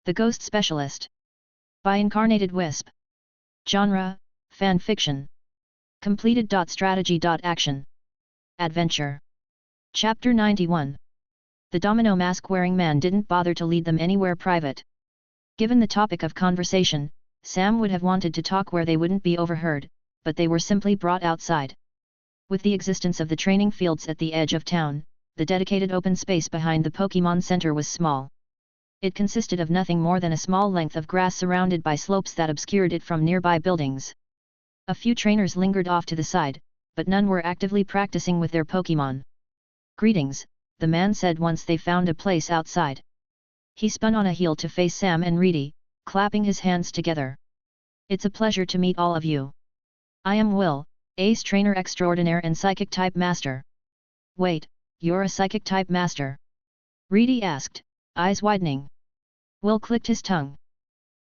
The Ghost Specialist. By Incarnated Wisp. Genre: FanFiction. Completed. Strategy. Action. Adventure. Chapter 91. The domino mask-wearing man didn't bother to lead them anywhere private. Given the topic of conversation, Sam would have wanted to talk where they wouldn't be overheard, but they were simply brought outside. With the existence of the training fields at the edge of town, the dedicated open space behind the Pokémon Center was small. It consisted of nothing more than a small length of grass surrounded by slopes that obscured it from nearby buildings. A few trainers lingered off to the side, but none were actively practicing with their Pokémon. "Greetings," the man said once they found a place outside. He spun on a heel to face Sam and Reedy, clapping his hands together. "It's a pleasure to meet all of you. I am Will, Ace Trainer Extraordinaire and Psychic Type Master." "Wait, you're a Psychic Type Master?" Reedy asked, eyes widening. Will clicked his tongue.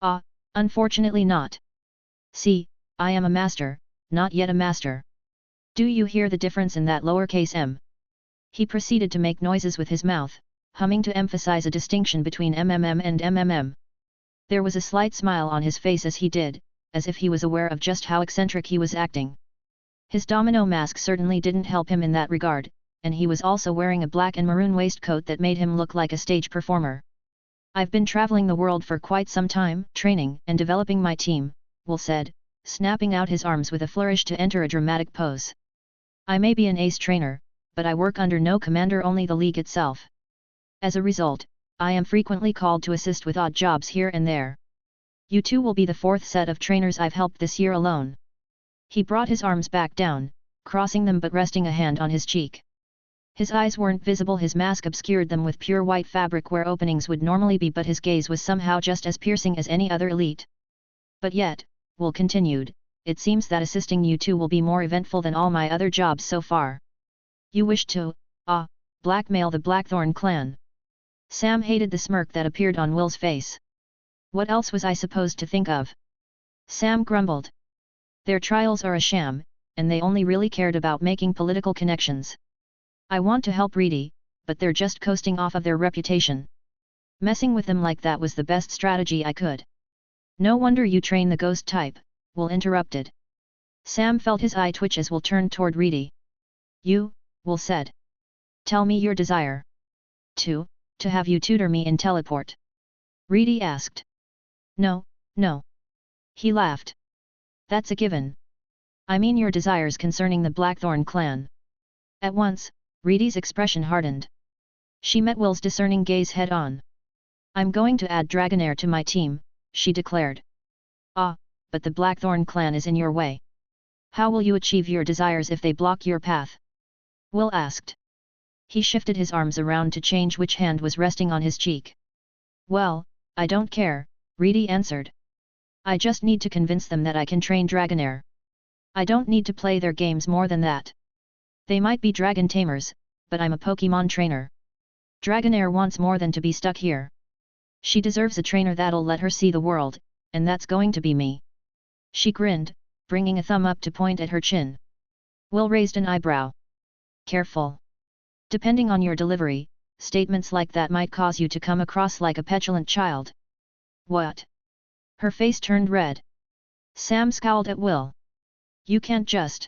"Ah, unfortunately not. See, I am a Master, not yet a Master. Do you hear the difference in that lowercase m?" He proceeded to make noises with his mouth, humming to emphasize a distinction between MMM and MMM. There was a slight smile on his face as he did, as if he was aware of just how eccentric he was acting. His domino mask certainly didn't help him in that regard, and he was also wearing a black and maroon waistcoat that made him look like a stage performer. "I've been traveling the world for quite some time, training and developing my team," Will said, snapping out his arms with a flourish to enter a dramatic pose. "I may be an ace trainer, but I work under no commander, only the league itself. As a result, I am frequently called to assist with odd jobs here and there. You two will be the fourth set of trainers I've helped this year alone." He brought his arms back down, crossing them but resting a hand on his cheek. His eyes weren't visible, his mask obscured them with pure white fabric where openings would normally be, but his gaze was somehow just as piercing as any other elite. "But yet," Will continued, "it seems that assisting you two will be more eventful than all my other jobs so far. You wish to, blackmail the Blackthorn clan." Sam hated the smirk that appeared on Will's face. "What else was I supposed to think of?" Sam grumbled. "Their trials are a sham, and they only really cared about making political connections. I want to help Reedy, but they're just coasting off of their reputation. Messing with them like that was the best strategy I could." "No wonder you train the ghost type," Will interrupted. Sam felt his eye twitch as Will turned toward Reedy. "You," Will said. "Tell me your desire." To have you tutor me in teleport." Reedy asked. No. He laughed. "That's a given. I mean your desires concerning the Blackthorn clan." At once, Reedy's expression hardened. She met Will's discerning gaze head-on. "I'm going to add Dragonair to my team," she declared. "Ah, but the Blackthorn clan is in your way. How will you achieve your desires if they block your path?" Will asked. He shifted his arms around to change which hand was resting on his cheek. "Well, I don't care," Reedy answered. "I just need to convince them that I can train Dragonair. I don't need to play their games more than that. They might be dragon tamers, but I'm a Pokémon trainer. Dragonair wants more than to be stuck here. She deserves a trainer that'll let her see the world, and that's going to be me." She grinned, bringing a thumb up to point at her chin. Will raised an eyebrow. "Careful. Depending on your delivery, statements like that might cause you to come across like a petulant child." "What?" Her face turned red. Sam scowled at Will. "You can't just.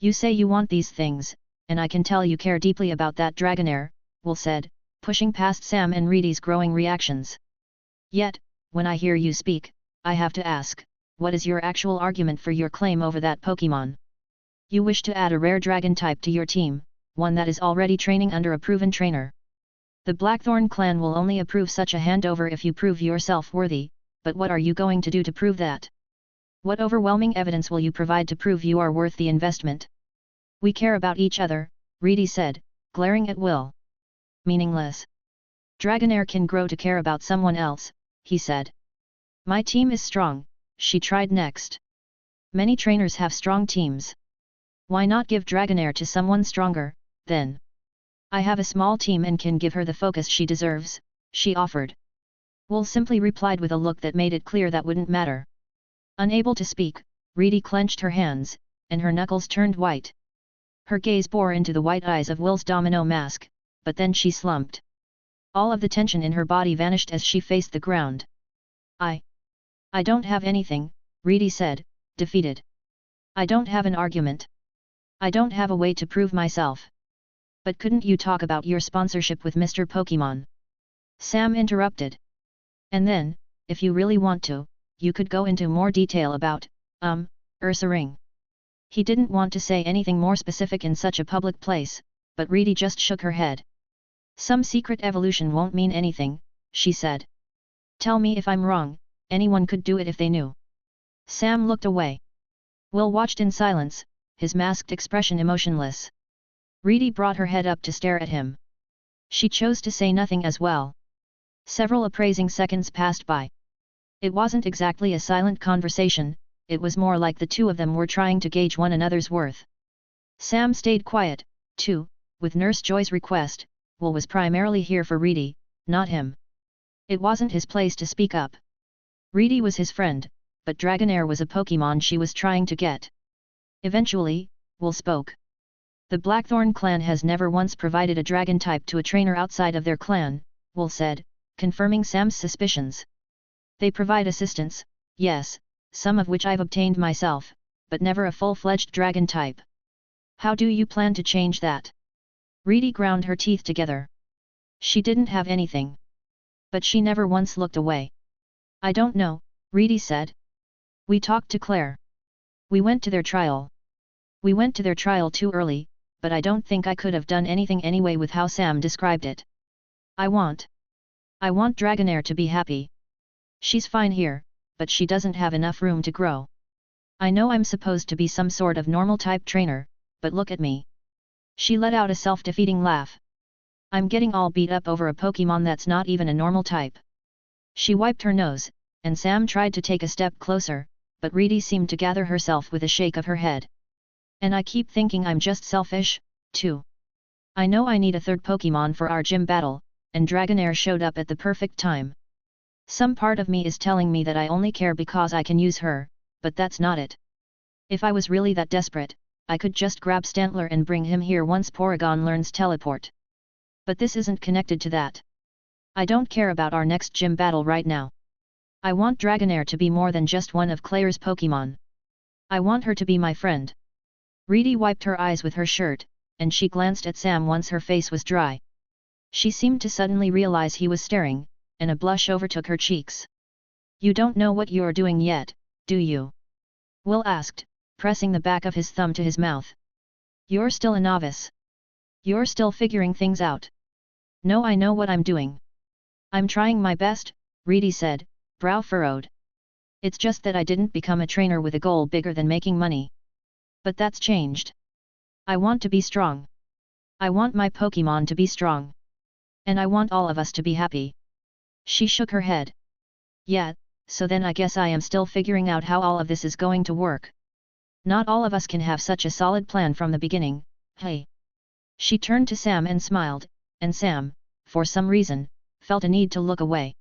You say you want these things, and I can tell you care deeply about that Dragonair," Will said, pushing past Sam and Reedy's growing reactions. "Yet, when I hear you speak, I have to ask, what is your actual argument for your claim over that Pokémon? You wish to add a rare dragon type to your team, one that is already training under a proven trainer. The Blackthorn clan will only approve such a handover if you prove yourself worthy, but what are you going to do to prove that? What overwhelming evidence will you provide to prove you are worth the investment?" "We care about each other," Reedy said, glaring at Will. "Meaningless. Dragonair can grow to care about someone else," he said. "My team is strong," she tried next. "Many trainers have strong teams. Why not give Dragonair to someone stronger, then? I have a small team and can give her the focus she deserves," she offered. Will simply replied with a look that made it clear that wouldn't matter. Unable to speak, Reedy clenched her hands, and her knuckles turned white. Her gaze bore into the white eyes of Will's domino mask, but then she slumped. All of the tension in her body vanished as she faced the ground. I don't have anything, Reedy said, defeated. I don't have an argument. I don't have a way to prove myself. But couldn't you talk about your sponsorship with Mr. Pokémon? Sam interrupted. And then, if you really want to, you could go into more detail about, Ursa Ring. He didn't want to say anything more specific in such a public place, but Reedy just shook her head. Some secret evolution won't mean anything, she said. Tell me if I'm wrong, anyone could do it if they knew. Sam looked away. Will watched in silence, his masked expression emotionless. Reedy brought her head up to stare at him. She chose to say nothing as well. Several appraising seconds passed by. It wasn't exactly a silent conversation, it was more like the two of them were trying to gauge one another's worth. Sam stayed quiet, too, with Nurse Joy's request. Will was primarily here for Reedy, not him. It wasn't his place to speak up. Reedy was his friend, but Dragonair was a Pokémon she was trying to get. Eventually, Will spoke. The Blackthorn clan has never once provided a dragon type to a trainer outside of their clan, Will said, confirming Sam's suspicions. They provide assistance, yes, some of which I've obtained myself, but never a full-fledged dragon type. How do you plan to change that? Reedy ground her teeth together. She didn't have anything. But she never once looked away. I don't know, Reedy said. We talked to Claire. We went to their trial. We went to their trial too early, but I don't think I could have done anything anyway with how Sam described it. I want Dragonair to be happy. She's fine here, but she doesn't have enough room to grow. I know I'm supposed to be some sort of normal type trainer, but look at me. She let out a self-defeating laugh. I'm getting all beat up over a Pokémon that's not even a normal type. She wiped her nose, and Sam tried to take a step closer, but Reedy seemed to gather herself with a shake of her head. And I keep thinking I'm just selfish, too. I know I need a third Pokémon for our gym battle, and Dragonair showed up at the perfect time. Some part of me is telling me that I only care because I can use her, but that's not it. If I was really that desperate, I could just grab Stantler and bring him here once Porygon learns teleport. But this isn't connected to that. I don't care about our next gym battle right now. I want Dragonair to be more than just one of Claire's Pokémon. I want her to be my friend. Reedy wiped her eyes with her shirt, and she glanced at Sam once her face was dry. She seemed to suddenly realize he was staring, and a blush overtook her cheeks. You don't know what you're doing yet, do you? Will asked, pressing the back of his thumb to his mouth. You're still a novice. You're still figuring things out. No, I know what I'm doing. I'm trying my best, Reedy said, brow furrowed. It's just that I didn't become a trainer with a goal bigger than making money. But that's changed. I want to be strong. I want my Pokémon to be strong. And I want all of us to be happy. She shook her head. Yeah, so then I guess I am still figuring out how all of this is going to work. Not all of us can have such a solid plan from the beginning, hey. She turned to Sam and smiled, and Sam, for some reason, felt a need to look away.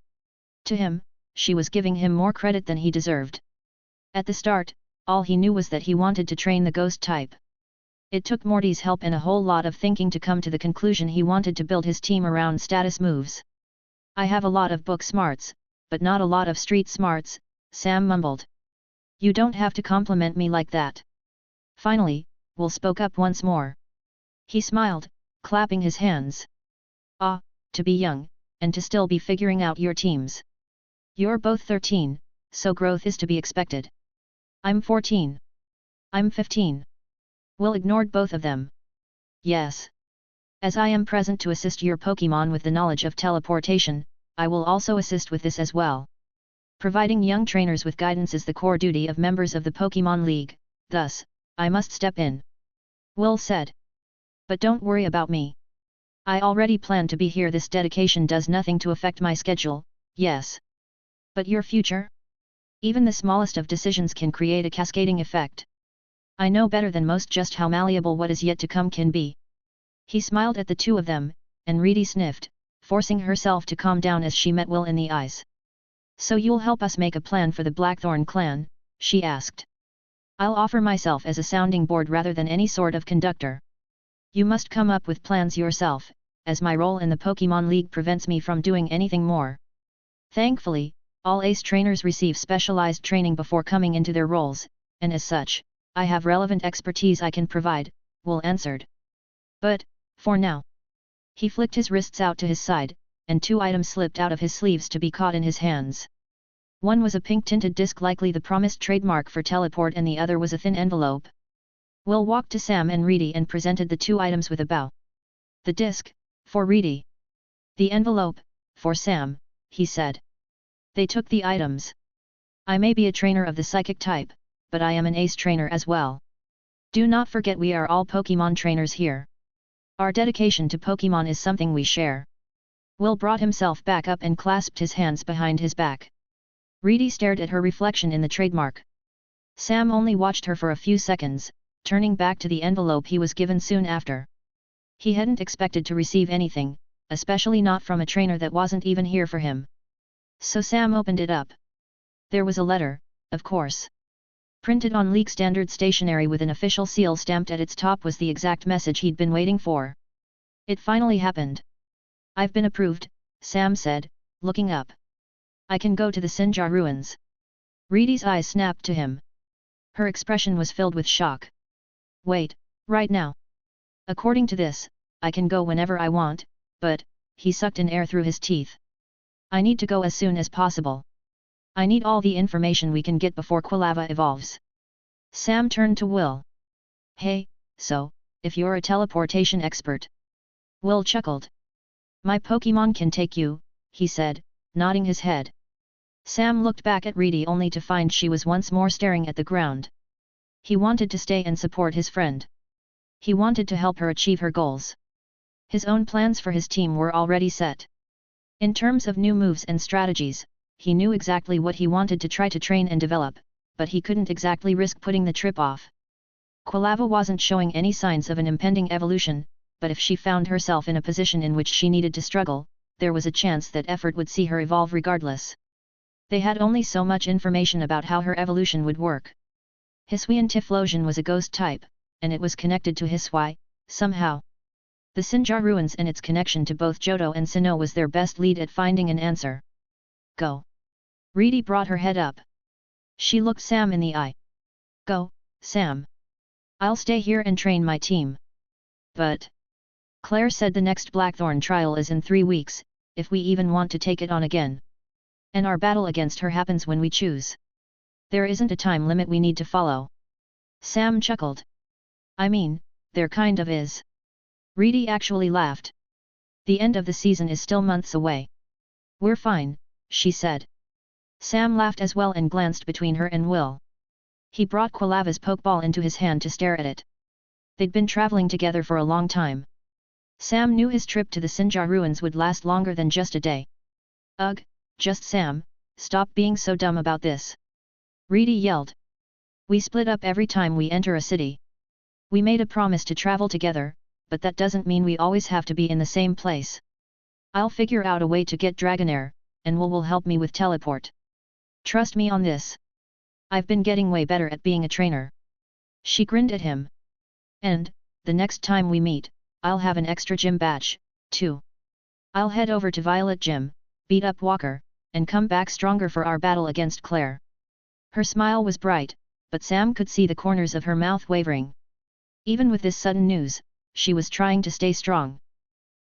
To him, she was giving him more credit than he deserved. At the start, all he knew was that he wanted to train the ghost type. It took Morty's help and a whole lot of thinking to come to the conclusion he wanted to build his team around status moves. I have a lot of book smarts, but not a lot of street smarts, Sam mumbled. You don't have to compliment me like that. Finally, Will spoke up once more. He smiled, clapping his hands. Ah, to be young, and to still be figuring out your teams. You're both 13, so growth is to be expected. I'm 14. I'm 15. Will ignored both of them. Yes. As I am present to assist your Pokémon with the knowledge of teleportation, I will also assist with this as well. Providing young trainers with guidance is the core duty of members of the Pokémon League, thus, I must step in. Will said. But don't worry about me. I already plan to be here. This dedication does nothing to affect my schedule, yes. But your future? Even the smallest of decisions can create a cascading effect. I know better than most just how malleable what is yet to come can be. He smiled at the two of them, and Reedy sniffed, forcing herself to calm down as she met Will in the eyes. So you'll help us make a plan for the Blackthorn clan, she asked. I'll offer myself as a sounding board rather than any sort of conductor. You must come up with plans yourself, as my role in the Pokémon League prevents me from doing anything more. Thankfully, all ace trainers receive specialized training before coming into their roles, and as such, I have relevant expertise I can provide, Will answered. But, for now. He flicked his wrists out to his side, and 2 items slipped out of his sleeves to be caught in his hands. One was a pink-tinted disc likely the promised trademark for teleport and the other was a thin envelope. Will walked to Sam and Reedy and presented the 2 items with a bow. The disc, for Reedy. The envelope, for Sam, he said. They took the items. I may be a trainer of the psychic type, but I am an ace trainer as well. Do not forget we are all Pokémon trainers here. Our dedication to Pokémon is something we share. Will brought himself back up and clasped his hands behind his back. Reedy stared at her reflection in the trademark. Sam only watched her for a few seconds, turning back to the envelope he was given soon after. He hadn't expected to receive anything, especially not from a trainer that wasn't even here for him. So Sam opened it up. There was a letter, of course. Printed on League standard stationery with an official seal stamped at its top was the exact message he'd been waiting for. It finally happened. I've been approved, Sam said, looking up. I can go to the Sinjar ruins. Reedy's eyes snapped to him. Her expression was filled with shock. Wait, right now. According to this, I can go whenever I want, but, he sucked in air through his teeth. I need to go as soon as possible. I need all the information we can get before Quilava evolves. Sam turned to Will. Hey, so, if you're a teleportation expert. Will chuckled. My Pokémon can take you, he said, nodding his head. Sam looked back at Reedy only to find she was once more staring at the ground. He wanted to stay and support his friend. He wanted to help her achieve her goals. His own plans for his team were already set. In terms of new moves and strategies, he knew exactly what he wanted to try to train and develop, but he couldn't exactly risk putting the trip off. Quilava wasn't showing any signs of an impending evolution, but if she found herself in a position in which she needed to struggle, there was a chance that effort would see her evolve regardless. They had only so much information about how her evolution would work. Hisuian Typhlosion was a ghost type, and it was connected to Hisui, somehow. The Sinjar ruins and its connection to both Johto and Sinnoh was their best lead at finding an answer. Go. Reedy brought her head up. She looked Sam in the eye. Go, Sam. I'll stay here and train my team. But Claire said the next Blackthorn trial is in 3 weeks, if we even want to take it on again. And our battle against her happens when we choose. There isn't a time limit we need to follow. Sam chuckled. I mean, there kind of is. Reedy actually laughed. The end of the season is still months away. We're fine, she said. Sam laughed as well and glanced between her and Will. He brought Quilava's Pokeball into his hand to stare at it. They'd been traveling together for a long time. Sam knew his trip to the Sinjar ruins would last longer than just a day. Ugh, just Sam, stop being so dumb about this. Reedy yelled. We split up every time we enter a city. We made a promise to travel together, but that doesn't mean we always have to be in the same place. I'll figure out a way to get Dragonair, and Will help me with teleport. Trust me on this. I've been getting way better at being a trainer. She grinned at him. And, the next time we meet, I'll have an extra gym badge, too. I'll head over to Violet Gym, beat up Walker, and come back stronger for our battle against Claire. Her smile was bright, but Sam could see the corners of her mouth wavering. Even with this sudden news, she was trying to stay strong.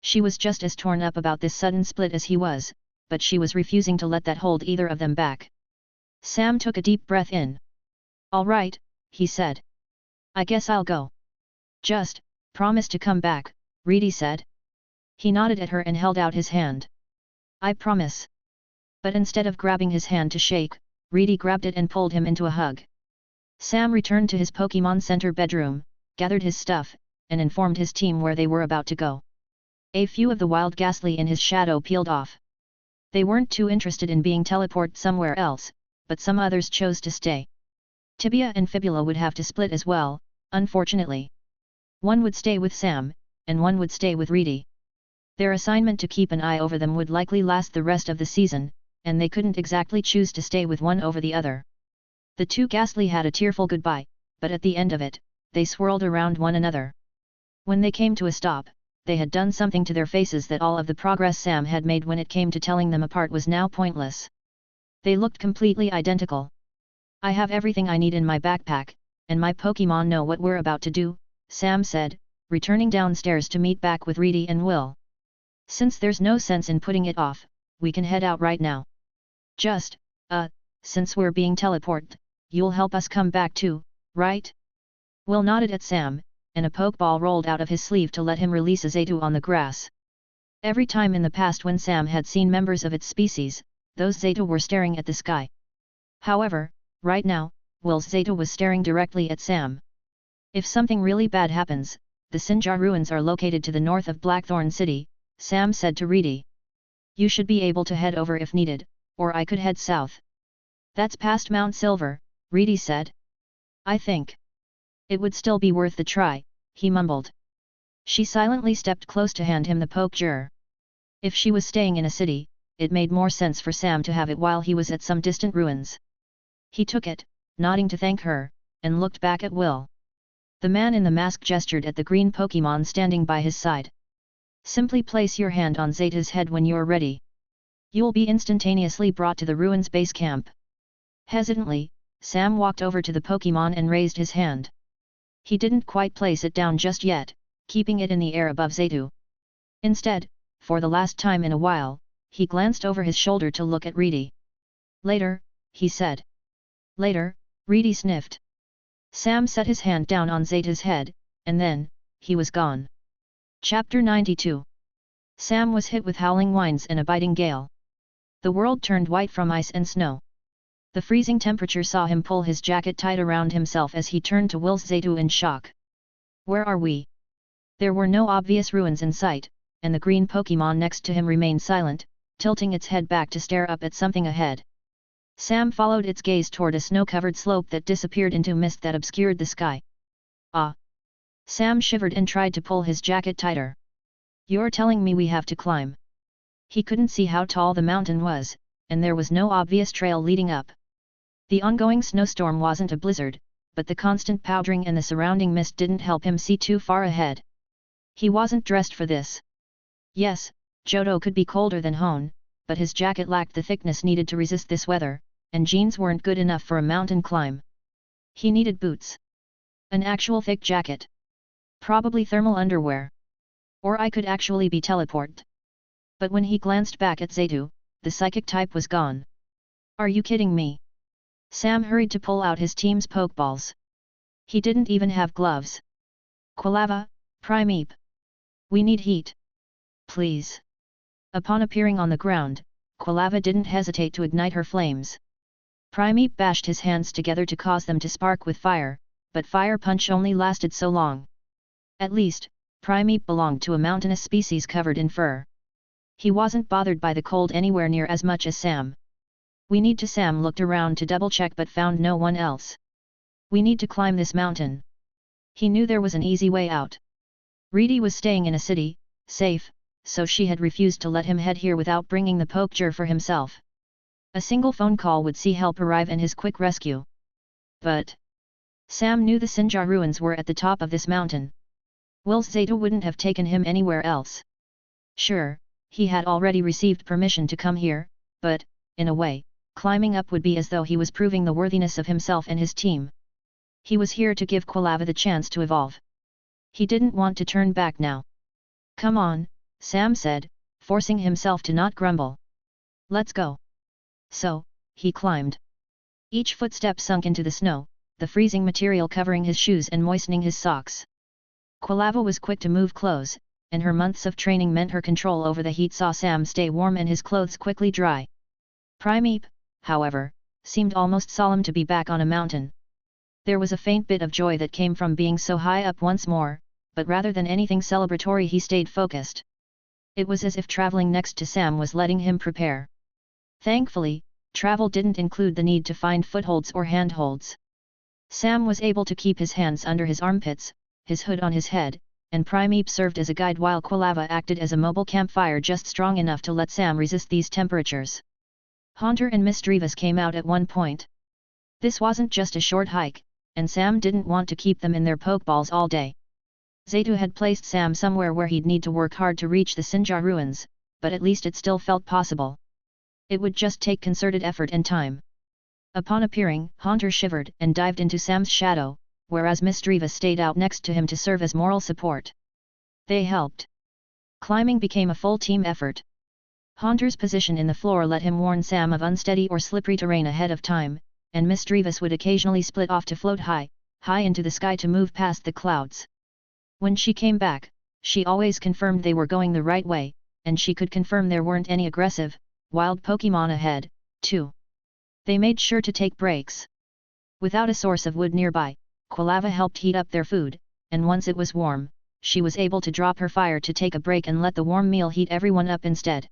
She was just as torn up about this sudden split as he was, but she was refusing to let that hold either of them back. Sam took a deep breath in. All right, he said. I guess I'll go. Just, promise to come back, Reedy said. He nodded at her and held out his hand. I promise. But instead of grabbing his hand to shake, Reedy grabbed it and pulled him into a hug. Sam returned to his Pokémon Center bedroom, gathered his stuff, and informed his team where they were about to go. A few of the wild Ghastly in his shadow peeled off. They weren't too interested in being teleported somewhere else, but some others chose to stay. Tibia and Fibula would have to split as well, unfortunately. One would stay with Sam, and one would stay with Reedy. Their assignment to keep an eye over them would likely last the rest of the season, and they couldn't exactly choose to stay with one over the other. The 2 Ghastly had a tearful goodbye, but at the end of it, they swirled around one another. When they came to a stop, they had done something to their faces that all of the progress Sam had made when it came to telling them apart was now pointless. They looked completely identical. I have everything I need in my backpack, and my Pokémon know what we're about to do, Sam said, returning downstairs to meet back with Reedy and Will. Since there's no sense in putting it off, we can head out right now. Just, since we're being teleported, you'll help us come back too, right? Will nodded at Sam, and a Pokeball rolled out of his sleeve to let him release a Zatu on the grass. Every time in the past when Sam had seen members of its species, those Zatu were staring at the sky. However, right now, Will's Zatu was staring directly at Sam. If something really bad happens, the Sinjar ruins are located to the north of Blackthorn City, Sam said to Reedy. You should be able to head over if needed, or I could head south. That's past Mount Silver, Reedy said. I think it would still be worth the try, he mumbled. She silently stepped close to hand him the Pokémon. If she was staying in a city, it made more sense for Sam to have it while he was at some distant ruins. He took it, nodding to thank her, and looked back at Will. The man in the mask gestured at the green Pokémon standing by his side. Simply place your hand on Zeta's head when you're ready. You'll be instantaneously brought to the ruins base camp. Hesitantly, Sam walked over to the Pokémon and raised his hand. He didn't quite place it down just yet, keeping it in the air above Zatu. Instead, for the last time in a while, he glanced over his shoulder to look at Reedy. Later, he said. Later, Reedy sniffed. Sam set his hand down on Zeta's head, and then, he was gone. Chapter 92. Sam was hit with howling winds and a biting gale. The world turned white from ice and snow. The freezing temperature saw him pull his jacket tight around himself as he turned to Will's Zatu in shock. Where are we? There were no obvious ruins in sight, and the green Pokémon next to him remained silent, tilting its head back to stare up at something ahead. Sam followed its gaze toward a snow-covered slope that disappeared into mist that obscured the sky. Ah! Sam shivered and tried to pull his jacket tighter. You're telling me we have to climb? He couldn't see how tall the mountain was, and there was no obvious trail leading up. The ongoing snowstorm wasn't a blizzard, but the constant powdering and the surrounding mist didn't help him see too far ahead. He wasn't dressed for this. Yes, Johto could be colder than Hone, but his jacket lacked the thickness needed to resist this weather, and jeans weren't good enough for a mountain climb. He needed boots. An actual thick jacket. Probably thermal underwear. Or I could actually be teleported. But when he glanced back at Zatu, the psychic type was gone. Are you kidding me? Sam hurried to pull out his team's Pokeballs. He didn't even have gloves. Quilava, Primeape. We need heat. Please. Upon appearing on the ground, Quilava didn't hesitate to ignite her flames. Primeape bashed his hands together to cause them to spark with fire, but Fire Punch only lasted so long. At least, Primeape belonged to a mountainous species covered in fur. He wasn't bothered by the cold anywhere near as much as Sam. We need to. Sam looked around to double-check but found no one else. We need to climb this mountain. He knew there was an easy way out. Reedy was staying in a city, safe, so she had refused to let him head here without bringing the Pokémon for himself. A single phone call would see help arrive and his quick rescue. But Sam knew the Sinjar ruins were at the top of this mountain. Will's Zeta wouldn't have taken him anywhere else. Sure, he had already received permission to come here, but, in a way, climbing up would be as though he was proving the worthiness of himself and his team. He was here to give Quilava the chance to evolve. He didn't want to turn back now. Come on, Sam said, forcing himself to not grumble. Let's go. So, he climbed. Each footstep sunk into the snow, the freezing material covering his shoes and moistening his socks. Quilava was quick to move close, and her months of training meant her control over the heat saw Sam stay warm and his clothes quickly dry. Primeape, however, seemed almost solemn to be back on a mountain. There was a faint bit of joy that came from being so high up once more, but rather than anything celebratory he stayed focused. It was as if traveling next to Sam was letting him prepare. Thankfully, travel didn't include the need to find footholds or handholds. Sam was able to keep his hands under his armpits, his hood on his head, and Primeape served as a guide while Quilava acted as a mobile campfire just strong enough to let Sam resist these temperatures. Haunter and Misdreavus came out at one point. This wasn't just a short hike, and Sam didn't want to keep them in their Pokeballs all day. Zaytu had placed Sam somewhere where he'd need to work hard to reach the Sinjar ruins, but at least it still felt possible. It would just take concerted effort and time. Upon appearing, Haunter shivered and dived into Sam's shadow, whereas Misdreavus stayed out next to him to serve as moral support. They helped. Climbing became a full team effort. Haunter's position in the floor let him warn Sam of unsteady or slippery terrain ahead of time, and Misdreavus would occasionally split off to float high into the sky to move past the clouds. When she came back, she always confirmed they were going the right way, and she could confirm there weren't any aggressive, wild Pokémon ahead, too. They made sure to take breaks. Without a source of wood nearby, Quilava helped heat up their food, and once it was warm, she was able to drop her fire to take a break and let the warm meal heat everyone up instead.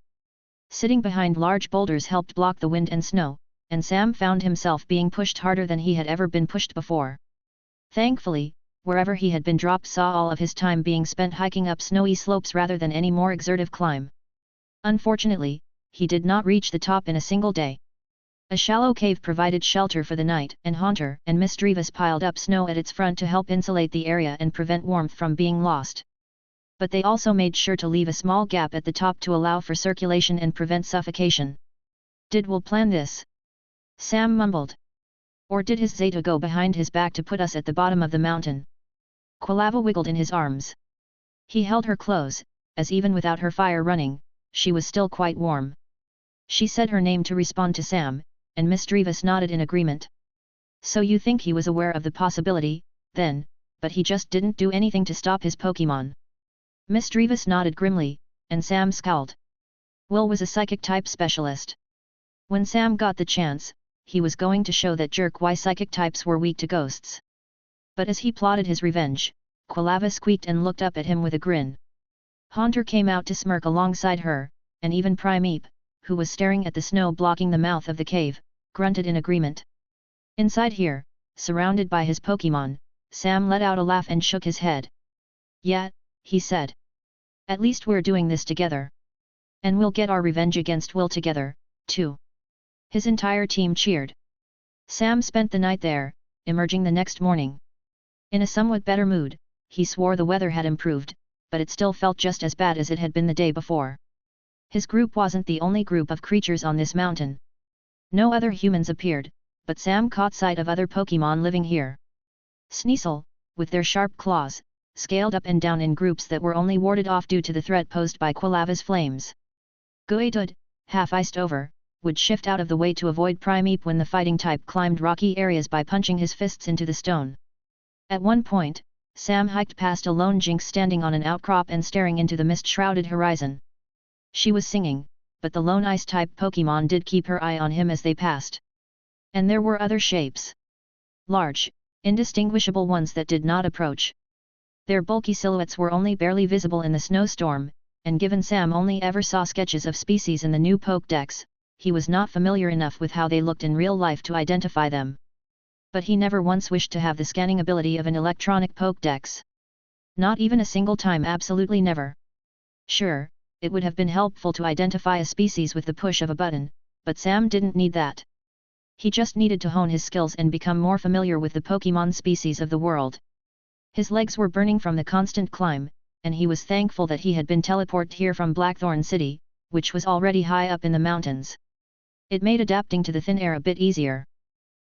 Sitting behind large boulders helped block the wind and snow, and Sam found himself being pushed harder than he had ever been pushed before. Thankfully, wherever he had been dropped saw all of his time being spent hiking up snowy slopes rather than any more exertive climb. Unfortunately, he did not reach the top in a single day. A shallow cave provided shelter for the night, and Haunter and Misdreavus piled up snow at its front to help insulate the area and prevent warmth from being lost. But they also made sure to leave a small gap at the top to allow for circulation and prevent suffocation. "Did Will plan this?" Sam mumbled. "Or did his Zeta go behind his back to put us at the bottom of the mountain?" Quilava wiggled in his arms. He held her close, as even without her fire running, she was still quite warm. She said her name to respond to Sam, and Misdreavus nodded in agreement. "So you think he was aware of the possibility, then, but he just didn't do anything to stop his Pokémon?" Misdreavus nodded grimly, and Sam scowled. Will was a psychic-type specialist. When Sam got the chance, he was going to show that jerk why psychic types were weak to ghosts. But as he plotted his revenge, Quilava squeaked and looked up at him with a grin. Haunter came out to smirk alongside her, and even Primeape, who was staring at the snow blocking the mouth of the cave, grunted in agreement. Inside here, surrounded by his Pokémon, Sam let out a laugh and shook his head. "Yeah," he said. "At least we're doing this together. And we'll get our revenge against Will together, too." His entire team cheered. Sam spent the night there, emerging the next morning. In a somewhat better mood, he swore the weather had improved, but it still felt just as bad as it had been the day before. His group wasn't the only group of creatures on this mountain. No other humans appeared, but Sam caught sight of other Pokémon living here. Sneasel, with their sharp claws, scaled up and down in groups that were only warded off due to the threat posed by Quilava's flames. Geodude, half-iced over, would shift out of the way to avoid Primeape when the fighting type climbed rocky areas by punching his fists into the stone. At one point, Sam hiked past a lone Jinx standing on an outcrop and staring into the mist-shrouded horizon. She was singing, but the lone ice-type Pokémon did keep her eye on him as they passed. And there were other shapes. Large, indistinguishable ones that did not approach. Their bulky silhouettes were only barely visible in the snowstorm, and given Sam only ever saw sketches of species in the new Pokédex, he was not familiar enough with how they looked in real life to identify them. But he never once wished to have the scanning ability of an electronic Pokédex. Not even a single time, absolutely never. Sure, it would have been helpful to identify a species with the push of a button, but Sam didn't need that. He just needed to hone his skills and become more familiar with the Pokémon species of the world. His legs were burning from the constant climb, and he was thankful that he had been teleported here from Blackthorn City, which was already high up in the mountains. It made adapting to the thin air a bit easier.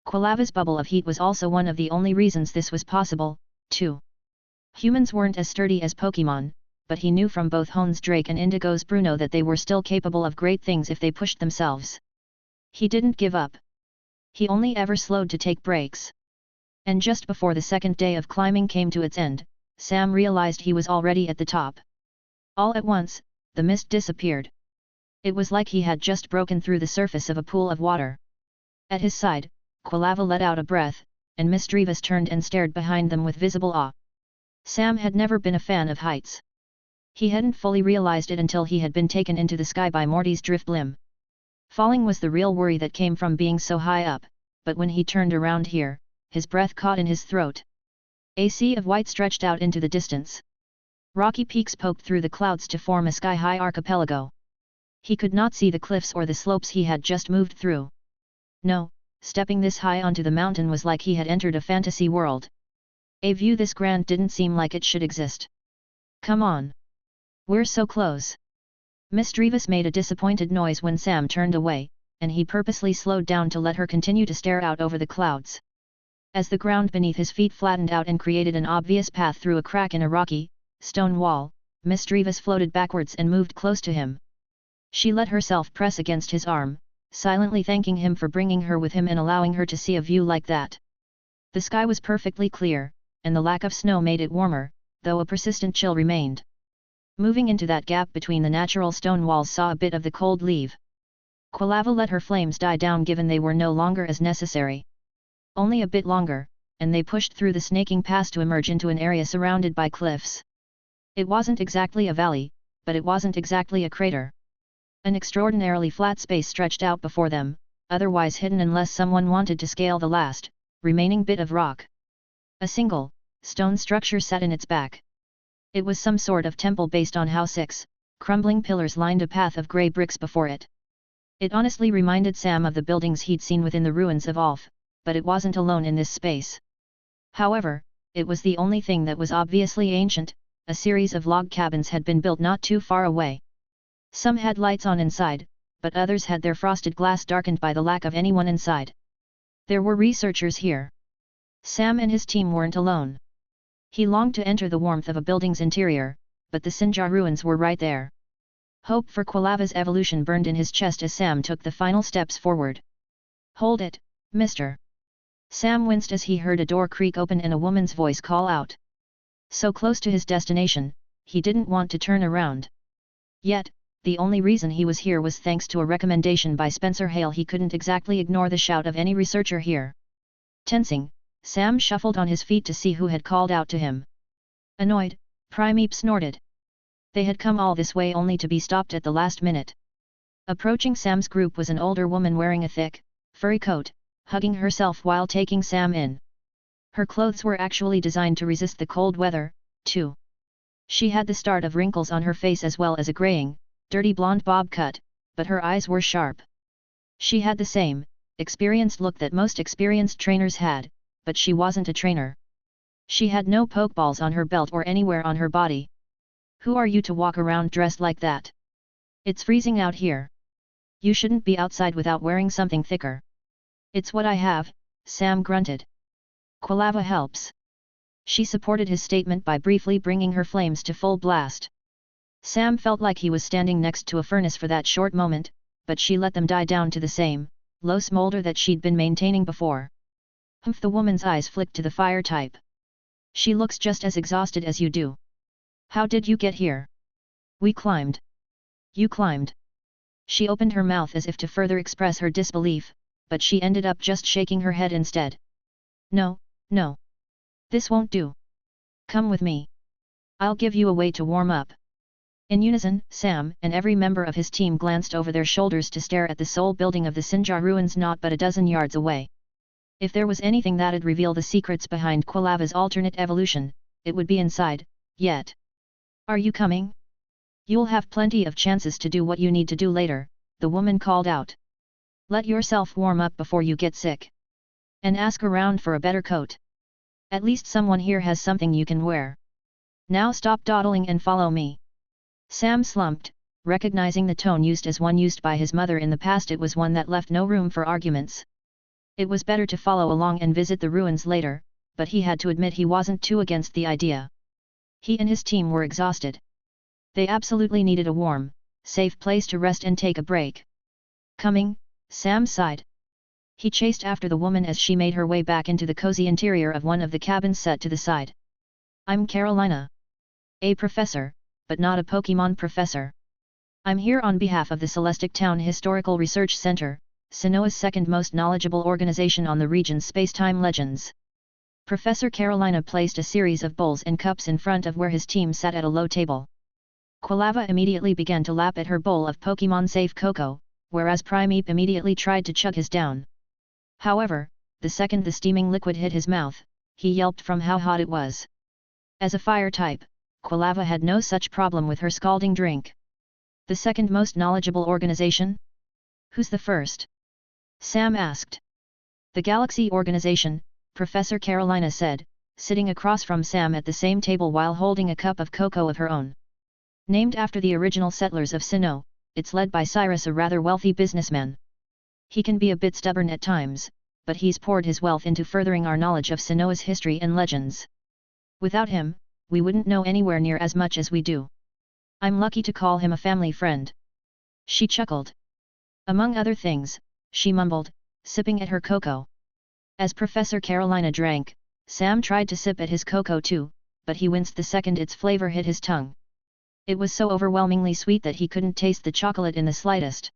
Quilava's bubble of heat was also one of the only reasons this was possible, too. Humans weren't as sturdy as Pokémon, but he knew from both Hone's Drake and Indigo's Bruno that they were still capable of great things if they pushed themselves. He didn't give up. He only ever slowed to take breaks. And just before the second day of climbing came to its end, Sam realized he was already at the top. All at once, the mist disappeared. It was like he had just broken through the surface of a pool of water. At his side, Quilava let out a breath, and Misdreavus turned and stared behind them with visible awe. Sam had never been a fan of heights. He hadn't fully realized it until he had been taken into the sky by Morty's drift limb. Falling was the real worry that came from being so high up, but when he turned around here, his breath caught in his throat. A sea of white stretched out into the distance. Rocky peaks poked through the clouds to form a sky-high archipelago. He could not see the cliffs or the slopes he had just moved through. No, stepping this high onto the mountain was like he had entered a fantasy world. A view this grand didn't seem like it should exist. Come on. We're so close. Misdreavus made a disappointed noise when Sam turned away, and he purposely slowed down to let her continue to stare out over the clouds. As the ground beneath his feet flattened out and created an obvious path through a crack in a rocky, stone wall, Misdreavus floated backwards and moved close to him. She let herself press against his arm, silently thanking him for bringing her with him and allowing her to see a view like that. The sky was perfectly clear, and the lack of snow made it warmer, though a persistent chill remained. Moving into that gap between the natural stone walls saw a bit of the cold leave. Quilava let her flames die down given they were no longer as necessary. Only a bit longer, and they pushed through the snaking pass to emerge into an area surrounded by cliffs. It wasn't exactly a valley, but it wasn't exactly a crater. An extraordinarily flat space stretched out before them, otherwise hidden unless someone wanted to scale the last, remaining bit of rock. A single, stone structure sat in its back. It was some sort of temple based on how 6 crumbling pillars lined a path of grey bricks before it. It honestly reminded Sam of the buildings he'd seen within the ruins of Alf, but it wasn't alone in this space. However, it was the only thing that was obviously ancient. A series of log cabins had been built not too far away. Some had lights on inside, but others had their frosted glass darkened by the lack of anyone inside. There were researchers here. Sam and his team weren't alone. He longed to enter the warmth of a building's interior, but the Sinjar ruins were right there. Hope for Quilava's evolution burned in his chest as Sam took the final steps forward. "Hold it, mister." Sam winced as he heard a door creak open and a woman's voice call out. So close to his destination, he didn't want to turn around. Yet, the only reason he was here was thanks to a recommendation by Spencer Hale. He couldn't exactly ignore the shout of any researcher here. Tensing, Sam shuffled on his feet to see who had called out to him. Annoyed, Primeape snorted. They had come all this way only to be stopped at the last minute. Approaching Sam's group was an older woman wearing a thick, furry coat, hugging herself while taking Sam in. Her clothes were actually designed to resist the cold weather, too. She had the start of wrinkles on her face as well as a graying, dirty blonde bob cut, but her eyes were sharp. She had the same, experienced look that most experienced trainers had, but she wasn't a trainer. She had no pokeballs on her belt or anywhere on her body. "Who are you to walk around dressed like that? It's freezing out here. You shouldn't be outside without wearing something thicker." "It's what I have," Sam grunted. "Quilava helps." She supported his statement by briefly bringing her flames to full blast. Sam felt like he was standing next to a furnace for that short moment, but she let them die down to the same, low smolder that she'd been maintaining before. "Humph!" The woman's eyes flicked to the fire type. "She looks just as exhausted as you do. How did you get here?" "We climbed." "You climbed?" She opened her mouth as if to further express her disbelief, but she ended up just shaking her head instead. "No, no. This won't do. Come with me. I'll give you a way to warm up." In unison, Sam and every member of his team glanced over their shoulders to stare at the sole building of the Sinjar ruins not but a dozen yards away. If there was anything that'd reveal the secrets behind Quilava's alternate evolution, it would be inside, yet. "Are you coming? You'll have plenty of chances to do what you need to do later," the woman called out. "Let yourself warm up before you get sick. And ask around for a better coat. At least someone here has something you can wear. Now stop dawdling and follow me." Sam slumped, recognizing the tone used as one used by his mother in the past. It was one that left no room for arguments. It was better to follow along and visit the ruins later, but he had to admit he wasn't too against the idea. He and his team were exhausted. They absolutely needed a warm, safe place to rest and take a break. "Coming," Sam sighed. He chased after the woman as she made her way back into the cozy interior of one of the cabins set to the side. "I'm Carolina. A professor, but not a Pokémon professor. I'm here on behalf of the Celestic Town Historical Research Center, Sinnoh's second most knowledgeable organization on the region's space-time legends." Professor Carolina placed a series of bowls and cups in front of where his team sat at a low table. Quilava immediately began to lap at her bowl of Pokémon-safe cocoa, whereas Primeape immediately tried to chug his down. However, the second the steaming liquid hit his mouth, he yelped from how hot it was. As a fire type, Quilava had no such problem with her scalding drink. "The second most knowledgeable organization? Who's the first?" Sam asked. "The Galaxy Organization," Professor Carolina said, sitting across from Sam at the same table while holding a cup of cocoa of her own. Named after the original settlers of Sinnoh, it's led by Cyrus, a rather wealthy businessman. He can be a bit stubborn at times, but he's poured his wealth into furthering our knowledge of Sinnoh's history and legends. Without him, we wouldn't know anywhere near as much as we do. I'm lucky to call him a family friend. She chuckled. Among other things, she mumbled, sipping at her cocoa. As Professor Carolina drank, Sam tried to sip at his cocoa too, but he winced the second its flavor hit his tongue. It was so overwhelmingly sweet that he couldn't taste the chocolate in the slightest.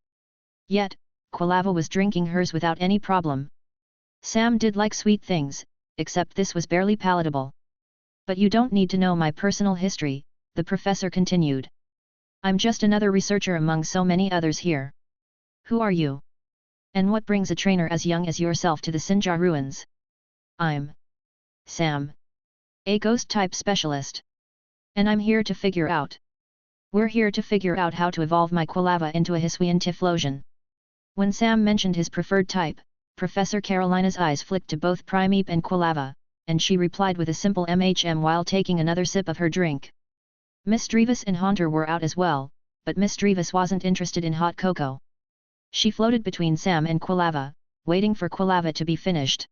Yet, Quilava was drinking hers without any problem. Sam did like sweet things, except this was barely palatable. But you don't need to know my personal history, the professor continued. I'm just another researcher among so many others here. Who are you? And what brings a trainer as young as yourself to the Sinjar ruins? I'm Sam, a ghost-type specialist. And I'm here to figure out. We're here to figure out how to evolve my Quilava into a Hisuian Typhlosion. When Sam mentioned his preferred type, Professor Carolina's eyes flicked to both Primeape and Quilava, and she replied with a simple while taking another sip of her drink. Miss Drevis and Haunter were out as well, but Miss Drevis wasn't interested in hot cocoa. She floated between Sam and Quilava, waiting for Quilava to be finished.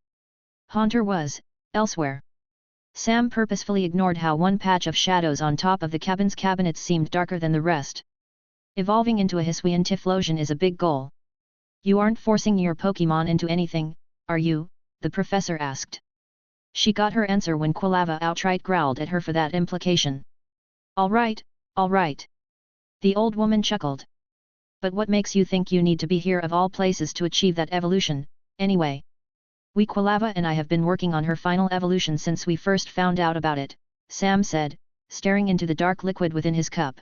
Haunter was elsewhere. Sam purposefully ignored how one patch of shadows on top of the cabin's cabinets seemed darker than the rest. Evolving into a Hisuian Typhlosion is a big goal. You aren't forcing your Pokémon into anything, are you? The professor asked. She got her answer when Quilava outright growled at her for that implication. All right, all right. The old woman chuckled. But what makes you think you need to be here of all places to achieve that evolution, anyway? We Quilava and I have been working on her final evolution since we first found out about it, Sam said, staring into the dark liquid within his cup.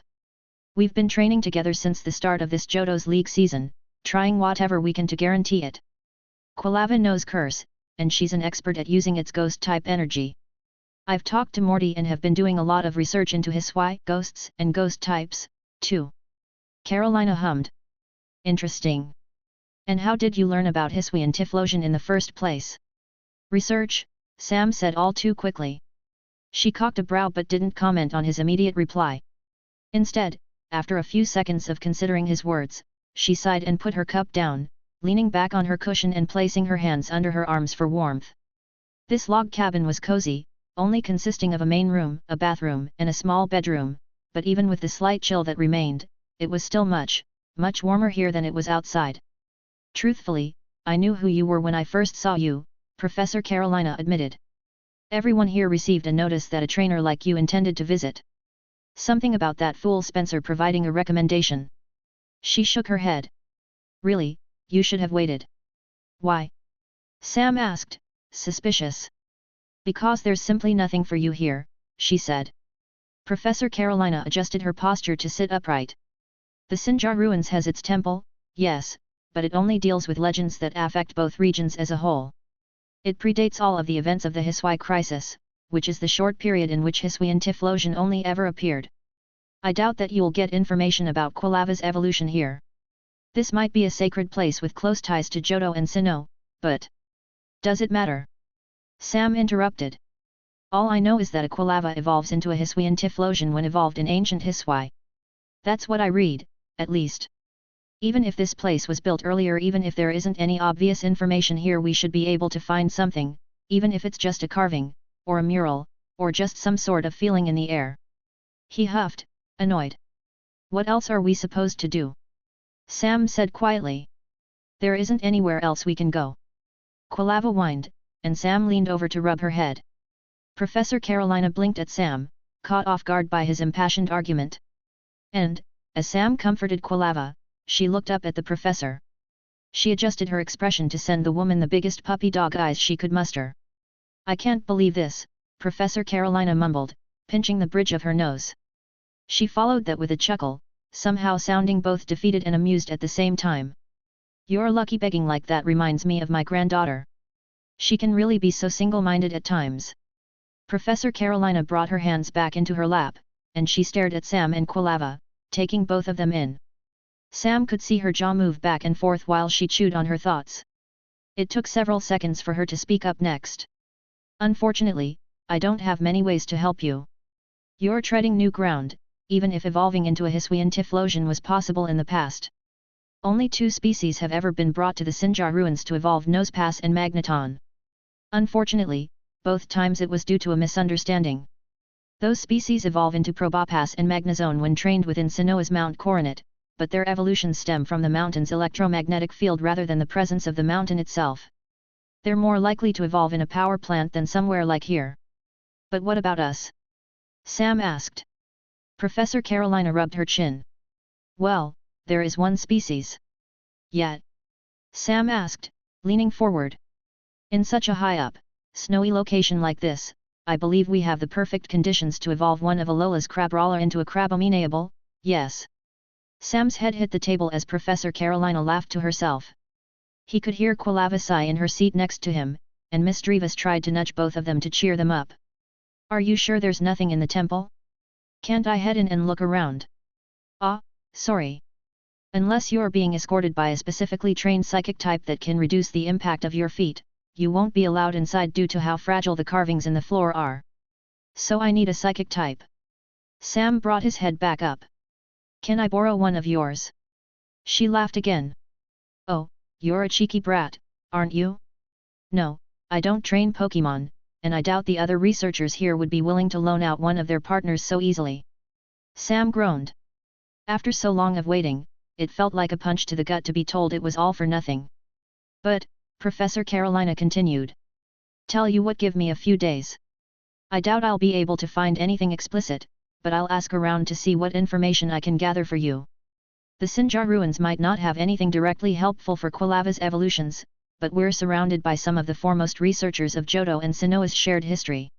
We've been training together since the start of this Johto's League season, trying whatever we can to guarantee it. Quilava knows Curse, and she's an expert at using its ghost-type energy. I've talked to Morty and have been doing a lot of research into Hisui, ghosts and ghost types, too. Carolina hummed. Interesting. And how did you learn about Hisuian Typhlosion in the first place? Research, Sam said all too quickly. She cocked a brow but didn't comment on his immediate reply. Instead, after a few seconds of considering his words, she sighed and put her cup down, leaning back on her cushion and placing her hands under her arms for warmth. This log cabin was cozy, only consisting of a main room, a bathroom, and a small bedroom, but even with the slight chill that remained, it was still much warmer here than it was outside. Truthfully, I knew who you were when I first saw you, Professor Carolina admitted. Everyone here received a notice that a trainer like you intended to visit. Something about that fool Spencer providing a recommendation. She shook her head. Really, you should have waited. Why? Sam asked, suspicious. Because there's simply nothing for you here, she said. Professor Carolina adjusted her posture to sit upright. The Sinjar Ruins has its temple, yes, but it only deals with legends that affect both regions as a whole. It predates all of the events of the Hisui crisis, which is the short period in which Hisuian Typhlosion only ever appeared. I doubt that you'll get information about Quilava's evolution here. This might be a sacred place with close ties to Johto and Sinnoh, but does it matter? Sam interrupted. All I know is that a Quilava evolves into a Hisuian Typhlosion when evolved in ancient Hisui. That's what I read, at least. Even if this place was built earlier, even if there isn't any obvious information here, we should be able to find something, even if it's just a carving, or a mural, or just some sort of feeling in the air. He huffed, annoyed. What else are we supposed to do? Sam said quietly. There isn't anywhere else we can go. Quilava whined, and Sam leaned over to rub her head. Professor Carolina blinked at Sam, caught off guard by his impassioned argument. And, as Sam comforted Quilava, she looked up at the professor. She adjusted her expression to send the woman the biggest puppy dog eyes she could muster. I can't believe this, Professor Carolina mumbled, pinching the bridge of her nose. She followed that with a chuckle, somehow sounding both defeated and amused at the same time. Your lucky begging like that reminds me of my granddaughter. She can really be so single-minded at times. Professor Carolina brought her hands back into her lap, and she stared at Sam and Quilava, taking both of them in. Sam could see her jaw move back and forth while she chewed on her thoughts. It took several seconds for her to speak up next. Unfortunately, I don't have many ways to help you. You're treading new ground, even if evolving into a Hisuian Typhlosion was possible in the past. Only 2 species have ever been brought to the Sinjar ruins to evolve Nosepass and Magneton. Unfortunately, both times it was due to a misunderstanding. Those species evolve into Probopass and Magnezone when trained within Sinnoh's Mount Coronet, but their evolutions stem from the mountain's electromagnetic field rather than the presence of the mountain itself. They're more likely to evolve in a power plant than somewhere like here. But what about us? Sam asked. Professor Carolina rubbed her chin. Well, there is one species. Yet? Sam asked, leaning forward. In such a high-up, snowy location like this, I believe we have the perfect conditions to evolve one of Alola's Crabrawler into a Crabominable, yes. Sam's head hit the table as Professor Carolina laughed to herself. He could hear Quilava sigh in her seat next to him, and Miss Drivas tried to nudge both of them to cheer them up. Are you sure there's nothing in the temple? Can't I head in and look around? Ah, sorry. Unless you're being escorted by a specifically trained psychic type that can reduce the impact of your feet, you won't be allowed inside due to how fragile the carvings in the floor are. So I need a psychic type. Sam brought his head back up. Can I borrow one of yours? She laughed again. Oh, you're a cheeky brat, aren't you? No, I don't train Pokémon, and I doubt the other researchers here would be willing to loan out one of their partners so easily. Sam groaned. After so long of waiting, it felt like a punch to the gut to be told it was all for nothing. But, Professor Carolina continued. Tell you what, give me a few days. I doubt I'll be able to find anything explicit, but I'll ask around to see what information I can gather for you. The Sinjar ruins might not have anything directly helpful for Quilava's evolutions, but we're surrounded by some of the foremost researchers of Johto and Sinnoh's shared history.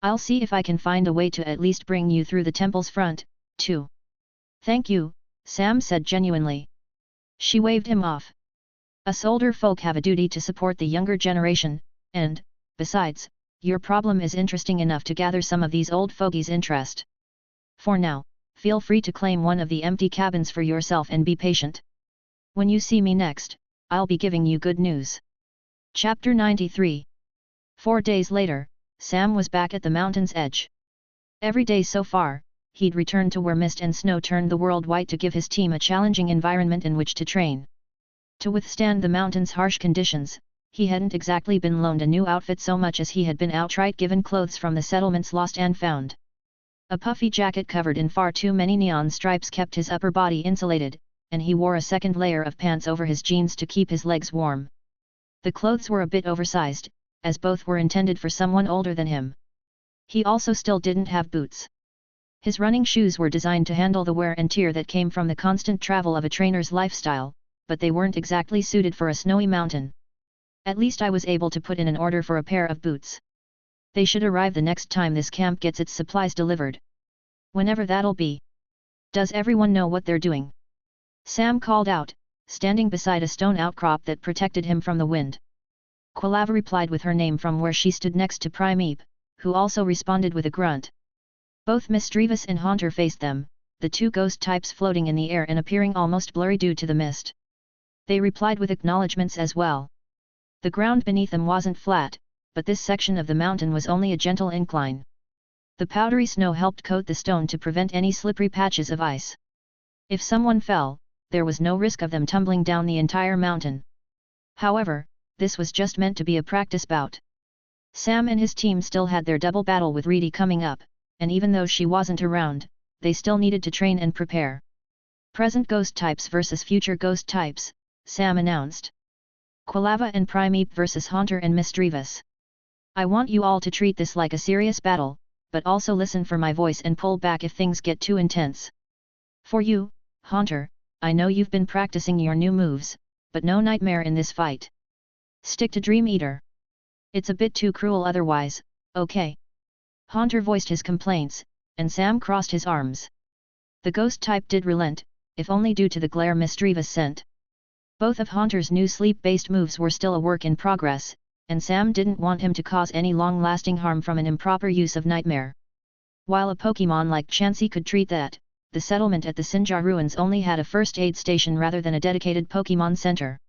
I'll see if I can find a way to at least bring you through the temple's front, too. Thank you, Sam said genuinely. She waved him off. Us older folk have a duty to support the younger generation, and, besides, your problem is interesting enough to gather some of these old fogies' interest. For now, feel free to claim one of the empty cabins for yourself and be patient. When you see me next, I'll be giving you good news. Chapter 93. 4 days later, Sam was back at the mountain's edge. Every day so far, he'd returned to where mist and snow turned the world white to give his team a challenging environment in which to train. To withstand the mountain's harsh conditions, he hadn't exactly been loaned a new outfit so much as he had been outright given clothes from the settlement's lost and found. A puffy jacket covered in far too many neon stripes kept his upper body insulated, and he wore a second layer of pants over his jeans to keep his legs warm. The clothes were a bit oversized, as both were intended for someone older than him. He also still didn't have boots. His running shoes were designed to handle the wear and tear that came from the constant travel of a trainer's lifestyle, but they weren't exactly suited for a snowy mountain. At least I was able to put in an order for a pair of boots. They should arrive the next time this camp gets its supplies delivered. Whenever that'll be. Does everyone know what they're doing? Sam called out, standing beside a stone outcrop that protected him from the wind. Quilava replied with her name from where she stood next to Primeape, who also responded with a grunt. Both Miss Drivas and Haunter faced them, the 2 ghost types floating in the air and appearing almost blurry due to the mist. They replied with acknowledgements as well. The ground beneath them wasn't flat, but this section of the mountain was only a gentle incline. The powdery snow helped coat the stone to prevent any slippery patches of ice. If someone fell, there was no risk of them tumbling down the entire mountain. However, this was just meant to be a practice bout. Sam and his team still had their double battle with Reedy coming up, and even though she wasn't around, they still needed to train and prepare. Present ghost types versus future ghost types, Sam announced. Quilava and Primeape versus Haunter and Miss Drivas. I want you all to treat this like a serious battle, but also listen for my voice and pull back if things get too intense. For you, Haunter, I know you've been practicing your new moves, but no nightmare in this fight. Stick to Dream Eater. It's a bit too cruel otherwise, okay? Haunter voiced his complaints, and Sam crossed his arms. The ghost type did relent, if only due to the glare Miss Drivas sent. Both of Haunter's new sleep-based moves were still a work in progress, and Sam didn't want him to cause any long-lasting harm from an improper use of Nightmare. While a Pokémon like Chansey could treat that, the settlement at the Sinjar ruins only had a first aid station rather than a dedicated Pokémon center.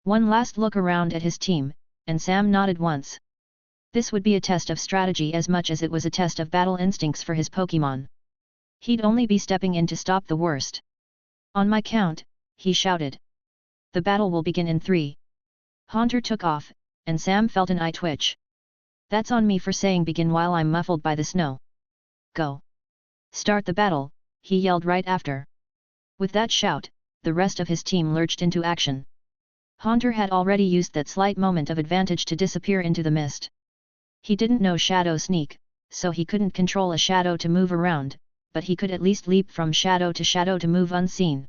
One last look around at his team, and Sam nodded once. This would be a test of strategy as much as it was a test of battle instincts for his Pokémon. He'd only be stepping in to stop the worst. On my count, he shouted. The battle will begin in 3. Haunter took off, and Sam felt an eye twitch. That's on me for saying begin while I'm muffled by the snow. Go. Start the battle, he yelled right after. With that shout, the rest of his team lurched into action. Haunter had already used that slight moment of advantage to disappear into the mist. He didn't know Shadow Sneak, so he couldn't control a shadow to move around, but he could at least leap from shadow to move unseen.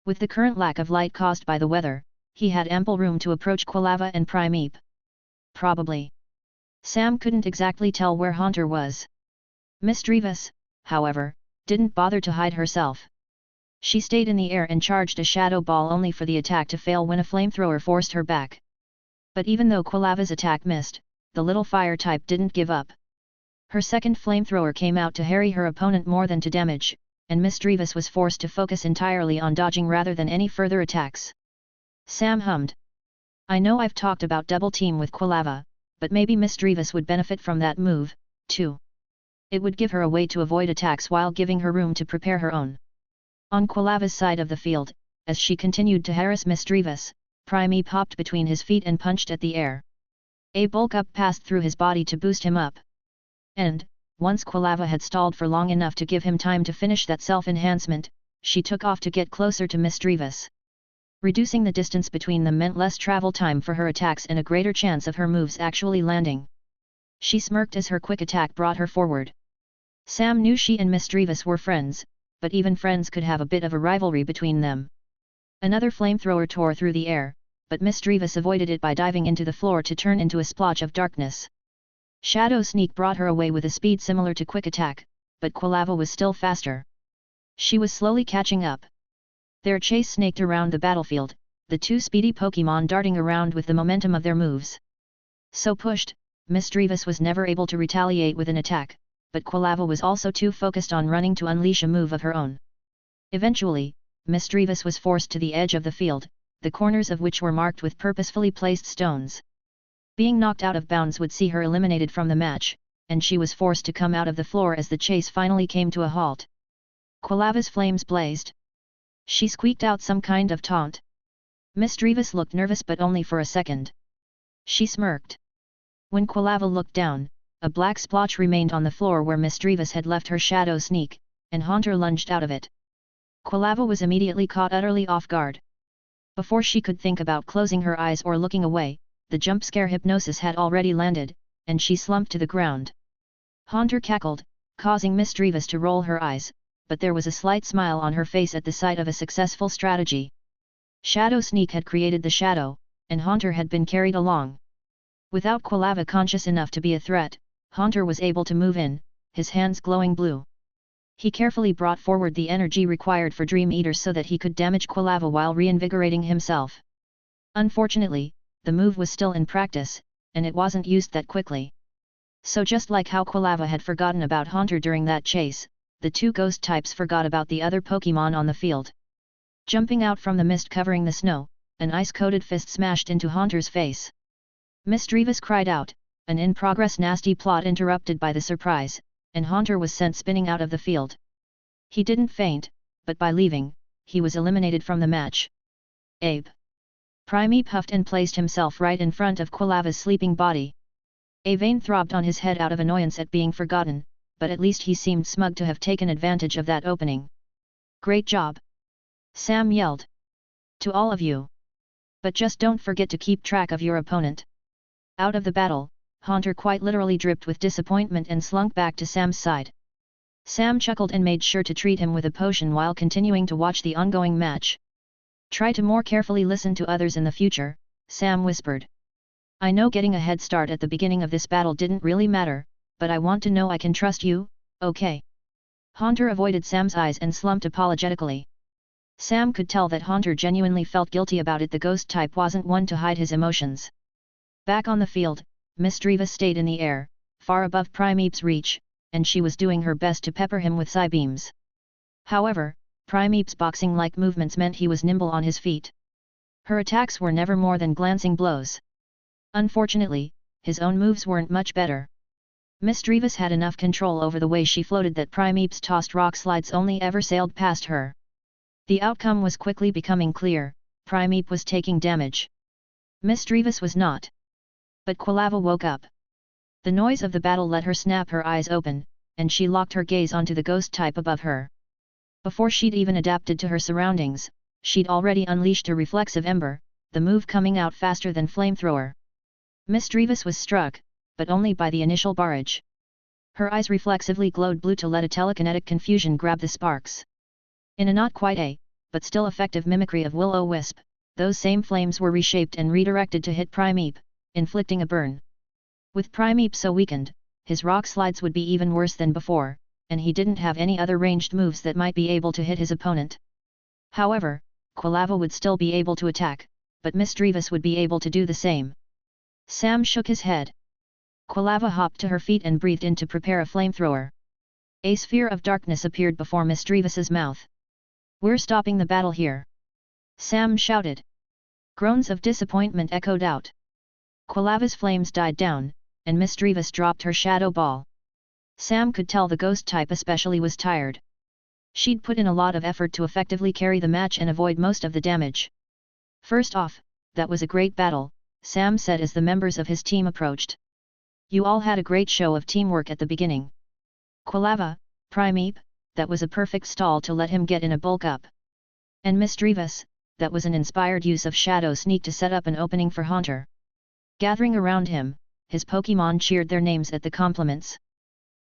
With the current lack of light caused by the weather, he had ample room to approach Quilava and Primeape. Probably. Sam couldn't exactly tell where Haunter was. Misdreavus, however, didn't bother to hide herself. She stayed in the air and charged a shadow ball only for the attack to fail when a flamethrower forced her back. But even though Quilava's attack missed, the little fire type didn't give up. Her second flamethrower came out to harry her opponent more than to damage, and Misdreavus was forced to focus entirely on dodging rather than any further attacks. Sam hummed. I know I've talked about double team with Quilava, but maybe Misdreavus would benefit from that move, too. It would give her a way to avoid attacks while giving her room to prepare her own. On Quilava's side of the field, as she continued to harass Misdreavus, Primeape hopped between his feet and punched at the air. A bulk up passed through his body to boost him up. And, once Quilava had stalled for long enough to give him time to finish that self-enhancement, she took off to get closer to Misdreavus. Reducing the distance between them meant less travel time for her attacks and a greater chance of her moves actually landing. She smirked as her quick attack brought her forward. Sam knew she and Misdreavus were friends, but even friends could have a bit of a rivalry between them. Another flamethrower tore through the air, but Misdreavus avoided it by diving into the floor to turn into a splotch of darkness. Shadow Sneak brought her away with a speed similar to Quick Attack, but Quilava was still faster. She was slowly catching up. Their chase snaked around the battlefield, the two speedy Pokémon darting around with the momentum of their moves. So pushed, Misdreavus was never able to retaliate with an attack, but Quilava was also too focused on running to unleash a move of her own. Eventually, Misdreavus was forced to the edge of the field, the corners of which were marked with purposefully placed stones. Being knocked out of bounds would see her eliminated from the match, and she was forced to come out of the floor as the chase finally came to a halt. Quilava's flames blazed. She squeaked out some kind of taunt. Misdreavus looked nervous but only for a second. She smirked. When Quilava looked down, a black splotch remained on the floor where Misdreavus had left her Shadow Sneak, and Haunter lunged out of it. Quilava was immediately caught utterly off guard. Before she could think about closing her eyes or looking away, the jump scare hypnosis had already landed, and she slumped to the ground. Haunter cackled, causing Misdreavus to roll her eyes, but there was a slight smile on her face at the sight of a successful strategy. Shadow Sneak had created the shadow, and Haunter had been carried along. Without Quilava conscious enough to be a threat, Haunter was able to move in, his hands glowing blue. He carefully brought forward the energy required for Dream Eater so that he could damage Quilava while reinvigorating himself. Unfortunately, the move was still in practice, and it wasn't used that quickly. So just like how Quilava had forgotten about Haunter during that chase, the two ghost types forgot about the other Pokémon on the field. Jumping out from the mist covering the snow, an ice-coated fist smashed into Haunter's face. Misdreavus cried out, an in-progress nasty plot interrupted by the surprise, and Haunter was sent spinning out of the field. He didn't faint, but by leaving, he was eliminated from the match. Abe. Primeape huffed and placed himself right in front of Quilava's sleeping body. A vein throbbed on his head out of annoyance at being forgotten, but at least he seemed smug to have taken advantage of that opening. Great job! Sam yelled. To all of you. But just don't forget to keep track of your opponent. Out of the battle, Haunter quite literally dripped with disappointment and slunk back to Sam's side. Sam chuckled and made sure to treat him with a potion while continuing to watch the ongoing match. Try to more carefully listen to others in the future, Sam whispered. I know getting a head start at the beginning of this battle didn't really matter, but I want to know I can trust you, okay? Haunter avoided Sam's eyes and slumped apologetically. Sam could tell that Haunter genuinely felt guilty about it. The ghost type wasn't one to hide his emotions. Back on the field, Misdreavus stayed in the air, far above Primeape's reach, and she was doing her best to pepper him with Psybeams. However, Primeape's boxing-like movements meant he was nimble on his feet. Her attacks were never more than glancing blows. Unfortunately, his own moves weren't much better. Misdreavus had enough control over the way she floated that Primeape's tossed rock slides only ever sailed past her. The outcome was quickly becoming clear: Primeape was taking damage. Misdreavus was not. But Quilava woke up. The noise of the battle let her snap her eyes open, and she locked her gaze onto the ghost type above her. Before she'd even adapted to her surroundings, she'd already unleashed a reflexive ember, the move coming out faster than flamethrower. Misdreavus was struck, but only by the initial barrage. Her eyes reflexively glowed blue to let a telekinetic confusion grab the sparks. In a not quite but still effective mimicry of will-o-wisp, those same flames were reshaped and redirected to hit Primeape, inflicting a burn. With Primeape so weakened, his rock slides would be even worse than before, and he didn't have any other ranged moves that might be able to hit his opponent. However, Quilava would still be able to attack, but Misdreavus would be able to do the same. Sam shook his head. Quilava hopped to her feet and breathed in to prepare a flamethrower. A sphere of darkness appeared before Misdreavus's mouth. "We're stopping the battle here!" Sam shouted. Groans of disappointment echoed out. Quilava's flames died down, and Misdreavus dropped her shadow ball. Sam could tell the ghost type especially was tired. She'd put in a lot of effort to effectively carry the match and avoid most of the damage. "First off, that was a great battle," Sam said as the members of his team approached. "You all had a great show of teamwork at the beginning." "Quilava, Primeape, that was a perfect stall to let him get in a bulk up." "And Misdreavus, that was an inspired use of Shadow Sneak to set up an opening for Haunter." Gathering around him, his Pokémon cheered their names at the compliments.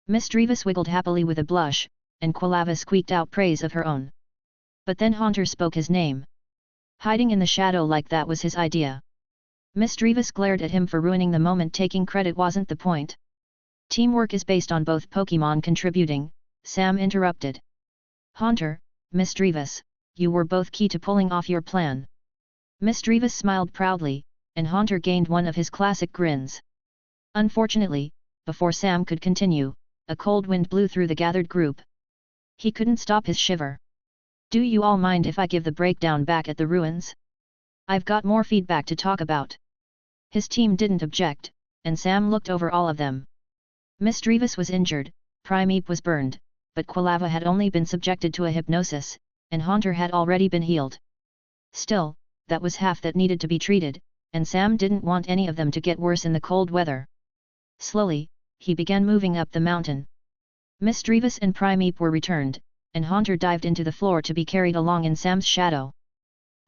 Misdreavus wiggled happily with a blush, and Quilava squeaked out praise of her own. But then Haunter spoke his name. Hiding in the shadow like that was his idea. Misdreavus glared at him for ruining the moment. Taking credit wasn't the point. "Teamwork is based on both Pokémon contributing," Sam interrupted. "Haunter, Misdreavus, you were both key to pulling off your plan." Misdreavus smiled proudly, and Haunter gained one of his classic grins. Unfortunately, before Sam could continue, a cold wind blew through the gathered group. He couldn't stop his shiver. "Do you all mind if I give the breakdown back at the ruins? I've got more feedback to talk about." His team didn't object, and Sam looked over all of them. Misdreavus was injured, Primeape was burned, but Quilava had only been subjected to a hypnosis, and Haunter had already been healed. Still, that was half that needed to be treated, and Sam didn't want any of them to get worse in the cold weather. Slowly, he began moving up the mountain. Misdreavus and Primeape were returned, and Haunter dived into the floor to be carried along in Sam's shadow.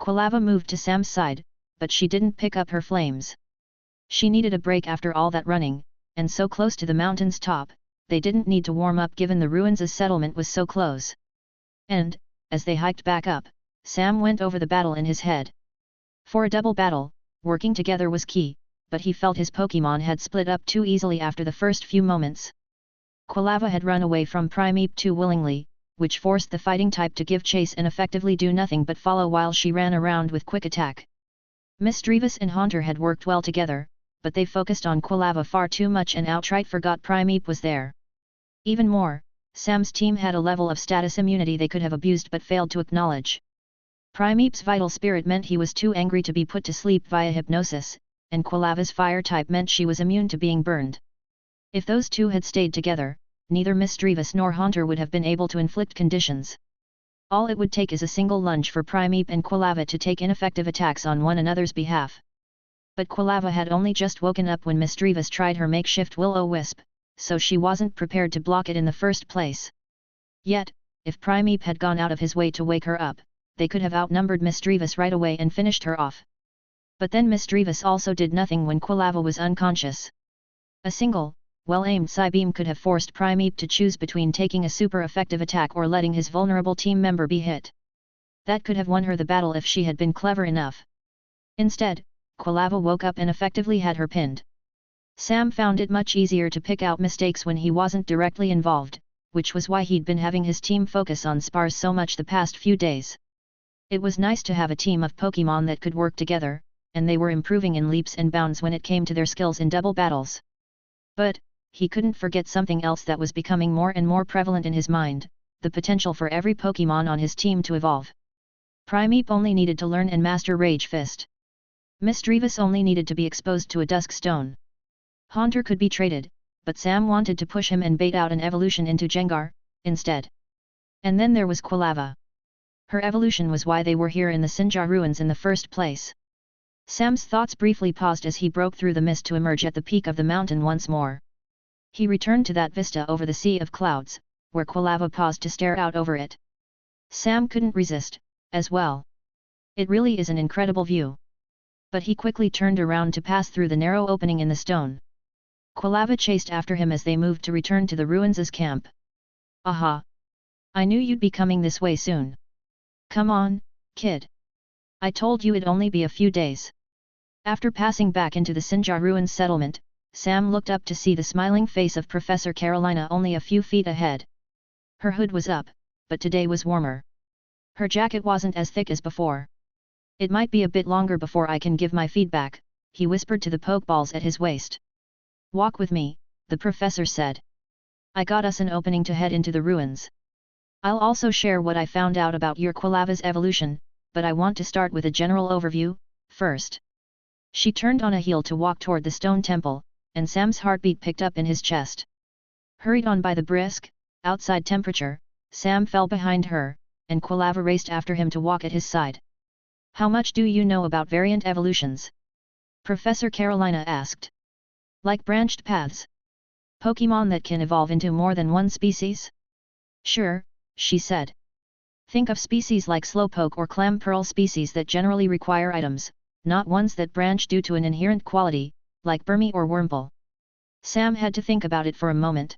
Quilava moved to Sam's side, but she didn't pick up her flames. She needed a break after all that running, and so close to the mountain's top, they didn't need to warm up given the ruins' settlement was so close. And, as they hiked back up, Sam went over the battle in his head. For a double battle, working together was key, but he felt his Pokémon had split up too easily after the first few moments. Quilava had run away from Primeape too willingly, which forced the fighting type to give chase and effectively do nothing but follow while she ran around with quick attack. Misdreavus and Haunter had worked well together, but they focused on Quilava far too much and outright forgot Primeape was there. Even more, Sam's team had a level of status immunity they could have abused but failed to acknowledge. Primeape's vital spirit meant he was too angry to be put to sleep via hypnosis, and Quilava's fire type meant she was immune to being burned. If those two had stayed together, neither Misdreavus nor Haunter would have been able to inflict conditions. All it would take is a single lunge for Primeape and Quilava to take ineffective attacks on one another's behalf. But Quilava had only just woken up when Misdreavus tried her makeshift will-o-wisp, so she wasn't prepared to block it in the first place. Yet, if Primeape had gone out of his way to wake her up, they could have outnumbered Misdreavus right away and finished her off. But then Misdreavus also did nothing when Quilava was unconscious. A single, well-aimed Psybeam could have forced Primeape to choose between taking a super-effective attack or letting his vulnerable team member be hit. That could have won her the battle if she had been clever enough. Instead, Quilava woke up and effectively had her pinned. Sam found it much easier to pick out mistakes when he wasn't directly involved, which was why he'd been having his team focus on spars so much the past few days. It was nice to have a team of Pokémon that could work together, and they were improving in leaps and bounds when it came to their skills in double battles. But, he couldn't forget something else that was becoming more and more prevalent in his mind, the potential for every Pokémon on his team to evolve. Primeape only needed to learn and master Rage Fist. Misdreavus only needed to be exposed to a Dusk Stone. Haunter could be traded, but Sam wanted to push him and bait out an evolution into Jengar, instead. And then there was Quilava. Her evolution was why they were here in the Sinjar ruins in the first place. Sam's thoughts briefly paused as he broke through the mist to emerge at the peak of the mountain once more. He returned to that vista over the sea of clouds, where Quilava paused to stare out over it. Sam couldn't resist, as well. It really is an incredible view. But he quickly turned around to pass through the narrow opening in the stone. Quilava chased after him as they moved to return to the ruins' camp. Aha! I knew you'd be coming this way soon. Come on, kid. I told you it'd only be a few days. After passing back into the Sinjar ruins settlement, Sam looked up to see the smiling face of Professor Carolina only a few feet ahead. Her hood was up, but today was warmer. Her jacket wasn't as thick as before. It might be a bit longer before I can give my feedback, he whispered to the pokeballs at his waist. Walk with me, the professor said. I got us an opening to head into the ruins. I'll also share what I found out about your Quilava's evolution, but I want to start with a general overview, first. She turned on a heel to walk toward the stone temple, and Sam's heartbeat picked up in his chest. Hurried on by the brisk, outside temperature, Sam fell behind her, and Quilava raced after him to walk at his side. How much do you know about variant evolutions? Professor Carolina asked. Like branched paths? Pokémon that can evolve into more than one species? Sure, she said. Think of species like Slowpoke or Clamperl, species that generally require items, not ones that branch due to an inherent quality, like Burmy or Wurmple. Sam had to think about it for a moment.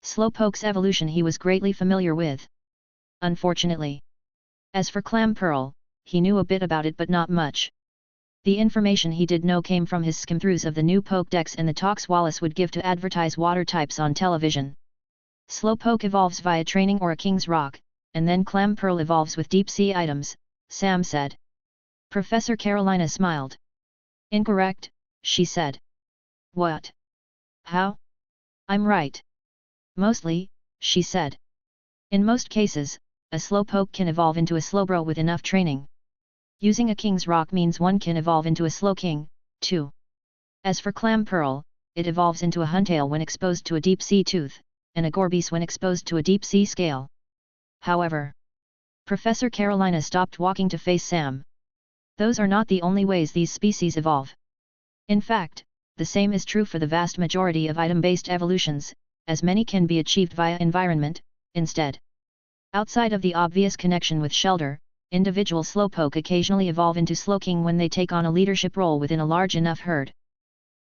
Slowpoke's evolution he was greatly familiar with. Unfortunately. As for Clamperl, he knew a bit about it but not much. The information he did know came from his skim-throughs of the new Pokédex and the talks Wallace would give to advertise water types on television. Slowpoke evolves via training or a King's Rock, and then Clamperl evolves with deep-sea items, Sam said. Professor Carolina smiled. Incorrect, she said. What? How? I'm right. Mostly, she said. In most cases, a Slowpoke can evolve into a Slowbro with enough training. Using a King's Rock means one can evolve into a Slowking, too. As for Clamperl, it evolves into a Huntail when exposed to a deep-sea tooth, and a Gourbeast when exposed to a deep-sea scale. However, Professor Carolina stopped walking to face Sam. Those are not the only ways these species evolve. In fact, the same is true for the vast majority of item-based evolutions, as many can be achieved via environment, instead. Outside of the obvious connection with shelter, individual Slowpoke occasionally evolve into Slowking when they take on a leadership role within a large enough herd.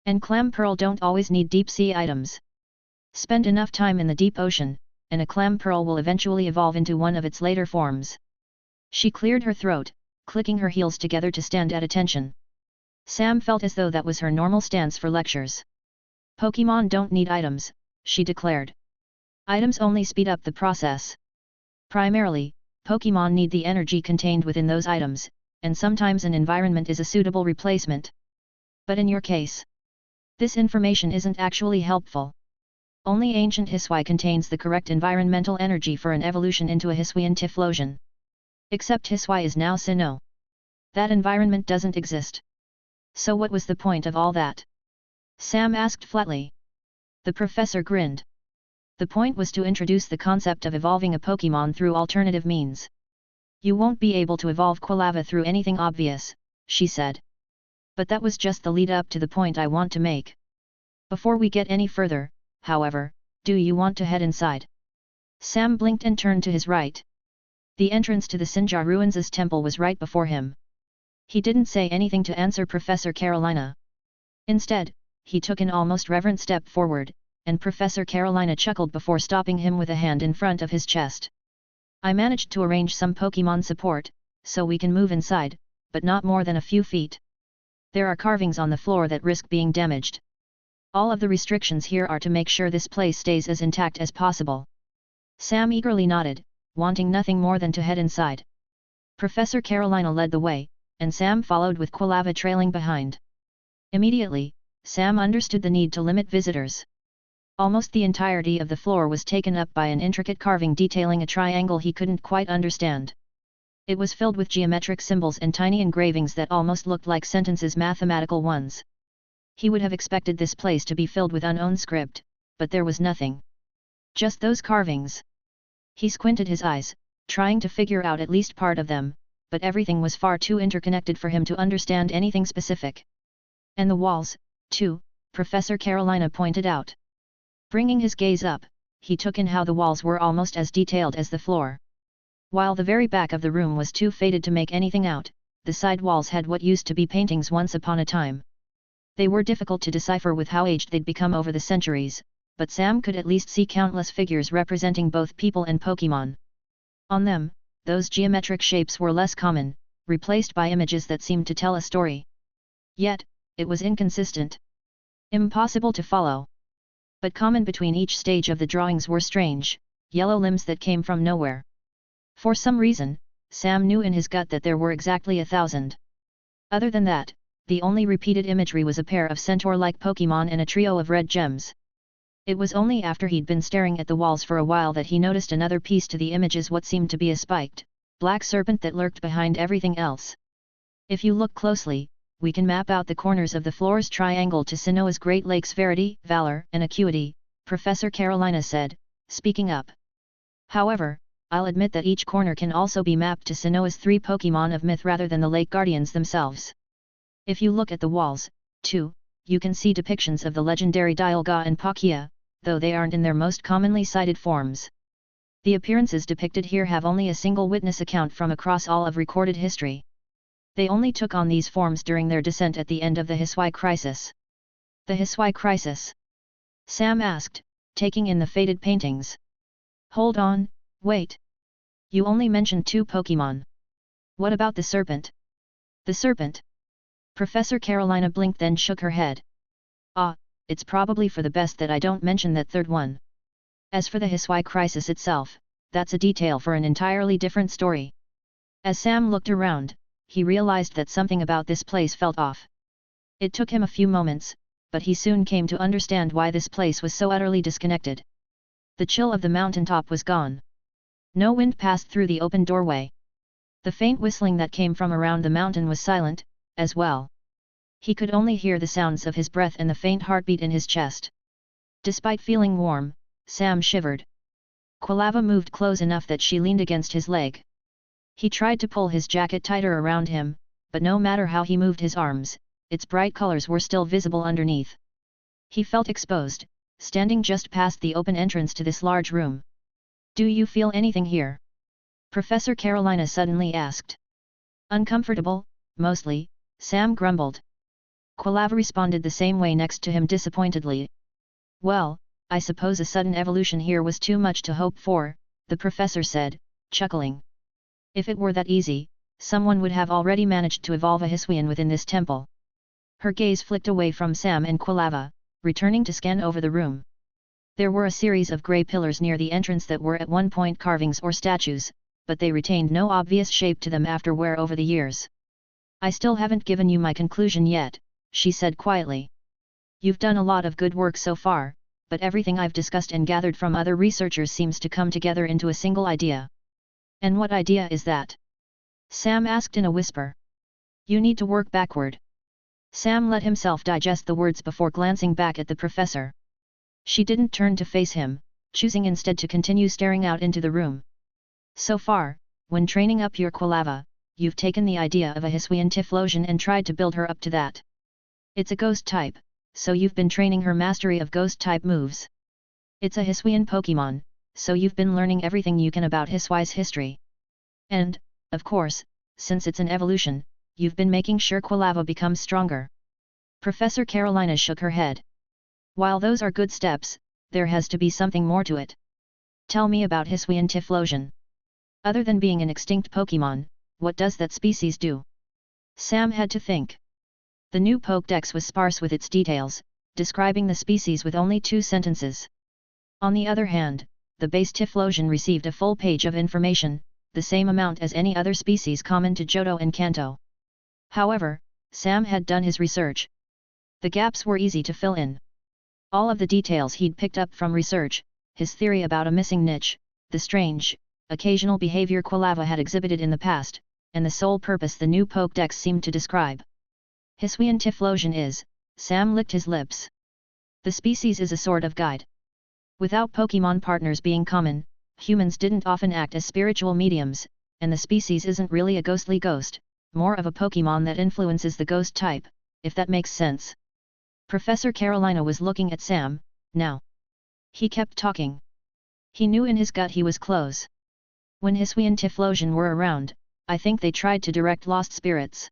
And Clamperl don't always need deep-sea items. Spend enough time in the deep ocean, and a Clamperl will eventually evolve into one of its later forms. She cleared her throat, clicking her heels together to stand at attention. Sam felt as though that was her normal stance for lectures. Pokémon don't need items, she declared. Items only speed up the process. Primarily, Pokémon need the energy contained within those items, and sometimes an environment is a suitable replacement. But in your case, this information isn't actually helpful. Only ancient Hisui contains the correct environmental energy for an evolution into a Hisuian Typhlosion. Except Hisui is now Sinnoh. That environment doesn't exist. So what was the point of all that? Sam asked flatly. The professor grinned. The point was to introduce the concept of evolving a Pokémon through alternative means. You won't be able to evolve Quilava through anything obvious, she said. But that was just the lead up to the point I want to make. Before we get any further, however, do you want to head inside? Sam blinked and turned to his right. The entrance to the Sinjar Ruins' temple was right before him. He didn't say anything to answer Professor Carolina. Instead, he took an almost reverent step forward, and Professor Carolina chuckled before stopping him with a hand in front of his chest. I managed to arrange some Pokémon support, so we can move inside, but not more than a few feet. There are carvings on the floor that risk being damaged. All of the restrictions here are to make sure this place stays as intact as possible. Sam eagerly nodded, wanting nothing more than to head inside. Professor Carolina led the way, and Sam followed with Quilava trailing behind. Immediately, Sam understood the need to limit visitors. Almost the entirety of the floor was taken up by an intricate carving detailing a triangle he couldn't quite understand. It was filled with geometric symbols and tiny engravings that almost looked like sentences, mathematical ones. He would have expected this place to be filled with unknown script, but there was nothing. Just those carvings. He squinted his eyes, trying to figure out at least part of them, but everything was far too interconnected for him to understand anything specific. And the walls, too, Professor Carolina pointed out. Bringing his gaze up, he took in how the walls were almost as detailed as the floor. While the very back of the room was too faded to make anything out, the side walls had what used to be paintings once upon a time. They were difficult to decipher with how aged they'd become over the centuries, but Sam could at least see countless figures representing both people and Pokémon. On them, those geometric shapes were less common, replaced by images that seemed to tell a story. Yet, it was inconsistent. Impossible to follow. But common between each stage of the drawings were strange, yellow limbs that came from nowhere. For some reason, Sam knew in his gut that there were exactly 1,000. Other than that, the only repeated imagery was a pair of centaur-like Pokémon and a trio of red gems. It was only after he'd been staring at the walls for a while that he noticed another piece to the images, what seemed to be a spiked, black serpent that lurked behind everything else. If you look closely, we can map out the corners of the floor's triangle to Sinnoh's Great Lakes Verity, Valor, and Acuity, Professor Carolina said, speaking up. However, I'll admit that each corner can also be mapped to Sinnoh's 3 Pokémon of myth rather than the Lake Guardians themselves. If you look at the walls, too, you can see depictions of the legendary Dialga and Palkia, though they aren't in their most commonly cited forms. The appearances depicted here have only a single witness account from across all of recorded history. They only took on these forms during their descent at the end of the Hisui Crisis. The Hisui Crisis? Sam asked, taking in the faded paintings. Hold on, wait. You only mentioned 2 Pokémon. What about the serpent? The serpent? Professor Carolina blinked, then shook her head. Ah, it's probably for the best that I don't mention that third one. As for the Hisui Crisis itself, that's a detail for an entirely different story. As Sam looked around, he realized that something about this place felt off. It took him a few moments, but he soon came to understand why this place was so utterly disconnected. The chill of the mountaintop was gone. No wind passed through the open doorway. The faint whistling that came from around the mountain was silent, as well. He could only hear the sounds of his breath and the faint heartbeat in his chest. Despite feeling warm, Sam shivered. Quilava moved close enough that she leaned against his leg. He tried to pull his jacket tighter around him, but no matter how he moved his arms, its bright colors were still visible underneath. He felt exposed, standing just past the open entrance to this large room. Do you feel anything here? Professor Carolina suddenly asked. Uncomfortable, mostly, Sam grumbled. Quilava responded the same way next to him disappointedly. Well, I suppose a sudden evolution here was too much to hope for, the professor said, chuckling. If it were that easy, someone would have already managed to evolve a Hisuian within this temple. Her gaze flicked away from Sam and Quilava, returning to scan over the room. There were a series of grey pillars near the entrance that were at one point carvings or statues, but they retained no obvious shape to them after wear over the years. I still haven't given you my conclusion yet, she said quietly. You've done a lot of good work so far, but everything I've discussed and gathered from other researchers seems to come together into a single idea. And what idea is that? Sam asked in a whisper. You need to work backward. Sam let himself digest the words before glancing back at the professor. She didn't turn to face him, choosing instead to continue staring out into the room. So far, when training up your Quilava, you've taken the idea of a Hisuian Typhlosion and tried to build her up to that. It's a ghost type, so you've been training her mastery of ghost type moves. It's a Hisuian Pokémon, so you've been learning everything you can about Hisui's history. And, of course, since it's an evolution, you've been making sure Quilava becomes stronger. Professor Carolina shook her head. While those are good steps, there has to be something more to it. Tell me about Hisuian Typhlosion. Other than being an extinct Pokémon, what does that species do? Sam had to think. The new Pokédex was sparse with its details, describing the species with only 2 sentences. On the other hand, the base Typhlosion received a full page of information, the same amount as any other species common to Johto and Kanto. However, Sam had done his research. The gaps were easy to fill in. All of the details he'd picked up from research, his theory about a missing niche, the strange, occasional behavior Quilava had exhibited in the past, and the sole purpose the new Pokédex seemed to describe. Hisuian Typhlosion is, Sam licked his lips. The species is a sort of guide. Without Pokémon partners being common, humans didn't often act as spiritual mediums, and the species isn't really a ghostly ghost, more of a Pokémon that influences the ghost type, if that makes sense. Professor Carolina was looking at Sam, now. He kept talking. He knew in his gut he was close. When Hisui and Typhlosion were around, I think they tried to direct lost spirits.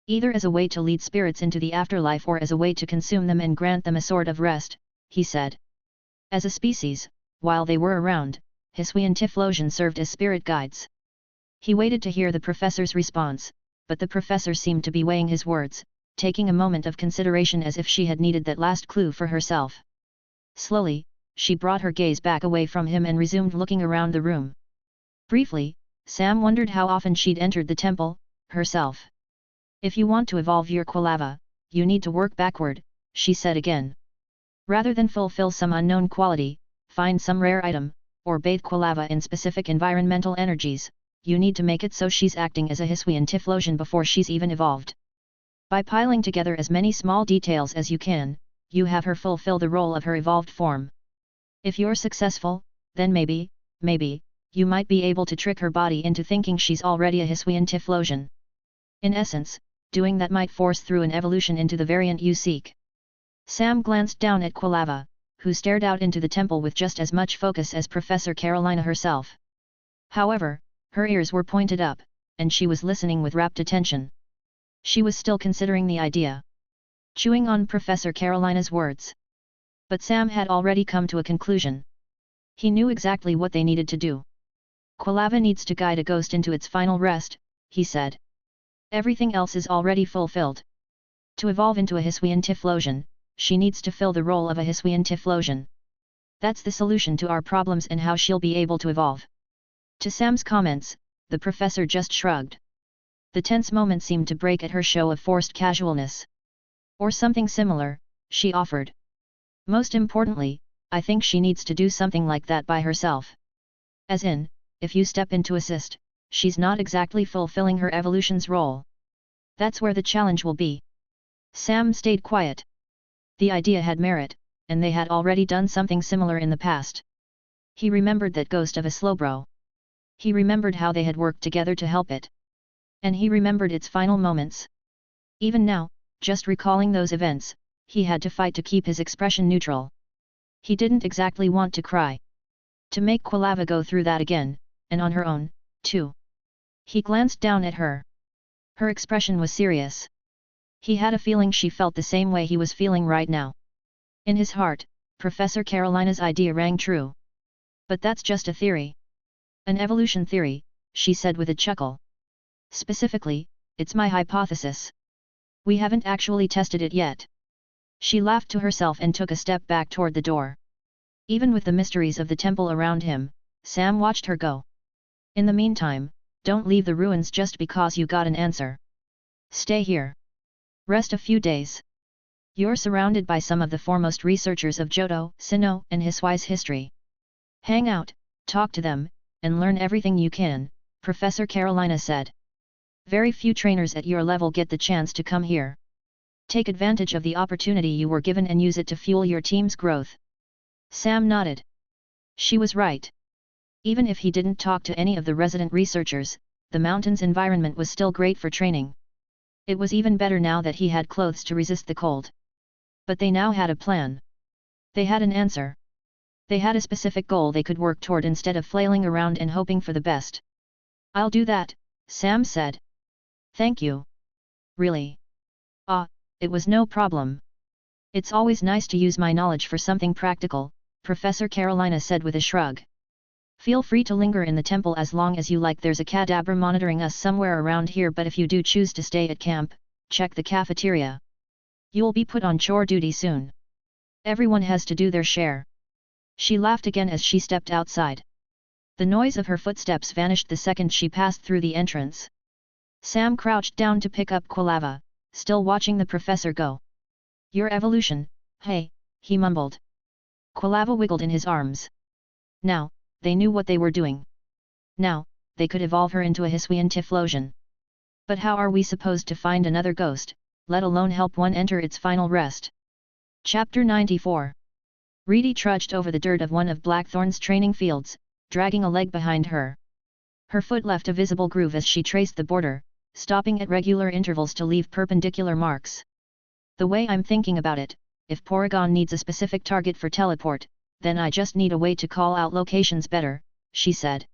Either as a way to lead spirits into the afterlife or as a way to consume them and grant them a sort of rest, he said. As a species, while they were around, Hisui and Typhlosion served as spirit guides. He waited to hear the professor's response, but the professor seemed to be weighing his words, taking a moment of consideration as if she had needed that last clue for herself. Slowly, she brought her gaze back away from him and resumed looking around the room. Briefly, Sam wondered how often she'd entered the temple, herself. If you want to evolve your Quilava, you need to work backward, she said again. Rather than fulfill some unknown quality, find some rare item, or bathe Quilava in specific environmental energies, you need to make it so she's acting as a Hisui and Typhlosion before she's even evolved. By piling together as many small details as you can, you have her fulfill the role of her evolved form. If you're successful, then maybe, you might be able to trick her body into thinking she's already a Hisui and Typhlosion. In essence, doing that might force through an evolution into the variant you seek. Sam glanced down at Quilava, who stared out into the temple with just as much focus as Professor Carolina herself. However, her ears were pointed up, and she was listening with rapt attention. She was still considering the idea. Chewing on Professor Carolina's words. But Sam had already come to a conclusion. He knew exactly what they needed to do. Quilava needs to guide a ghost into its final rest, he said. Everything else is already fulfilled. To evolve into a Hisui and Typhlosion, she needs to fill the role of a Hisui and Typhlosion. That's the solution to our problems and how she'll be able to evolve. To Sam's comments, the professor just shrugged. The tense moment seemed to break at her show of forced casualness. Or something similar, she offered. Most importantly, I think she needs to do something like that by herself. As in, if you step in to assist, she's not exactly fulfilling her evolution's role. That's where the challenge will be. Sam stayed quiet. The idea had merit, and they had already done something similar in the past. He remembered that ghost of a Slowbro. He remembered how they had worked together to help it. And he remembered its final moments. Even now, just recalling those events, he had to fight to keep his expression neutral. He didn't exactly want to cry. To make Quilava go through that again, and on her own, too. He glanced down at her. Her expression was serious. He had a feeling she felt the same way he was feeling right now. In his heart, Professor Carolina's idea rang true. But that's just a theory. An evolution theory, she said with a chuckle. Specifically, it's my hypothesis. We haven't actually tested it yet. She laughed to herself and took a step back toward the door. Even with the mysteries of the temple around him, Sam watched her go. In the meantime, don't leave the ruins just because you got an answer. Stay here. Rest a few days. You're surrounded by some of the foremost researchers of Johto, Sinnoh, and Hisui's history. Hang out, talk to them, and learn everything you can, Professor Carolina said. Very few trainers at your level get the chance to come here. Take advantage of the opportunity you were given and use it to fuel your team's growth. Sam nodded. She was right. Even if he didn't talk to any of the resident researchers, the mountain's environment was still great for training. It was even better now that he had clothes to resist the cold. But they now had a plan. They had an answer. They had a specific goal they could work toward instead of flailing around and hoping for the best. I'll do that, Sam said. Thank you. Really? It was no problem. It's always nice to use my knowledge for something practical, Professor Carolina said with a shrug. Feel free to linger in the temple as long as you like. There's a cadabra monitoring us somewhere around here, but if you do choose to stay at camp, check the cafeteria. You'll be put on chore duty soon. Everyone has to do their share. She laughed again as she stepped outside. The noise of her footsteps vanished the second she passed through the entrance. Sam crouched down to pick up Quilava, still watching the professor go. Your evolution, hey, he mumbled. Quilava wiggled in his arms. Now, they knew what they were doing. Now, they could evolve her into a Hisui and Typhlosion. But how are we supposed to find another ghost, let alone help one enter its final rest. Chapter 94. Reedy trudged over the dirt of one of Blackthorn's training fields, dragging a leg behind her. Her foot left a visible groove as she traced the border, stopping at regular intervals to leave perpendicular marks. The way I'm thinking about it, if Porygon needs a specific target for teleport, then I just need a way to call out locations better, she said.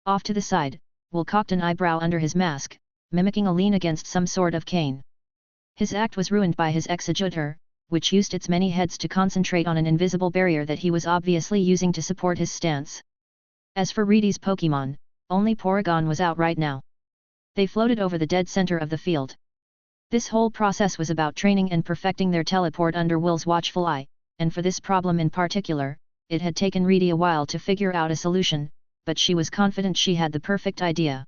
Off to the side, Will cocked an eyebrow under his mask, mimicking a lean against some sort of cane. His act was ruined by his executor, which used its many heads to concentrate on an invisible barrier that he was obviously using to support his stance. As for Reedy's Pokémon, only Porygon was out right now. They floated over the dead center of the field. This whole process was about training and perfecting their teleport under Will's watchful eye, and for this problem in particular, it had taken Reedy a while to figure out a solution, but she was confident she had the perfect idea.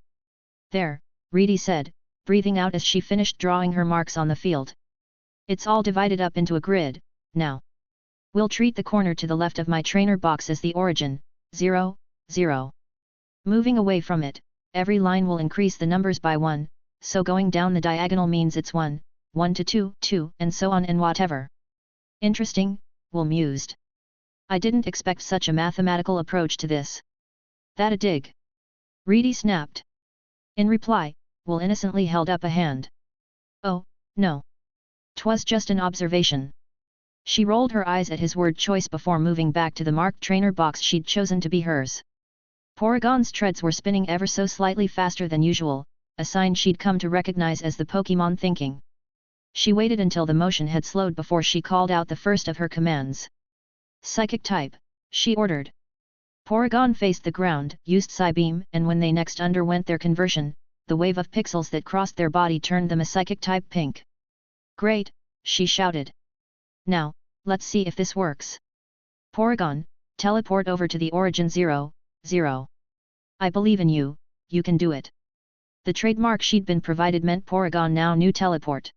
There, Reedy said, breathing out as she finished drawing her marks on the field. It's all divided up into a grid, now. We'll treat the corner to the left of my trainer box as the origin, 0, 0. Moving away from it, every line will increase the numbers by 1, so going down the diagonal means it's 1, 1 to 2, 2, and so on and whatever. Interesting, Will mused. I didn't expect such a mathematical approach to this. That a dig? Reedy snapped. In reply, Will innocently held up a hand. Oh, no. 'Twas just an observation. She rolled her eyes at his word choice before moving back to the marked trainer box she'd chosen to be hers. Porygon's treads were spinning ever so slightly faster than usual, a sign she'd come to recognize as the Pokémon thinking. She waited until the motion had slowed before she called out the first of her commands. Psychic type, she ordered. Porygon faced the ground, used Psybeam, and when they next underwent their conversion, the wave of pixels that crossed their body turned them a Psychic type pink. Great, she shouted. Now, let's see if this works. Porygon, teleport over to the origin 0, 0. I believe in you, you can do it. The trademark she'd been provided meant Porygon now knew teleport.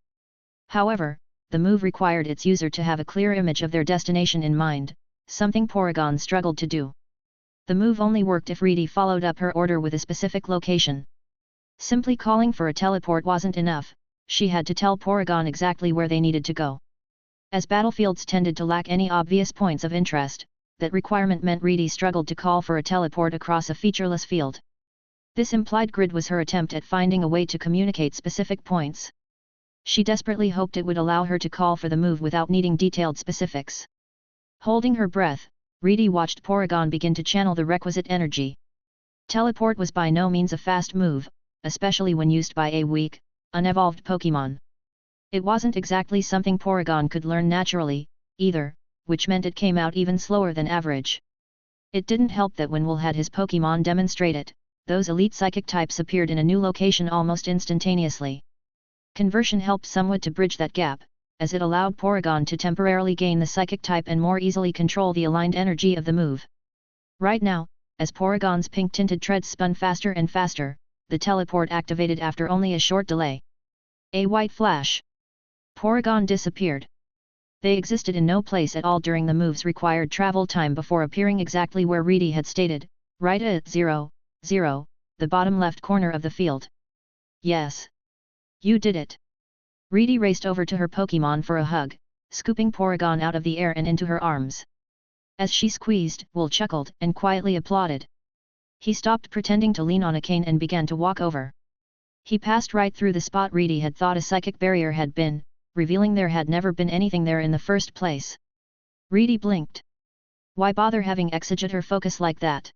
However, the move required its user to have a clear image of their destination in mind, something Porygon struggled to do. The move only worked if Reedy followed up her order with a specific location. Simply calling for a teleport wasn't enough, she had to tell Porygon exactly where they needed to go. As battlefields tended to lack any obvious points of interest, that requirement meant Reedy struggled to call for a teleport across a featureless field. This implied grid was her attempt at finding a way to communicate specific points. She desperately hoped it would allow her to call for the move without needing detailed specifics. Holding her breath, Reedy watched Porygon begin to channel the requisite energy. Teleport was by no means a fast move, especially when used by a weak, unevolved Pokémon. It wasn't exactly something Porygon could learn naturally, either, which meant it came out even slower than average. It didn't help that when Will had his Pokémon demonstrate it, those elite psychic types appeared in a new location almost instantaneously. Conversion helped somewhat to bridge that gap, as it allowed Porygon to temporarily gain the psychic type and more easily control the aligned energy of the move. Right now, as Porygon's pink-tinted treads spun faster and faster, the teleport activated after only a short delay. A white flash. Porygon disappeared. They existed in no place at all during the move's required travel time before appearing exactly where Reedy had stated, right at 0, 0, the bottom left corner of the field. Yes. You did it. Reedy raced over to her Pokémon for a hug, scooping Porygon out of the air and into her arms. As she squeezed, Will chuckled and quietly applauded. He stopped pretending to lean on a cane and began to walk over. He passed right through the spot Reedy had thought a psychic barrier had been, revealing there had never been anything there in the first place. Reedy blinked. Why bother having Executor focus like that?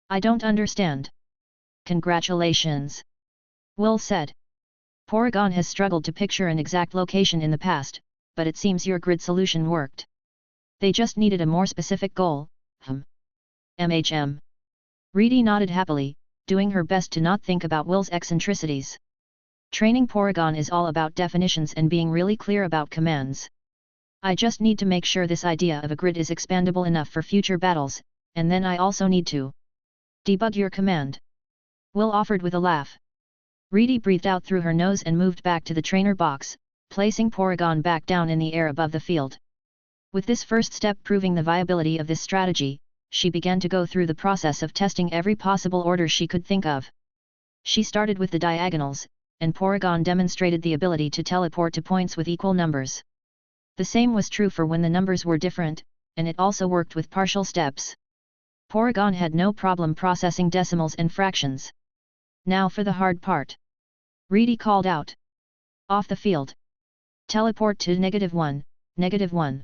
I don't understand. Congratulations. Will said. Porygon has struggled to picture an exact location in the past, but it seems your grid solution worked. They just needed a more specific goal, MHM. Reedy nodded happily, doing her best to not think about Will's eccentricities. Training Porygon is all about definitions and being really clear about commands. I just need to make sure this idea of a grid is expandable enough for future battles, and then I also need to debug your command. Will offered with a laugh. Reedy breathed out through her nose and moved back to the trainer box, placing Porygon back down in the air above the field. With this first step proving the viability of this strategy, she began to go through the process of testing every possible order she could think of. She started with the diagonals, and Porygon demonstrated the ability to teleport to points with equal numbers. The same was true for when the numbers were different, and it also worked with partial steps. Porygon had no problem processing decimals and fractions. Now for the hard part. Reedy called out. Off the field. Teleport to -1, -1.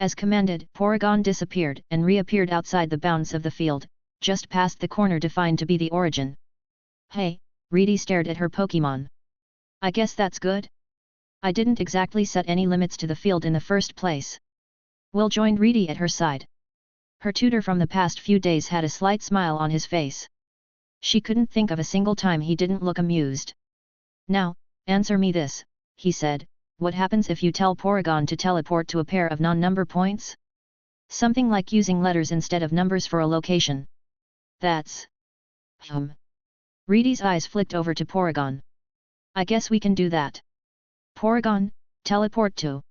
As commanded, Porygon disappeared and reappeared outside the bounds of the field, just past the corner defined to be the origin. Hey, Reedy stared at her Pokémon. I guess that's good? I didn't exactly set any limits to the field in the first place. Will joined Reedy at her side. Her tutor from the past few days had a slight smile on his face. She couldn't think of a single time he didn't look amused. Now, answer me this, he said, what happens if you tell Porygon to teleport to a pair of non-number points? Something like using letters instead of numbers for a location. That's... Reedy's eyes flicked over to Porygon. I guess we can do that. Porygon, teleport to...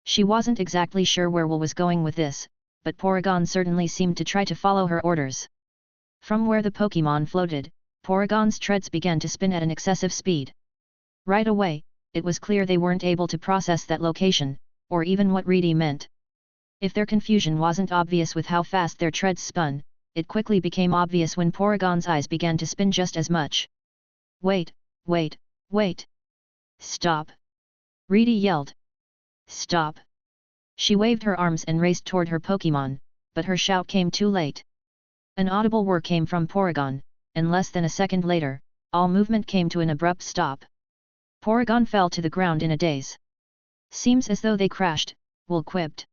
She wasn't exactly sure where Will was going with this, but Porygon certainly seemed to try to follow her orders. From where the Pokémon floated, Porygon's treads began to spin at an excessive speed. Right away, it was clear they weren't able to process that location, or even what Reedy meant. If their confusion wasn't obvious with how fast their treads spun, it quickly became obvious when Porygon's eyes began to spin just as much. Wait! Stop! Reedy yelled. Stop! She waved her arms and raced toward her Pokémon, but her shout came too late. An audible whir came from Porygon, and less than a second later, all movement came to an abrupt stop. Porygon fell to the ground in a daze. Seems as though they crashed, Will quipped.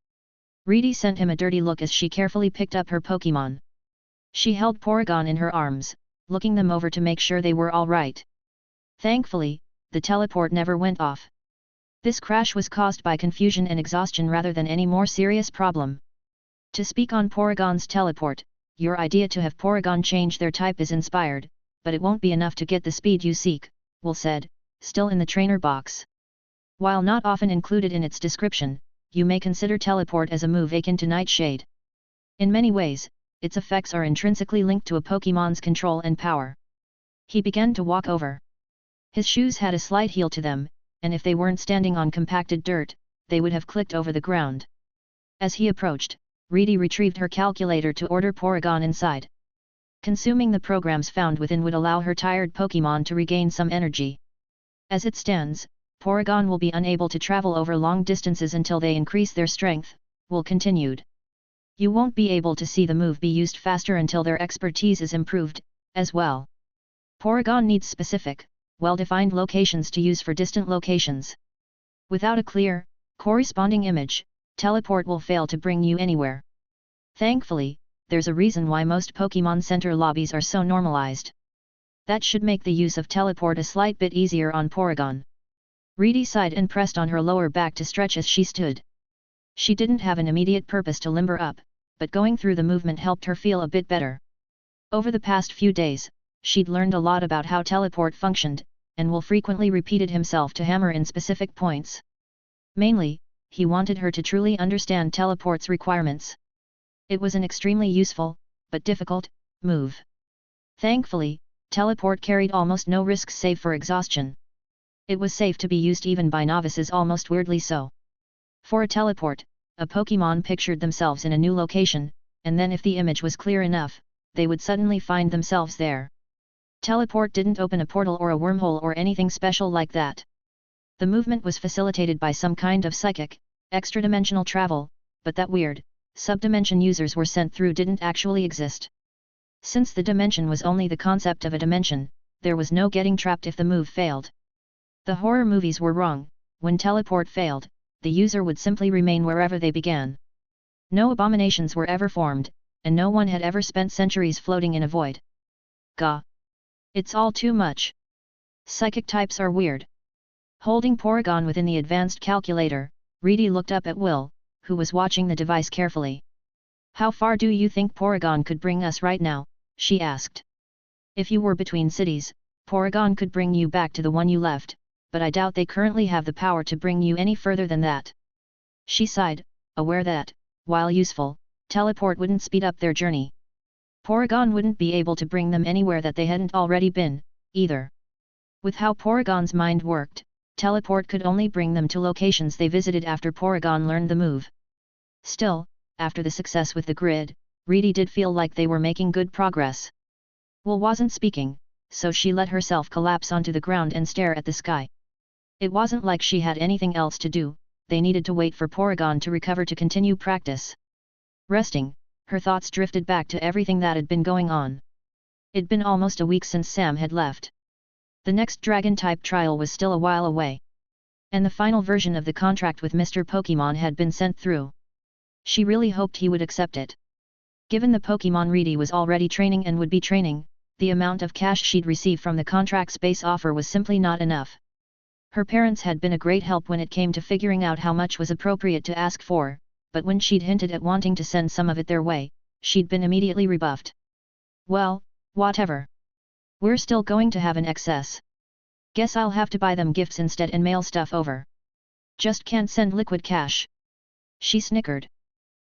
Reedy sent him a dirty look as she carefully picked up her Pokémon. She held Porygon in her arms, looking them over to make sure they were all right. Thankfully, the teleport never went off. This crash was caused by confusion and exhaustion rather than any more serious problem. To speak on Porygon's teleport, your idea to have Porygon change their type is inspired, but it won't be enough to get the speed you seek, Will said, still in the trainer box. While not often included in its description, you may consider teleport as a move akin to Nightshade. In many ways, its effects are intrinsically linked to a Pokémon's control and power. He began to walk over. His shoes had a slight heel to them, and if they weren't standing on compacted dirt, they would have clicked over the ground. As he approached, Reedy retrieved her calculator to order Porygon inside. Consuming the programs found within would allow her tired Pokémon to regain some energy. As it stands, Porygon will be unable to travel over long distances until they increase their strength, Will continued. You won't be able to see the move be used faster until their expertise is improved, as well. Porygon needs specific, well-defined locations to use for distant locations. Without a clear, corresponding image, teleport will fail to bring you anywhere. Thankfully, there's a reason why most Pokémon Center lobbies are so normalized. That should make the use of teleport a slight bit easier on Porygon. Reedy sighed and pressed on her lower back to stretch as she stood. She didn't have an immediate purpose to limber up, but going through the movement helped her feel a bit better. Over the past few days, she'd learned a lot about how teleport functioned, and Will frequently repeated himself to hammer in specific points. Mainly, he wanted her to truly understand teleport's requirements. It was an extremely useful, but difficult, move. Thankfully, teleport carried almost no risks save for exhaustion. It was safe to be used even by novices, almost weirdly so. For a teleport, a Pokémon pictured themselves in a new location, and then if the image was clear enough, they would suddenly find themselves there. Teleport didn't open a portal or a wormhole or anything special like that. The movement was facilitated by some kind of psychic, extra-dimensional travel, but that weird, sub-dimension users were sent through didn't actually exist. Since the dimension was only the concept of a dimension, there was no getting trapped if the move failed. The horror movies were wrong. When teleport failed, the user would simply remain wherever they began. No abominations were ever formed, and no one had ever spent centuries floating in a void. Gah! It's all too much. Psychic types are weird. Holding Porygon within the advanced calculator, Reedy looked up at Will, who was watching the device carefully. How far do you think Porygon could bring us right now? She asked. If you were between cities, Porygon could bring you back to the one you left, but I doubt they currently have the power to bring you any further than that. She sighed, aware that, while useful, teleport wouldn't speed up their journey. Porygon wouldn't be able to bring them anywhere that they hadn't already been, either. With how Porygon's mind worked, teleport could only bring them to locations they visited after Porygon learned the move. Still, after the success with the grid, Reedy did feel like they were making good progress. Will wasn't speaking, so she let herself collapse onto the ground and stare at the sky. It wasn't like she had anything else to do, they needed to wait for Porygon to recover to continue practice. Resting, her thoughts drifted back to everything that had been going on. It'd been almost a week since Sam had left. The next Dragon-type trial was still a while away. And the final version of the contract with Mr. Pokémon had been sent through. She really hoped he would accept it. Given the Pokémon Reedy was already training and would be training, the amount of cash she'd receive from the contract's base offer was simply not enough. Her parents had been a great help when it came to figuring out how much was appropriate to ask for, but when she'd hinted at wanting to send some of it their way, she'd been immediately rebuffed. Well, whatever. We're still going to have an excess. Guess I'll have to buy them gifts instead and mail stuff over. Just can't send liquid cash. She snickered.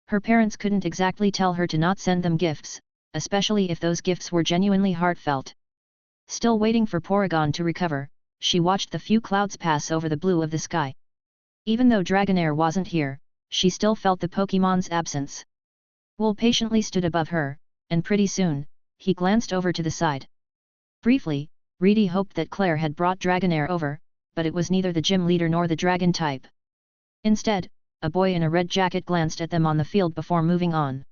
Her parents couldn't exactly tell her to not send them gifts, especially if those gifts were genuinely heartfelt. Still waiting for Porygon to recover, she watched the few clouds pass over the blue of the sky. Even though Dragonair wasn't here, she still felt the Pokémon's absence. Will patiently stood above her, and pretty soon, he glanced over to the side. Briefly, Reedy hoped that Claire had brought Dragonair over, but it was neither the gym leader nor the dragon type. Instead, a boy in a red jacket glanced at them on the field before moving on.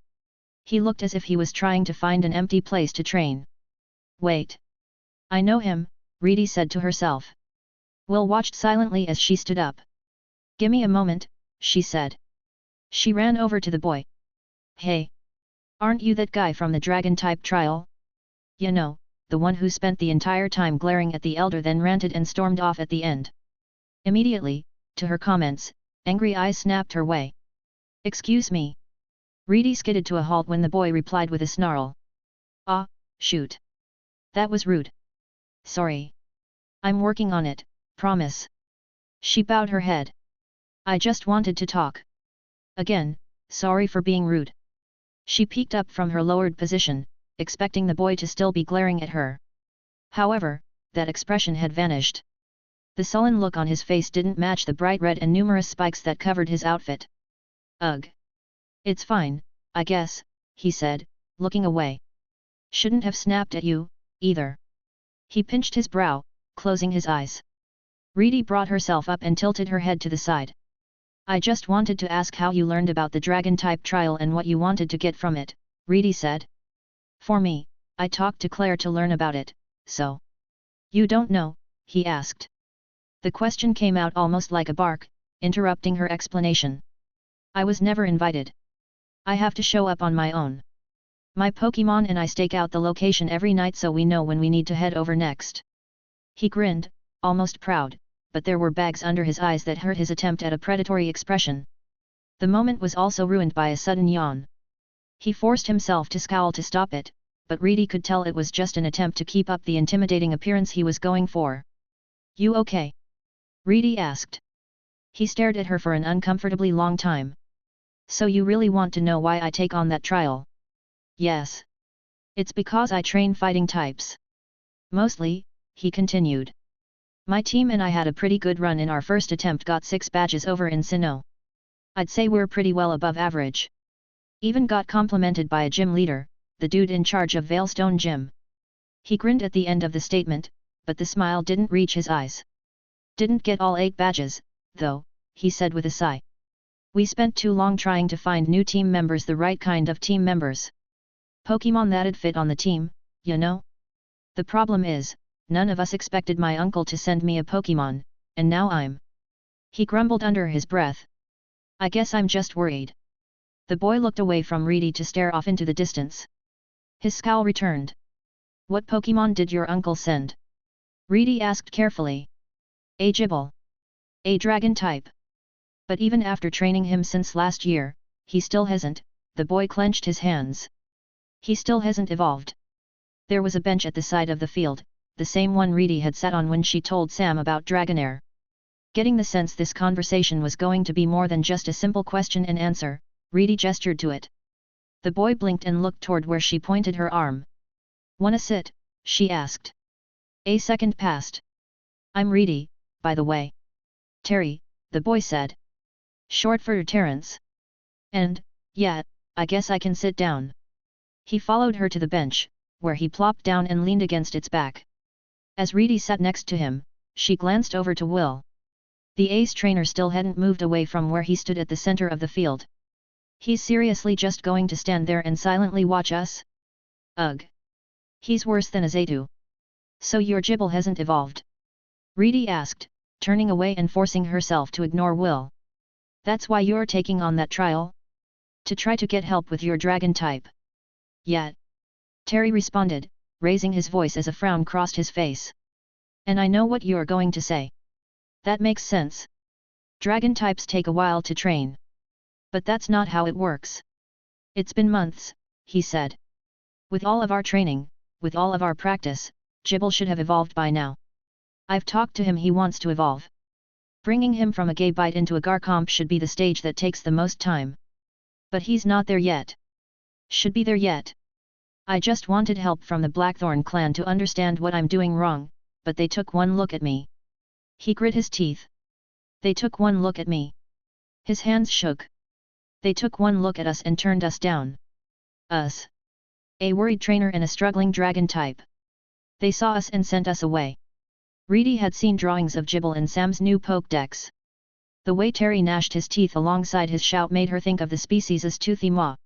He looked as if he was trying to find an empty place to train. Wait. I know him, Reedy said to herself. Will watched silently as she stood up. Gimme a moment, she said. She ran over to the boy. Hey! Aren't you that guy from the dragon-type trial? You know, the one who spent the entire time glaring at the elder then ranted and stormed off at the end. Immediately, to her comments, angry eyes snapped her way. Excuse me. Reedy skidded to a halt when the boy replied with a snarl. Ah, shoot. That was rude. Sorry. I'm working on it, promise. She bowed her head. I just wanted to talk. Again, sorry for being rude. She peeked up from her lowered position, expecting the boy to still be glaring at her. However, that expression had vanished. The sullen look on his face didn't match the bright red and numerous spikes that covered his outfit. Ugh. It's fine, I guess, he said, looking away. Shouldn't have snapped at you, either. He pinched his brow, closing his eyes. Reedy brought herself up and tilted her head to the side. I just wanted to ask how you learned about the dragon-type trial and what you wanted to get from it, Reedy said. For me, I talked to Claire to learn about it, so. You don't know, he asked. The question came out almost like a bark, interrupting her explanation. I was never invited. I have to show up on my own. My Pokémon and I stake out the location every night so we know when we need to head over next. He grinned, almost proud, but there were bags under his eyes that hurt his attempt at a predatory expression. The moment was also ruined by a sudden yawn. He forced himself to scowl to stop it, but Reedy could tell it was just an attempt to keep up the intimidating appearance he was going for. You okay? Reedy asked. He stared at her for an uncomfortably long time. So you really want to know why I take on that trial? Yes. It's because I train fighting types. Mostly, he continued. My team and I had a pretty good run in our first attempt, got 6 badges over in Sinnoh. I'd say we're pretty well above average. Even got complimented by a gym leader, the dude in charge of Veilstone Gym. He grinned at the end of the statement, but the smile didn't reach his eyes. Didn't get all 8 badges, though, he said with a sigh. We spent too long trying to find new team members, the right kind of team members. Pokémon that'd fit on the team, you know? The problem is, none of us expected my uncle to send me a Pokémon, and now I'm... He grumbled under his breath. I guess I'm just worried. The boy looked away from Reedy to stare off into the distance. His scowl returned. What Pokémon did your uncle send? Reedy asked carefully. A Gible. A dragon type. But even after training him since last year, he still hasn't, the boy clenched his hands. He still hasn't evolved. There was a bench at the side of the field, the same one Reedy had sat on when she told Sam about Dragonair. Getting the sense this conversation was going to be more than just a simple question and answer, Reedy gestured to it. The boy blinked and looked toward where she pointed her arm. Wanna sit? She asked. A second passed. I'm Reedy, by the way. Terry, the boy said. Short for Terrence. And, yeah, I guess I can sit down. He followed her to the bench, where he plopped down and leaned against its back. As Reedy sat next to him, she glanced over to Will. The ace trainer still hadn't moved away from where he stood at the center of the field. He's seriously just going to stand there and silently watch us? Ugh. He's worse than a Zatu. So your Gibble hasn't evolved? Reedy asked, turning away and forcing herself to ignore Will. That's why you're taking on that trial? To try to get help with your dragon type? Yeah. Terry responded, raising his voice as a frown crossed his face. And I know what you're going to say. That makes sense. Dragon types take a while to train. But that's not how it works. It's been months, he said. With all of our training, with all of our practice, Gibble should have evolved by now. I've talked to him, he wants to evolve. Bringing him from a gay bite into a Garcomp should be the stage that takes the most time. But he's not there yet. Should be there yet. I just wanted help from the Blackthorn clan to understand what I'm doing wrong, but they took one look at me. He grit his teeth. They took one look at me. His hands shook. They took one look at us and turned us down. Us. A worried trainer and a struggling dragon type. They saw us and sent us away. Reedy had seen drawings of Gibble in Sam's new Pokédex. The way Terry gnashed his teeth alongside his shout made her think of the species as toothy maw.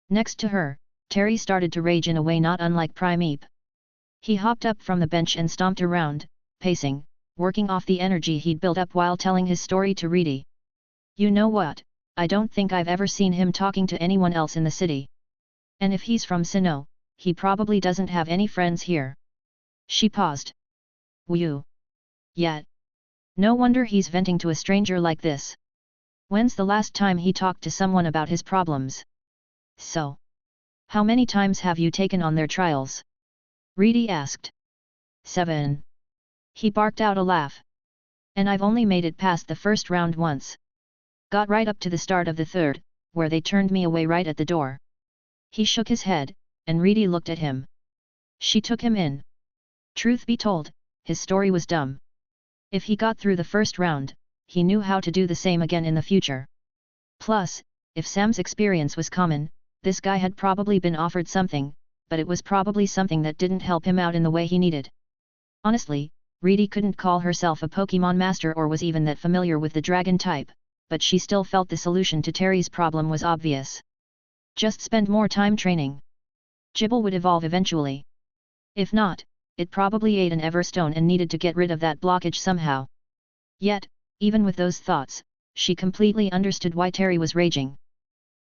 Next to her, Terry started to rage in a way not unlike Primeape. He hopped up from the bench and stomped around, pacing, working off the energy he'd built up while telling his story to Reedy. You know what, I don't think I've ever seen him talking to anyone else in the city. And if he's from Sinnoh, he probably doesn't have any friends here. She paused. Whew. Yeah. No wonder he's venting to a stranger like this. When's the last time he talked to someone about his problems? So. How many times have you taken on their trials? Reedy asked. 7. He barked out a laugh. And I've only made it past the first round once. Got right up to the start of the third, where they turned me away right at the door. He shook his head, and Reedy looked at him. She took him in. Truth be told, his story was dumb. If he got through the first round, he knew how to do the same again in the future. Plus, if Sam's experience was common, this guy had probably been offered something, but it was probably something that didn't help him out in the way he needed. Honestly, Reedy couldn't call herself a Pokemon master or was even that familiar with the dragon type, but she still felt the solution to Terry's problem was obvious. Just spend more time training. Gibble would evolve eventually. If not, it probably ate an Everstone and needed to get rid of that blockage somehow. Yet, even with those thoughts, she completely understood why Terry was raging.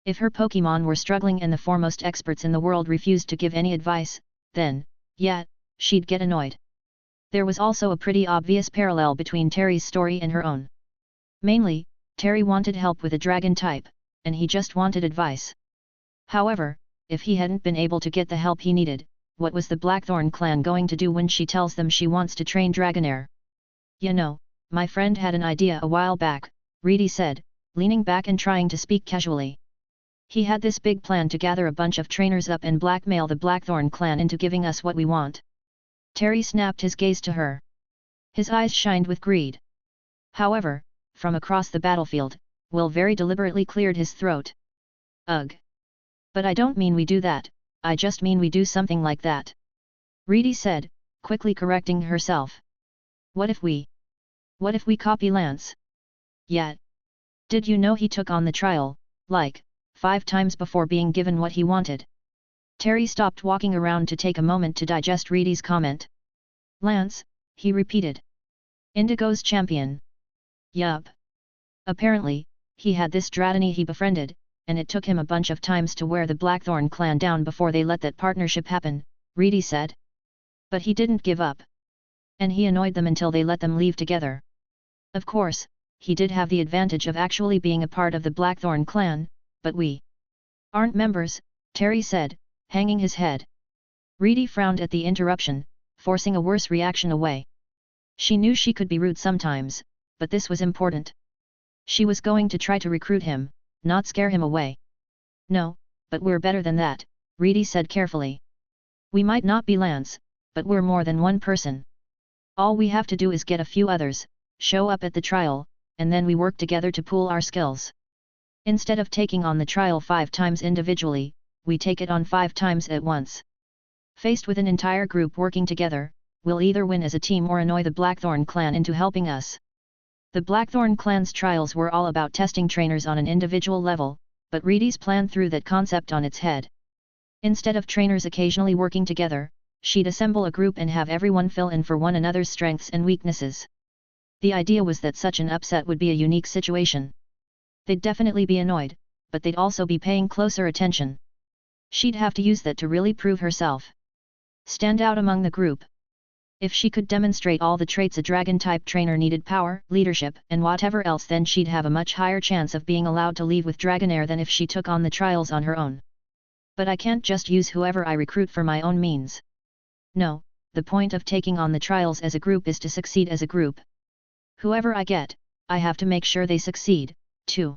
If her Pokemon were struggling and the foremost experts in the world refused to give any advice, then, yeah, she'd get annoyed. There was also a pretty obvious parallel between Terry's story and her own. Mainly, Terry wanted help with a dragon type, and he just wanted advice. However, if he hadn't been able to get the help he needed, what was the Blackthorn clan going to do when she tells them she wants to train Dragonair? You know, my friend had an idea a while back, Reedy said, leaning back and trying to speak casually. He had this big plan to gather a bunch of trainers up and blackmail the Blackthorn clan into giving us what we want. Terry snapped his gaze to her. His eyes shined with greed. However, from across the battlefield, Will very deliberately cleared his throat. Ugh. But I don't mean we do that, I just mean we do something like that. Reedy said, quickly correcting herself. What if we copy Lance? Yeah. Did you know he took on the trial, like, 5 times before being given what he wanted? Terry stopped walking around to take a moment to digest Reedy's comment. Lance, he repeated. Indigo's champion. Yup. Apparently, he had this Dratini he befriended, and it took him a bunch of times to wear the Blackthorn clan down before they let that partnership happen, Reedy said. But he didn't give up. And he annoyed them until they let them leave together. Of course, he did have the advantage of actually being a part of the Blackthorn clan, but we aren't members, Terry said, hanging his head. Reedy frowned at the interruption, forcing a worse reaction away. She knew she could be rude sometimes, but this was important. She was going to try to recruit him, not scare him away. No, but we're better than that, Reedy said carefully. We might not be Lance, but we're more than one person. All we have to do is get a few others, show up at the trial, and then we work together to pool our skills. Instead of taking on the trial 5 times individually, we take it on 5 times at once. Faced with an entire group working together, we'll either win as a team or annoy the Blackthorn clan into helping us. The Blackthorn clan's trials were all about testing trainers on an individual level, but Reedy's plan threw that concept on its head. Instead of trainers occasionally working together, she'd assemble a group and have everyone fill in for one another's strengths and weaknesses. The idea was that such an upset would be a unique situation. They'd definitely be annoyed, but they'd also be paying closer attention. She'd have to use that to really prove herself. Stand out among the group. If she could demonstrate all the traits a dragon-type trainer needed, power, leadership, and whatever else, then she'd have a much higher chance of being allowed to leave with Dragonair than if she took on the trials on her own. But I can't just use whoever I recruit for my own means. No, the point of taking on the trials as a group is to succeed as a group. Whoever I get, I have to make sure they succeed, too.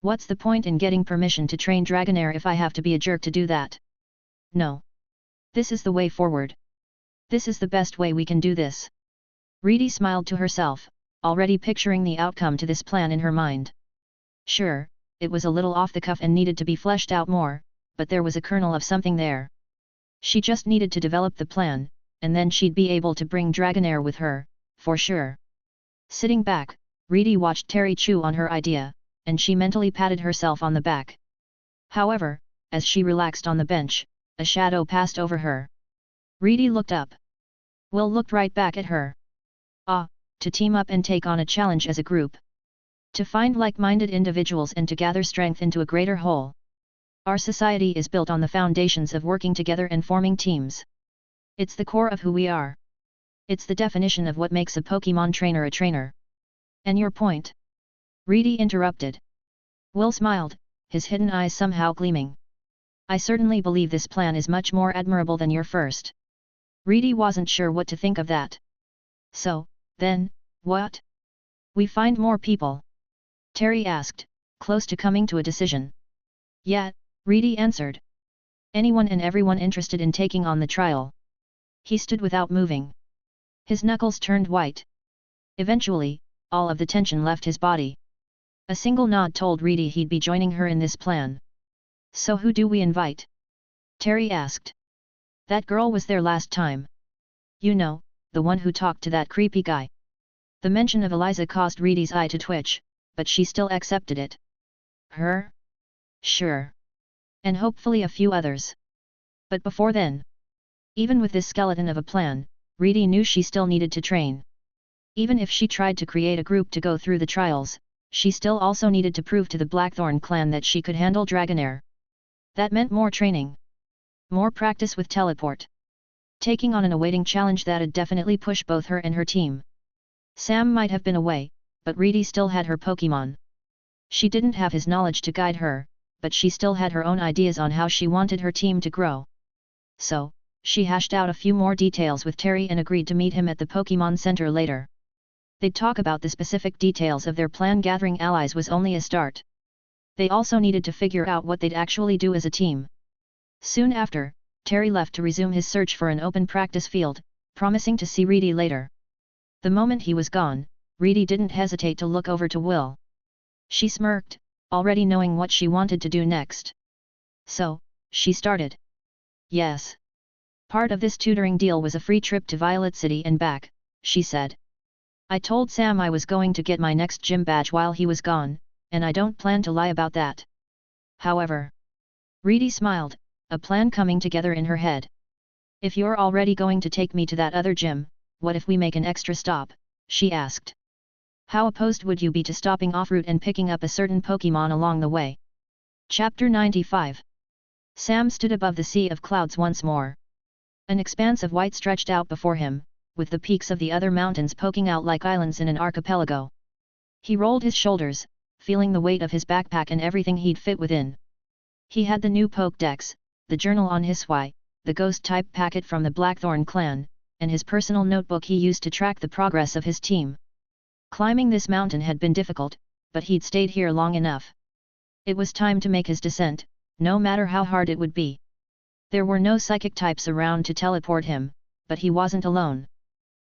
What's the point in getting permission to train Dragonair if I have to be a jerk to do that? No. This is the way forward. This is the best way we can do this. Reedy smiled to herself, already picturing the outcome to this plan in her mind. Sure, it was a little off the cuff and needed to be fleshed out more, but there was a kernel of something there. She just needed to develop the plan, and then she'd be able to bring Dragonair with her, for sure. Sitting back, Reedy watched Terry chew on her idea, and she mentally patted herself on the back. However, as she relaxed on the bench, a shadow passed over her. Reedy looked up. Will looked right back at her. To team up and take on a challenge as a group. To find like-minded individuals and to gather strength into a greater whole. Our society is built on the foundations of working together and forming teams. It's the core of who we are. It's the definition of what makes a Pokémon trainer a trainer. And your point? Reedy interrupted. Will smiled, his hidden eyes somehow gleaming. I certainly believe this plan is much more admirable than your first. Reedy wasn't sure what to think of that. So, then, what? We find more people? Terry asked, close to coming to a decision. Yeah, Reedy answered. Anyone and everyone interested in taking on the trial. He stood without moving. His knuckles turned white. Eventually, all of the tension left his body. A single nod told Reedy he'd be joining her in this plan. So who do we invite? Terry asked. That girl was there last time. You know, the one who talked to that creepy guy. The mention of Eliza caused Reedy's eye to twitch, but she still accepted it. Her? Sure. And hopefully a few others. But before then? Even with this skeleton of a plan, Reedy knew she still needed to train. Even if she tried to create a group to go through the trials, she still also needed to prove to the Blackthorn clan that she could handle Dragonair. That meant more training. More practice with teleport. Taking on an awaiting challenge that'd definitely push both her and her team. Sam might have been away, but Reedy still had her Pokémon. She didn't have his knowledge to guide her, but she still had her own ideas on how she wanted her team to grow. So, she hashed out a few more details with Terry and agreed to meet him at the Pokémon Center later. They'd talk about the specific details of their plan. Gathering allies was only a start. They also needed to figure out what they'd actually do as a team. Soon after, Terry left to resume his search for an open practice field, promising to see Reedy later. The moment he was gone, Reedy didn't hesitate to look over to Will. She smirked, already knowing what she wanted to do next. So, she started. Yes. Part of this tutoring deal was a free trip to Violet City and back, she said. I told Sam I was going to get my next gym badge while he was gone, and I don't plan to lie about that. However. Reedy smiled, a plan coming together in her head. If you're already going to take me to that other gym, what if we make an extra stop? She asked. How opposed would you be to stopping off route and picking up a certain Pokémon along the way? Chapter 95. Sam stood above the sea of clouds once more. An expanse of white stretched out before him, with the peaks of the other mountains poking out like islands in an archipelago. He rolled his shoulders, feeling the weight of his backpack and everything he'd fit within. He had the new Pokédex, the journal on Hiswai, the ghost-type packet from the Blackthorn clan, and his personal notebook he used to track the progress of his team. Climbing this mountain had been difficult, but he'd stayed here long enough. It was time to make his descent, no matter how hard it would be. There were no psychic types around to teleport him, but he wasn't alone.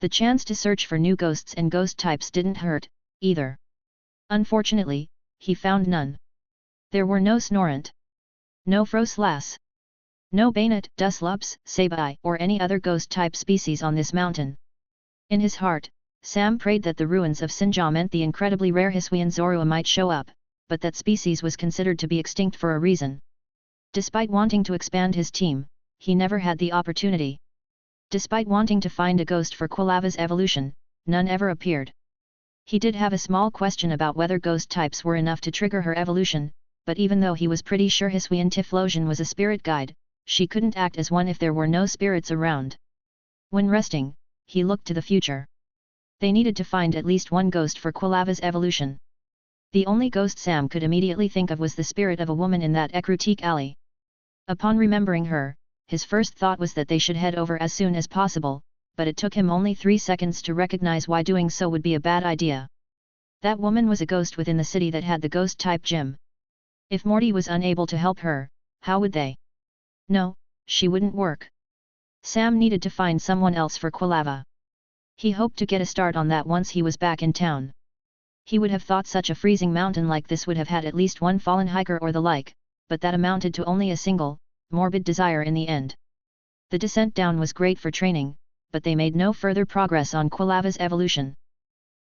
The chance to search for new ghosts and ghost types didn't hurt, either. Unfortunately, he found none. There were no Snorant, no Froslas, no Bayonet, Duslops, Sabai, or any other ghost-type species on this mountain. In his heart, Sam prayed that the ruins of Sinja meant the incredibly rare Hisuian Zorua might show up, but that species was considered to be extinct for a reason. Despite wanting to expand his team, he never had the opportunity. Despite wanting to find a ghost for Quilava's evolution, none ever appeared. He did have a small question about whether ghost types were enough to trigger her evolution, but even though he was pretty sure Hisuian Typhlosion was a spirit guide, she couldn't act as one if there were no spirits around. When resting, he looked to the future. They needed to find at least one ghost for Quilava's evolution. The only ghost Sam could immediately think of was the spirit of a woman in that Ecrutique alley. Upon remembering her, his first thought was that they should head over as soon as possible, but it took him only 3 seconds to recognize why doing so would be a bad idea. That woman was a ghost within the city that had the ghost-type gym. If Morty was unable to help her, how would they? No, she wouldn't work. Sam needed to find someone else for Quilava. He hoped to get a start on that once he was back in town. He would have thought such a freezing mountain like this would have had at least one fallen hiker or the like, but that amounted to only a single, morbid desire in the end. The descent down was great for training, but they made no further progress on Quilava's evolution.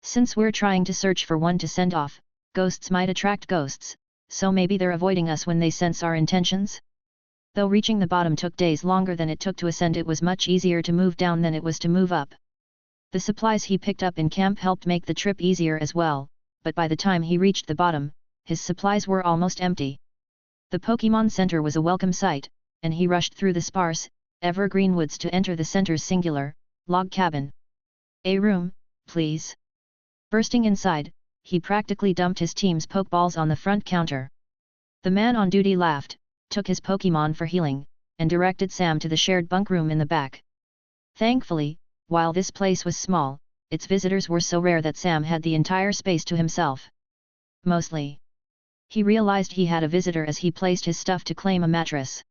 Since we're trying to search for one to send off, ghosts might attract ghosts, so maybe they're avoiding us when they sense our intentions? Though reaching the bottom took days longer than it took to ascend, it was much easier to move down than it was to move up. The supplies he picked up in camp helped make the trip easier as well, but by the time he reached the bottom, his supplies were almost empty. The Pokémon Center was a welcome sight, and he rushed through the sparse, evergreen woods to enter the center's singular, log cabin. A room, please. Bursting inside, he practically dumped his team's Pokeballs on the front counter. The man on duty laughed, took his Pokémon for healing, and directed Sam to the shared bunk room in the back. Thankfully, while this place was small, its visitors were so rare that Sam had the entire space to himself. Mostly. He realized he had a visitor as he placed his stuff to claim a mattress.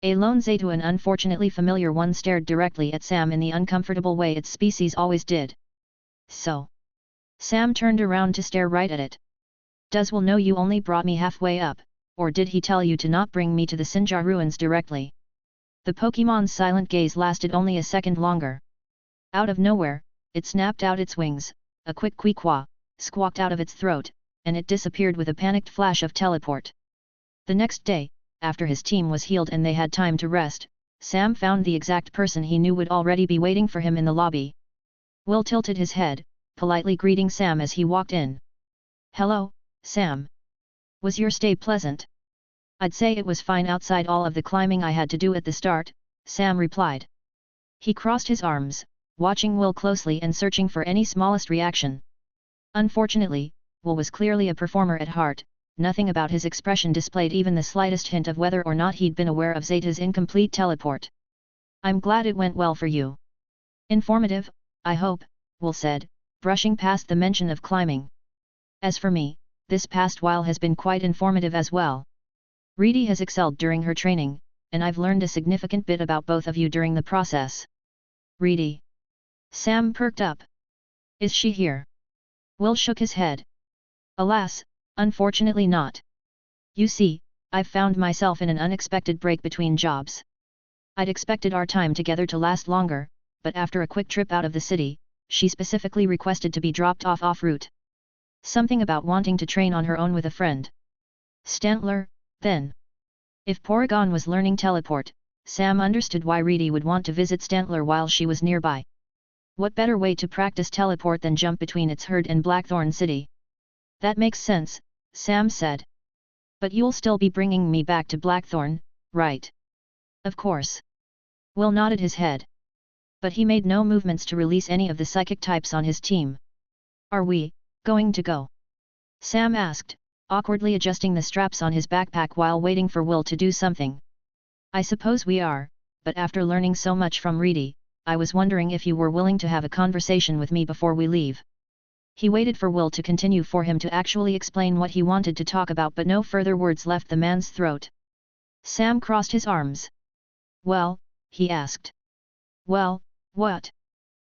A lone Zaytuan, unfortunately familiar one, stared directly at Sam in the uncomfortable way its species always did. So? Sam turned around to stare right at it. Does Will know you only brought me halfway up, or did he tell you to not bring me to the Sinja ruins directly? The Pokémon's silent gaze lasted only a second longer. Out of nowhere, it snapped out its wings, a quick queequaw squawked out of its throat, and it disappeared with a panicked flash of teleport. The next day, after his team was healed and they had time to rest, Sam found the exact person he knew would already be waiting for him in the lobby. Will tilted his head, politely greeting Sam as he walked in. Hello, Sam. Was your stay pleasant? I'd say it was fine outside all of the climbing I had to do at the start, Sam replied. He crossed his arms, watching Will closely and searching for any smallest reaction. Unfortunately, Will was clearly a performer at heart. Nothing about his expression displayed even the slightest hint of whether or not he'd been aware of Zeta's incomplete teleport. I'm glad it went well for you. Informative, I hope, Will said, brushing past the mention of climbing. As for me, this past while has been quite informative as well. Reedy has excelled during her training, and I've learned a significant bit about both of you during the process. Reedy. Sam perked up. Is she here? Will shook his head. Alas, unfortunately not. You see, I've found myself in an unexpected break between jobs. I'd expected our time together to last longer, but after a quick trip out of the city, she specifically requested to be dropped off en route. Something about wanting to train on her own with a friend. Stantler, then. If Porygon was learning teleport, Sam understood why Reedy would want to visit Stantler while she was nearby. What better way to practice teleport than jump between its herd and Blackthorn City? That makes sense, Sam said. But you'll still be bringing me back to Blackthorn, right? Of course. Will nodded his head. But he made no movements to release any of the psychic types on his team. Are we going to go? Sam asked, awkwardly adjusting the straps on his backpack while waiting for Will to do something. I suppose we are, but after learning so much from Reedy, I was wondering if you were willing to have a conversation with me before we leave. He waited for Will to continue for him to actually explain what he wanted to talk about, but no further words left the man's throat. Sam crossed his arms. Well, he asked. Well, what?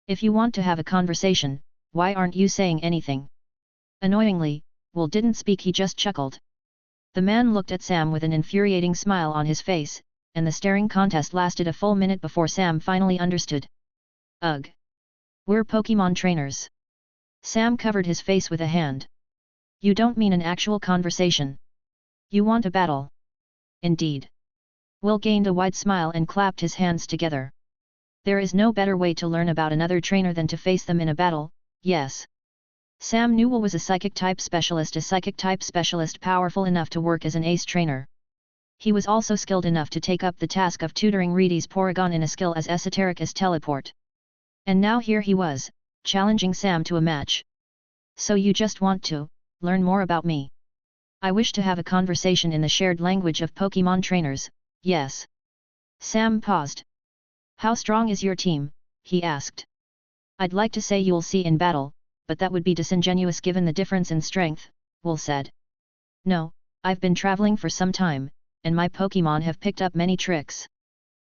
If you want to have a conversation, why aren't you saying anything? Annoyingly, Will didn't speak, he just chuckled. The man looked at Sam with an infuriating smile on his face, and the staring contest lasted a full minute before Sam finally understood. Ugh! We're Pokémon trainers. Sam covered his face with a hand. You don't mean an actual conversation. You want a battle. Indeed. Will gained a wide smile and clapped his hands together. There is no better way to learn about another trainer than to face them in a battle, yes. Sam knew Will was a psychic-type specialist powerful enough to work as an ace trainer. He was also skilled enough to take up the task of tutoring Reedy's Porygon in a skill as esoteric as teleport. And now here he was, challenging Sam to a match. So you just want to learn more about me? I wish to have a conversation in the shared language of Pokémon trainers, yes. Sam paused. How strong is your team? He asked. I'd like to say you'll see in battle, but that would be disingenuous given the difference in strength, Will said. No, I've been traveling for some time, and my Pokémon have picked up many tricks.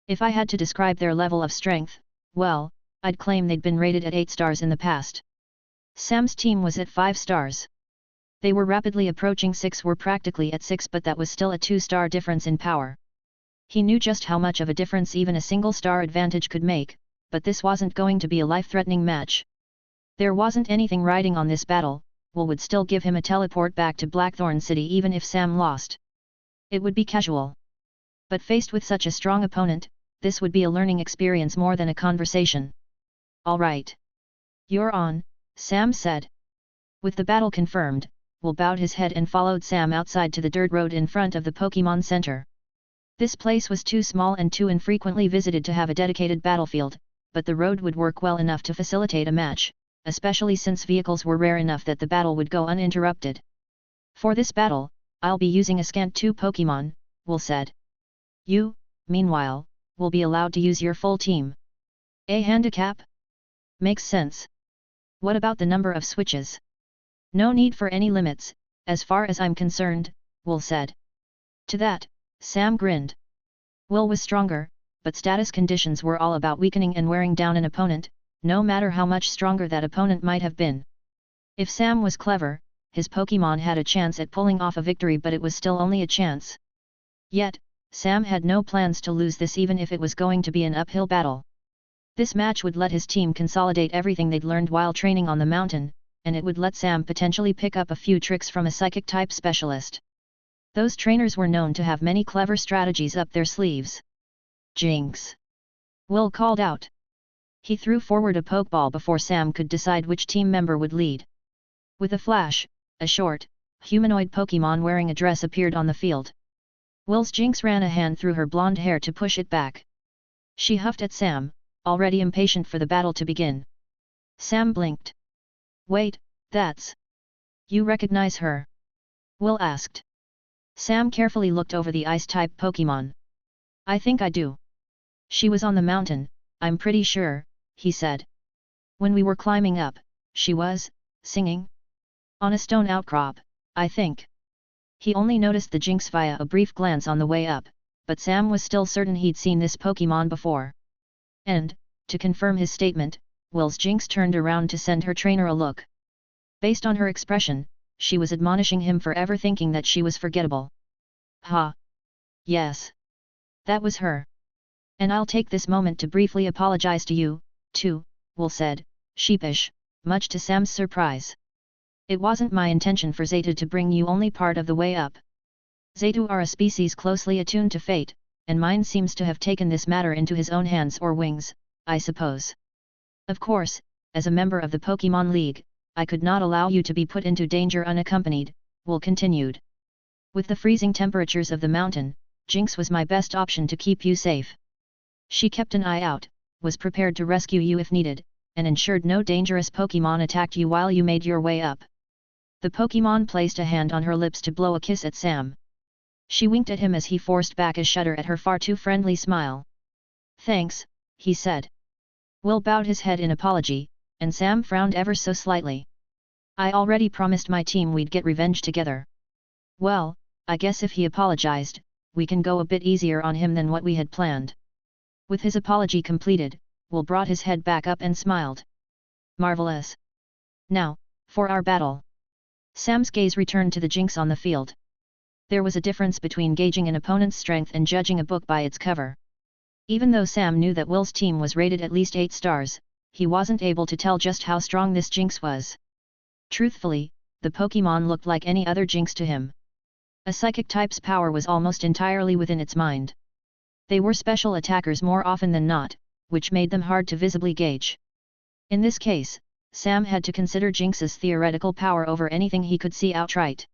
If I had to describe their level of strength, well, I'd claim they'd been rated at 8 stars in the past. Sam's team was at 5 stars. They were rapidly approaching 6, were practically at 6, but that was still a 2-star difference in power. He knew just how much of a difference even a single star advantage could make, but this wasn't going to be a life-threatening match. There wasn't anything riding on this battle. Will would still give him a teleport back to Blackthorn City even if Sam lost. It would be casual. But faced with such a strong opponent, this would be a learning experience more than a conversation. All right. You're on, Sam said. With the battle confirmed, Will bowed his head and followed Sam outside to the dirt road in front of the Pokémon Center. This place was too small and too infrequently visited to have a dedicated battlefield, but the road would work well enough to facilitate a match, especially since vehicles were rare enough that the battle would go uninterrupted. For this battle, I'll be using a scant 2 Pokémon, Will said. You, meanwhile, will be allowed to use your full team. A handicap? Makes sense. What about the number of switches? No need for any limits, as far as I'm concerned, Will said. To that, Sam grinned. Will was stronger, but status conditions were all about weakening and wearing down an opponent, no matter how much stronger that opponent might have been. If Sam was clever, his Pokémon had a chance at pulling off a victory, but it was still only a chance. Yet, Sam had no plans to lose this even if it was going to be an uphill battle. This match would let his team consolidate everything they'd learned while training on the mountain, and it would let Sam potentially pick up a few tricks from a psychic-type specialist. Those trainers were known to have many clever strategies up their sleeves. Jinx! Will called out. He threw forward a Pokeball before Sam could decide which team member would lead. With a flash, a short, humanoid Pokémon wearing a dress appeared on the field. Will's Jinx ran a hand through her blonde hair to push it back. She huffed at Sam, already impatient for the battle to begin. Sam blinked. Wait, that's... You recognize her? Will asked. Sam carefully looked over the Ice-type Pokémon. I think I do. She was on the mountain, I'm pretty sure, he said. When we were climbing up, she was singing on a stone outcrop, I think. He only noticed the Jinx via a brief glance on the way up, but Sam was still certain he'd seen this Pokémon before. And, to confirm his statement, Will's Jinx turned around to send her trainer a look. Based on her expression, she was admonishing him for ever thinking that she was forgettable. Ha! Yes. That was her. And I'll take this moment to briefly apologize to you, too, Will said, sheepish, much to Sam's surprise. It wasn't my intention for Zeta to bring you only part of the way up. Zeta are a species closely attuned to fate, and mine seems to have taken this matter into his own hands or wings, I suppose. Of course, as a member of the Pokémon League, I could not allow you to be put into danger unaccompanied, Will continued. With the freezing temperatures of the mountain, Jinx was my best option to keep you safe. She kept an eye out, was prepared to rescue you if needed, and ensured no dangerous Pokémon attacked you while you made your way up. The Pokémon placed a hand on her lips to blow a kiss at Sam. She winked at him as he forced back a shudder at her far too friendly smile. Thanks, he said. Will bowed his head in apology, and Sam frowned ever so slightly. I already promised my team we'd get revenge together. Well, I guess if he apologized, we can go a bit easier on him than what we had planned. With his apology completed, Will brought his head back up and smiled. Marvelous. Now, for our battle. Sam's gaze returned to the Jinx on the field. There was a difference between gauging an opponent's strength and judging a book by its cover. Even though Sam knew that Will's team was rated at least 8 stars, he wasn't able to tell just how strong this Jinx was. Truthfully, the Pokémon looked like any other Jinx to him. A psychic type's power was almost entirely within its mind. They were special attackers more often than not, which made them hard to visibly gauge. In this case, Sam had to consider Jinx's theoretical power over anything he could see outright.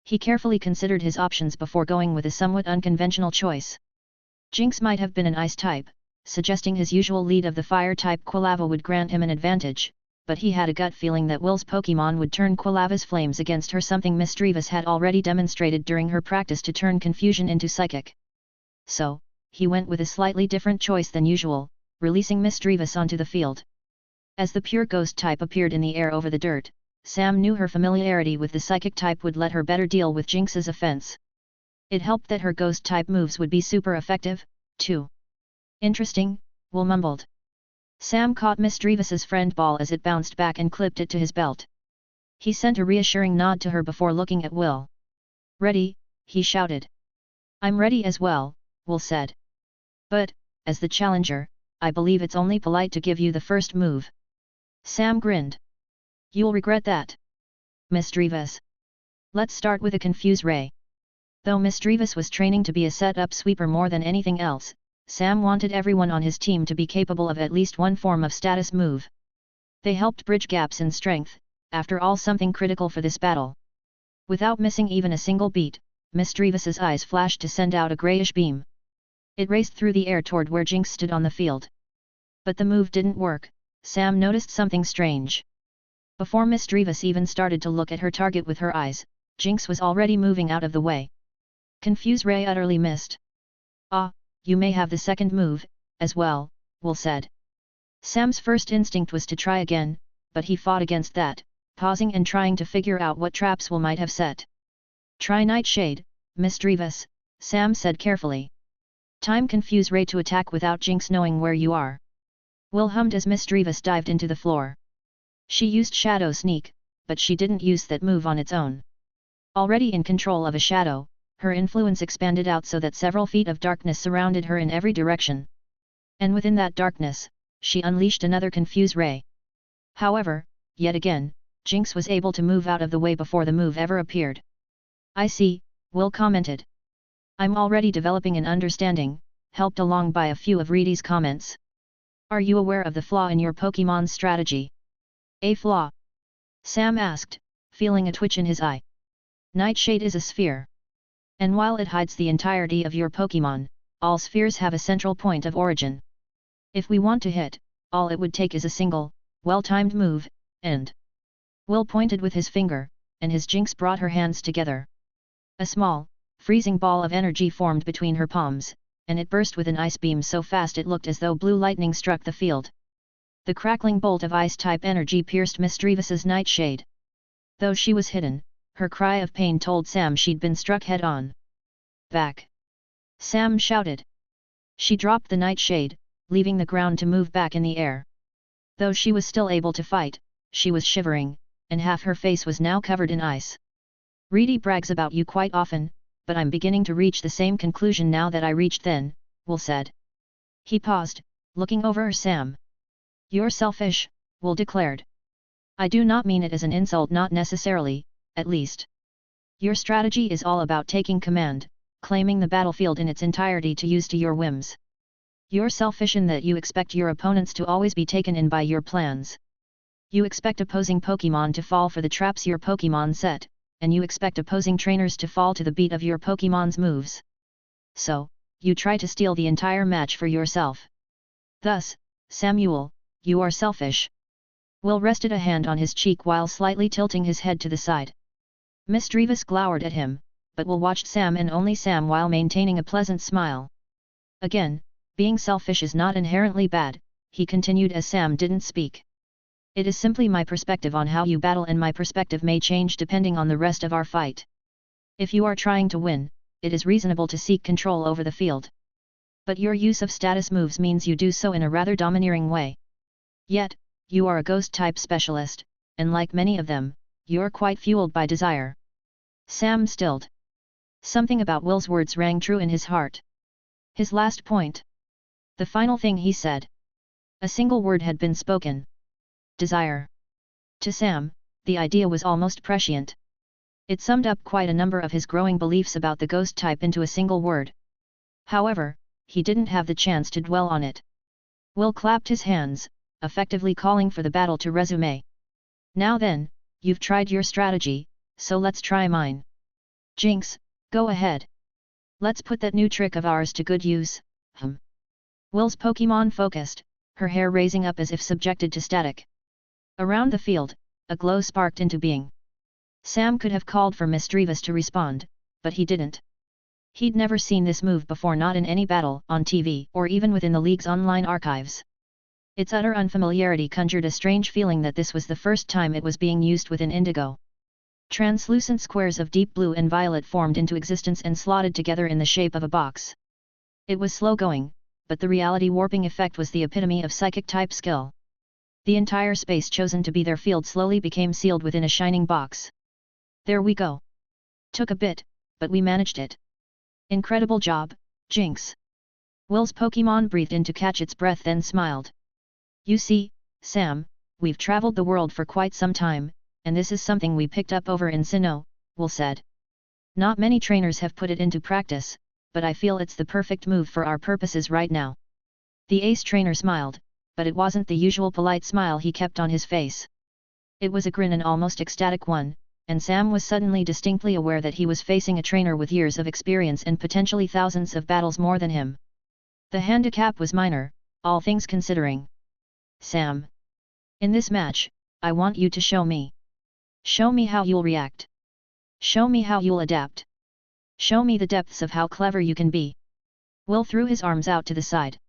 He carefully considered his options before going with a somewhat unconventional choice. Jinx might have been an ice type, suggesting his usual lead of the fire type Quilava would grant him an advantage, but he had a gut feeling that Will's Pokémon would turn Quilava's flames against her, something Misdreavus had already demonstrated during her practice to turn confusion into psychic. So, he went with a slightly different choice than usual, releasing Misdreavus onto the field. As the pure ghost type appeared in the air over the dirt, Sam knew her familiarity with the psychic type would let her better deal with Jinx's offense. It helped that her ghost type moves would be super effective, too. Interesting, Will mumbled. Sam caught Misdreavus's friend ball as it bounced back and clipped it to his belt. He sent a reassuring nod to her before looking at Will. Ready, he shouted. I'm ready as well, Will said. But, as the challenger, I believe it's only polite to give you the first move. Sam grinned. You'll regret that. Misdreavus. Let's start with a Confuse Ray. Though Misdreavus was training to be a set-up sweeper more than anything else, Sam wanted everyone on his team to be capable of at least one form of status move. They helped bridge gaps in strength, after all something critical for this battle. Without missing even a single beat, Misdreavus's eyes flashed to send out a greyish beam. It raced through the air toward where Jinx stood on the field. But the move didn't work. Sam noticed something strange. Before Misdreavus even started to look at her target with her eyes, Jinx was already moving out of the way. Confuse Ray utterly missed. Ah, you may have the second move, as well, Will said. Sam's first instinct was to try again, but he fought against that, pausing and trying to figure out what traps Will might have set. Try Nightshade, Misdreavus, Sam said carefully. Time Confuse Ray to attack without Jinx knowing where you are. Will hummed as Misdreavus dived into the floor. She used Shadow Sneak, but she didn't use that move on its own. Already in control of a shadow, her influence expanded out so that several feet of darkness surrounded her in every direction. And within that darkness, she unleashed another Confuse Ray. However, yet again, Jinx was able to move out of the way before the move ever appeared. I see, Will commented. I'm already developing an understanding, helped along by a few of Reedy's comments. Are you aware of the flaw in your Pokémon's strategy? A flaw? Sam asked, feeling a twitch in his eye. Nightshade is a sphere. And while it hides the entirety of your Pokémon, all spheres have a central point of origin. If we want to hit, all it would take is a single, well-timed move, and... Will pointed with his finger, and his Jinx brought her hands together. A small, freezing ball of energy formed between her palms, and it burst with an ice beam so fast it looked as though blue lightning struck the field. The crackling bolt of ice-type energy pierced Misdreavus's Nightshade. Though she was hidden, her cry of pain told Sam she'd been struck head-on. Back! Sam shouted. She dropped the Nightshade, leaving the ground to move back in the air. Though she was still able to fight, she was shivering, and half her face was now covered in ice. Reedy brags about you quite often, but I'm beginning to reach the same conclusion now that I reached then, Will said. He paused, looking over at Sam. You're selfish, Will declared. I do not mean it as an insult, not necessarily, at least. Your strategy is all about taking command, claiming the battlefield in its entirety to use to your whims. You're selfish in that you expect your opponents to always be taken in by your plans. You expect opposing Pokémon to fall for the traps your Pokémon set, and you expect opposing trainers to fall to the beat of your Pokémon's moves. So, you try to steal the entire match for yourself. Thus, Samuel, you are selfish. Will rested a hand on his cheek while slightly tilting his head to the side. Misdreavus glowered at him, but Will watched Sam and only Sam while maintaining a pleasant smile. Again, being selfish is not inherently bad, he continued as Sam didn't speak. It is simply my perspective on how you battle, and my perspective may change depending on the rest of our fight. If you are trying to win, it is reasonable to seek control over the field. But your use of status moves means you do so in a rather domineering way. Yet, you are a ghost-type specialist, and like many of them, you're quite fueled by desire. Sam stilled. Something about Will's words rang true in his heart. His last point. The final thing he said. A single word had been spoken. Desire. To Sam, the idea was almost prescient. It summed up quite a number of his growing beliefs about the ghost type into a single word. However, he didn't have the chance to dwell on it. Will clapped his hands, effectively calling for the battle to resume. Now then, you've tried your strategy, so let's try mine. Jinx, go ahead. Let's put that new trick of ours to good use. Will's Pokémon focused, her hair raising up as if subjected to static. Around the field, a glow sparked into being. Sam could have called for Misdreavus to respond, but he didn't. He'd never seen this move before, not in any battle, on TV, or even within the League's online archives. Its utter unfamiliarity conjured a strange feeling that this was the first time it was being used within Indigo. Translucent squares of deep blue and violet formed into existence and slotted together in the shape of a box. It was slow going, but the reality warping effect was the epitome of psychic-type skill. The entire space chosen to be their field slowly became sealed within a shining box. There we go. Took a bit, but we managed it. Incredible job, Jinx. Will's Pokémon breathed in to catch its breath, then smiled. You see, Sam, we've traveled the world for quite some time, and this is something we picked up over in Sinnoh, Will said. Not many trainers have put it into practice, but I feel it's the perfect move for our purposes right now. The ace trainer smiled, but it wasn't the usual polite smile he kept on his face. It was a grin, an almost ecstatic one, and Sam was suddenly distinctly aware that he was facing a trainer with years of experience and potentially thousands of battles more than him. The handicap was minor, all things considering. Sam. In this match, I want you to show me. Show me how you'll react. Show me how you'll adapt. Show me the depths of how clever you can be. Will threw his arms out to the side.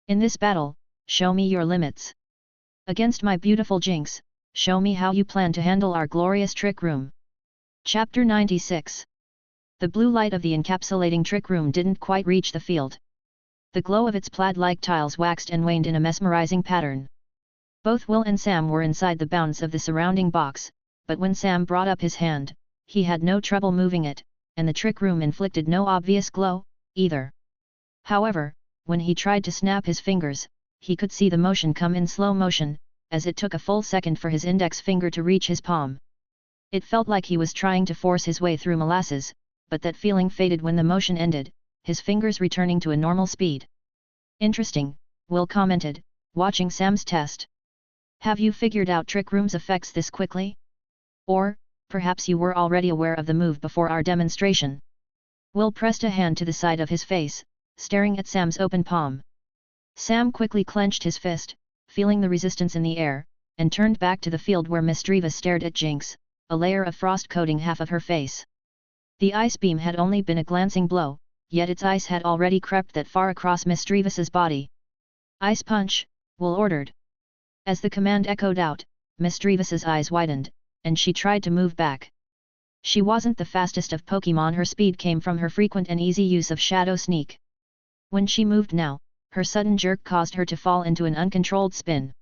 In this battle, show me your limits. Against my beautiful Jinx, show me how you plan to handle our glorious trick room. Chapter 96. The blue light of the encapsulating trick room didn't quite reach the field. The glow of its plaid-like tiles waxed and waned in a mesmerizing pattern. Both Will and Sam were inside the bounds of the surrounding box, but when Sam brought up his hand, he had no trouble moving it, and the trick room inflicted no obvious glow, either. However, when he tried to snap his fingers, he could see the motion come in slow motion, as it took a full second for his index finger to reach his palm. It felt like he was trying to force his way through molasses, but that feeling faded when the motion ended, his fingers returning to a normal speed. Interesting, Will commented, watching Sam's test. Have you figured out Trick Room's effects this quickly? Or, perhaps you were already aware of the move before our demonstration? Will pressed a hand to the side of his face, staring at Sam's open palm. Sam quickly clenched his fist, feeling the resistance in the air, and turned back to the field where Misdreavus stared at Jinx, a layer of frost coating half of her face. The ice beam had only been a glancing blow, yet its ice had already crept that far across Misdreavus's body. Ice punch, Will ordered. As the command echoed out, Misdreavus's eyes widened, and she tried to move back. She wasn't the fastest of Pokémon, her speed came from her frequent and easy use of Shadow Sneak. When she moved now, her sudden jerk caused her to fall into an uncontrolled spin.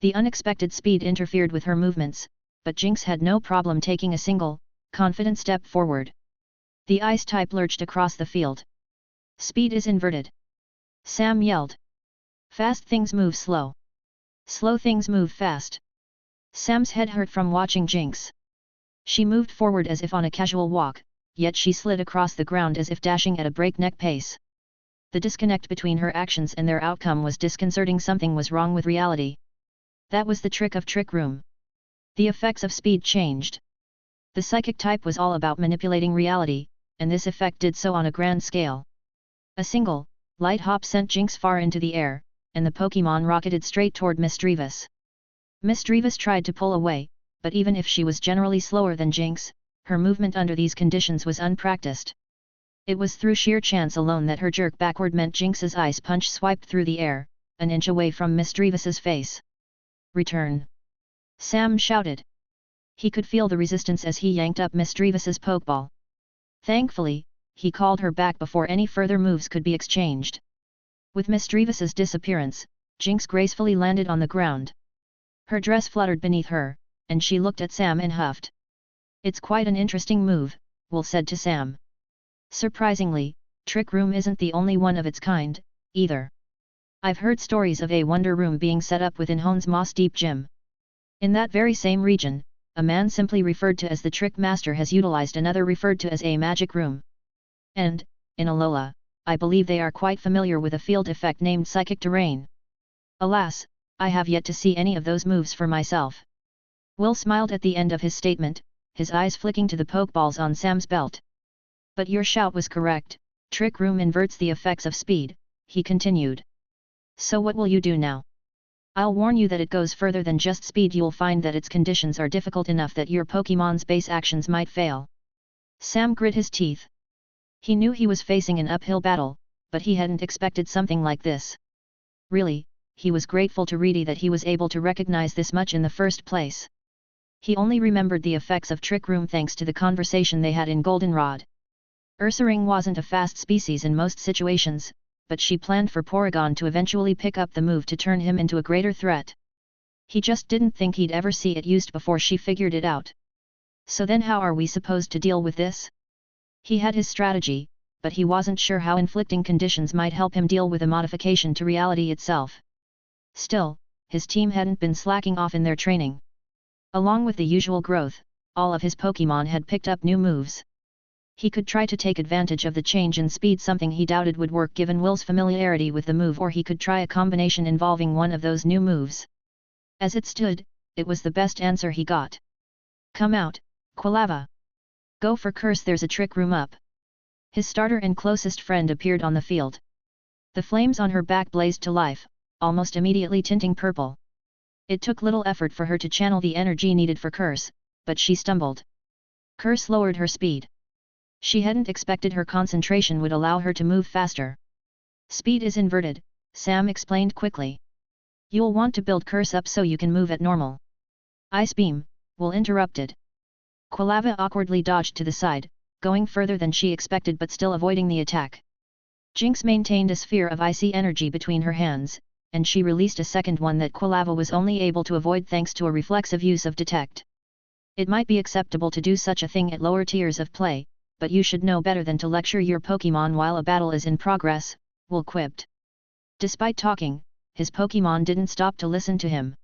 The unexpected speed interfered with her movements, but Jinx had no problem taking a single, confident step forward. The ice type lurched across the field. Speed is inverted. Sam yelled. Fast things move slow. Slow things move fast. Sam's head hurt from watching Jinx. She moved forward as if on a casual walk, yet she slid across the ground as if dashing at a breakneck pace. The disconnect between her actions and their outcome was disconcerting. Something was wrong with reality. That was the trick of Trick Room. The effects of speed changed. The psychic type was all about manipulating reality, and this effect did so on a grand scale. A single, light hop sent Jinx far into the air, and the Pokémon rocketed straight toward Misdreavus. Misdreavus tried to pull away, but even if she was generally slower than Jinx, her movement under these conditions was unpracticed. It was through sheer chance alone that her jerk backward meant Jinx's ice punch swiped through the air, an inch away from Misdreavus's face. Return! Sam shouted. He could feel the resistance as he yanked up Misdreavus's Pokeball. Thankfully, he called her back before any further moves could be exchanged. With Mischievous's disappearance, Jinx gracefully landed on the ground. Her dress fluttered beneath her, and she looked at Sam and huffed. "It's quite an interesting move," Will said to Sam. "Surprisingly, Trick Room isn't the only one of its kind, either. I've heard stories of a Wonder Room being set up within Hone's Moss Deep Gym. In that very same region, a man simply referred to as the Trick Master has utilized another referred to as a Magic Room. And, in Alola, I believe they are quite familiar with a field effect named Psychic Terrain. Alas, I have yet to see any of those moves for myself." Will smiled at the end of his statement, his eyes flicking to the Pokeballs on Sam's belt. "But your shout was correct, Trick Room inverts the effects of speed," he continued. "So what will you do now? I'll warn you that it goes further than just speed. You'll find that its conditions are difficult enough that your Pokemon's base actions might fail." Sam grit his teeth. He knew he was facing an uphill battle, but he hadn't expected something like this. Really, he was grateful to Reedy that he was able to recognize this much in the first place. He only remembered the effects of Trick Room thanks to the conversation they had in Goldenrod. Ursaring wasn't a fast species in most situations, but she planned for Porygon to eventually pick up the move to turn him into a greater threat. He just didn't think he'd ever see it used before she figured it out. So then how are we supposed to deal with this? He had his strategy, but he wasn't sure how inflicting conditions might help him deal with a modification to reality itself. Still, his team hadn't been slacking off in their training. Along with the usual growth, all of his Pokémon had picked up new moves. He could try to take advantage of the change in speed, something he doubted would work given Will's familiarity with the move, or he could try a combination involving one of those new moves. As it stood, it was the best answer he got. "Come out, Quilava. Go for Curse, there's a Trick Room up." His starter and closest friend appeared on the field. The flames on her back blazed to life, almost immediately tinting purple. It took little effort for her to channel the energy needed for Curse, but she stumbled. Curse lowered her speed. She hadn't expected her concentration would allow her to move faster. "Speed is inverted," Sam explained quickly. "You'll want to build Curse up so you can move at normal." "Ice Beam," Will interrupted. Quilava awkwardly dodged to the side, going further than she expected but still avoiding the attack. Jinx maintained a sphere of icy energy between her hands, and she released a second one that Quilava was only able to avoid thanks to a reflexive use of Detect. "It might be acceptable to do such a thing at lower tiers of play, but you should know better than to lecture your Pokémon while a battle is in progress," Will quipped. Despite talking, his Pokémon didn't stop to listen to him.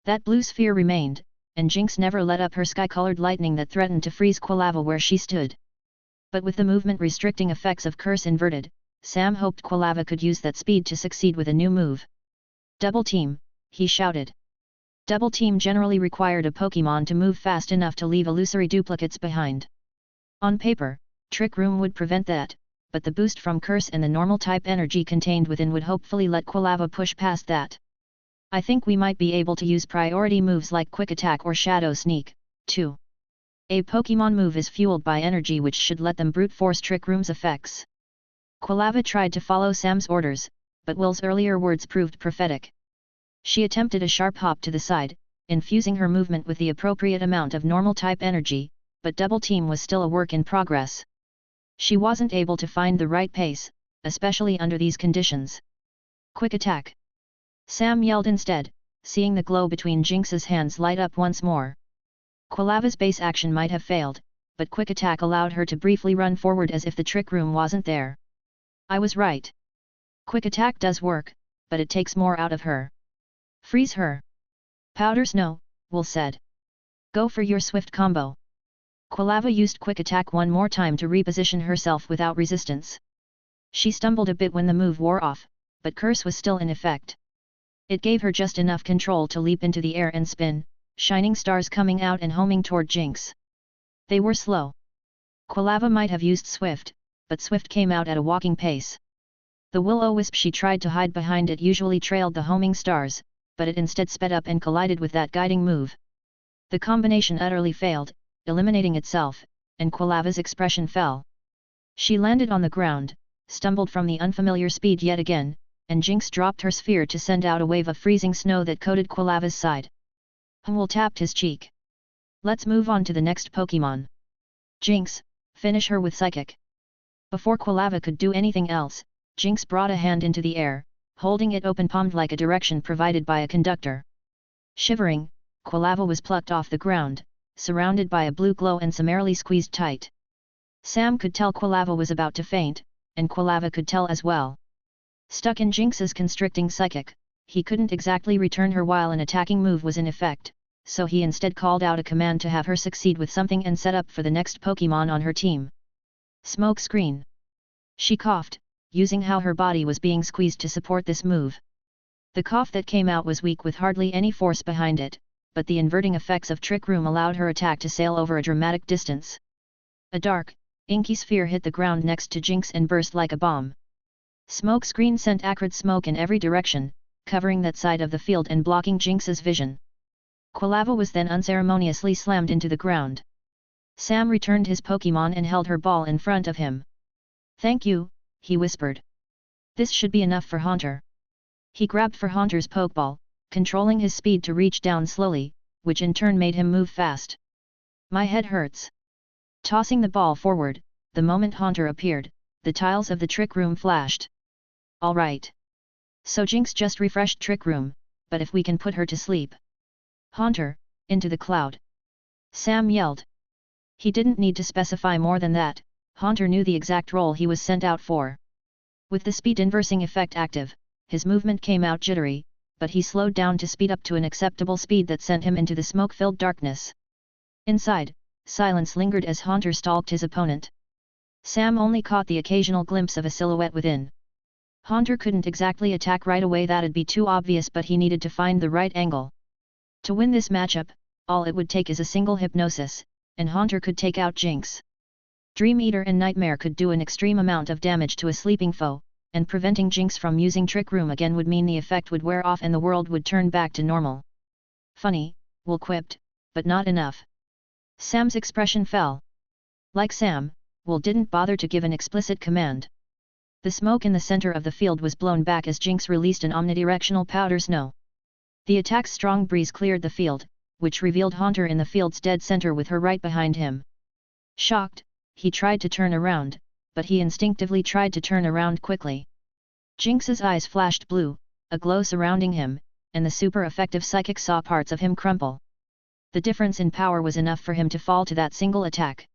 That blue sphere remained, and Jinx never let up her sky-colored lightning that threatened to freeze Quilava where she stood. But with the movement-restricting effects of Curse inverted, Sam hoped Quilava could use that speed to succeed with a new move. "Double Team," he shouted. Double Team generally required a Pokémon to move fast enough to leave illusory duplicates behind. On paper, Trick Room would prevent that, but the boost from Curse and the normal type energy contained within would hopefully let Quilava push past that. "I think we might be able to use priority moves like Quick Attack or Shadow Sneak, too. A Pokémon move is fueled by energy which should let them brute force Trick Room's effects." Quilava tried to follow Sam's orders, but Will's earlier words proved prophetic. She attempted a sharp hop to the side, infusing her movement with the appropriate amount of normal type energy, but Double Team was still a work in progress. She wasn't able to find the right pace, especially under these conditions. "Quick Attack!" Sam yelled instead, seeing the glow between Jinx's hands light up once more. Quilava's base action might have failed, but Quick Attack allowed her to briefly run forward as if the Trick Room wasn't there. "I was right. Quick Attack does work, but it takes more out of her. Freeze her." "Powder Snow," Will said. "Go for your swift combo." Quilava used Quick Attack one more time to reposition herself without resistance. She stumbled a bit when the move wore off, but Curse was still in effect. It gave her just enough control to leap into the air and spin, shining stars coming out and homing toward Jinx. They were slow. Quilava might have used Swift, but Swift came out at a walking pace. The will-o-wisp she tried to hide behind it usually trailed the homing stars, but it instead sped up and collided with that guiding move. The combination utterly failed, eliminating itself, and Quilava's expression fell. She landed on the ground, stumbled from the unfamiliar speed yet again, and Jinx dropped her sphere to send out a wave of freezing snow that coated Quilava's side. Will tapped his cheek. "Let's move on to the next Pokémon. Jinx, finish her with Psychic." Before Quilava could do anything else, Jinx brought a hand into the air, holding it open-palmed like a direction provided by a conductor. Shivering, Quilava was plucked off the ground, surrounded by a blue glow and summarily squeezed tight. Sam could tell Quilava was about to faint, and Quilava could tell as well. Stuck in Jinx's constricting psychic, he couldn't exactly return her while an attacking move was in effect, so he instead called out a command to have her succeed with something and set up for the next Pokémon on her team. Smoke screen. She coughed, using how her body was being squeezed to support this move. The cough that came out was weak with hardly any force behind it, but the inverting effects of Trick Room allowed her attack to sail over a dramatic distance. A dark, inky sphere hit the ground next to Jinx and burst like a bomb. Smoke screen sent acrid smoke in every direction, covering that side of the field and blocking Jinx's vision. Quilava was then unceremoniously slammed into the ground. Sam returned his Pokémon and held her ball in front of him. "Thank you," he whispered. "This should be enough for Haunter." He grabbed for Haunter's Pokeball, controlling his speed to reach down slowly, which in turn made him move fast. "My head hurts." Tossing the ball forward, the moment Haunter appeared, the tiles of the Trick Room flashed. "All right. So Jinx just refreshed Trick Room, but if we can put her to sleep." "Haunter, into the cloud!" Sam yelled. He didn't need to specify more than that, Haunter knew the exact role he was sent out for. With the speed inversing effect active, his movement came out jittery, but he slowed down to speed up to an acceptable speed that sent him into the smoke-filled darkness. Inside, silence lingered as Haunter stalked his opponent. Sam only caught the occasional glimpse of a silhouette within. Haunter couldn't exactly attack right away, that'd be too obvious, but he needed to find the right angle. To win this matchup, all it would take is a single hypnosis, and Haunter could take out Jinx. Dream Eater and Nightmare could do an extreme amount of damage to a sleeping foe, and preventing Jinx from using Trick Room again would mean the effect would wear off and the world would turn back to normal. "Funny," Will quipped, "but not enough." Sam's expression fell. Like Sam, Will didn't bother to give an explicit command. The smoke in the center of the field was blown back as Jinx released an omnidirectional powder snow. The attack's strong breeze cleared the field, which revealed Haunter in the field's dead center with her right behind him. Shocked, he tried to turn around, but he instinctively tried to turn around quickly. Jinx's eyes flashed blue, a glow surrounding him, and the super effective psychic saw parts of him crumple. The difference in power was enough for him to fall to that single attack.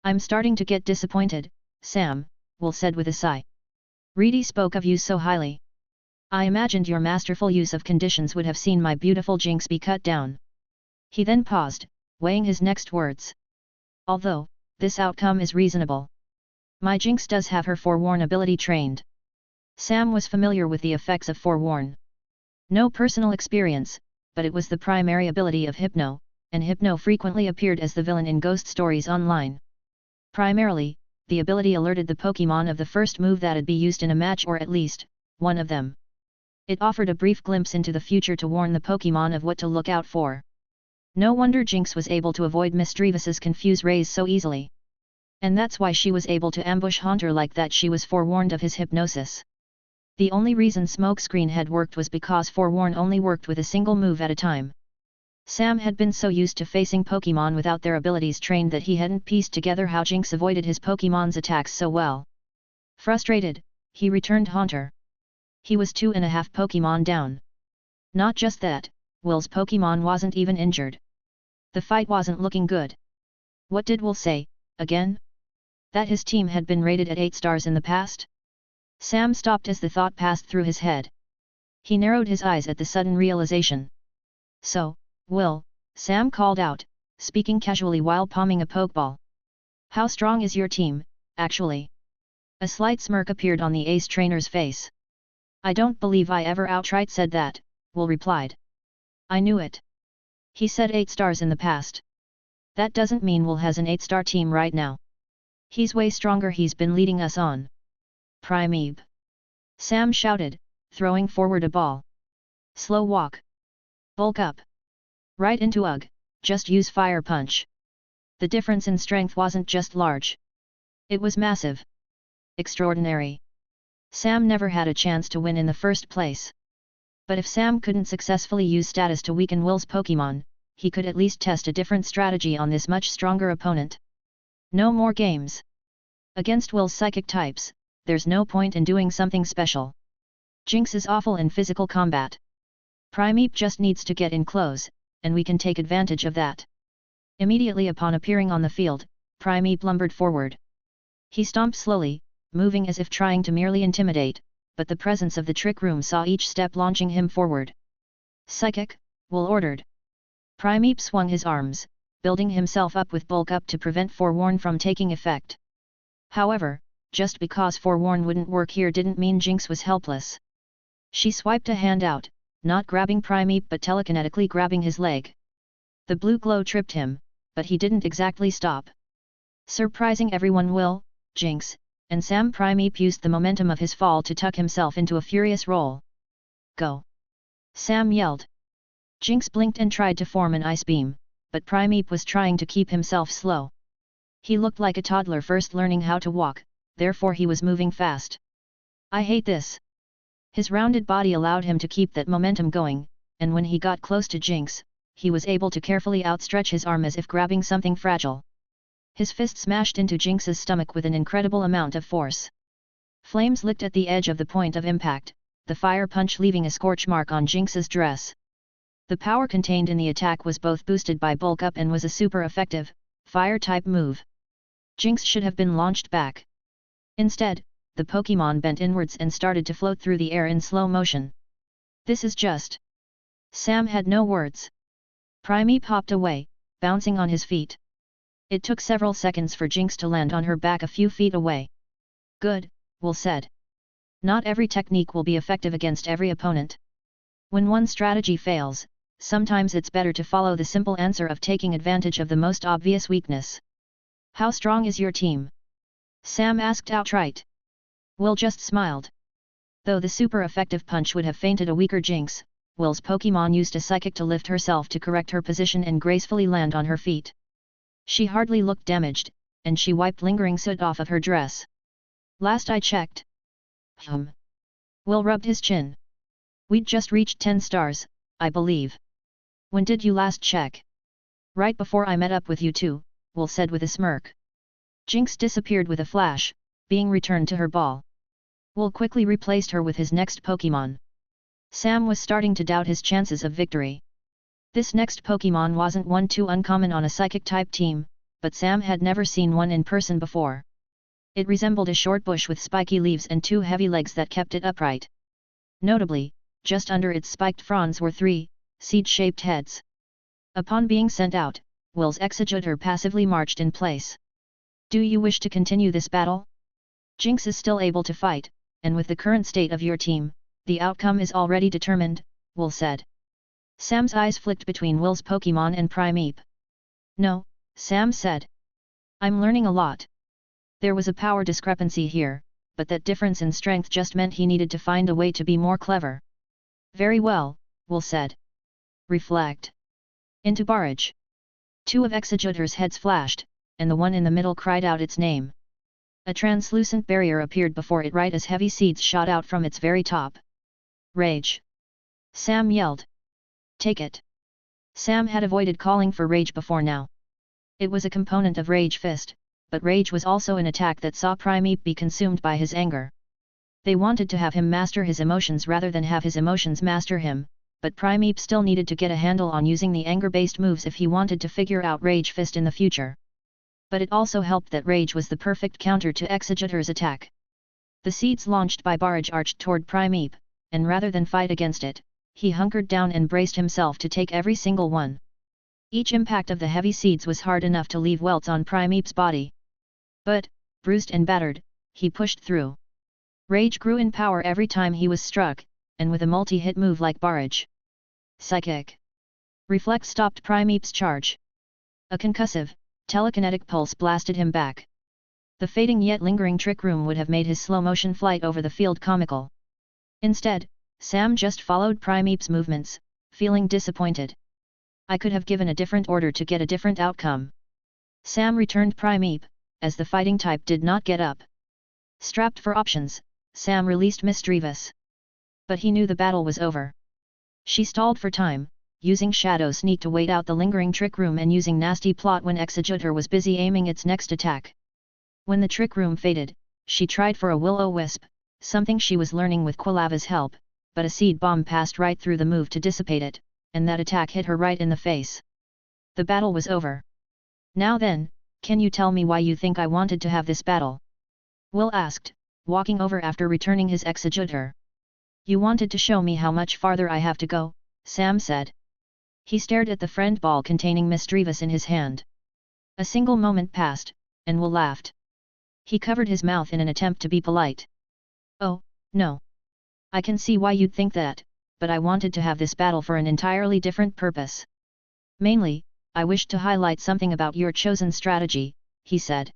"I'm starting to get disappointed, Sam," Will said with a sigh. "Reedy spoke of you so highly. I imagined your masterful use of conditions would have seen my beautiful Jinx be cut down." He then paused, weighing his next words. "Although, this outcome is reasonable. My Jinx does have her Forewarn ability trained." Sam was familiar with the effects of Forewarn. No personal experience, but it was the primary ability of Hypno, and Hypno frequently appeared as the villain in ghost stories online. Primarily, the ability alerted the Pokémon of the first move that'd be used in a match, or at least, one of them. It offered a brief glimpse into the future to warn the Pokémon of what to look out for. No wonder Jinx was able to avoid Mistrevous's confuse rays so easily. And that's why she was able to ambush Haunter like that. She was forewarned of his hypnosis. The only reason Smokescreen had worked was because Forewarn only worked with a single move at a time. Sam had been so used to facing Pokémon without their abilities trained that he hadn't pieced together how Jinx avoided his Pokémon's attacks so well. Frustrated, he returned Haunter. He was 2.5 Pokémon down. Not just that, Will's Pokémon wasn't even injured. The fight wasn't looking good. What did Will say, again? That his team had been rated at 8 stars in the past? Sam stopped as the thought passed through his head. He narrowed his eyes at the sudden realization. "So, Will," Sam called out, speaking casually while palming a Pokeball. "How strong is your team, actually?" A slight smirk appeared on the ace trainer's face. "I don't believe I ever outright said that," Will replied. "I knew it. He said 8 stars in the past. That doesn't mean Will has an 8-star team right now. He's way stronger. He's been leading us on. Primeape!" Sam shouted, throwing forward a ball. "Slow walk. Bulk up. Right into Ugh, just use Fire Punch." The difference in strength wasn't just large. It was massive. Extraordinary. Sam never had a chance to win in the first place. But if Sam couldn't successfully use status to weaken Will's Pokémon, he could at least test a different strategy on this much stronger opponent. No more games. Against Will's psychic types, there's no point in doing something special. Jinx is awful in physical combat. Primeape just needs to get in close, and we can take advantage of that. Immediately upon appearing on the field, Primeape lumbered forward. He stomped slowly, moving as if trying to merely intimidate, but the presence of the trick room saw each step launching him forward. Psychic, Will ordered. Primeape swung his arms, building himself up with bulk up to prevent Forewarn from taking effect. However, just because Forewarn wouldn't work here didn't mean Jinx was helpless. She swiped a hand out, not grabbing Primeape but telekinetically grabbing his leg. The blue glow tripped him, but he didn't exactly stop. Surprising everyone, Will, Jinx, and Sam, Primeape used the momentum of his fall to tuck himself into a furious roll. Go! Sam yelled. Jinx blinked and tried to form an ice beam, but Primeape was trying to keep himself slow. He looked like a toddler first learning how to walk, therefore he was moving fast. I hate this. His rounded body allowed him to keep that momentum going, and when he got close to Jinx, he was able to carefully outstretch his arm as if grabbing something fragile. His fist smashed into Jinx's stomach with an incredible amount of force. Flames licked at the edge of the point of impact, the fire punch leaving a scorch mark on Jinx's dress. The power contained in the attack was both boosted by bulk up and was a super effective, fire-type move. Jinx should have been launched back. Instead, the Pokémon bent inwards and started to float through the air in slow motion. This is just... Sam had no words. Primeape hopped away, bouncing on his feet. It took several seconds for Jinx to land on her back a few feet away. Good, Will said. Not every technique will be effective against every opponent. When one strategy fails, sometimes it's better to follow the simple answer of taking advantage of the most obvious weakness. How strong is your team? Sam asked outright. Will just smiled. Though the super effective punch would have fainted a weaker Jinx, Will's Pokémon used a psychic to lift herself to correct her position and gracefully land on her feet. She hardly looked damaged, and she wiped lingering soot off of her dress. Last I checked. Will rubbed his chin. We'd just reached 10 stars, I believe. When did you last check? Right before I met up with you two, Will said with a smirk. Jinx disappeared with a flash, being returned to her ball. Will quickly replaced her with his next Pokémon. Sam was starting to doubt his chances of victory. This next Pokémon wasn't one too uncommon on a psychic-type team, but Sam had never seen one in person before. It resembled a short bush with spiky leaves and two heavy legs that kept it upright. Notably, just under its spiked fronds were three, seed-shaped heads. Upon being sent out, Will's executor passively marched in place. Do you wish to continue this battle? Jinx is still able to fight, and with the current state of your team, the outcome is already determined, Will said. Sam's eyes flicked between Will's Pokémon and Primeape. No, Sam said. I'm learning a lot. There was a power discrepancy here, but that difference in strength just meant he needed to find a way to be more clever. Very well, Will said. Reflect. Into barrage. Two of Executor's heads flashed, and the one in the middle cried out its name. A translucent barrier appeared before it right as heavy seeds shot out from its very top. Rage! Sam yelled. Take it! Sam had avoided calling for Rage before now. It was a component of Rage Fist, but Rage was also an attack that saw Primeape be consumed by his anger. They wanted to have him master his emotions rather than have his emotions master him, but Primeape still needed to get a handle on using the anger-based moves if he wanted to figure out Rage Fist in the future. But it also helped that Rage was the perfect counter to Executor's attack. The seeds launched by Barrage arched toward Primeape, and rather than fight against it, he hunkered down and braced himself to take every single one. Each impact of the heavy seeds was hard enough to leave welts on Primeape's body. But, bruised and battered, he pushed through. Rage grew in power every time he was struck, and with a multi-hit move like Barrage. Psychic. Reflect stopped Primeape's charge. A concussive, telekinetic pulse blasted him back. The fading yet lingering Trick Room would have made his slow-motion flight over the field comical. Instead, Sam just followed Primeape's movements, feeling disappointed. I could have given a different order to get a different outcome. Sam returned Primeape, as the fighting type did not get up. Strapped for options, Sam released Mischievous. But he knew the battle was over. She stalled for time, using Shadow Sneak to wait out the lingering Trick Room and using Nasty Plot when Executor was busy aiming its next attack. When the Trick Room faded, She tried for a will-o-wisp, something she was learning with Quilava's help, but a seed bomb passed right through the move to dissipate it, and that attack hit her right in the face. The battle was over. Now then, can you tell me why you think I wanted to have this battle? Will asked, walking over after returning his executor. You wanted to show me how much farther I have to go, Sam said. He stared at the friend ball containing mischievous in his hand. A single moment passed, and Will laughed. He covered his mouth in an attempt to be polite. Oh, no. I can see why you'd think that, but I wanted to have this battle for an entirely different purpose. Mainly, I wished to highlight something about your chosen strategy, he said.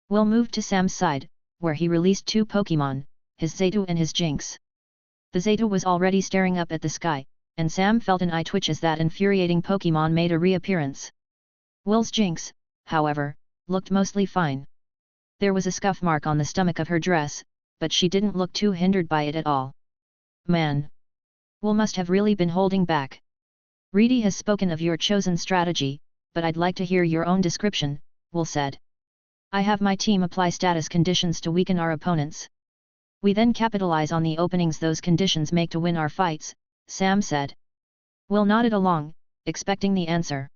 Will moved to Sam's side, where he released two Pokémon, his Zayto and his Jinx. The Zayto was already staring up at the sky, and Sam felt an eye twitch as that infuriating Pokémon made a reappearance. Will's Jinx, however, looked mostly fine. There was a scuff mark on the stomach of her dress, but she didn't look too hindered by it at all. Man! Will must have really been holding back. Reedy has spoken of your chosen strategy, but I'd like to hear your own description, Will said. I have my team apply status conditions to weaken our opponents. We then capitalize on the openings those conditions make to win our fights, Sam said. Will nodded along, expecting the answer.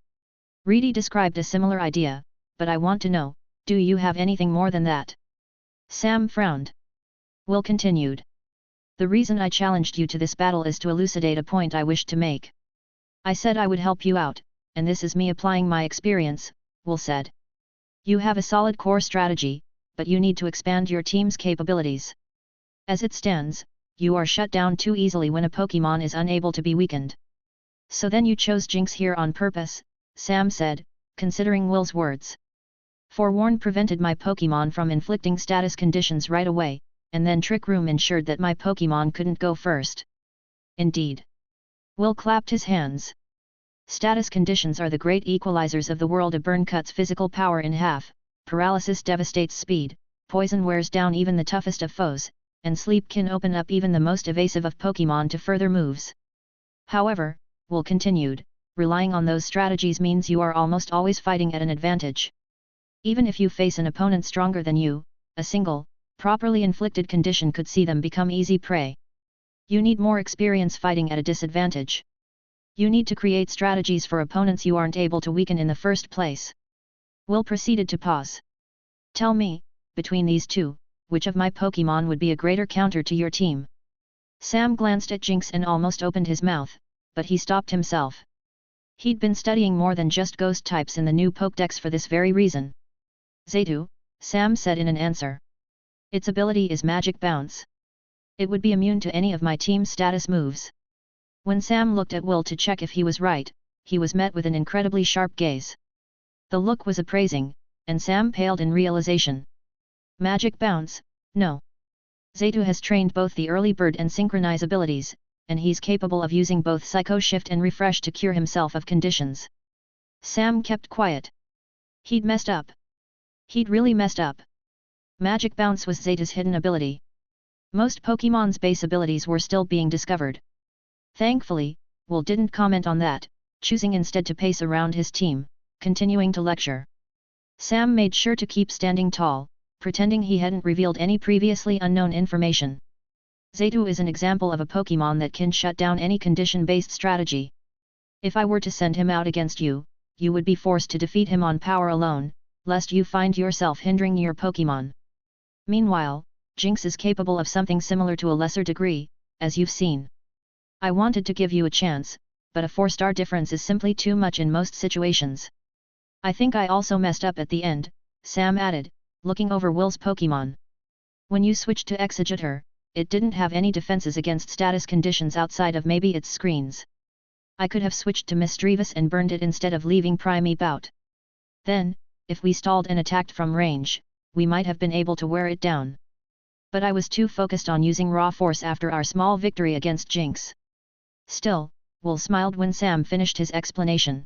Reedy described a similar idea, but I want to know, do you have anything more than that? Sam frowned. Will continued. The reason I challenged you to this battle is to elucidate a point I wished to make. I said I would help you out, and this is me applying my experience, Will said. You have a solid core strategy, but you need to expand your team's capabilities. As it stands, you are shut down too easily when a Pokémon is unable to be weakened. So then you chose Jinx here on purpose, Sam said, considering Will's words. Forewarn prevented my Pokémon from inflicting status conditions right away, and then Trick Room ensured that my Pokémon couldn't go first. Indeed. Will clapped his hands. Status conditions are the great equalizers of the world. A burn cuts physical power in half, paralysis devastates speed, poison wears down even the toughest of foes, and sleep can open up even the most evasive of Pokémon to further moves. However, Will continued, relying on those strategies means you are almost always fighting at an advantage. Even if you face an opponent stronger than you, a single, properly inflicted condition could see them become easy prey. You need more experience fighting at a disadvantage. You need to create strategies for opponents you aren't able to weaken in the first place. Will proceeded to pause. Tell me, between these two, which of my Pokémon would be a greater counter to your team? Sam glanced at Jinx and almost opened his mouth, but he stopped himself. He'd been studying more than just ghost types in the new Pokédex for this very reason. Zayto, Sam said in an answer. Its ability is Magic Bounce. It would be immune to any of my team's status moves. When Sam looked at Will to check if he was right, he was met with an incredibly sharp gaze. The look was appraising, and Sam paled in realization. Magic Bounce, no. Zayto has trained both the early bird and synchronize abilities, and he's capable of using both Psycho Shift and Refresh to cure himself of conditions. Sam kept quiet. He'd messed up. He'd really messed up. Magic Bounce was Zayto's hidden ability. Most Pokémon's base abilities were still being discovered. Thankfully, Will didn't comment on that, choosing instead to pace around his team, continuing to lecture. Sam made sure to keep standing tall, pretending he hadn't revealed any previously unknown information. Zayto is an example of a Pokémon that can shut down any condition-based strategy. If I were to send him out against you, you would be forced to defeat him on power alone, lest you find yourself hindering your Pokémon. Meanwhile, Jinx is capable of something similar to a lesser degree, as you've seen. I wanted to give you a chance, but a 4-star difference is simply too much in most situations. I think I also messed up at the end, Sam added, looking over Will's Pokémon. When you switched to Executor, it didn't have any defenses against status conditions outside of maybe its screens. I could have switched to Mischievous and burned it instead of leaving Primeape out. Then, if we stalled and attacked from range, we might have been able to wear it down. But I was too focused on using raw force after our small victory against Jinx. Still, Will smiled when Sam finished his explanation.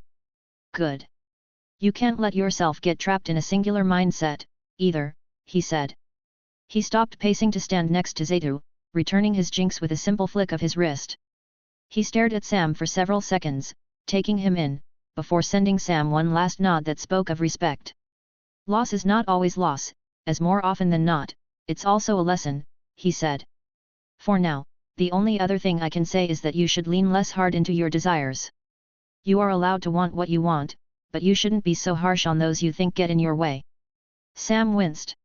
Good. You can't let yourself get trapped in a singular mindset, either, he said. He stopped pacing to stand next to Zayto, returning his Jinx with a simple flick of his wrist. He stared at Sam for several seconds, taking him in, before sending Sam one last nod that spoke of respect. Loss is not always loss, as more often than not, it's also a lesson, he said. For now, the only other thing I can say is that you should lean less hard into your desires. You are allowed to want what you want, but you shouldn't be so harsh on those you think get in your way. Sam winced.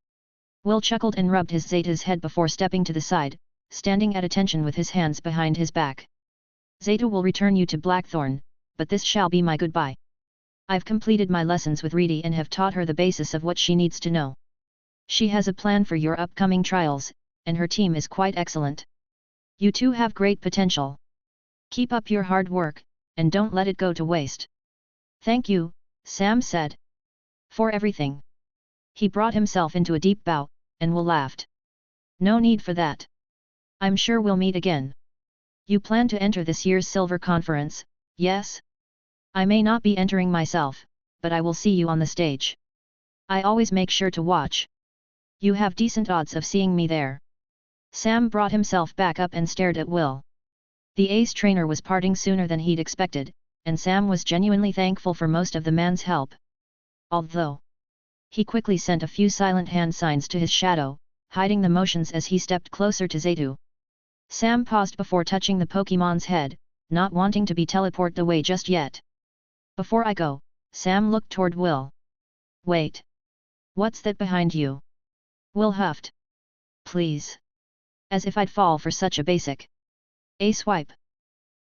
Will chuckled and rubbed his Zeta's head before stepping to the side, standing at attention with his hands behind his back. Zeta will return you to Blackthorn, but this shall be my goodbye. I've completed my lessons with Reedy and have taught her the basis of what she needs to know. She has a plan for your upcoming trials, and her team is quite excellent. You two have great potential. Keep up your hard work, and don't let it go to waste. Thank you, Sam said. For everything. He brought himself into a deep bow, and Will laughed. No need for that. I'm sure we'll meet again. You plan to enter this year's Silver Conference, yes? I may not be entering myself, but I will see you on the stage. I always make sure to watch. You have decent odds of seeing me there. Sam brought himself back up and stared at Will. The ace trainer was parting sooner than he'd expected, and Sam was genuinely thankful for most of the man's help. Although he quickly sent a few silent hand signs to his shadow, hiding the motions as he stepped closer to Zeta. Sam paused before touching the Pokémon's head, not wanting to be teleported away just yet. Before I go, Sam looked toward Will. Wait. What's that behind you? Will huffed. Please. As if I'd fall for such a basic. A swipe.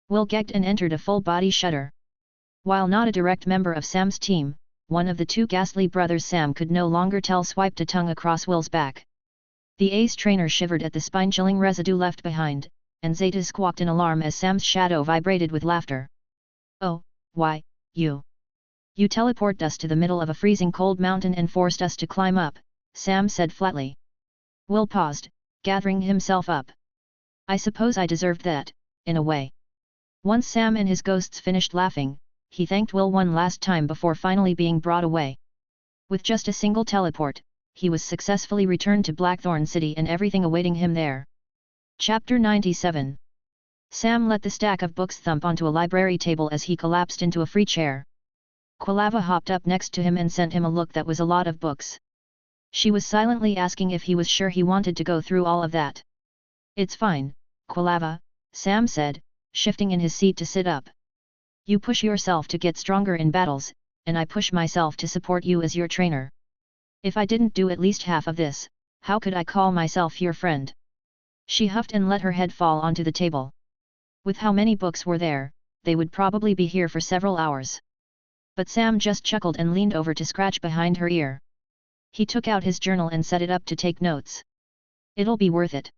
Will gagged and entered a full-body shudder. While not a direct member of Sam's team, one of the two ghastly brothers Sam could no longer tell swiped a tongue across Will's back. The ace trainer shivered at the spine-chilling residue left behind, and Zeta squawked in alarm as Sam's shadow vibrated with laughter. Oh, why, you teleported us to the middle of a freezing cold mountain and forced us to climb up, Sam said flatly. Will paused, gathering himself up. I suppose I deserved that, in a way. Once Sam and his ghosts finished laughing, he thanked Will one last time before finally being brought away. With just a single teleport, he was successfully returned to Blackthorn City and everything awaiting him there. Chapter 97. Sam let the stack of books thump onto a library table as he collapsed into a free chair. Quilava hopped up next to him and sent him a look that was a lot of books. She was silently asking if he was sure he wanted to go through all of that. It's fine, Quilava, Sam said, shifting in his seat to sit up. You push yourself to get stronger in battles, and I push myself to support you as your trainer. If I didn't do at least half of this, how could I call myself your friend? She huffed and let her head fall onto the table. With how many books were there, they would probably be here for several hours. But Sam just chuckled and leaned over to scratch behind her ear. He took out his journal and set it up to take notes. It'll be worth it.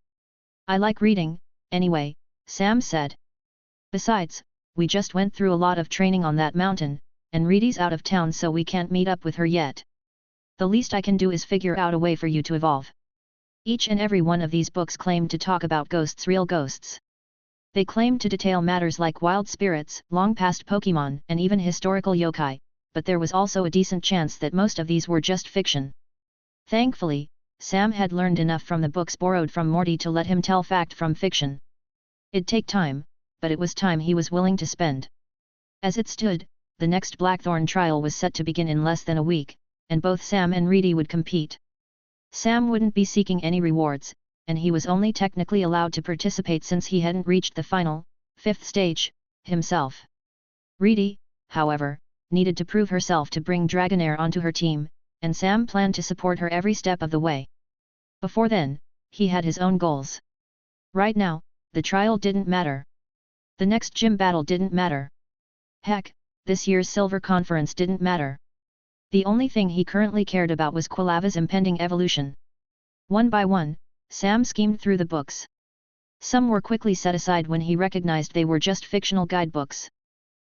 I like reading, anyway, Sam said. Besides, we just went through a lot of training on that mountain, and Reedy's out of town so we can't meet up with her yet. The least I can do is figure out a way for you to evolve. Each and every one of these books claimed to talk about ghosts, real ghosts. They claimed to detail matters like wild spirits, long-past Pokémon, and even historical yokai, but there was also a decent chance that most of these were just fiction. Thankfully, Sam had learned enough from the books borrowed from Morty to let him tell fact from fiction. It'd take time, but it was time he was willing to spend. As it stood, the next Blackthorn trial was set to begin in less than a week, and both Sam and Reedy would compete. Sam wouldn't be seeking any rewards, and he was only technically allowed to participate since he hadn't reached the final, 5th stage, himself. Reedy, however, needed to prove herself to bring Dragonair onto her team, and Sam planned to support her every step of the way. Before then, he had his own goals. Right now, the trial didn't matter. The next gym battle didn't matter. Heck, this year's Silver Conference didn't matter. The only thing he currently cared about was Quilava's impending evolution. One by one, Sam schemed through the books. Some were quickly set aside when he recognized they were just fictional guidebooks.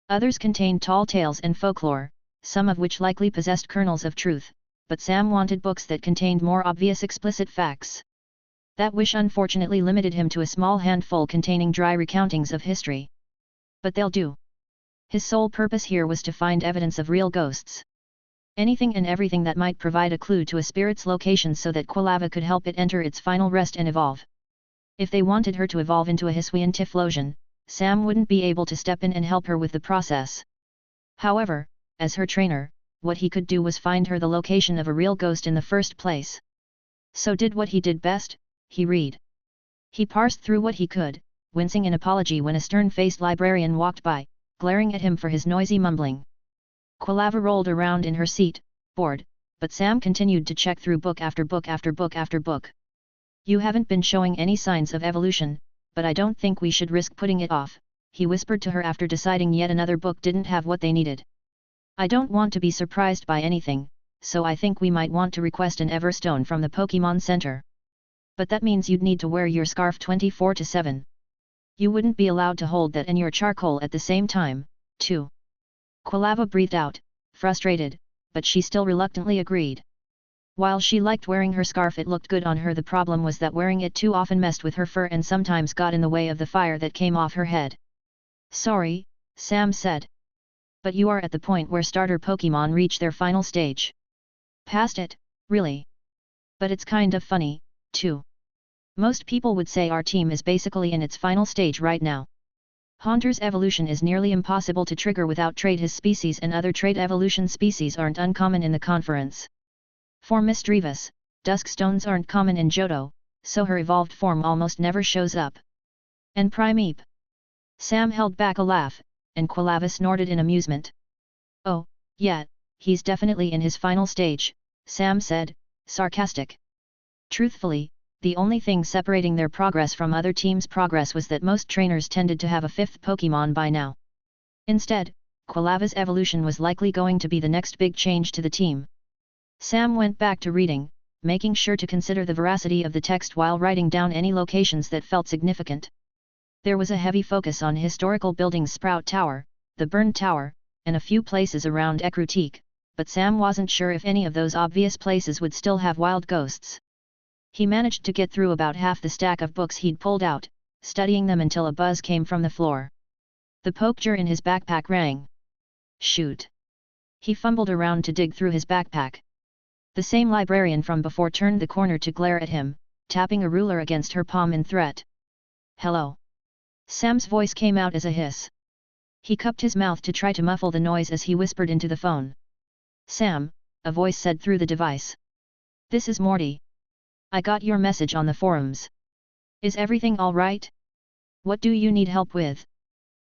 Others contained tall tales and folklore, some of which likely possessed kernels of truth, but Sam wanted books that contained more obvious explicit facts. That wish unfortunately limited him to a small handful containing dry recountings of history. But they'll do. His sole purpose here was to find evidence of real ghosts. Anything and everything that might provide a clue to a spirit's location so that Quilava could help it enter its final rest and evolve. If they wanted her to evolve into a Hisuian Typhlosion, Sam wouldn't be able to step in and help her with the process. However, as her trainer, what he could do was find her the location of a real ghost in the first place. So did what he did best, he read. He parsed through what he could, wincing in apology when a stern-faced librarian walked by, glaring at him for his noisy mumbling. Quilava rolled around in her seat, bored, but Sam continued to check through book after book after book after book. You haven't been showing any signs of evolution, but I don't think we should risk putting it off, he whispered to her after deciding yet another book didn't have what they needed. I don't want to be surprised by anything, so I think we might want to request an Everstone from the Pokémon Center. But that means you'd need to wear your scarf 24/7. You wouldn't be allowed to hold that and your charcoal at the same time, too. Quilava breathed out, frustrated, but she still reluctantly agreed. While she liked wearing her scarf, it looked good on her. The problem was that wearing it too often messed with her fur and sometimes got in the way of the fire that came off her head. Sorry, Sam said. But you are at the point where starter Pokémon reach their final stage. Past it, really. But it's kind of funny, too. Most people would say our team is basically in its final stage right now. Haunter's evolution is nearly impossible to trigger without trait. His species and other trait evolution species aren't uncommon in the conference. For Misdreavus, Duskstones aren't common in Johto, so her evolved form almost never shows up. And Primeape. Sam held back a laugh, and Quilava snorted in amusement. Oh, yeah, he's definitely in his final stage, Sam said, sarcastic. Truthfully, the only thing separating their progress from other teams' progress was that most trainers tended to have a fifth Pokémon by now. Instead, Quilava's evolution was likely going to be the next big change to the team. Sam went back to reading, making sure to consider the veracity of the text while writing down any locations that felt significant. There was a heavy focus on historical buildings, Sprout Tower, the Burned Tower, and a few places around Ecruteak, but Sam wasn't sure if any of those obvious places would still have wild ghosts. He managed to get through about half the stack of books he'd pulled out, studying them until a buzz came from the floor. The pokejar in his backpack rang. Shoot! He fumbled around to dig through his backpack. The same librarian from before turned the corner to glare at him, tapping a ruler against her palm in threat. Hello! Sam's voice came out as a hiss. He cupped his mouth to try to muffle the noise as he whispered into the phone. Sam, a voice said through the device. This is Morty. I got your message on the forums. Is everything all right? What do you need help with?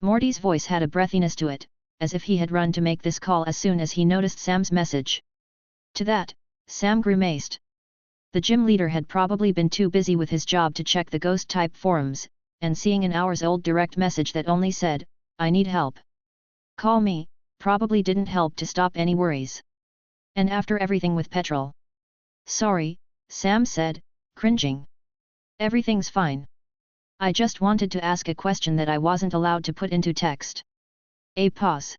Morty's voice had a breathiness to it, as if he had run to make this call as soon as he noticed Sam's message. To that, Sam grimaced. The gym leader had probably been too busy with his job to check the ghost-type forums, and seeing an hours-old direct message that only said, I need help. Call me, probably didn't help to stop any worries. And after everything with petrol. Sorry, Sam said, cringing. Everything's fine. I just wanted to ask a question that I wasn't allowed to put into text. A pause.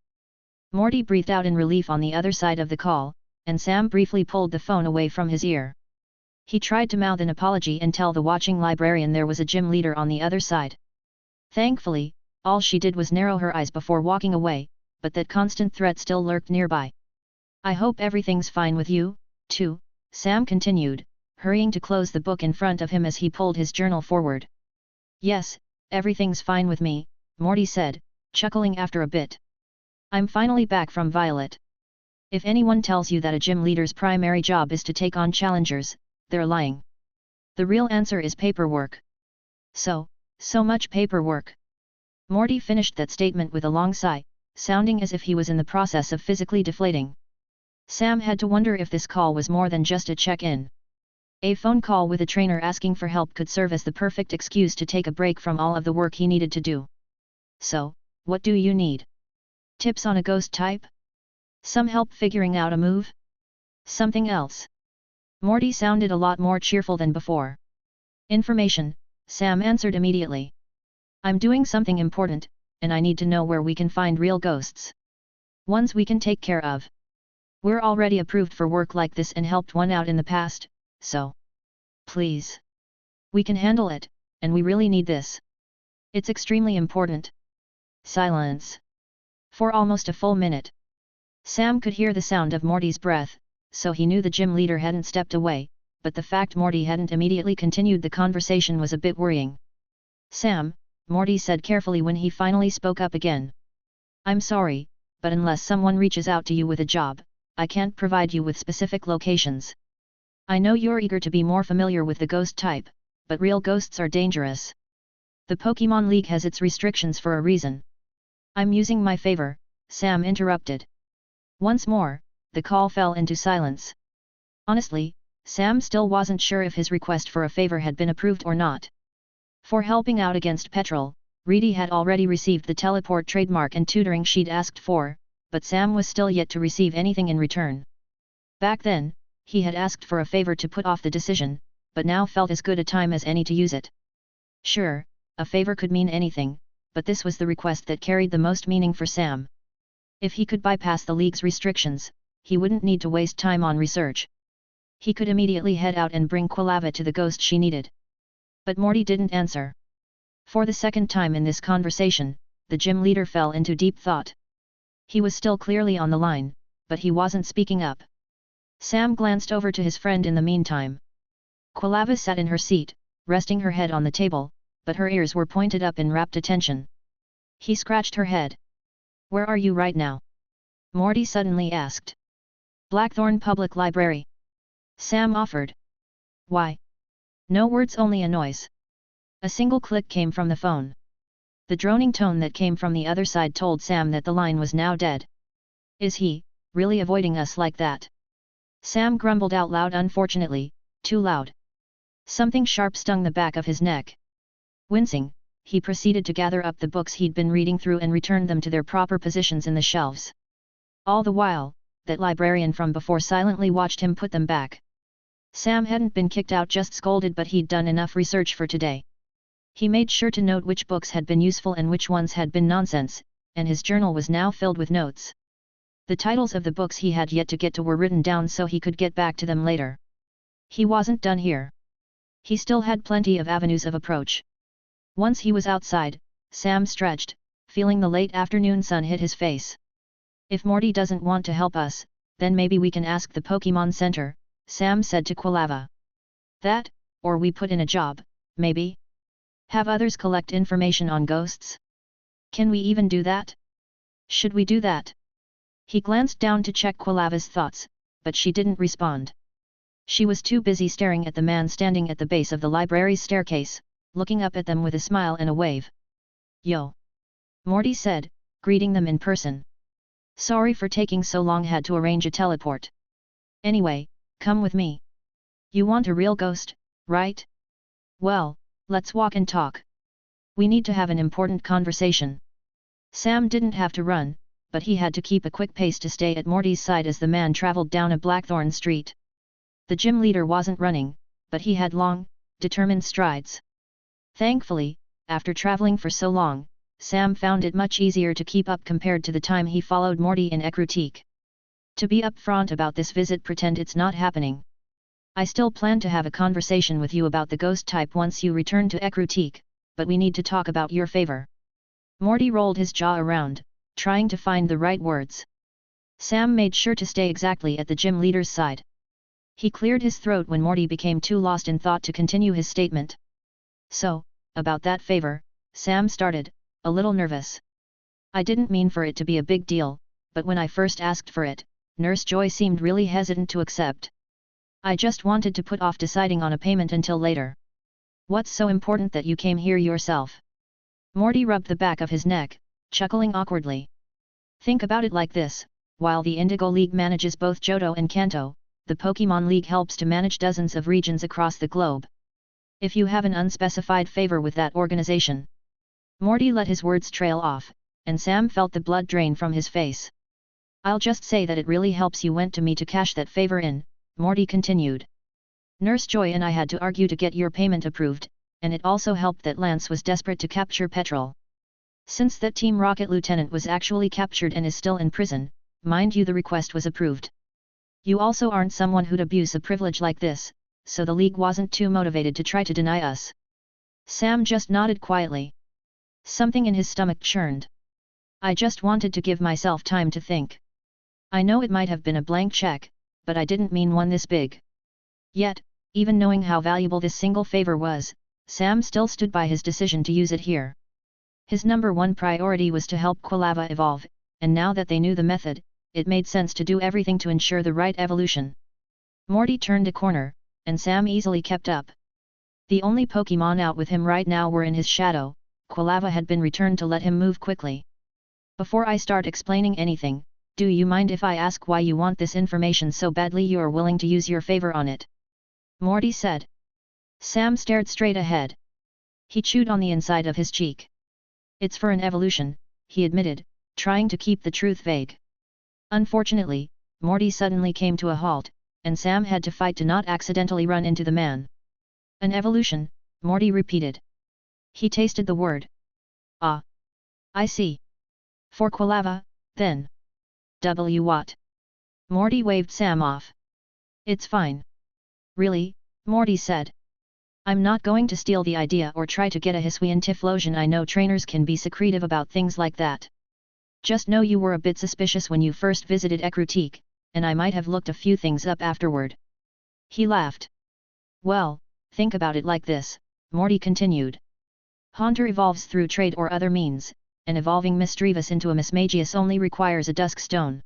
Morty breathed out in relief on the other side of the call, and Sam briefly pulled the phone away from his ear. He tried to mouth an apology and tell the watching librarian there was a gym leader on the other side. Thankfully, all she did was narrow her eyes before walking away, but that constant threat still lurked nearby. I hope everything's fine with you, too, Sam continued, hurrying to close the book in front of him as he pulled his journal forward. Yes, everything's fine with me, Morty said, chuckling after a bit. I'm finally back from Violet. If anyone tells you that a gym leader's primary job is to take on challengers, they're lying. The real answer is paperwork. So much paperwork. Morty finished that statement with a long sigh, sounding as if he was in the process of physically deflating. Sam had to wonder if this call was more than just a check-in. A phone call with a trainer asking for help could serve as the perfect excuse to take a break from all of the work he needed to do. So, what do you need? Tips on a ghost type? Some help figuring out a move? Something else? Morty sounded a lot more cheerful than before. Information, Sam answered immediately. I'm doing something important, and I need to know where we can find real ghosts. Ones we can take care of. We're already approved for work like this and helped one out in the past, so. Please. We can handle it, and we really need this. It's extremely important. Silence. For almost a full minute. Sam could hear the sound of Morty's breath, so he knew the gym leader hadn't stepped away, but the fact Morty hadn't immediately continued the conversation was a bit worrying. Sam, Morty said carefully when he finally spoke up again. I'm sorry, but unless someone reaches out to you with a job, I can't provide you with specific locations. I know you're eager to be more familiar with the ghost type, but real ghosts are dangerous. The Pokémon League has its restrictions for a reason. I'm using my favor, Sam interrupted. Once more, the call fell into silence. Honestly, Sam still wasn't sure if his request for a favor had been approved or not. For helping out against Petrol, Reedy had already received the teleport trademark and tutoring she'd asked for, but Sam was still yet to receive anything in return. Back then, he had asked for a favor to put off the decision, but now felt as good a time as any to use it. Sure, a favor could mean anything, but this was the request that carried the most meaning for Sam. If he could bypass the League's restrictions, he wouldn't need to waste time on research. He could immediately head out and bring Quilava to the ghost she needed. But Morty didn't answer. For the second time in this conversation, the gym leader fell into deep thought. He was still clearly on the line, but he wasn't speaking up. Sam glanced over to his friend in the meantime. Quilava sat in her seat, resting her head on the table, but her ears were pointed up in rapt attention. He scratched her head. Where are you right now? Morty suddenly asked. Blackthorn Public Library. Sam offered. Why? No words, only a noise. A single click came from the phone. The droning tone that came from the other side told Sam that the line was now dead. Is he really avoiding us like that? Sam grumbled out loud, unfortunately, too loud. Something sharp stung the back of his neck. Wincing, he proceeded to gather up the books he'd been reading through and return them to their proper positions in the shelves. All the while, that librarian from before silently watched him put them back. Sam hadn't been kicked out, just scolded, but he'd done enough research for today. He made sure to note which books had been useful and which ones had been nonsense, and his journal was now filled with notes. The titles of the books he had yet to get to were written down so he could get back to them later. He wasn't done here. He still had plenty of avenues of approach. Once he was outside, Sam stretched, feeling the late afternoon sun hit his face. If Morty doesn't want to help us, then maybe we can ask the Pokémon Center, Sam said to Quilava. That, or we put in a job, maybe? Have others collect information on ghosts? Can we even do that? Should we do that? He glanced down to check Quilava's thoughts, but she didn't respond. She was too busy staring at the man standing at the base of the library's staircase, looking up at them with a smile and a wave. Yo! Morty said, greeting them in person. Sorry for taking so long, had to arrange a teleport. Anyway, come with me. You want a real ghost, right? Well, let's walk and talk. We need to have an important conversation. Sam didn't have to run, but he had to keep a quick pace to stay at Morty's side as the man traveled down a Blackthorn street. The gym leader wasn't running, but he had long, determined strides. Thankfully, after traveling for so long, Sam found it much easier to keep up compared to the time he followed Morty in Ecruteak. To be upfront about this visit, pretend it's not happening. I still plan to have a conversation with you about the ghost type once you return to Ecruteak, but we need to talk about your favor. Morty rolled his jaw around, trying to find the right words. Sam made sure to stay exactly at the gym leader's side. He cleared his throat when Morty became too lost in thought to continue his statement. So, about that favor, Sam started, a little nervous. I didn't mean for it to be a big deal, but when I first asked for it, Nurse Joy seemed really hesitant to accept. I just wanted to put off deciding on a payment until later. What's so important that you came here yourself? Morty rubbed the back of his neck, chuckling awkwardly. Think about it like this, while the Indigo League manages both Johto and Kanto, the Pokémon League helps to manage dozens of regions across the globe. If you have an unspecified favor with that organization. Morty let his words trail off, and Sam felt the blood drain from his face. I'll just say that it really helps you went to me to cash that favor in, Morty continued. Nurse Joy and I had to argue to get your payment approved, and it also helped that Lance was desperate to capture Petrol. Since that Team Rocket lieutenant was actually captured and is still in prison, mind you, the request was approved. You also aren't someone who'd abuse a privilege like this, so the League wasn't too motivated to try to deny us. Sam just nodded quietly. Something in his stomach churned. I just wanted to give myself time to think. I know it might have been a blank check, but I didn't mean one this big. Yet, even knowing how valuable this single favor was, Sam still stood by his decision to use it here. His number one priority was to help Quilava evolve, and now that they knew the method, it made sense to do everything to ensure the right evolution. Morty turned a corner, and Sam easily kept up. The only Pokémon out with him right now were in his shadow. Quilava had been returned to let him move quickly. Before I start explaining anything, do you mind if I ask why you want this information so badly you are willing to use your favor on it? Morty said. Sam stared straight ahead. He chewed on the inside of his cheek. It's for an evolution, he admitted, trying to keep the truth vague. Unfortunately, Morty suddenly came to a halt, and Sam had to fight to not accidentally run into the man. An evolution, Morty repeated. He tasted the word. Ah. I see. For Quilava, then. What? Morty waved Sam off. It's fine. Really, Morty said. I'm not going to steal the idea or try to get a Hisuian Typhlosion. I know trainers can be secretive about things like that. Just know you were a bit suspicious when you first visited Ecruteak, and I might have looked a few things up afterward. He laughed. Well, think about it like this, Morty continued. Haunter evolves through trade or other means, and evolving Misdreavus into a Mismagius only requires a Dusk Stone.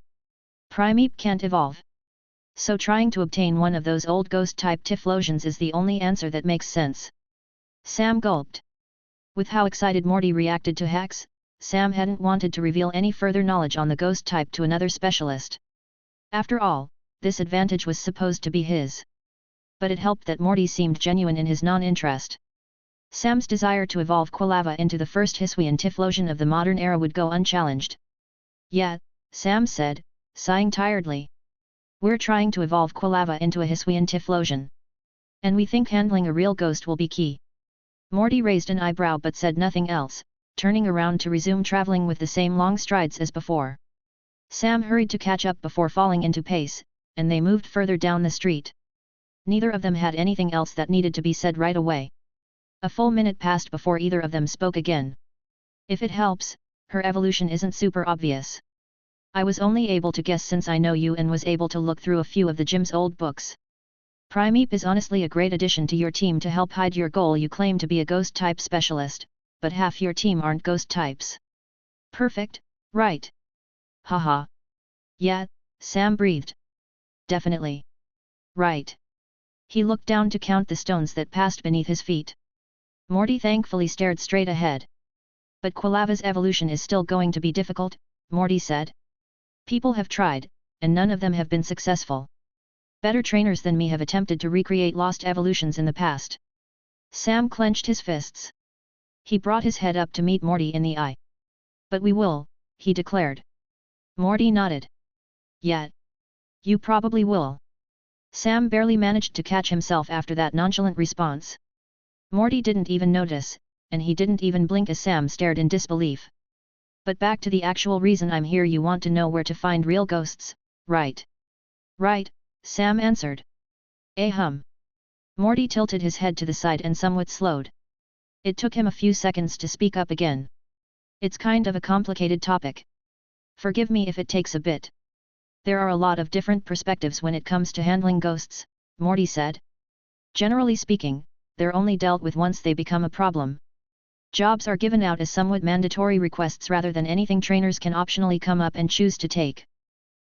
Primeape can't evolve. So trying to obtain one of those old ghost-type Typhlosians is the only answer that makes sense. Sam gulped. With how excited Morty reacted to hacks, Sam hadn't wanted to reveal any further knowledge on the ghost type to another specialist. After all, this advantage was supposed to be his. But it helped that Morty seemed genuine in his non-interest. Sam's desire to evolve Quilava into the first Hisuian Typhlosian of the modern era would go unchallenged. Yeah, Sam said, sighing tiredly. We're trying to evolve Quilava into a Hisuian Typhlosian. And we think handling a real ghost will be key. Morty raised an eyebrow but said nothing else, turning around to resume traveling with the same long strides as before. Sam hurried to catch up before falling into pace, and they moved further down the street. Neither of them had anything else that needed to be said right away. A full minute passed before either of them spoke again. If it helps, her evolution isn't super obvious. I was only able to guess since I know you and was able to look through a few of the gym's old books. Primeape is honestly a great addition to your team to help hide your goal. You claim to be a ghost-type specialist, but half your team aren't ghost types. Perfect, right? Haha. Yeah, Sam breathed. Definitely. Right. He looked down to count the stones that passed beneath his feet. Morty thankfully stared straight ahead. But Quilava's evolution is still going to be difficult, Morty said. People have tried, and none of them have been successful. Better trainers than me have attempted to recreate lost evolutions in the past. Sam clenched his fists. He brought his head up to meet Morty in the eye. But we will, he declared. Morty nodded. Yeah. You probably will. Sam barely managed to catch himself after that nonchalant response. Morty didn't even notice, and he didn't even blink as Sam stared in disbelief. But back to the actual reason I'm here. You want to know where to find real ghosts, right? Right, Sam answered. Morty tilted his head to the side and somewhat slowed. It took him a few seconds to speak up again. It's kind of a complicated topic. Forgive me if it takes a bit. There are a lot of different perspectives when it comes to handling ghosts, Morty said. Generally speaking, they're only dealt with once they become a problem. Jobs are given out as somewhat mandatory requests rather than anything trainers can optionally come up and choose to take.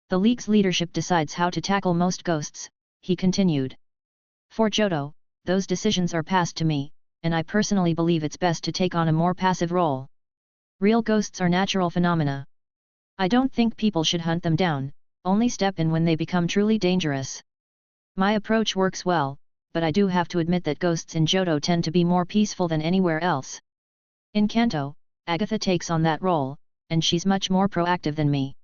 The league's leadership decides how to tackle most ghosts, he continued. For Johto, those decisions are passed to me, and I personally believe it's best to take on a more passive role. Real ghosts are natural phenomena. I don't think people should hunt them down, only step in when they become truly dangerous. My approach works well, but I do have to admit that ghosts in Johto tend to be more peaceful than anywhere else. In Kanto, Agatha takes on that role, and she's much more proactive than me.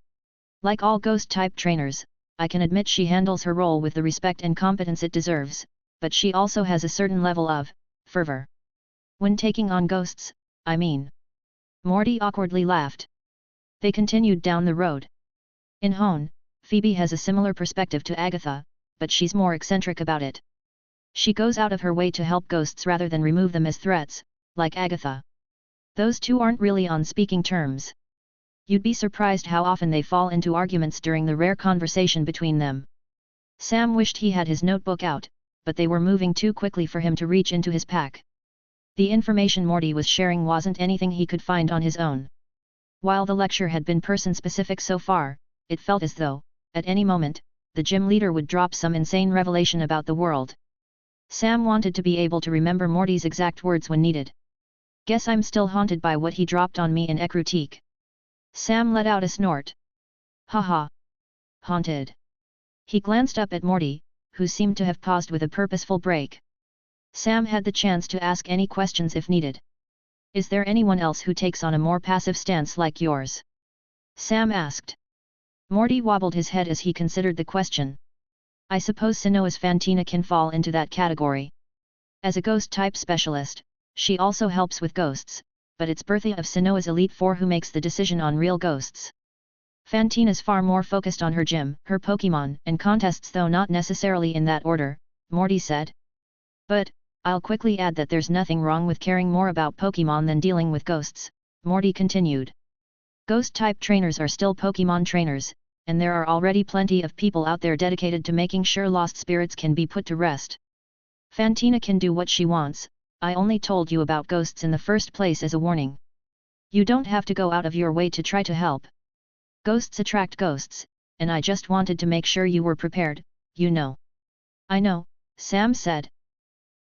Like all ghost-type trainers, I can admit she handles her role with the respect and competence it deserves, but she also has a certain level of fervor. When taking on ghosts, I mean. Morty awkwardly laughed. They continued down the road. In Hone, Phoebe has a similar perspective to Agatha, but she's more eccentric about it. She goes out of her way to help ghosts rather than remove them as threats, like Agatha. Those two aren't really on speaking terms. You'd be surprised how often they fall into arguments during the rare conversation between them. Sam wished he had his notebook out, but they were moving too quickly for him to reach into his pack. The information Morty was sharing wasn't anything he could find on his own. While the lecture had been person-specific so far, it felt as though, at any moment, the gym leader would drop some insane revelation about the world. Sam wanted to be able to remember Morty's exact words when needed. Guess I'm still haunted by what he dropped on me in Ekrutique. Sam let out a snort. Haha. Haunted. He glanced up at Morty, who seemed to have paused with a purposeful break. Sam had the chance to ask any questions if needed. Is there anyone else who takes on a more passive stance like yours? Sam asked. Morty wobbled his head as he considered the question. I suppose Sanoa's Fantina can fall into that category. As a ghost-type specialist, she also helps with ghosts, but it's Berthia of Sanoa's Elite Four who makes the decision on real ghosts. Fantina's far more focused on her gym, her Pokémon, and contests, though not necessarily in that order, Morty said. But, I'll quickly add that there's nothing wrong with caring more about Pokémon than dealing with ghosts, Morty continued. Ghost-type trainers are still Pokémon trainers, and there are already plenty of people out there dedicated to making sure lost spirits can be put to rest. Fantina can do what she wants. I only told you about ghosts in the first place as a warning. You don't have to go out of your way to try to help. Ghosts attract ghosts, and I just wanted to make sure you were prepared, you know. I know, Sam said.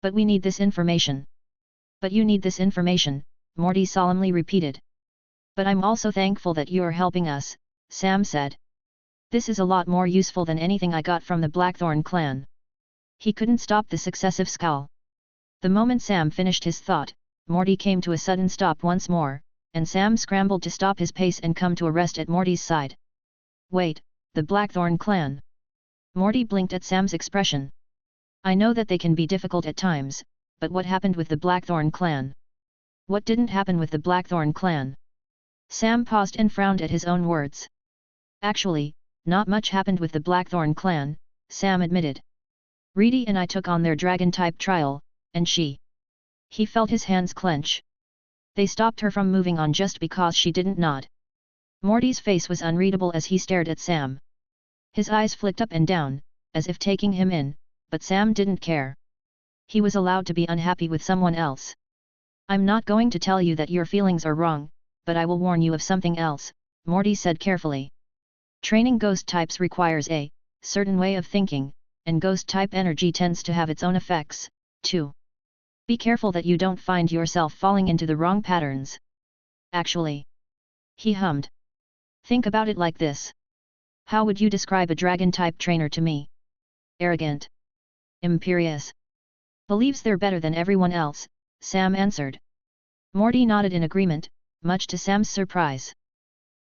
But we need this information. But you need this information, Morty solemnly repeated. But I'm also thankful that you're helping us, Sam said. This is a lot more useful than anything I got from the Blackthorn clan. He couldn't stop the successive scowl. The moment Sam finished his thought, Morty came to a sudden stop once more, and Sam scrambled to stop his pace and come to a rest at Morty's side. Wait, the Blackthorn clan. Morty blinked at Sam's expression. I know that they can be difficult at times, but what happened with the Blackthorn clan? What didn't happen with the Blackthorn clan? Sam paused and frowned at his own words. Actually, not much happened with the Blackthorn clan, Sam admitted. Reedy and I took on their dragon-type trial, and she. He felt his hands clench. They stopped her from moving on just because she didn't nod. Morty's face was unreadable as he stared at Sam. His eyes flicked up and down, as if taking him in, but Sam didn't care. He was allowed to be unhappy with someone else. I'm not going to tell you that your feelings are wrong, but I will warn you of something else, Morty said carefully. Training ghost types requires a certain way of thinking, and ghost type energy tends to have its own effects, too. Be careful that you don't find yourself falling into the wrong patterns. Actually. He hummed. Think about it like this. How would you describe a dragon-type trainer to me? Arrogant. Imperious. Believes they're better than everyone else, Sam answered. Morty nodded in agreement, much to Sam's surprise.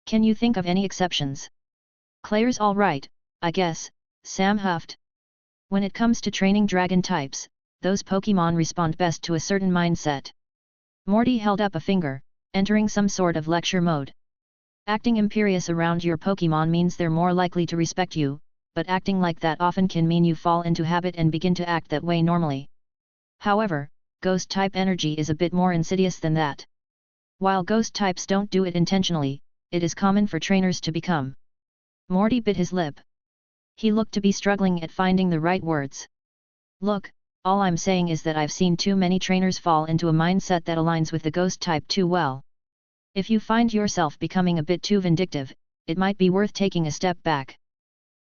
Can you think of any exceptions? Claire's all right, I guess, Sam huffed. When it comes to training dragon types, those Pokémon respond best to a certain mindset. Morty held up a finger, entering some sort of lecture mode. Acting imperious around your Pokémon means they're more likely to respect you, but acting like that often can mean you fall into habit and begin to act that way normally. However, ghost-type energy is a bit more insidious than that. While ghost types don't do it intentionally, it is common for trainers to become. Morty bit his lip. He looked to be struggling at finding the right words. Look, all I'm saying is that I've seen too many trainers fall into a mindset that aligns with the ghost type too well. If you find yourself becoming a bit too vindictive, it might be worth taking a step back.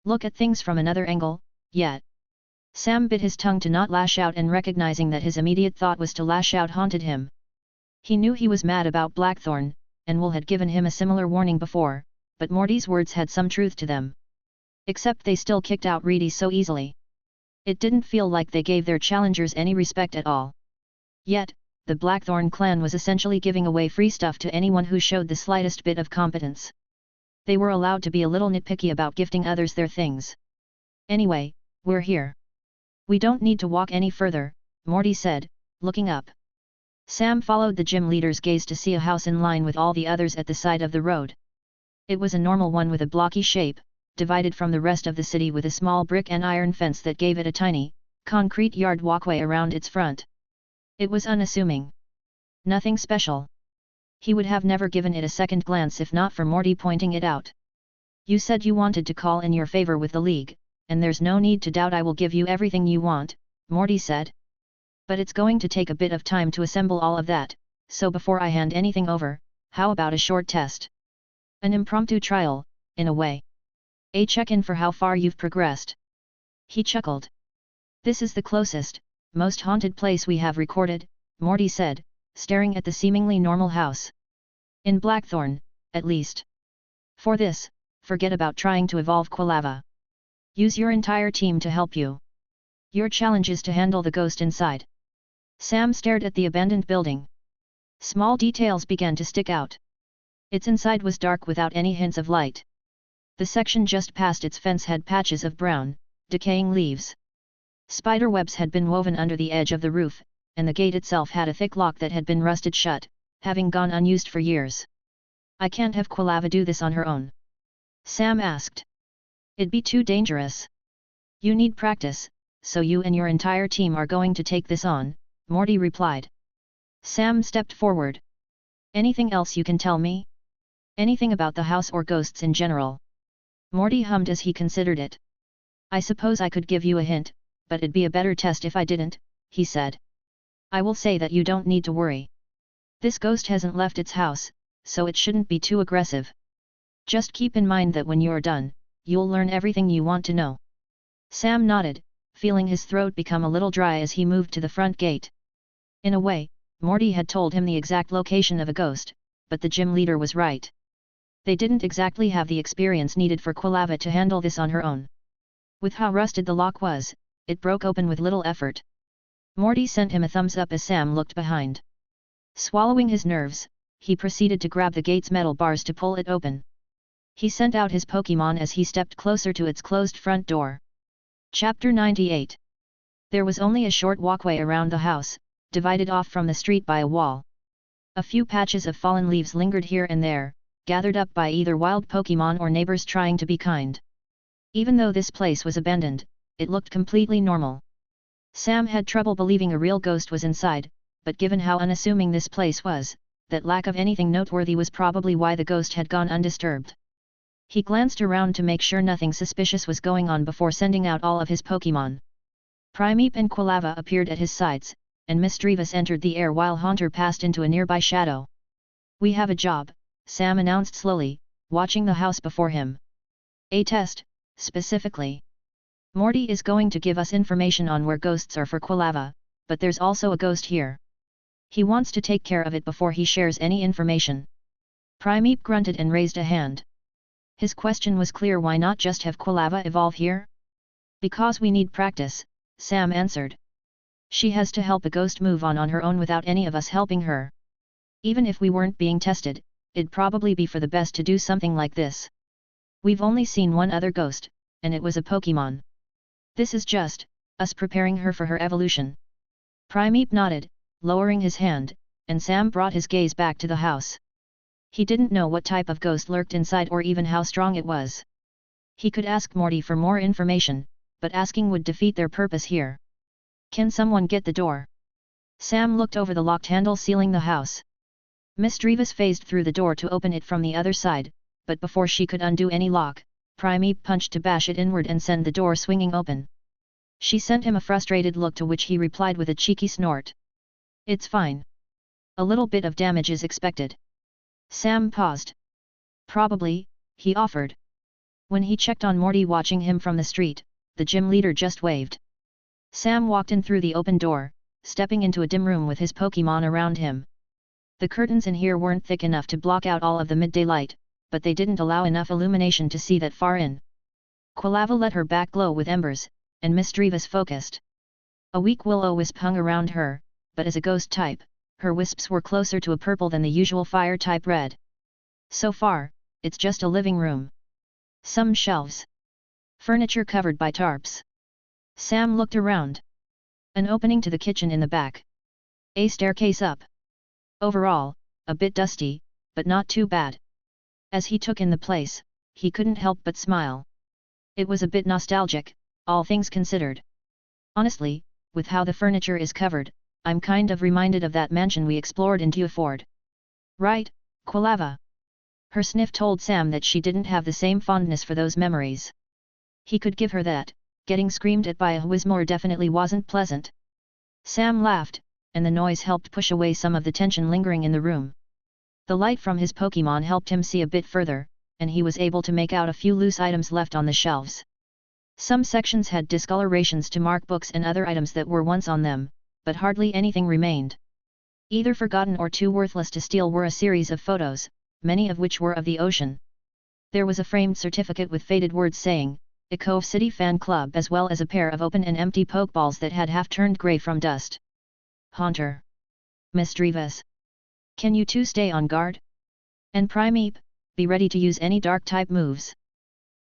Look at things from another angle, yet. Sam bit his tongue to not lash out, and recognizing that his immediate thought was to lash out haunted him. He knew he was mad about Blackthorn, and Will had given him a similar warning before, but Morty's words had some truth to them. Except they still kicked out Reedy so easily. It didn't feel like they gave their challengers any respect at all. Yet, the Blackthorn clan was essentially giving away free stuff to anyone who showed the slightest bit of competence. They were allowed to be a little nitpicky about gifting others their things. Anyway, we're here. We don't need to walk any further, Morty said, looking up. Sam followed the gym leader's gaze to see a house in line with all the others at the side of the road. It was a normal one with a blocky shape, divided from the rest of the city with a small brick and iron fence that gave it a tiny, concrete yard walkway around its front. It was unassuming. Nothing special. He would have never given it a second glance if not for Morty pointing it out. You said you wanted to call in your favor with the League, and there's no need to doubt I will give you everything you want, Morty said. But it's going to take a bit of time to assemble all of that, so before I hand anything over, how about a short test? An impromptu trial, in a way. A check-in for how far you've progressed. He chuckled. This is the closest, most haunted place we have recorded, Morty said, staring at the seemingly normal house. In Blackthorn, at least. For this, forget about trying to evolve Quilava. Use your entire team to help you. Your challenge is to handle the ghost inside. Sam stared at the abandoned building. Small details began to stick out. Its inside was dark without any hints of light. The section just past its fence had patches of brown, decaying leaves. Spiderwebs had been woven under the edge of the roof, and the gate itself had a thick lock that had been rusted shut, having gone unused for years. I can't have Quilava do this on her own. Sam asked. It'd be too dangerous. You need practice, so you and your entire team are going to take this on, Morty replied. Sam stepped forward. Anything else you can tell me? Anything about the house or ghosts in general? Morty hummed as he considered it. I suppose I could give you a hint, but it'd be a better test if I didn't, he said. I will say that you don't need to worry. This ghost hasn't left its house, so it shouldn't be too aggressive. Just keep in mind that when you're done, you'll learn everything you want to know. Sam nodded, feeling his throat become a little dry as he moved to the front gate. In a way, Morty had told him the exact location of a ghost, but the gym leader was right. They didn't exactly have the experience needed for Quilava to handle this on her own. With how rusted the lock was, it broke open with little effort. Morty sent him a thumbs up as Sam looked behind. Swallowing his nerves, he proceeded to grab the gate's metal bars to pull it open. He sent out his Pokémon as he stepped closer to its closed front door. Chapter 98. There was only a short walkway around the house, divided off from the street by a wall. A few patches of fallen leaves lingered here and there, gathered up by either wild Pokémon or neighbors trying to be kind. Even though this place was abandoned, it looked completely normal. Sam had trouble believing a real ghost was inside, but given how unassuming this place was, that lack of anything noteworthy was probably why the ghost had gone undisturbed. He glanced around to make sure nothing suspicious was going on before sending out all of his Pokémon. Primeape and Quilava appeared at his sides, and Misdreavus entered the air while Haunter passed into a nearby shadow. We have a job, Sam announced slowly, watching the house before him. A test, specifically. Morty is going to give us information on where ghosts are for Quilava, but there's also a ghost here. He wants to take care of it before he shares any information. Primeape grunted and raised a hand. His question was clear: why not just have Quilava evolve here? Because we need practice, Sam answered. She has to help a ghost move on her own without any of us helping her. Even if we weren't being tested, it'd probably be for the best to do something like this. We've only seen one other ghost, and it was a Pokémon. This is just us preparing her for her evolution. Primeape nodded, lowering his hand, and Sam brought his gaze back to the house. He didn't know what type of ghost lurked inside or even how strong it was. He could ask Morty for more information, but asking would defeat their purpose here. Can someone get the door? Sam looked over the locked handle sealing the house. Misdreavus phased through the door to open it from the other side, but before she could undo any lock, Primeape punched to bash it inward and send the door swinging open. She sent him a frustrated look, to which he replied with a cheeky snort. It's fine. A little bit of damage is expected. Sam paused. Probably, he offered. When he checked on Morty watching him from the street, the gym leader just waved. Sam walked in through the open door, stepping into a dim room with his Pokémon around him. The curtains in here weren't thick enough to block out all of the midday light, but they didn't allow enough illumination to see that far in. Quilava let her back glow with embers, and Misdreavus focused. A weak will-o-wisp hung around her, but as a ghost type, her wisps were closer to a purple than the usual fire-type red. So far, it's just a living room. Some shelves. Furniture covered by tarps. Sam looked around. An opening to the kitchen in the back. A staircase up. Overall, a bit dusty, but not too bad. As he took in the place, he couldn't help but smile. It was a bit nostalgic, all things considered. Honestly, with how the furniture is covered, I'm kind of reminded of that mansion we explored in Dewford. Right, Quilava? Her sniff told Sam that she didn't have the same fondness for those memories. He could give her that. Getting screamed at by a Whismore definitely wasn't pleasant. Sam laughed, and the noise helped push away some of the tension lingering in the room. The light from his Pokémon helped him see a bit further, and he was able to make out a few loose items left on the shelves. Some sections had discolorations to mark books and other items that were once on them, but hardly anything remained. Either forgotten or too worthless to steal were a series of photos, many of which were of the ocean. There was a framed certificate with faded words saying, Cove City Fan Club, as well as a pair of open and empty Pokeballs that had half turned grey from dust. Haunter. Misdreavus. Can you two stay on guard? And Primeape, be ready to use any dark type moves.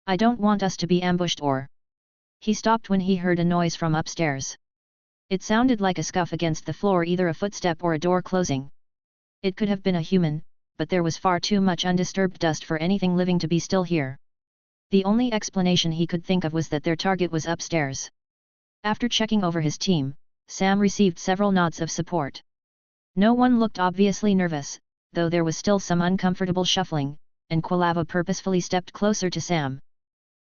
I don't want us to be ambushed or... He stopped when he heard a noise from upstairs. It sounded like a scuff against the floor, either a footstep or a door closing. It could have been a human, but there was far too much undisturbed dust for anything living to be still here. The only explanation he could think of was that their target was upstairs. After checking over his team, Sam received several nods of support. No one looked obviously nervous, though there was still some uncomfortable shuffling, and Quilava purposefully stepped closer to Sam.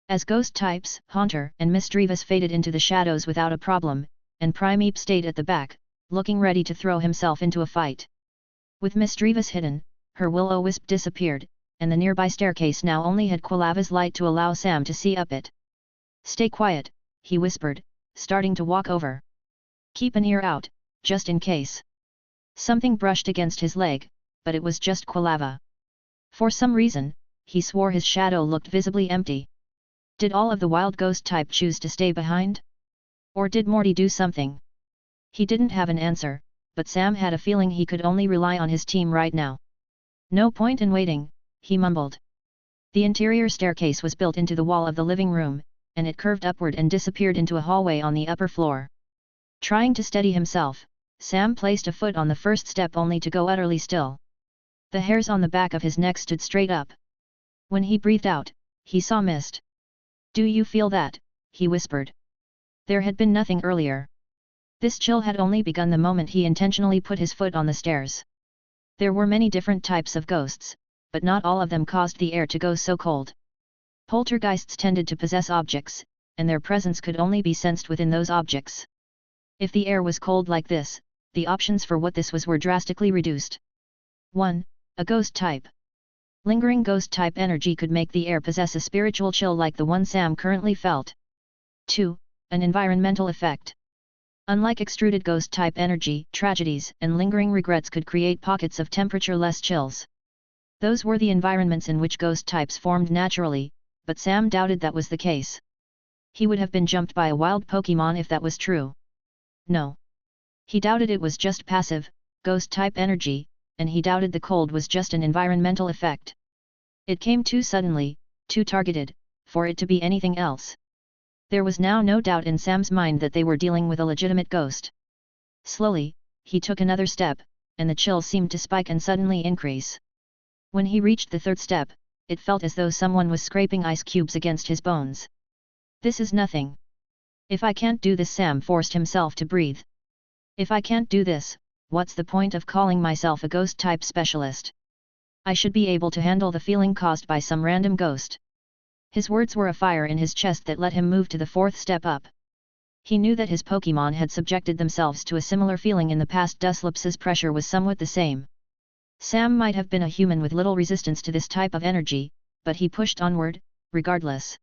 As ghost types, Haunter and Misdreavus faded into the shadows without a problem, and Primeape stayed at the back, looking ready to throw himself into a fight. With Misdreavus hidden, her will-o-wisp disappeared, and the nearby staircase now only had Quilava's light to allow Sam to see up it. Stay quiet, he whispered, starting to walk over. Keep an ear out, just in case. Something brushed against his leg, but it was just Quilava. For some reason, he swore his shadow looked visibly empty. Did all of the wild ghost type choose to stay behind? Or did Morty do something? He didn't have an answer, but Sam had a feeling he could only rely on his team right now. No point in waiting, he mumbled. The interior staircase was built into the wall of the living room, and it curved upward and disappeared into a hallway on the upper floor. Trying to steady himself, Sam placed a foot on the first step only to go utterly still. The hairs on the back of his neck stood straight up. When he breathed out, he saw mist. Do you feel that? He whispered. There had been nothing earlier. This chill had only begun the moment he intentionally put his foot on the stairs. There were many different types of ghosts, but not all of them caused the air to go so cold. Poltergeists tended to possess objects, and their presence could only be sensed within those objects. If the air was cold like this, the options for what this was were drastically reduced. 1. A ghost type. Lingering ghost type energy could make the air possess a spiritual chill like the one Sam currently felt. 2. An environmental effect. Unlike extruded ghost type energy, tragedies and lingering regrets could create pockets of temperature-less chills. Those were the environments in which ghost types formed naturally, but Sam doubted that was the case. He would have been jumped by a wild Pokémon if that was true. No. He doubted it was just passive, ghost type energy, and he doubted the cold was just an environmental effect. It came too suddenly, too targeted, for it to be anything else. There was now no doubt in Sam's mind that they were dealing with a legitimate ghost. Slowly, he took another step, and the chill seemed to spike and suddenly increase. When he reached the third step, it felt as though someone was scraping ice cubes against his bones. This is nothing. If I can't do this, Sam forced himself to breathe. If I can't do this, what's the point of calling myself a ghost type specialist? I should be able to handle the feeling caused by some random ghost. His words were a fire in his chest that let him move to the fourth step up. He knew that his Pokémon had subjected themselves to a similar feeling in the past. Dustlops's pressure was somewhat the same. Sam might have been a human with little resistance to this type of energy, but he pushed onward, regardless.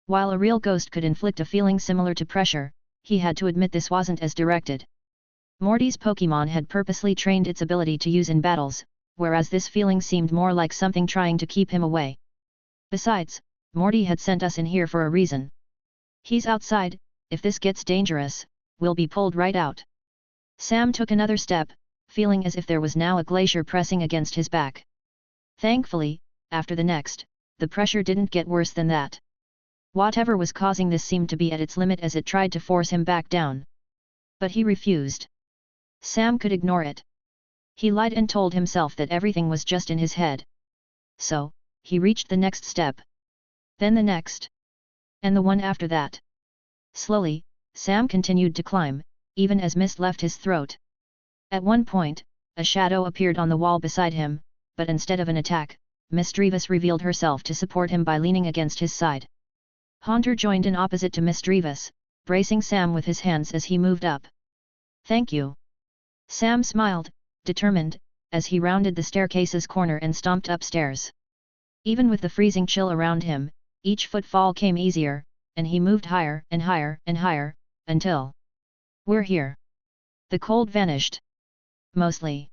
While a real ghost could inflict a feeling similar to pressure, he had to admit this wasn't as directed. Morty's Pokémon had purposely trained its ability to use in battles, whereas this feeling seemed more like something trying to keep him away. Besides, Morty had sent us in here for a reason. He's outside. If this gets dangerous, we'll be pulled right out. Sam took another step, feeling as if there was now a glacier pressing against his back. Thankfully, after the next, the pressure didn't get worse than that. Whatever was causing this seemed to be at its limit as it tried to force him back down. But he refused. Sam could ignore it. He lied and told himself that everything was just in his head. So, he reached the next step. Then the next. And the one after that. Slowly, Sam continued to climb, even as mist left his throat. At one point, a shadow appeared on the wall beside him, but instead of an attack, Misdreavus revealed herself to support him by leaning against his side. Haunter joined in opposite to Misdreavus, bracing Sam with his hands as he moved up. Thank you. Sam smiled, determined, as he rounded the staircase's corner and stomped upstairs. Even with the freezing chill around him, each footfall came easier, and he moved higher and higher and higher, until... We're here. The cold vanished. Mostly.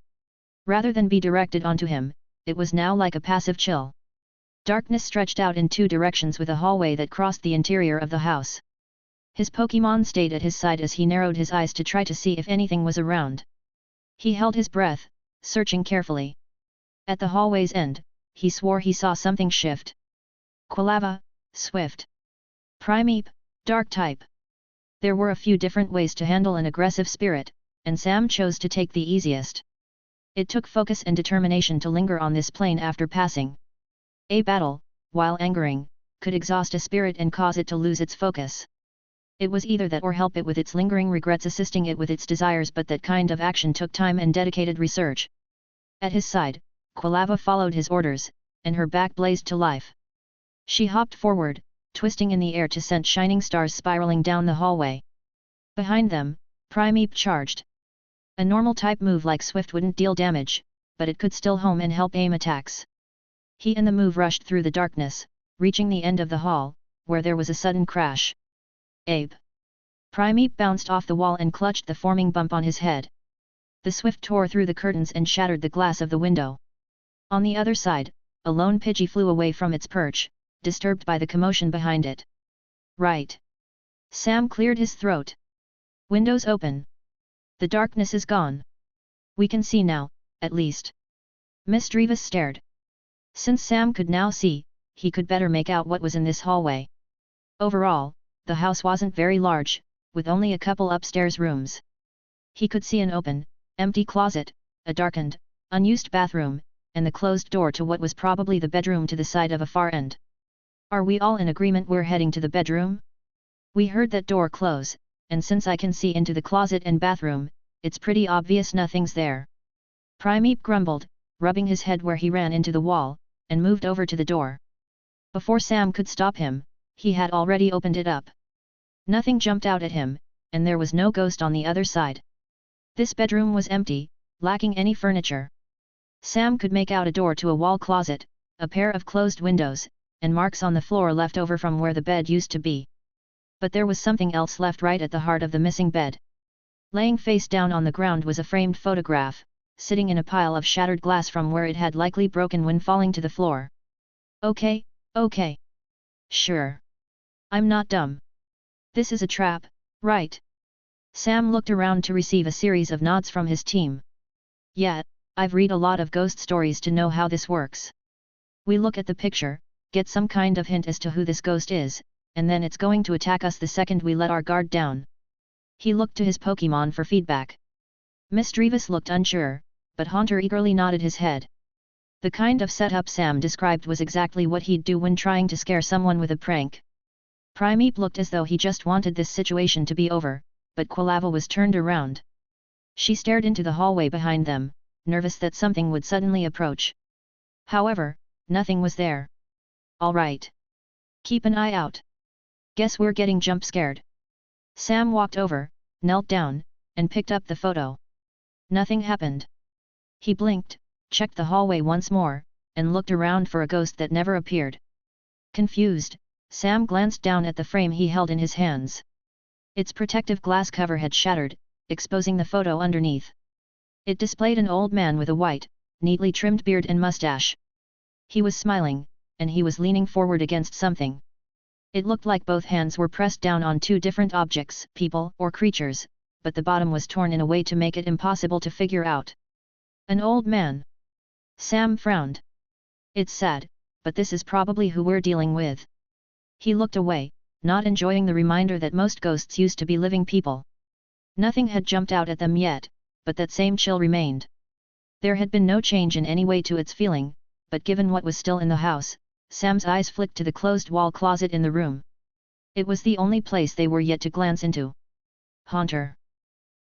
Rather than be directed onto him, it was now like a passive chill. Darkness stretched out in 2 directions with a hallway that crossed the interior of the house. His Pokémon stayed at his side as he narrowed his eyes to try to see if anything was around. He held his breath, searching carefully. At the hallway's end, he swore he saw something shift. Quilava, Swift. Primeape, Dark type. There were a few different ways to handle an aggressive spirit, and Sam chose to take the easiest. It took focus and determination to linger on this plane after passing. A battle, while angering, could exhaust a spirit and cause it to lose its focus. It was either that or help it with its lingering regrets, assisting it with its desires, but that kind of action took time and dedicated research. At his side, Quilava followed his orders, and her back blazed to life. She hopped forward, twisting in the air to send shining stars spiraling down the hallway. Behind them, Primeape charged. A normal type move like Swift wouldn't deal damage, but it could still home and help aim attacks. He and the move rushed through the darkness, reaching the end of the hall, where there was a sudden crash. Ape! Primeape bounced off the wall and clutched the forming bump on his head. The Swift tore through the curtains and shattered the glass of the window. On the other side, a lone Pidgey flew away from its perch, disturbed by the commotion behind it. Right. Sam cleared his throat. Windows open. The darkness is gone. We can see now, at least. Misdreavus stared. Since Sam could now see, he could better make out what was in this hallway. Overall, the house wasn't very large, with only a couple upstairs rooms. He could see an open, empty closet, a darkened, unused bathroom, and the closed door to what was probably the bedroom to the side of a far end. Are we all in agreement we're heading to the bedroom? We heard that door close, and since I can see into the closet and bathroom, it's pretty obvious nothing's there. Primeape grumbled, rubbing his head where he ran into the wall, and moved over to the door. Before Sam could stop him, he had already opened it up. Nothing jumped out at him, and there was no ghost on the other side. This bedroom was empty, lacking any furniture. Sam could make out a door to a wall closet, a pair of closed windows, and marks on the floor left over from where the bed used to be. But there was something else left right at the heart of the missing bed. Laying face down on the ground was a framed photograph, sitting in a pile of shattered glass from where it had likely broken when falling to the floor. Okay. Sure. I'm not dumb. This is a trap, right? Sam looked around to receive a series of nods from his team. Yeah, I've read a lot of ghost stories to know how this works. We look at the picture, get some kind of hint as to who this ghost is, and then it's going to attack us the second we let our guard down. He looked to his Pokémon for feedback. Misdreavus looked unsure, but Haunter eagerly nodded his head. The kind of setup Sam described was exactly what he'd do when trying to scare someone with a prank. Primeape looked as though he just wanted this situation to be over, but Quilava was turned around. She stared into the hallway behind them, nervous that something would suddenly approach. However, nothing was there. All right. Keep an eye out. Guess we're getting jump scared. Sam walked over, knelt down, and picked up the photo. Nothing happened. He blinked, checked the hallway once more, and looked around for a ghost that never appeared. Confused, Sam glanced down at the frame he held in his hands. Its protective glass cover had shattered, exposing the photo underneath. It displayed an old man with a white, neatly trimmed beard and mustache. He was smiling, and he was leaning forward against something. It looked like both hands were pressed down on 2 different objects, people or creatures, but the bottom was torn in a way to make it impossible to figure out. An old man. Sam frowned. It's sad, but this is probably who we're dealing with. He looked away, not enjoying the reminder that most ghosts used to be living people. Nothing had jumped out at them yet, but that same chill remained. There had been no change in any way to its feeling, but given what was still in the house, Sam's eyes flicked to the closed wall closet in the room. It was the only place they were yet to glance into. Haunter.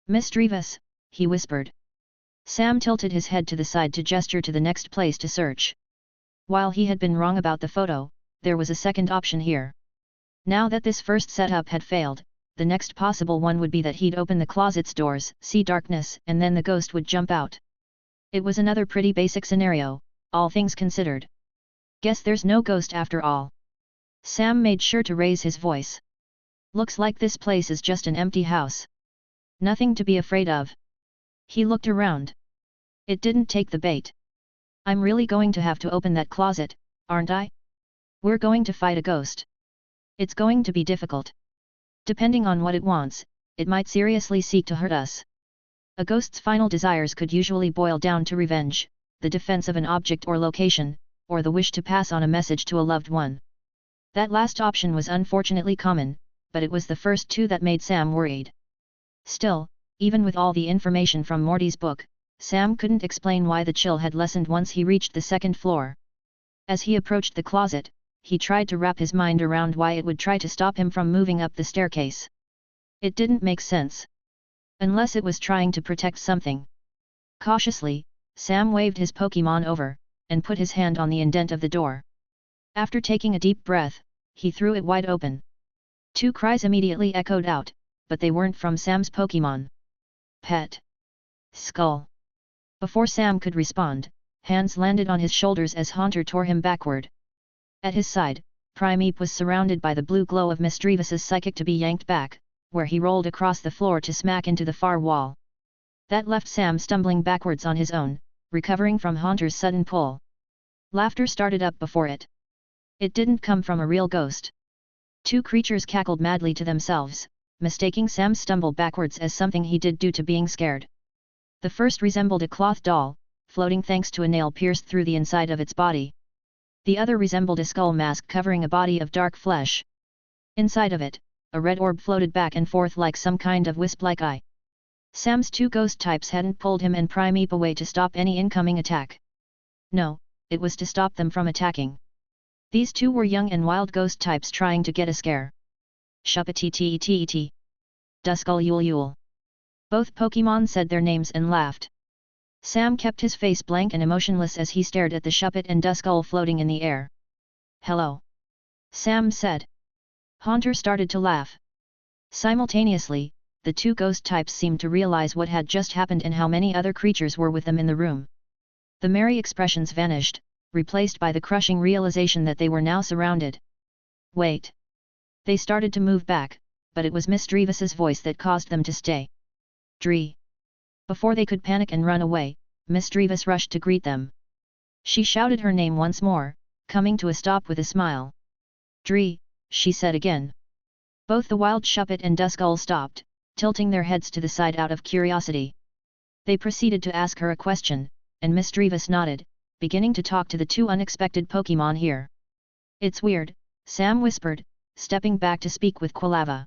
Misdreavus, he whispered. Sam tilted his head to the side to gesture to the next place to search. While he had been wrong about the photo, there was a second option here. Now that this first setup had failed, the next possible one would be that he'd open the closet's doors, see darkness, and then the ghost would jump out. It was another pretty basic scenario, all things considered. Guess there's no ghost after all. Sam made sure to raise his voice. Looks like this place is just an empty house. Nothing to be afraid of. He looked around. It didn't take the bait. I'm really going to have to open that closet, aren't I? We're going to fight a ghost. It's going to be difficult. Depending on what it wants, it might seriously seek to hurt us. A ghost's final desires could usually boil down to revenge, the defense of an object or location, or the wish to pass on a message to a loved one. That last option was unfortunately common, but it was the first two that made Sam worried. Still, even with all the information from Morty's book, Sam couldn't explain why the chill had lessened once he reached the second floor. As he approached the closet, he tried to wrap his mind around why it would try to stop him from moving up the staircase. It didn't make sense. Unless it was trying to protect something. Cautiously, Sam waved his Pokémon over, and put his hand on the indent of the door. After taking a deep breath, he threw it wide open. Two cries immediately echoed out, but they weren't from Sam's Pokémon. Pet. Skull. Before Sam could respond, hands landed on his shoulders as Haunter tore him backward. At his side, Primeape was surrounded by the blue glow of Mistrevous' psychic to be yanked back, where he rolled across the floor to smack into the far wall. That left Sam stumbling backwards on his own, recovering from Haunter's sudden pull. Laughter started up before it. It didn't come from a real ghost. Two creatures cackled madly to themselves, mistaking Sam's stumble backwards as something he did due to being scared. The first resembled a cloth doll, floating thanks to a nail pierced through the inside of its body. The other resembled a skull mask covering a body of dark flesh. Inside of it, a red orb floated back and forth like some kind of wisp-like eye. Sam's two ghost types hadn't pulled him and Primeape away to stop any incoming attack. No, it was to stop them from attacking. These two were young and wild ghost types trying to get a scare. Shupateeteeteetee. Duskull Yule Yule. Both Pokémon said their names and laughed. Sam kept his face blank and emotionless as he stared at the Shuppet and Duskull floating in the air. Hello. Sam said. Haunter started to laugh. Simultaneously, the two ghost types seemed to realize what had just happened and how many other creatures were with them in the room. The merry expressions vanished, replaced by the crushing realization that they were now surrounded. Wait. They started to move back, but it was Mistrevous' voice that caused them to stay. Dree. Before they could panic and run away, Mistrevous rushed to greet them. She shouted her name once more, coming to a stop with a smile. Dree, she said again. Both the wild Shuppet and Duskull stopped, tilting their heads to the side out of curiosity. They proceeded to ask her a question, and Mistrevous nodded, beginning to talk to the two unexpected Pokémon here. It's weird, Sam whispered, stepping back to speak with Quilava.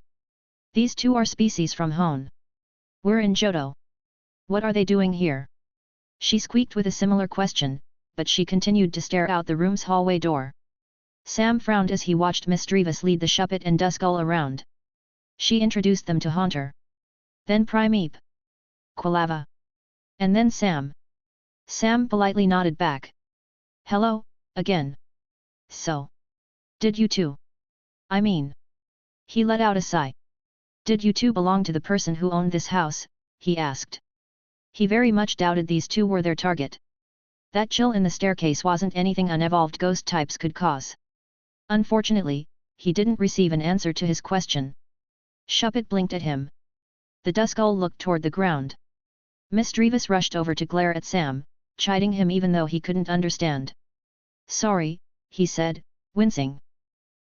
These two are species from Hone. We're in Johto. What are they doing here? She squeaked with a similar question, but she continued to stare out the room's hallway door. Sam frowned as he watched Mistrevous lead the Shuppet and Duskull around. She introduced them to Haunter. Then Primeape. Quilava. And then Sam. Sam politely nodded back. Hello, again. So. Did you two? I mean. He let out a sigh. Did you two belong to the person who owned this house? He asked. He very much doubted these two were their target. That chill in the staircase wasn't anything unevolved ghost types could cause. Unfortunately, he didn't receive an answer to his question. Shuppet blinked at him. The Duskull looked toward the ground. Mistrevous rushed over to glare at Sam, chiding him even though he couldn't understand. Sorry, he said, wincing.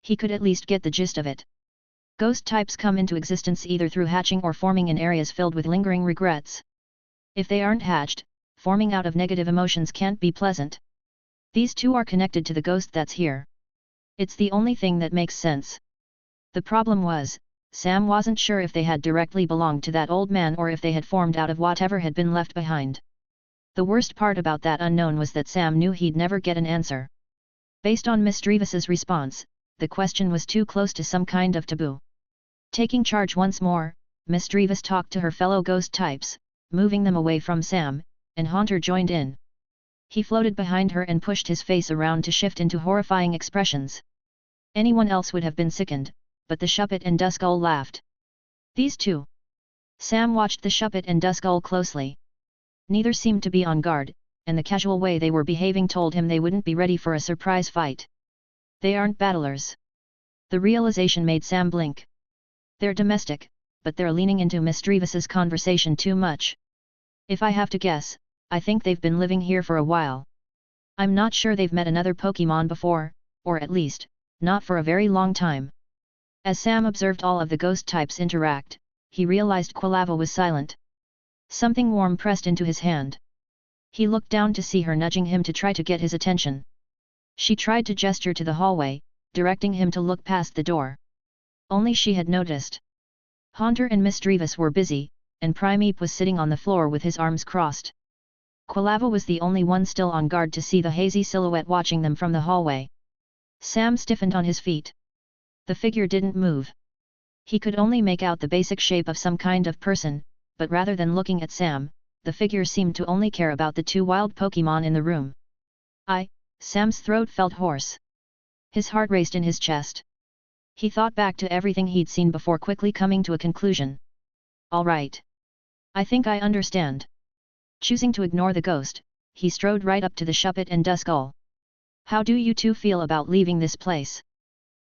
He could at least get the gist of it. Ghost types come into existence either through hatching or forming in areas filled with lingering regrets. If they aren't hatched, forming out of negative emotions can't be pleasant. These two are connected to the ghost that's here. It's the only thing that makes sense. The problem was, Sam wasn't sure if they had directly belonged to that old man or if they had formed out of whatever had been left behind. The worst part about that unknown was that Sam knew he'd never get an answer. Based on Mistrevous' response, the question was too close to some kind of taboo. Taking charge once more, Mistrevous talked to her fellow ghost types, moving them away from Sam, and Haunter joined in. He floated behind her and pushed his face around to shift into horrifying expressions. Anyone else would have been sickened, but the Shuppet and Duskull laughed. These two. Sam watched the Shuppet and Duskull closely. Neither seemed to be on guard, and the casual way they were behaving told him they wouldn't be ready for a surprise fight. They aren't battlers. The realization made Sam blink. They're domestic, but they're leaning into Mistrevis's conversation too much. If I have to guess, I think they've been living here for a while. I'm not sure they've met another Pokémon before, or at least, not for a very long time. As Sam observed all of the ghost types interact, he realized Quilava was silent. Something warm pressed into his hand. He looked down to see her nudging him to try to get his attention. She tried to gesture to the hallway, directing him to look past the door. Only she had noticed. Haunter and Mistrevis were busy, and Primeape was sitting on the floor with his arms crossed. Quilava was the only one still on guard to see the hazy silhouette watching them from the hallway. Sam stiffened on his feet. The figure didn't move. He could only make out the basic shape of some kind of person, but rather than looking at Sam, the figure seemed to only care about the two wild Pokémon in the room. Sam's throat felt hoarse. His heart raced in his chest. He thought back to everything he'd seen before, quickly coming to a conclusion. All right. I think I understand. Choosing to ignore the ghost, he strode right up to the Shuppet and Duskull. How do you two feel about leaving this place?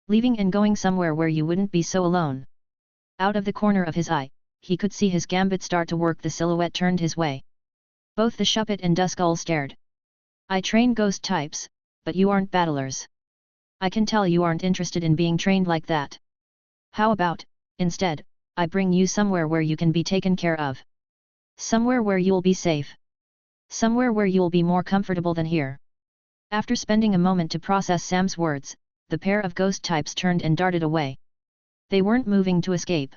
Leaving and going somewhere where you wouldn't be so alone. Out of the corner of his eye, he could see his gambit start to work. The silhouette turned his way. Both the Shuppet and Duskull stared. I train ghost types, but you aren't battlers. I can tell you aren't interested in being trained like that. How about, instead, I bring you somewhere where you can be taken care of. Somewhere where you'll be safe. Somewhere where you'll be more comfortable than here. After spending a moment to process Sam's words, the pair of ghost types turned and darted away. They weren't moving to escape.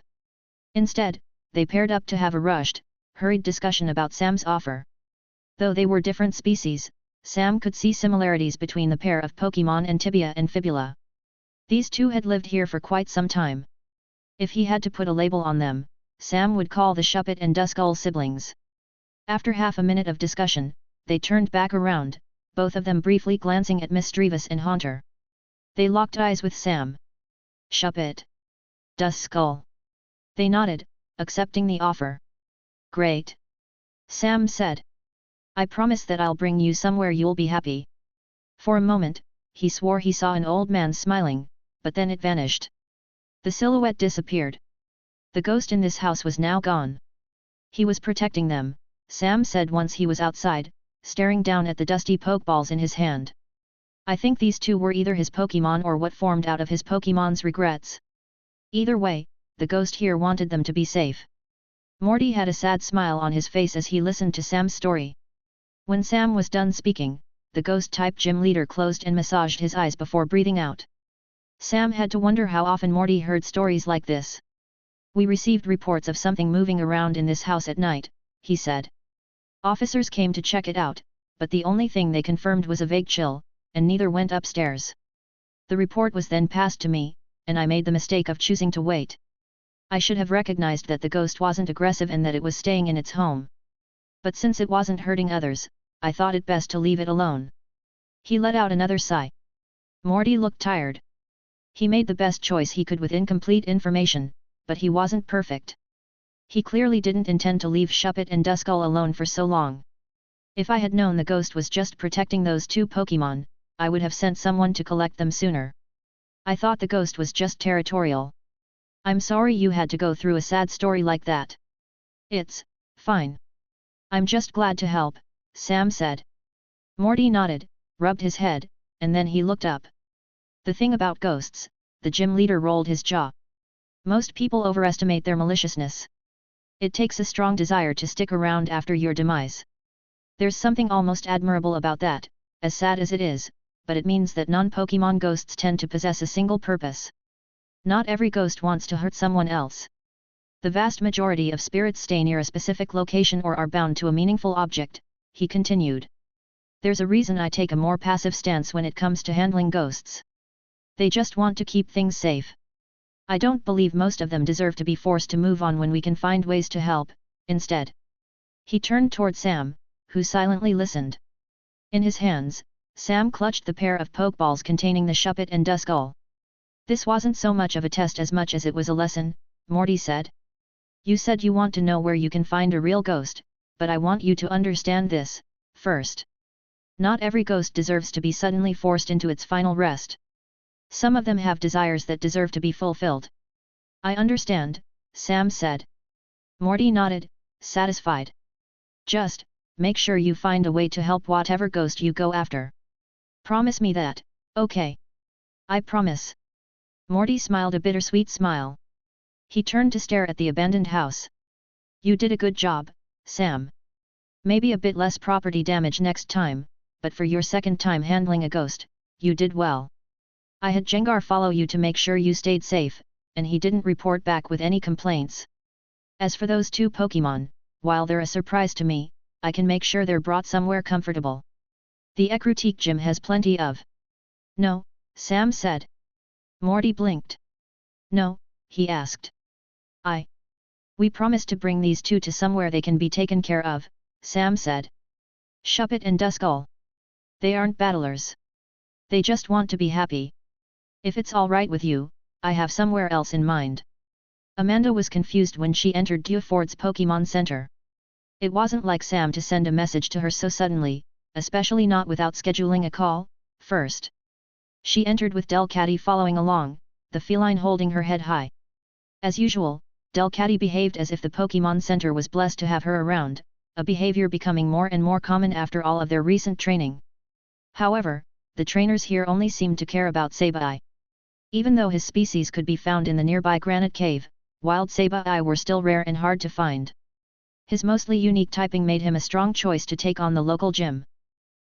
Instead, they paired up to have a rushed, hurried discussion about Sam's offer. Though they were different species, Sam could see similarities between the pair of Pokémon Antibia and Fibula. These two had lived here for quite some time. If he had to put a label on them, Sam would call the Shuppet and Duskull siblings. After half a minute of discussion, they turned back around, both of them briefly glancing at Mistrevis and Haunter. They locked eyes with Sam. Shuppet. Duskull. They nodded, accepting the offer. Great. Sam said. I promise that I'll bring you somewhere you'll be happy. For a moment, he swore he saw an old man smiling, but then it vanished. The silhouette disappeared. The ghost in this house was now gone. He was protecting them, Sam said once he was outside, staring down at the dusty Pokeballs in his hand. I think these two were either his Pokémon or what formed out of his Pokémon's regrets. Either way, the ghost here wanted them to be safe. Morty had a sad smile on his face as he listened to Sam's story. When Sam was done speaking, the ghost-type gym leader closed and massaged his eyes before breathing out. Sam had to wonder how often Morty heard stories like this. We received reports of something moving around in this house at night, he said. Officers came to check it out, but the only thing they confirmed was a vague chill, and neither went upstairs. The report was then passed to me, and I made the mistake of choosing to wait. I should have recognized that the ghost wasn't aggressive and that it was staying in its home. But since it wasn't hurting others, I thought it best to leave it alone. He let out another sigh. Morty looked tired. He made the best choice he could with incomplete information, but he wasn't perfect. He clearly didn't intend to leave Shuppet and Duskull alone for so long. If I had known the ghost was just protecting those two Pokémon, I would have sent someone to collect them sooner. I thought the ghost was just territorial. I'm sorry you had to go through a sad story like that. It's fine. I'm just glad to help, Sam said. Morty nodded, rubbed his head, and then he looked up. The thing about ghosts, the gym leader rolled his jaw. Most people overestimate their maliciousness. It takes a strong desire to stick around after your demise. There's something almost admirable about that, as sad as it is, but it means that non-Pokémon ghosts tend to possess a single purpose. Not every ghost wants to hurt someone else. The vast majority of spirits stay near a specific location or are bound to a meaningful object, he continued. There's a reason I take a more passive stance when it comes to handling ghosts. They just want to keep things safe. I don't believe most of them deserve to be forced to move on when we can find ways to help, instead. He turned toward Sam, who silently listened. In his hands, Sam clutched the pair of Pokeballs containing the Shuppet and Duskull. This wasn't so much of a test as much as it was a lesson, Morty said. You said you want to know where you can find a real ghost, but I want you to understand this, first. Not every ghost deserves to be suddenly forced into its final rest. Some of them have desires that deserve to be fulfilled. I understand, Sam said. Morty nodded, satisfied. Just, make sure you find a way to help whatever ghost you go after. Promise me that, okay? I promise. Morty smiled a bittersweet smile. He turned to stare at the abandoned house. You did a good job, Sam. Maybe a bit less property damage next time, but for your second time handling a ghost, you did well. I had Jengar follow you to make sure you stayed safe, and he didn't report back with any complaints. As for those two Pokémon, while they're a surprise to me, I can make sure they're brought somewhere comfortable. The Ecruteak gym has plenty of. No, Sam said. Morty blinked. No, he asked. We promised to bring these two to somewhere they can be taken care of, Sam said. Shuppet and Duskull. They aren't battlers. They just want to be happy. If it's alright with you, I have somewhere else in mind. Amanda was confused when she entered Dewford's Pokémon Center. It wasn't like Sam to send a message to her so suddenly, especially not without scheduling a call, first. She entered with Delcatty following along, the feline holding her head high. As usual, Delcatty behaved as if the Pokémon Center was blessed to have her around, a behavior becoming more and more common after all of their recent training. However, the trainers here only seemed to care about Sabai. Even though his species could be found in the nearby granite cave, wild Sabai were still rare and hard to find. His mostly unique typing made him a strong choice to take on the local gym.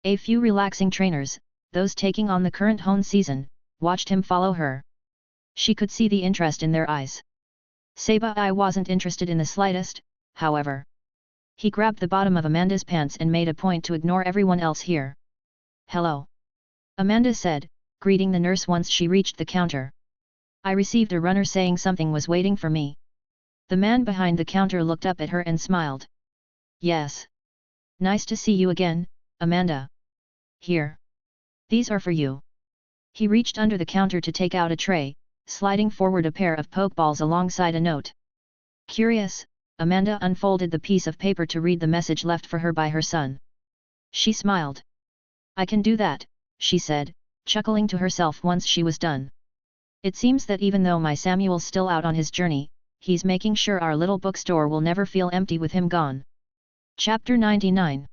A few relaxing trainers, those taking on the current Hone season, watched him follow her. She could see the interest in their eyes. Sabai wasn't interested in the slightest, however. He grabbed the bottom of Amanda's pants and made a point to ignore everyone else here. Hello. Amanda said, greeting the nurse once she reached the counter. I received a runner saying something was waiting for me. The man behind the counter looked up at her and smiled. Yes. Nice to see you again, Amanda. Here. These are for you. He reached under the counter to take out a tray, sliding forward a pair of Pokeballs alongside a note. Curious, Amanda unfolded the piece of paper to read the message left for her by her son. She smiled. I can do that, she said, chuckling to herself once she was done. It seems that even though my Samuel's still out on his journey, he's making sure our little bookstore will never feel empty with him gone. Chapter 99.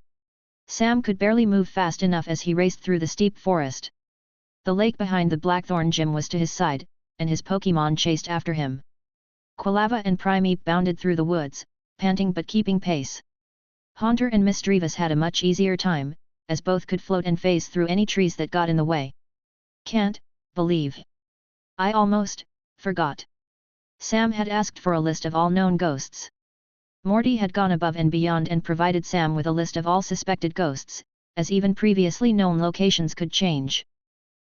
Sam could barely move fast enough as he raced through the steep forest. The lake behind the Blackthorn gym was to his side, and his Pokémon chased after him. Quilava and Primeape bounded through the woods, panting but keeping pace. Haunter and Misdreavus had a much easier time, as both could float and phase through any trees that got in the way. Can't believe. I almost forgot. Sam had asked for a list of all known ghosts. Morty had gone above and beyond and provided Sam with a list of all suspected ghosts, as even previously known locations could change.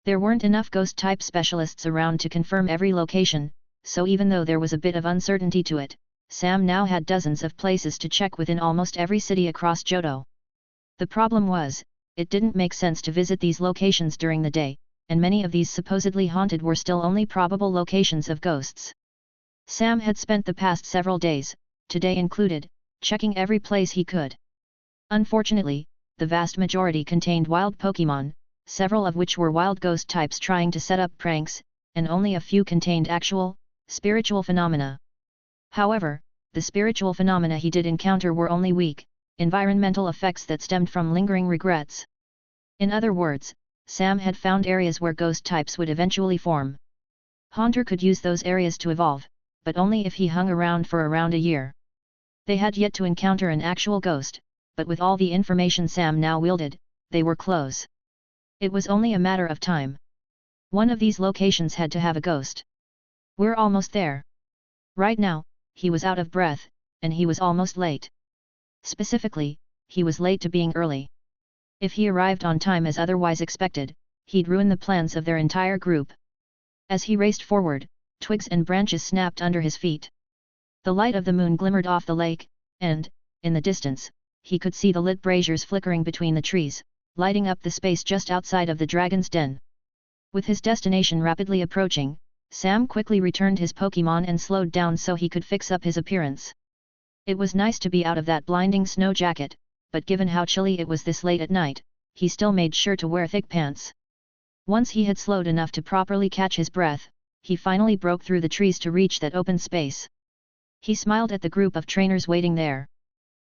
There weren't enough ghost-type specialists around to confirm every location, so even though there was a bit of uncertainty to it, Sam now had dozens of places to check within almost every city across Johto. The problem was, it didn't make sense to visit these locations during the day, and many of these supposedly haunted were still only probable locations of ghosts. Sam had spent the past several days, today included, checking every place he could. Unfortunately, the vast majority contained wild Pokémon, several of which were wild ghost types trying to set up pranks, and only a few contained actual, spiritual phenomena. However, the spiritual phenomena he did encounter were only weak, environmental effects that stemmed from lingering regrets. In other words, Sam had found areas where ghost types would eventually form. Haunter could use those areas to evolve, but only if he hung around for around a year. They had yet to encounter an actual ghost, but with all the information Sam now wielded, they were close. It was only a matter of time. One of these locations had to have a ghost. We're almost there. Right now, he was out of breath, and he was almost late. Specifically, he was late to being early. If he arrived on time as otherwise expected, he'd ruin the plans of their entire group. As he raced forward, twigs and branches snapped under his feet. The light of the moon glimmered off the lake, and, in the distance, he could see the lit braziers flickering between the trees, lighting up the space just outside of the dragon's den. With his destination rapidly approaching, Sam quickly returned his Pokémon and slowed down so he could fix up his appearance. It was nice to be out of that blinding snow jacket, but given how chilly it was this late at night, he still made sure to wear thick pants. Once he had slowed enough to properly catch his breath, he finally broke through the trees to reach that open space. He smiled at the group of trainers waiting there.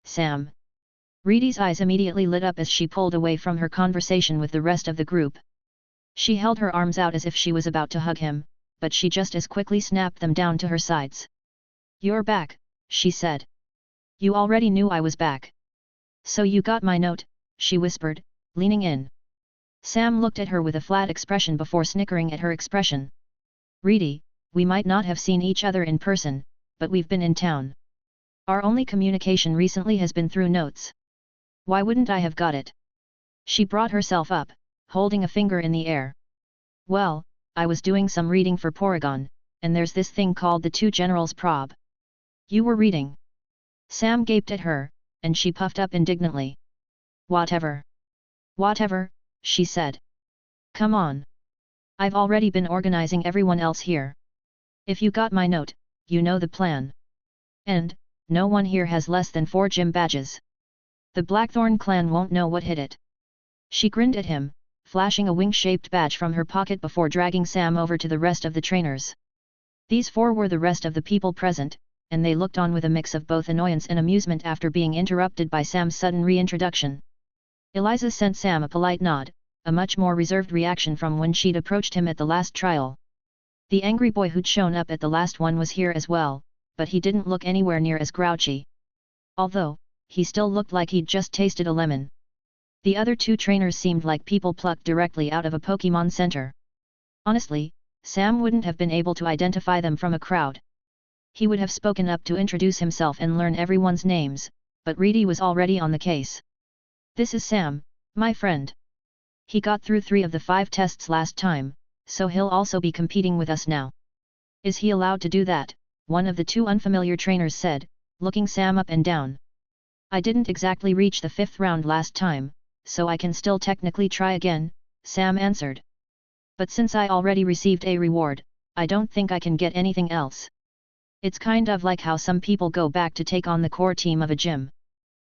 Sam. Reedy's eyes immediately lit up as she pulled away from her conversation with the rest of the group. She held her arms out as if she was about to hug him, but she just as quickly snapped them down to her sides. "You're back," she said. "You already knew I was back. So you got my note," she whispered, leaning in. Sam looked at her with a flat expression before snickering at her expression. "Reedy, we might not have seen each other in person, but we've been in town. Our only communication recently has been through notes. Why wouldn't I have got it?" She brought herself up, holding a finger in the air. "Well, I was doing some reading for Porygon, and there's this thing called the Two Generals Prob." "You were reading?" Sam gaped at her, and she puffed up indignantly. "Whatever. Whatever," she said. "Come on. I've already been organizing everyone else here. If you got my note, you know the plan. And, no one here has less than 4 gym badges. The Blackthorn clan won't know what hit it." She grinned at him, flashing a wing-shaped badge from her pocket before dragging Sam over to the rest of the trainers. These 4 were the rest of the people present, and they looked on with a mix of both annoyance and amusement after being interrupted by Sam's sudden reintroduction. Eliza sent Sam a polite nod, a much more reserved reaction from when she'd approached him at the last trial. The angry boy who'd shown up at the last one was here as well, but he didn't look anywhere near as grouchy. Although, he still looked like he'd just tasted a lemon. The other 2 trainers seemed like people plucked directly out of a Pokémon Center. Honestly, Sam wouldn't have been able to identify them from a crowd. He would have spoken up to introduce himself and learn everyone's names, but Reedy was already on the case. "This is Sam, my friend. He got through 3 of the 5 tests last time, so he'll also be competing with us now." "Is he allowed to do that?" one of the 2 unfamiliar trainers said, looking Sam up and down. "I didn't exactly reach the 5th round last time, so I can still technically try again," Sam answered. "But since I already received a reward, I don't think I can get anything else. It's kind of like how some people go back to take on the core team of a gym.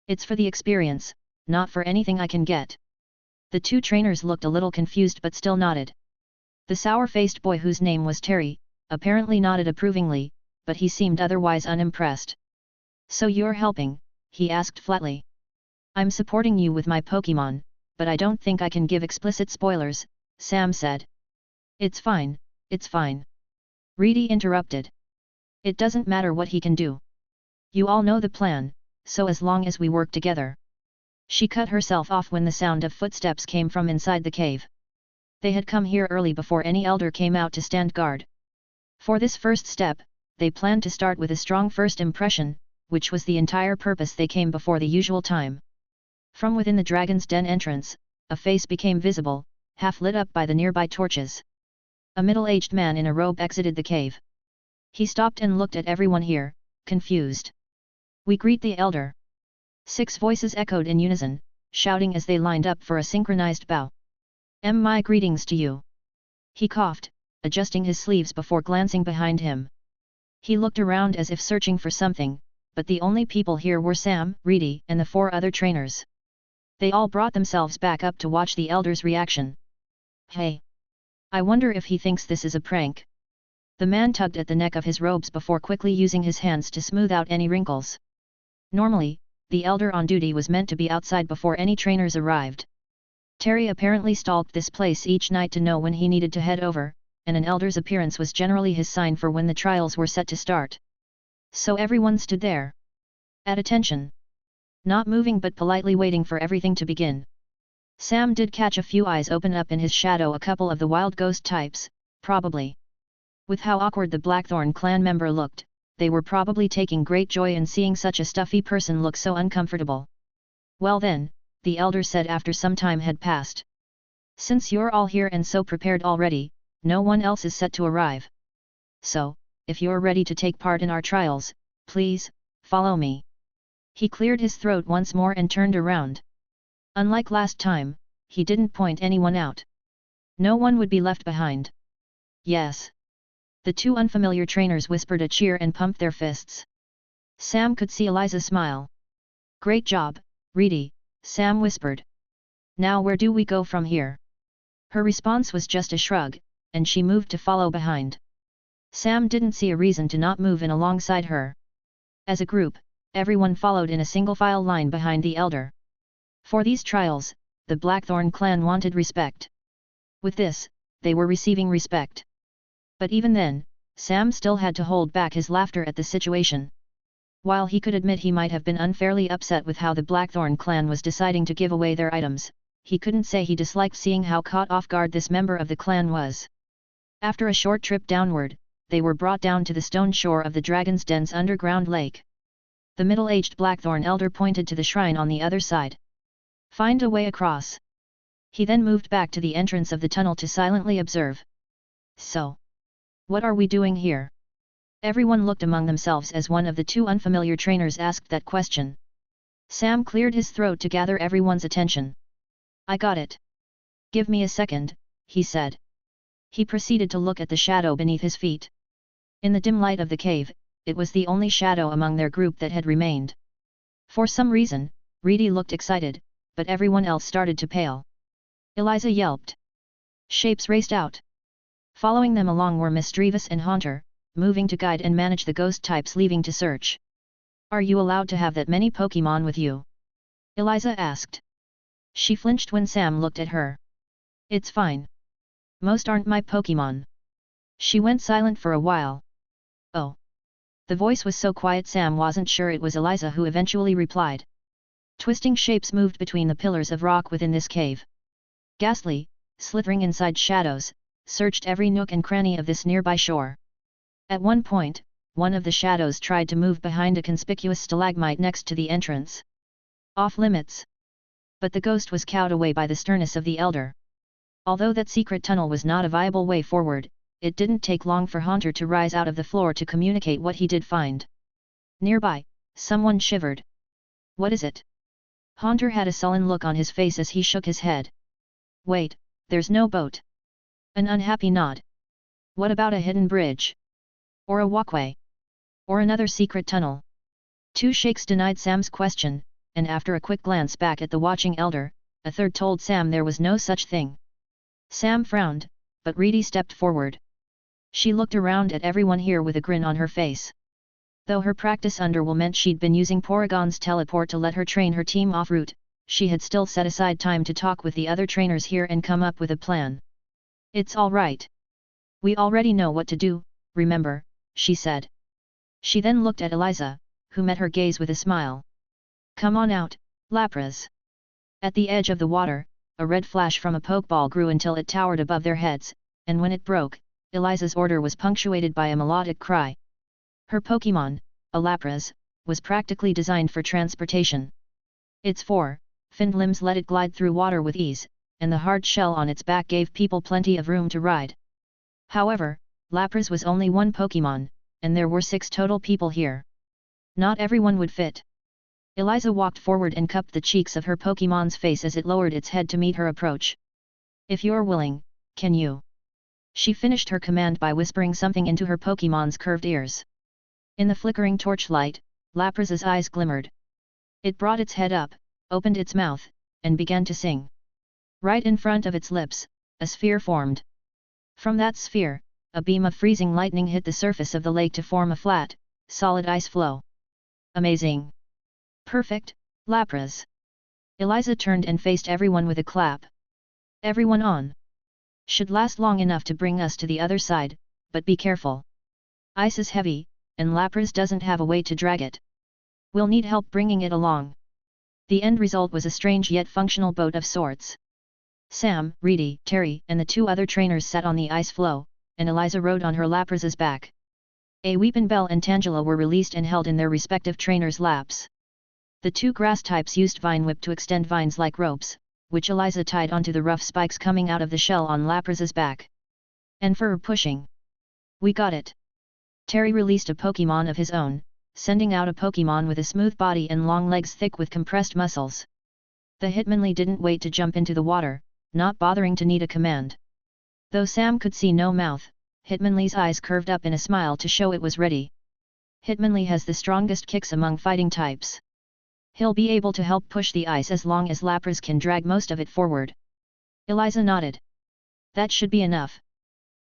It's for the experience, not for anything I can get." The 2 trainers looked a little confused but still nodded. The sour-faced boy whose name was Terry, apparently nodded approvingly, but he seemed otherwise unimpressed. "So you're helping?" he asked flatly. "I'm supporting you with my Pokémon, but I don't think I can give explicit spoilers," Sam said. It's fine," Reedy interrupted. "It doesn't matter what he can do. You all know the plan, so as long as we work together." She cut herself off when the sound of footsteps came from inside the cave. They had come here early before any elder came out to stand guard. For this first step, they planned to start with a strong first impression, which was the entire purpose they came before the usual time. From within the Dragon's Den entrance, a face became visible, half lit up by the nearby torches. A middle-aged man in a robe exited the cave. He stopped and looked at everyone here, confused. "We greet the elder." 6 voices echoed in unison, shouting as they lined up for a synchronized bow. "My greetings to you." He coughed, adjusting his sleeves before glancing behind him. He looked around as if searching for something, but the only people here were Sam, Reedy, and the 4 other trainers. They all brought themselves back up to watch the elder's reaction. "Hey! I wonder if he thinks this is a prank." The man tugged at the neck of his robes before quickly using his hands to smooth out any wrinkles. Normally, the elder on duty was meant to be outside before any trainers arrived. Terry apparently stalked this place each night to know when he needed to head over, and an elder's appearance was generally his sign for when the trials were set to start. So everyone stood there. At attention. Not moving but politely waiting for everything to begin. Sam did catch a few eyes open up in his shadow, a couple of the wild ghost types, probably. With how awkward the Blackthorn clan member looked, they were probably taking great joy in seeing such a stuffy person look so uncomfortable. "Well then," the elder said after some time had passed. "Since you're all here and so prepared already, no one else is set to arrive. So, if you're ready to take part in our trials, please, follow me." He cleared his throat once more and turned around. Unlike last time, he didn't point anyone out. No one would be left behind. "Yes." The 2 unfamiliar trainers whispered a cheer and pumped their fists. Sam could see Eliza smile. "Great job, Reedy," Sam whispered. "Now where do we go from here?" Her response was just a shrug, and she moved to follow behind. Sam didn't see a reason to not move in alongside her. As a group, everyone followed in a single file line behind the elder. For these trials, the Blackthorn clan wanted respect. With this, they were receiving respect. But even then, Sam still had to hold back his laughter at the situation. While he could admit he might have been unfairly upset with how the Blackthorn clan was deciding to give away their items, he couldn't say he disliked seeing how caught off guard this member of the clan was. After a short trip downward, they were brought down to the stone shore of the Dragon's Den's underground lake. The middle-aged Blackthorn elder pointed to the shrine on the other side. "Find a way across." He then moved back to the entrance of the tunnel to silently observe. "So, what are we doing here?" Everyone looked among themselves as one of the two unfamiliar trainers asked that question. Sam cleared his throat to gather everyone's attention. "I got it. Give me a second," he said. He proceeded to look at the shadow beneath his feet. In the dim light of the cave, it was the only shadow among their group that had remained. For some reason, Reedy looked excited, but everyone else started to pale. Eliza yelped. Shapes raced out. Following them along were Mischievous and Haunter, moving to guide and manage the ghost types leaving to search. "Are you allowed to have that many Pokémon with you?" Eliza asked. She flinched when Sam looked at her. "It's fine. Most aren't my Pokémon." She went silent for a while. "Oh." The voice was so quiet Sam wasn't sure it was Eliza who eventually replied. Twisting shapes moved between the pillars of rock within this cave. Ghastly, slithering inside shadows, searched every nook and cranny of this nearby shore. At one point, one of the shadows tried to move behind a conspicuous stalagmite next to the entrance. Off limits. But the ghost was cowed away by the sternness of the elder. Although that secret tunnel was not a viable way forward, it didn't take long for Haunter to rise out of the floor to communicate what he did find. Nearby, someone shivered. "What is it?" Haunter had a sullen look on his face as he shook his head. "Wait, there's no boat." An unhappy nod. "What about a hidden bridge? Or a walkway? Or another secret tunnel?" Two shakes denied Sam's question, and after a quick glance back at the watching elder, a third told Sam there was no such thing. Sam frowned, but Reedy stepped forward. She looked around at everyone here with a grin on her face. Though her practice underwool meant she'd been using Porygon's teleport to let her train her team off route, she had still set aside time to talk with the other trainers here and come up with a plan. "It's all right. We already know what to do, remember," she said. She then looked at Eliza, who met her gaze with a smile. "Come on out, Lapras." At the edge of the water, a red flash from a Pokeball grew until it towered above their heads, and when it broke, Eliza's order was punctuated by a melodic cry. Her Pokémon, a Lapras, was practically designed for transportation. Its four-finned limbs let it glide through water with ease, and the hard shell on its back gave people plenty of room to ride. However, Lapras was only one Pokémon, and there were 6 total people here. Not everyone would fit. Eliza walked forward and cupped the cheeks of her Pokémon's face as it lowered its head to meet her approach. "If you're willing, can you?" She finished her command by whispering something into her Pokémon's curved ears. In the flickering torchlight, Lapras's eyes glimmered. It brought its head up, opened its mouth, and began to sing. Right in front of its lips, a sphere formed. From that sphere, a beam of freezing lightning hit the surface of the lake to form a flat, solid ice flow. "Amazing! Perfect, Lapras!" Eliza turned and faced everyone with a clap. "Everyone on! Should last long enough to bring us to the other side, but be careful. Ice is heavy, and Lapras doesn't have a way to drag it. We'll need help bringing it along." The end result was a strange yet functional boat of sorts. Sam, Reedy, Terry, and the 2 other trainers sat on the ice floe, and Eliza rode on her Lapras's back. Weepinbell and Tangela were released and held in their respective trainers' laps. The 2 grass types used Vine Whip to extend vines like ropes, which Eliza tied onto the rough spikes coming out of the shell on Lapras's back. "And for pushing. We got it." Terry released a Pokémon of his own, sending out a Pokémon with a smooth body and long legs thick with compressed muscles. The Hitmonlee didn't wait to jump into the water, not bothering to need a command. Though Sam could see no mouth, Hitmonlee's eyes curved up in a smile to show it was ready. Hitmonlee has the strongest kicks among fighting types. He'll be able to help push the ice as long as Lapras can drag most of it forward. Eliza nodded. "That should be enough.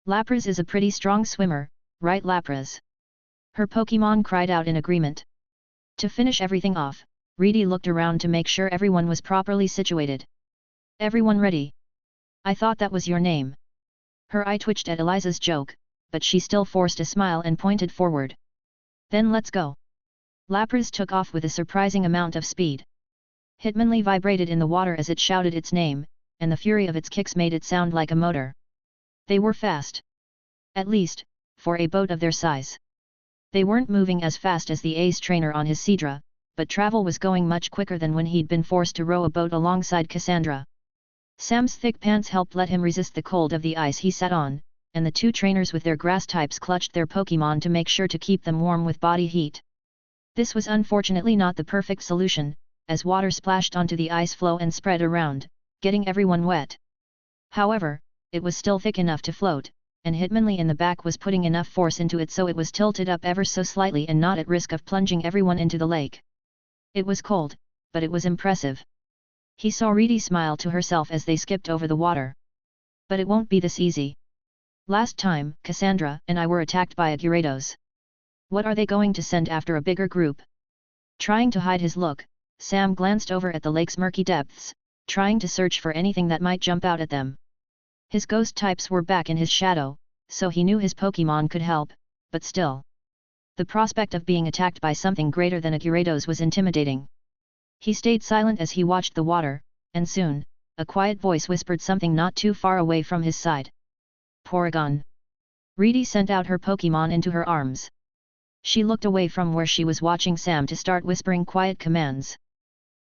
Lapras is a pretty strong swimmer, right Lapras? Her Pokémon cried out in agreement. To finish everything off, Reedy looked around to make sure everyone was properly situated. Everyone ready? I thought that was your name. Her eye twitched at Eliza's joke, but she still forced a smile and pointed forward. Then let's go. Lapras took off with a surprising amount of speed. Hitmonlee vibrated in the water as it shouted its name, and the fury of its kicks made it sound like a motor. They were fast. At least, for a boat of their size. They weren't moving as fast as the ace trainer on his Seadra, but travel was going much quicker than when he'd been forced to row a boat alongside Cassandra. Sam's thick pants helped let him resist the cold of the ice he sat on, and the two trainers with their grass types clutched their Pokémon to make sure to keep them warm with body heat. This was unfortunately not the perfect solution, as water splashed onto the ice floe and spread around, getting everyone wet. However, it was still thick enough to float, and Hitmonlee in the back was putting enough force into it so it was tilted up ever so slightly and not at risk of plunging everyone into the lake. It was cold, but it was impressive. He saw Reedy smile to herself as they skipped over the water. But it won't be this easy. Last time, Cassandra and I were attacked by a Gyarados. What are they going to send after a bigger group? Trying to hide his look, Sam glanced over at the lake's murky depths, trying to search for anything that might jump out at them. His ghost types were back in his shadow, so he knew his Pokémon could help, but still. The prospect of being attacked by something greater than a Gyarados was intimidating. He stayed silent as he watched the water, and soon, a quiet voice whispered something not too far away from his side. Porygon. Reedy sent out her Pokémon into her arms. She looked away from where she was watching Sam to start whispering quiet commands.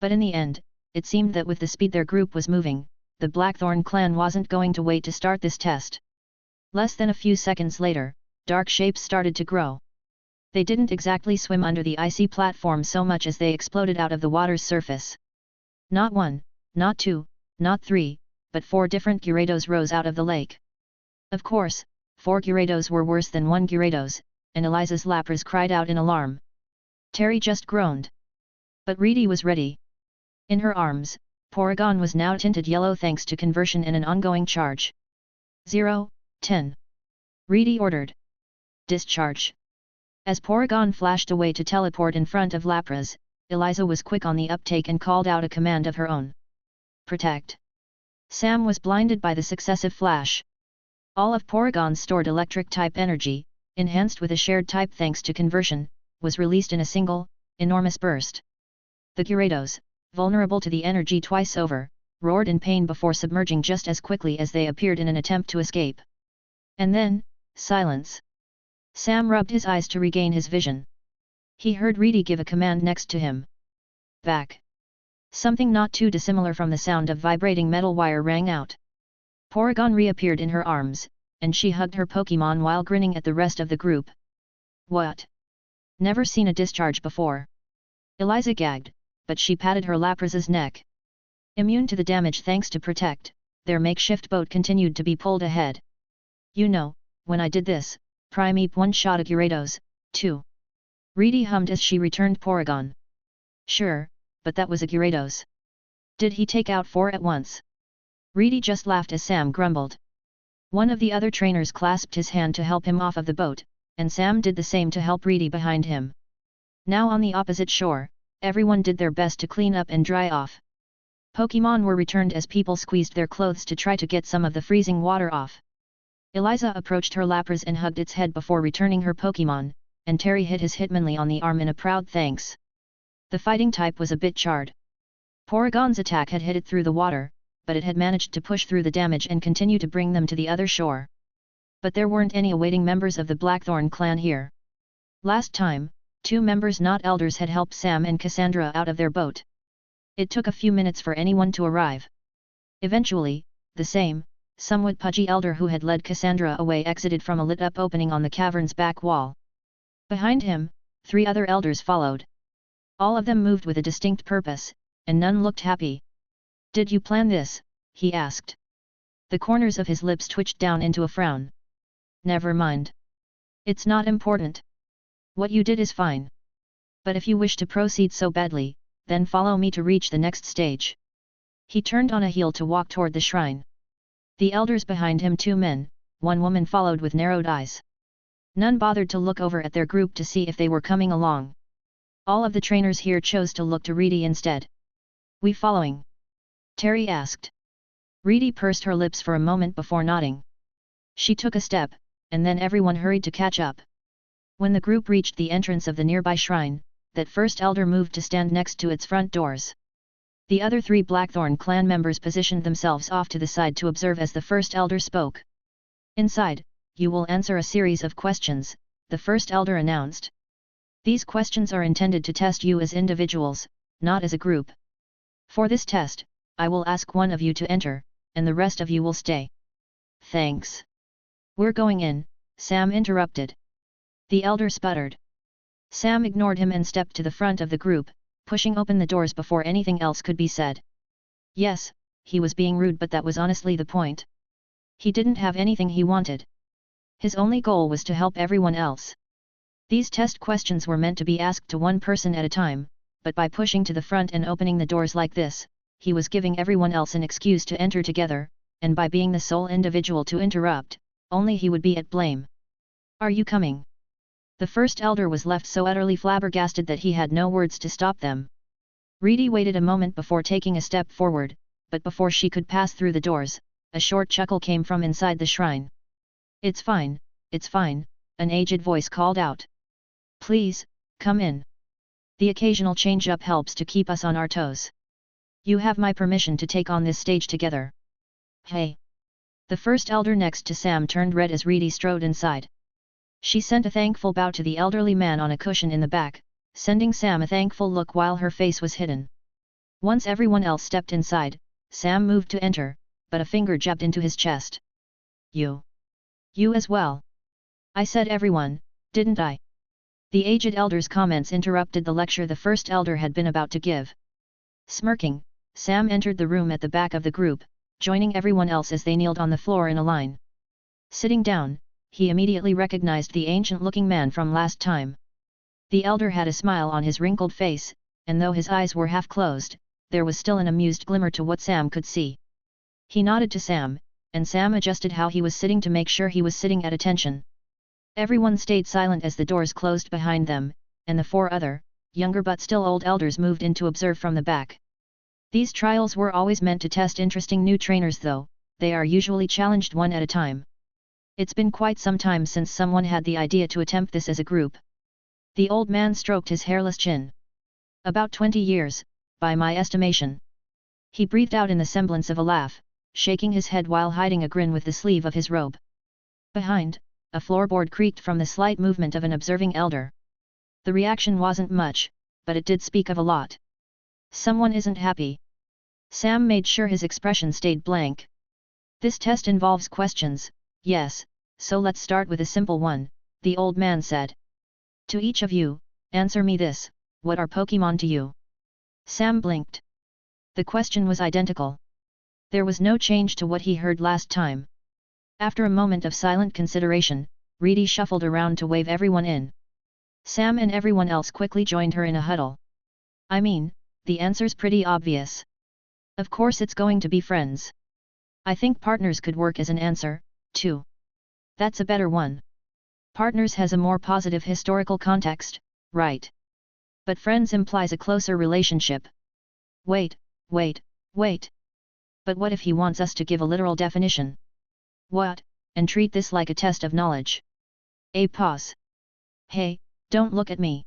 But in the end, it seemed that with the speed their group was moving, the Blackthorn clan wasn't going to wait to start this test. Less than a few seconds later, dark shapes started to grow. They didn't exactly swim under the icy platform so much as they exploded out of the water's surface. Not one, not two, not three, but 4 different Gyarados rose out of the lake. Of course, 4 Gyarados were worse than 1 Gyarados, and Eliza's Lapras cried out in alarm. Terry just groaned. But Reedy was ready. In her arms, Porygon was now tinted yellow thanks to conversion and an ongoing charge. 0, 10. Reedy ordered. Discharge. As Porygon flashed away to teleport in front of Lapras, Eliza was quick on the uptake and called out a command of her own. Protect. Sam was blinded by the successive flash. All of Porygon's stored electric-type energy, enhanced with a shared type thanks to conversion, was released in a single, enormous burst. The Gyarados, vulnerable to the energy twice over, roared in pain before submerging just as quickly as they appeared in an attempt to escape. And then, silence. Sam rubbed his eyes to regain his vision. He heard Reedy give a command next to him. Back. Something not too dissimilar from the sound of vibrating metal wire rang out. Porygon reappeared in her arms, and she hugged her Pokémon while grinning at the rest of the group. What? Never seen a discharge before. Eliza gagged, but she patted her Lapras's neck. Immune to the damage thanks to Protect, their makeshift boat continued to be pulled ahead. You know, when I did this, Primeape one-shot a Gyarados, too. Reedy hummed as she returned Porygon. Sure, but that was a Gyarados. Did he take out 4 at once? Reedy just laughed as Sam grumbled. One of the other trainers clasped his hand to help him off of the boat, and Sam did the same to help Reedy behind him. Now on the opposite shore, everyone did their best to clean up and dry off. Pokémon were returned as people squeezed their clothes to try to get some of the freezing water off. Eliza approached her Lapras and hugged its head before returning her Pokémon, and Terry hit his Hitmonlee on the arm in a proud thanks. The fighting type was a bit charred. Porygon's attack had hit it through the water, but it had managed to push through the damage and continue to bring them to the other shore. But there weren't any awaiting members of the Blackthorn clan here. Last time, 2 members not elders had helped Sam and Cassandra out of their boat. It took a few minutes for anyone to arrive. Eventually, the same, somewhat pudgy elder who had led Cassandra away exited from a lit-up opening on the cavern's back wall. Behind him, 3 other elders followed. All of them moved with a distinct purpose, and none looked happy. Did you plan this? He asked. The corners of his lips twitched down into a frown. Never mind. It's not important. What you did is fine. But if you wish to proceed so badly, then follow me to reach the next stage. He turned on a heel to walk toward the shrine. The elders behind him, 2 men, 1 woman followed with narrowed eyes. None bothered to look over at their group to see if they were coming along. All of the trainers here chose to look to Reedy instead. "We following?" Terry asked. Reedy pursed her lips for a moment before nodding. She took a step, and then everyone hurried to catch up. When the group reached the entrance of the nearby shrine, that first elder moved to stand next to its front doors. The other 3 Blackthorn clan members positioned themselves off to the side to observe as the first elder spoke. "Inside, you will answer a series of questions," the first elder announced. "These questions are intended to test you as individuals, not as a group. For this test, I will ask one of you to enter, and the rest of you will stay." "Thanks. We're going in," Sam interrupted. The elder sputtered. Sam ignored him and stepped to the front of the group, pushing open the doors before anything else could be said. Yes, he was being rude, but that was honestly the point. He didn't have anything he wanted. His only goal was to help everyone else. These test questions were meant to be asked to one person at a time, but by pushing to the front and opening the doors like this, he was giving everyone else an excuse to enter together, and by being the sole individual to interrupt, only he would be at blame. "Are you coming?" The first elder was left so utterly flabbergasted that he had no words to stop them. Reedy waited a moment before taking a step forward, but before she could pass through the doors, a short chuckle came from inside the shrine. It's fine," an aged voice called out. "Please, come in. The occasional change-up helps to keep us on our toes. You have my permission to take on this stage together." "Hey!" The first elder next to Sam turned red as Reedy strode inside. She sent a thankful bow to the elderly man on a cushion in the back, sending Sam a thankful look while her face was hidden. Once everyone else stepped inside, Sam moved to enter, but a finger jabbed into his chest. You as well. I said everyone, didn't I?" The aged elder's comments interrupted the lecture the first elder had been about to give. Smirking, Sam entered the room at the back of the group, joining everyone else as they kneeled on the floor in a line. Sitting down, he immediately recognized the ancient-looking man from last time. The elder had a smile on his wrinkled face, and though his eyes were half closed, there was still an amused glimmer to what Sam could see. He nodded to Sam, and Sam adjusted how he was sitting to make sure he was sitting at attention. Everyone stayed silent as the doors closed behind them, and the 4 other, younger but still old elders moved in to observe from the back. These trials were always meant to test interesting new trainers, though they are usually challenged one at a time. It's been quite some time since someone had the idea to attempt this as a group. The old man stroked his hairless chin. "About 20 years, by my estimation." He breathed out in the semblance of a laugh, shaking his head while hiding a grin with the sleeve of his robe. Behind, a floorboard creaked from the slight movement of an observing elder. The reaction wasn't much, but it did speak of a lot. Someone isn't happy. Sam made sure his expression stayed blank. "This test involves questions, yes, so let's start with a simple one," the old man said. "To each of you, answer me this: what are Pokémon to you?" Sam blinked. The question was identical. There was no change to what he heard last time. After a moment of silent consideration, Reedy shuffled around to wave everyone in. Sam and everyone else quickly joined her in a huddle. "I mean, the answer's pretty obvious. Of course it's going to be friends. I think partners could work as an answer, too. That's a better one. Partners has a more positive historical context, right? But friends implies a closer relationship." Wait. But what if he wants us to give a literal definition? What, and treat this like a test of knowledge? A pause. "Hey, don't look at me.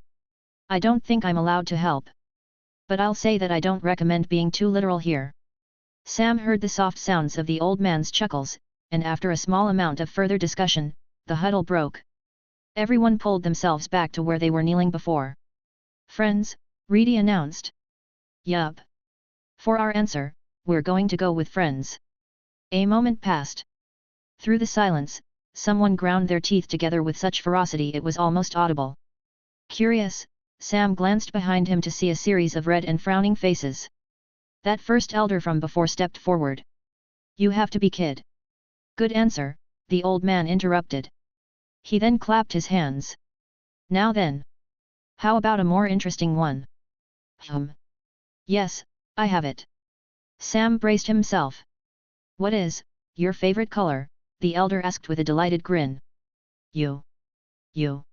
I don't think I'm allowed to help. But I'll say that I don't recommend being too literal here." Sam heard the soft sounds of the old man's chuckles, and after a small amount of further discussion, the huddle broke. Everyone pulled themselves back to where they were kneeling before. "Friends," Reedy announced. "Yup. For our answer, we're going to go with friends." A moment passed. Through the silence, someone ground their teeth together with such ferocity it was almost audible. Curious, Sam glanced behind him to see a series of red and frowning faces. That first elder from before stepped forward. "You have to be kid." "Good answer," the old man interrupted. He then clapped his hands. "Now then. How about a more interesting one?" "Yes, I have it." Sam braced himself. "What is your favorite color?" the elder asked with a delighted grin. "You." You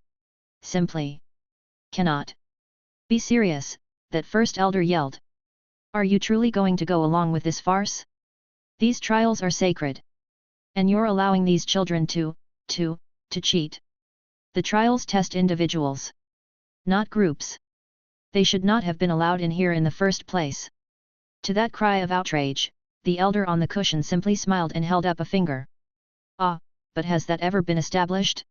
simply cannot be serious, that first elder yelled. Are you truly going to go along with this farce? These trials are sacred. And you're allowing these children to cheat. The trials test individuals, not groups. They should not have been allowed in here in the first place. To that cry of outrage, the elder on the cushion simply smiled and held up a finger. Ah, but has that ever been established?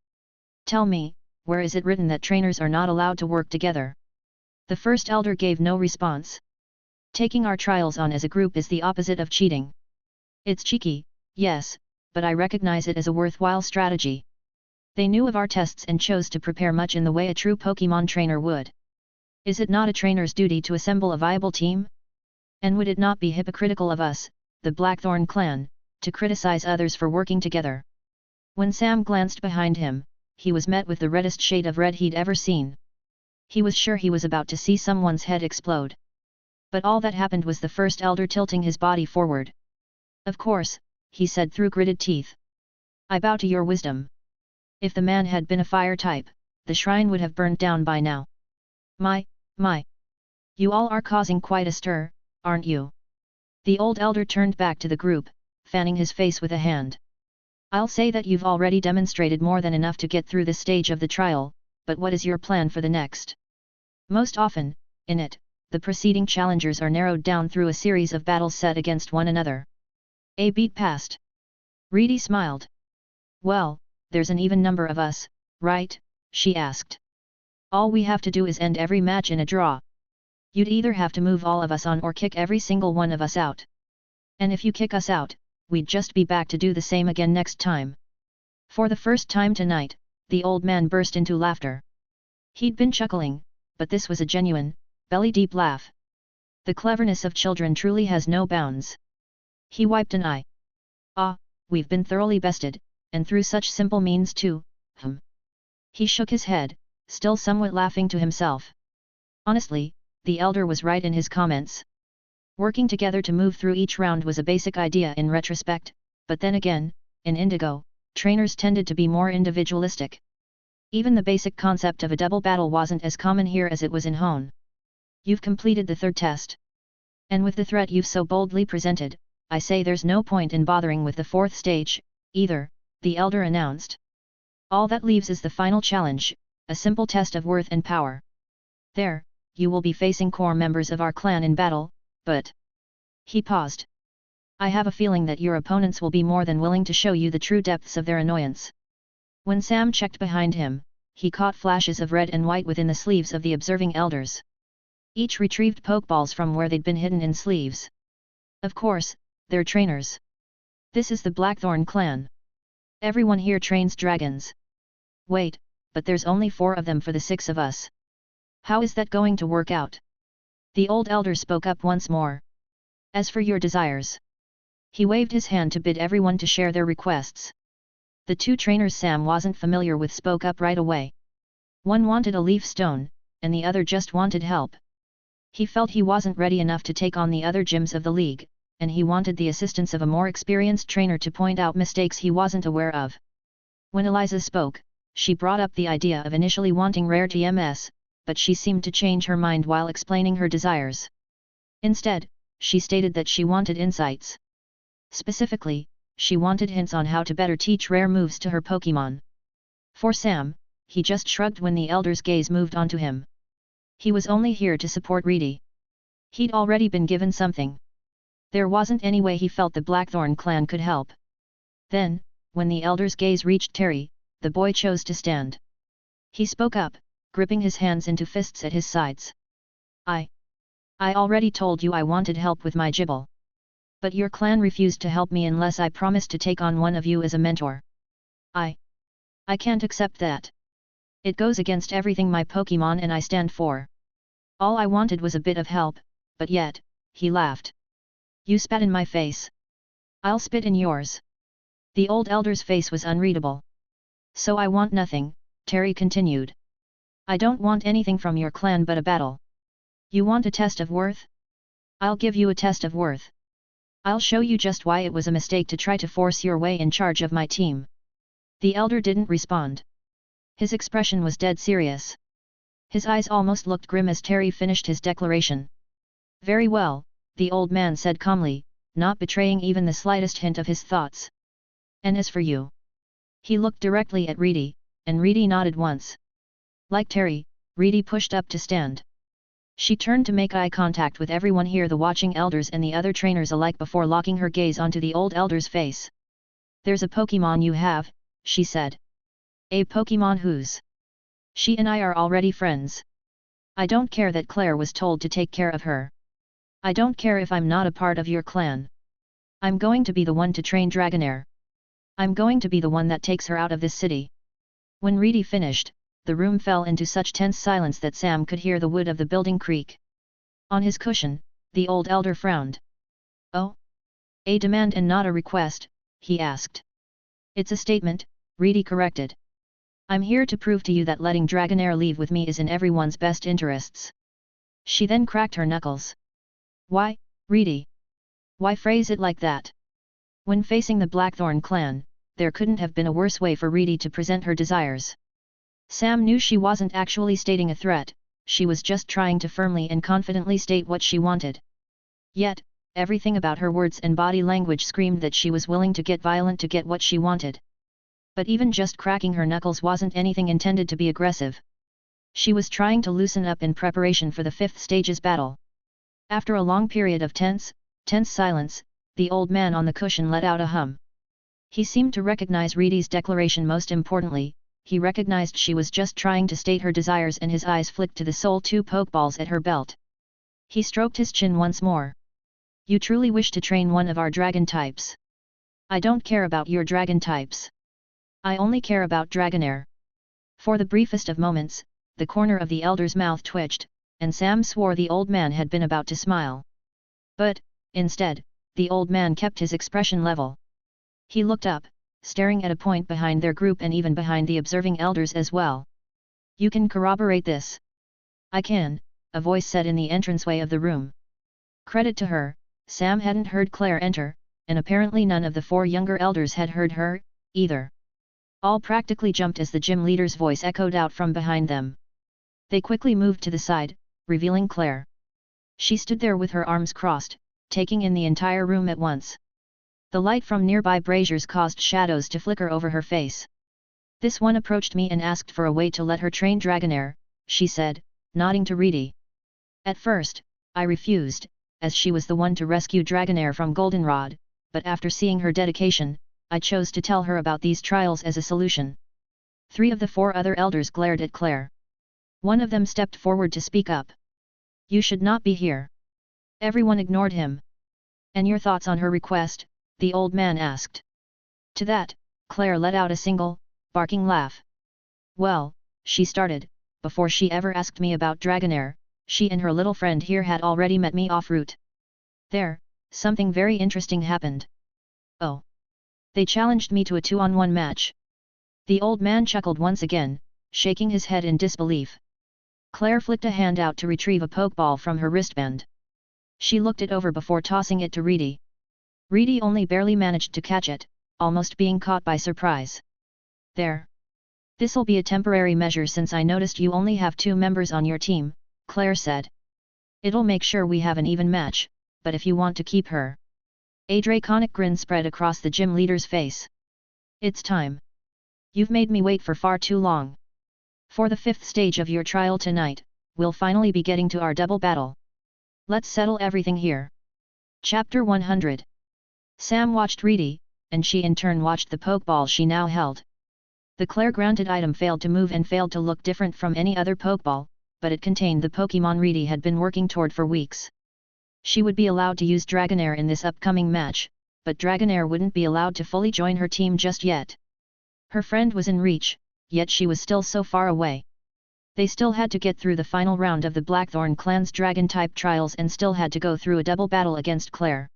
Tell me, where is it written that trainers are not allowed to work together? The first elder gave no response. Taking our trials on as a group is the opposite of cheating. It's cheeky, yes, but I recognize it as a worthwhile strategy. They knew of our tests and chose to prepare much in the way a true Pokémon trainer would. Is it not a trainer's duty to assemble a viable team? And would it not be hypocritical of us, the Blackthorn clan, to criticize others for working together? When Sam glanced behind him, he was met with the reddest shade of red he'd ever seen. He was sure he was about to see someone's head explode. But all that happened was the first elder tilting his body forward. Of course, he said through gritted teeth. I bow to your wisdom. If the man had been a fire type, the shrine would have burned down by now. My. You all are causing quite a stir, aren't you? The old elder turned back to the group, fanning his face with a hand. I'll say that you've already demonstrated more than enough to get through this stage of the trial, but what is your plan for the next? Most often, in it, the preceding challengers are narrowed down through a series of battles set against one another. A beat passed. Reedy smiled. Well, there's an even number of us, right? She asked. All we have to do is end every match in a draw. You'd either have to move all of us on or kick every single one of us out. And if you kick us out, we'd just be back to do the same again next time. For the first time tonight, the old man burst into laughter. He'd been chuckling, but this was a genuine, belly-deep laugh. The cleverness of children truly has no bounds. He wiped an eye. Ah, we've been thoroughly bested, and through such simple means too, He shook his head, still somewhat laughing to himself. Honestly, the elder was right in his comments. Working together to move through each round was a basic idea in retrospect, but then again, in Indigo, trainers tended to be more individualistic. Even the basic concept of a double battle wasn't as common here as it was in Hone. You've completed the third test. And with the threat you've so boldly presented, I say there's no point in bothering with the fourth stage, either, the elder announced. All that leaves is the final challenge, a simple test of worth and power. There, you will be facing core members of our clan in battle, but... He paused. I have a feeling that your opponents will be more than willing to show you the true depths of their annoyance. When Sam checked behind him, he caught flashes of red and white within the sleeves of the observing elders. Each retrieved pokeballs from where they'd been hidden in sleeves. Of course, they're trainers. This is the Blackthorn clan. Everyone here trains dragons. Wait, but there's only 4 of them for the 6 of us. How is that going to work out? The old elder spoke up once more. As for your desires. He waved his hand to bid everyone to share their requests. The 2 trainers Sam wasn't familiar with spoke up right away. One wanted a leaf stone, and the other just wanted help. He felt he wasn't ready enough to take on the other gyms of the league, and he wanted the assistance of a more experienced trainer to point out mistakes he wasn't aware of. When Eliza spoke, she brought up the idea of initially wanting rare TMS, but she seemed to change her mind while explaining her desires. Instead, she stated that she wanted insights. Specifically, she wanted hints on how to better teach rare moves to her Pokémon. For Sam, he just shrugged when the elder's gaze moved onto him. He was only here to support Reedy. He'd already been given something. There wasn't any way he felt the Blackthorn clan could help. Then, when the elder's gaze reached Terry, the boy chose to stand. He spoke up, gripping his hands into fists at his sides. I already told you I wanted help with my Gibble. But your clan refused to help me unless I promised to take on one of you as a mentor. I can't accept that. It goes against everything my Pokémon and I stand for. All I wanted was a bit of help, but yet, he laughed. You spat in my face. I'll spit in yours. The old elder's face was unreadable. So I want nothing, Terry continued. I don't want anything from your clan but a battle. You want a test of worth? I'll give you a test of worth. I'll show you just why it was a mistake to try to force your way in charge of my team. The elder didn't respond. His expression was dead serious. His eyes almost looked grim as Terry finished his declaration. Very well, the old man said calmly, not betraying even the slightest hint of his thoughts. And as for you? He looked directly at Reedy, and Reedy nodded once. Like Terry, Reedy pushed up to stand. She turned to make eye contact with everyone here, the watching elders and the other trainers alike, before locking her gaze onto the old elder's face. There's a Pokémon you have, she said. A Pokémon whose? She and I are already friends. I don't care that Claire was told to take care of her. I don't care if I'm not a part of your clan. I'm going to be the one to train Dragonair. I'm going to be the one that takes her out of this city. When Reedy finished, the room fell into such tense silence that Sam could hear the wood of the building creak. On his cushion, the old elder frowned. Oh? A demand and not a request, he asked. It's a statement, Reedy corrected. I'm here to prove to you that letting Dragonair leave with me is in everyone's best interests. She then cracked her knuckles. Why, Reedy? Why phrase it like that? When facing the Blackthorn clan, there couldn't have been a worse way for Reedy to present her desires. Sam knew she wasn't actually stating a threat, she was just trying to firmly and confidently state what she wanted. Yet, everything about her words and body language screamed that she was willing to get violent to get what she wanted. But even just cracking her knuckles wasn't anything intended to be aggressive. She was trying to loosen up in preparation for the 5th stage's battle. After a long period of tense silence, the old man on the cushion let out a hum. He seemed to recognize Reedy's declaration. Most importantly, he recognized she was just trying to state her desires, and his eyes flicked to the sole 2 pokeballs at her belt. He stroked his chin once more. You truly wish to train one of our dragon types? I don't care about your dragon types. I only care about Dragonair. For the briefest of moments, the corner of the elder's mouth twitched, and Sam swore the old man had been about to smile. But, instead, the old man kept his expression level. He looked up, staring at a point behind their group and even behind the observing elders as well. You can corroborate this? I can, a voice said in the entranceway of the room. Credit to her, Sam hadn't heard Claire enter, and apparently none of the 4 younger elders had heard her, either. All practically jumped as the gym leader's voice echoed out from behind them. They quickly moved to the side, revealing Claire. She stood there with her arms crossed, taking in the entire room at once. The light from nearby braziers caused shadows to flicker over her face. This one approached me and asked for a way to let her train Dragonair, she said, nodding to Reedy. At first, I refused, as she was the one to rescue Dragonair from Goldenrod, but after seeing her dedication, I chose to tell her about these trials as a solution. 3 of the 4 other elders glared at Claire. One of them stepped forward to speak up. You should not be here. Everyone ignored him. And your thoughts on her request? The old man asked. To that, Claire let out a single, barking laugh. Well, she started, before she ever asked me about Dragonair, she and her little friend here had already met me off route. There, something very interesting happened. Oh. They challenged me to a 2-on-1 match. The old man chuckled once again, shaking his head in disbelief. Claire flicked a hand out to retrieve a pokeball from her wristband. She looked it over before tossing it to Reedy. Reedy only barely managed to catch it, almost being caught by surprise. There. This'll be a temporary measure since I noticed you only have 2 members on your team, Claire said. It'll make sure we have an even match, but if you want to keep her. A draconic grin spread across the gym leader's face. It's time. You've made me wait for far too long. For the 5th stage of your trial tonight, we'll finally be getting to our double battle. Let's settle everything here. Chapter 100. Sam watched Reedy, and she in turn watched the pokeball she now held. The Claire-granted item failed to move and failed to look different from any other pokeball, but it contained the Pokémon Reedy had been working toward for weeks. She would be allowed to use Dragonair in this upcoming match, but Dragonair wouldn't be allowed to fully join her team just yet. Her friend was in reach, yet she was still so far away. They still had to get through the final round of the Blackthorn clan's Dragon-type trials and still had to go through a double battle against Claire.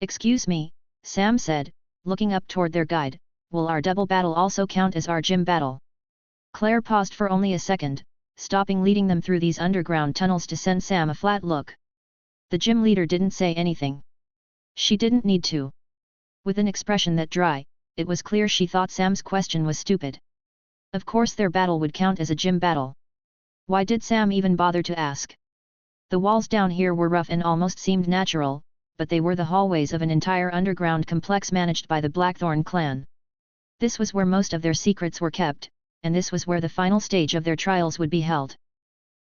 Excuse me, Sam said, looking up toward their guide, will our double battle also count as our gym battle? Claire paused for only a second, stopping leading them through these underground tunnels to send Sam a flat look. The gym leader didn't say anything. She didn't need to. With an expression that dry, it was clear she thought Sam's question was stupid. Of course their battle would count as a gym battle. Why did Sam even bother to ask? The walls down here were rough and almost seemed natural, but they were the hallways of an entire underground complex managed by the Blackthorn clan. This was where most of their secrets were kept, and this was where the final stage of their trials would be held.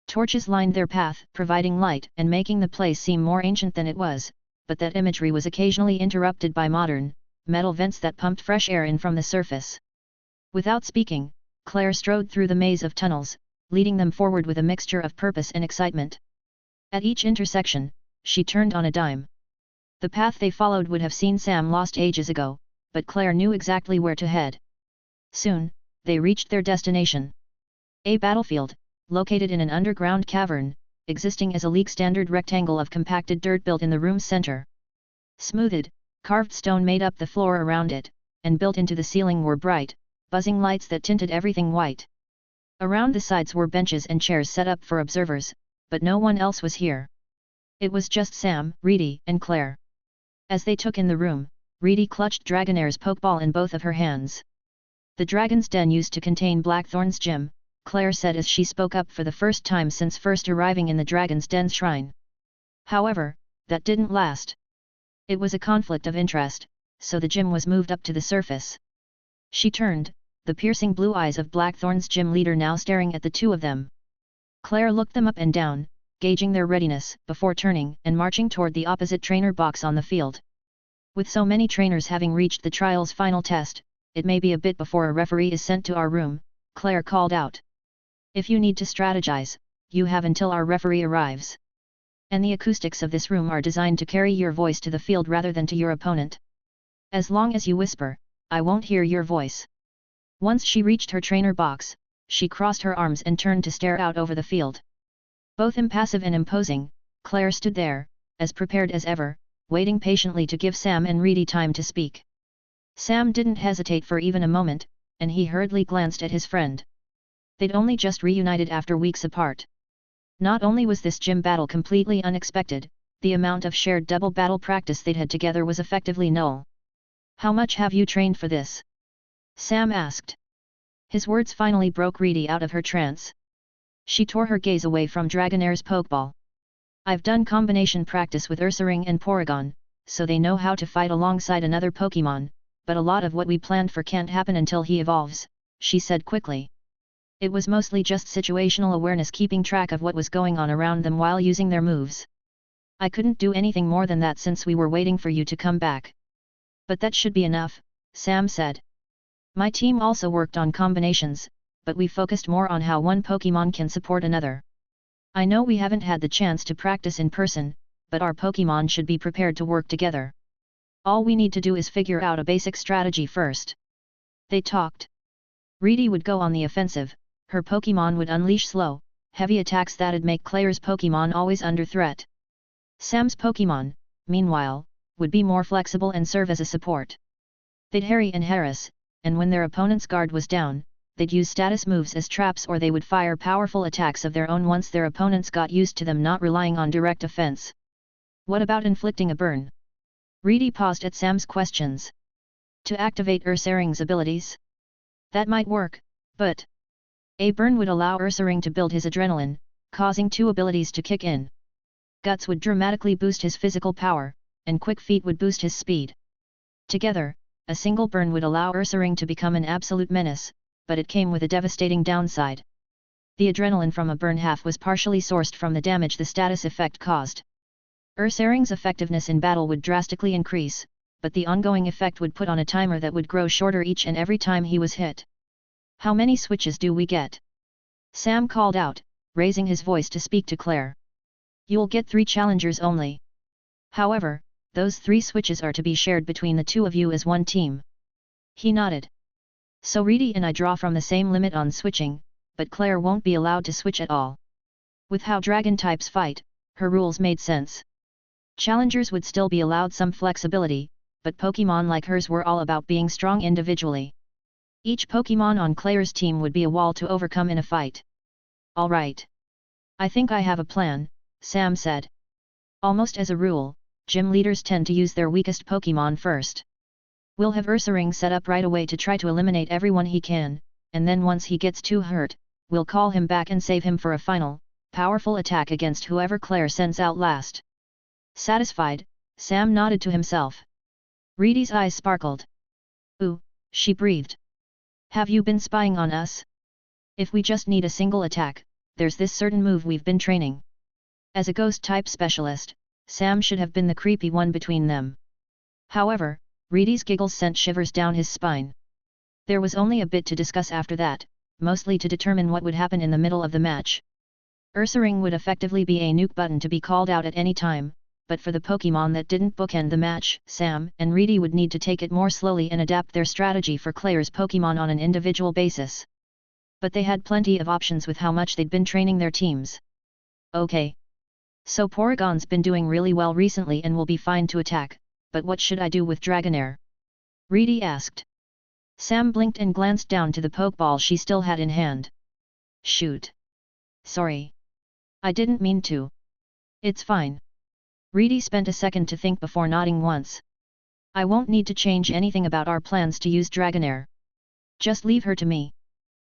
Torches lined their path, providing light and making the place seem more ancient than it was, but that imagery was occasionally interrupted by modern, metal vents that pumped fresh air in from the surface. Without speaking, Claire strode through the maze of tunnels, leading them forward with a mixture of purpose and excitement. At each intersection, she turned on a dime. The path they followed would have seen Sam lost ages ago, but Claire knew exactly where to head. Soon, they reached their destination. A battlefield, located in an underground cavern, existing as a league-standard rectangle of compacted dirt built in the room's center. Smoothed, carved stone made up the floor around it, and built into the ceiling were bright, buzzing lights that tinted everything white. Around the sides were benches and chairs set up for observers, but no one else was here. It was just Sam, Reedy, and Claire. As they took in the room, Reedy clutched Dragonair's Pokeball in both of her hands. The Dragon's Den used to contain Blackthorn's gym, Claire said as she spoke up for the first time since first arriving in the Dragon's Den's shrine. However, that didn't last. It was a conflict of interest, so the gym was moved up to the surface. She turned, the piercing blue eyes of Blackthorn's gym leader now staring at the two of them. Claire looked them up and down, gauging their readiness, before turning and marching toward the opposite trainer box on the field. With so many trainers having reached the trial's final test, it may be a bit before a referee is sent to our room, Claire called out. If you need to strategize, you have until our referee arrives. And the acoustics of this room are designed to carry your voice to the field rather than to your opponent. As long as you whisper, I won't hear your voice. Once she reached her trainer box, she crossed her arms and turned to stare out over the field. Both impassive and imposing, Claire stood there, as prepared as ever, waiting patiently to give Sam and Reedy time to speak. Sam didn't hesitate for even a moment, and he hurriedly glanced at his friend. They'd only just reunited after weeks apart. Not only was this gym battle completely unexpected, the amount of shared double battle practice they'd had together was effectively null. How much have you trained for this? Sam asked. His words finally broke Reedy out of her trance. She tore her gaze away from Dragonair's Pokeball. I've done combination practice with Ursaring and Porygon, so they know how to fight alongside another Pokémon, but a lot of what we planned for can't happen until he evolves, she said quickly. It was mostly just situational awareness, keeping track of what was going on around them while using their moves. I couldn't do anything more than that since we were waiting for you to come back. But that should be enough, Sam said. My team also worked on combinations, but we focused more on how one Pokémon can support another. I know we haven't had the chance to practice in person, but our Pokémon should be prepared to work together. All we need to do is figure out a basic strategy first. They talked. Reedy would go on the offensive, her Pokémon would unleash slow, heavy attacks that'd make Claire's Pokémon always under threat. Sam's Pokémon, meanwhile, would be more flexible and serve as a support. They'd harry and harass, and when their opponent's guard was down, they'd use status moves as traps, or they would fire powerful attacks of their own once their opponents got used to them not relying on direct offense. What about inflicting a burn? Reedy paused at Sam's questions. To activate Ursaring's abilities? That might work, but a burn would allow Ursaring to build his adrenaline, causing two abilities to kick in. Guts would dramatically boost his physical power, and Quick Feet would boost his speed. Together, a single burn would allow Ursaring to become an absolute menace, but it came with a devastating downside. The adrenaline from a burn half was partially sourced from the damage the status effect caused. Ursaring's effectiveness in battle would drastically increase, but the ongoing effect would put on a timer that would grow shorter each and every time he was hit. How many switches do we get? Sam called out, raising his voice to speak to Claire. You'll get 3 challengers only. However, those 3 switches are to be shared between the two of you as one team. He nodded. So Reedy and I draw from the same limit on switching, but Claire won't be allowed to switch at all. With how dragon types fight, her rules made sense. Challengers would still be allowed some flexibility, but Pokémon like hers were all about being strong individually. Each Pokémon on Claire's team would be a wall to overcome in a fight. All right. I think I have a plan, Sam said. Almost as a rule, gym leaders tend to use their weakest Pokémon first. We'll have Ursaring set up right away to try to eliminate everyone he can, and then once he gets too hurt, we'll call him back and save him for a final, powerful attack against whoever Claire sends out last. Satisfied, Sam nodded to himself. Reedy's eyes sparkled. Ooh, she breathed. Have you been spying on us? If we just need a single attack, there's this certain move we've been training. As a ghost-type specialist, Sam should have been the creepy one between them. However, Reedy's giggles sent shivers down his spine. There was only a bit to discuss after that, mostly to determine what would happen in the middle of the match. Ursaring would effectively be a nuke button to be called out at any time, but for the Pokémon that didn't bookend the match, Sam and Reedy would need to take it more slowly and adapt their strategy for Claire's Pokémon on an individual basis. But they had plenty of options with how much they'd been training their teams. Okay. So Porygon's been doing really well recently and will be fine to attack, but what should I do with Dragonair? Reedy asked. Sam blinked and glanced down to the Pokeball she still had in hand. Shoot. Sorry. I didn't mean to. It's fine. Reedy spent a second to think before nodding once. I won't need to change anything about our plans to use Dragonair. Just leave her to me.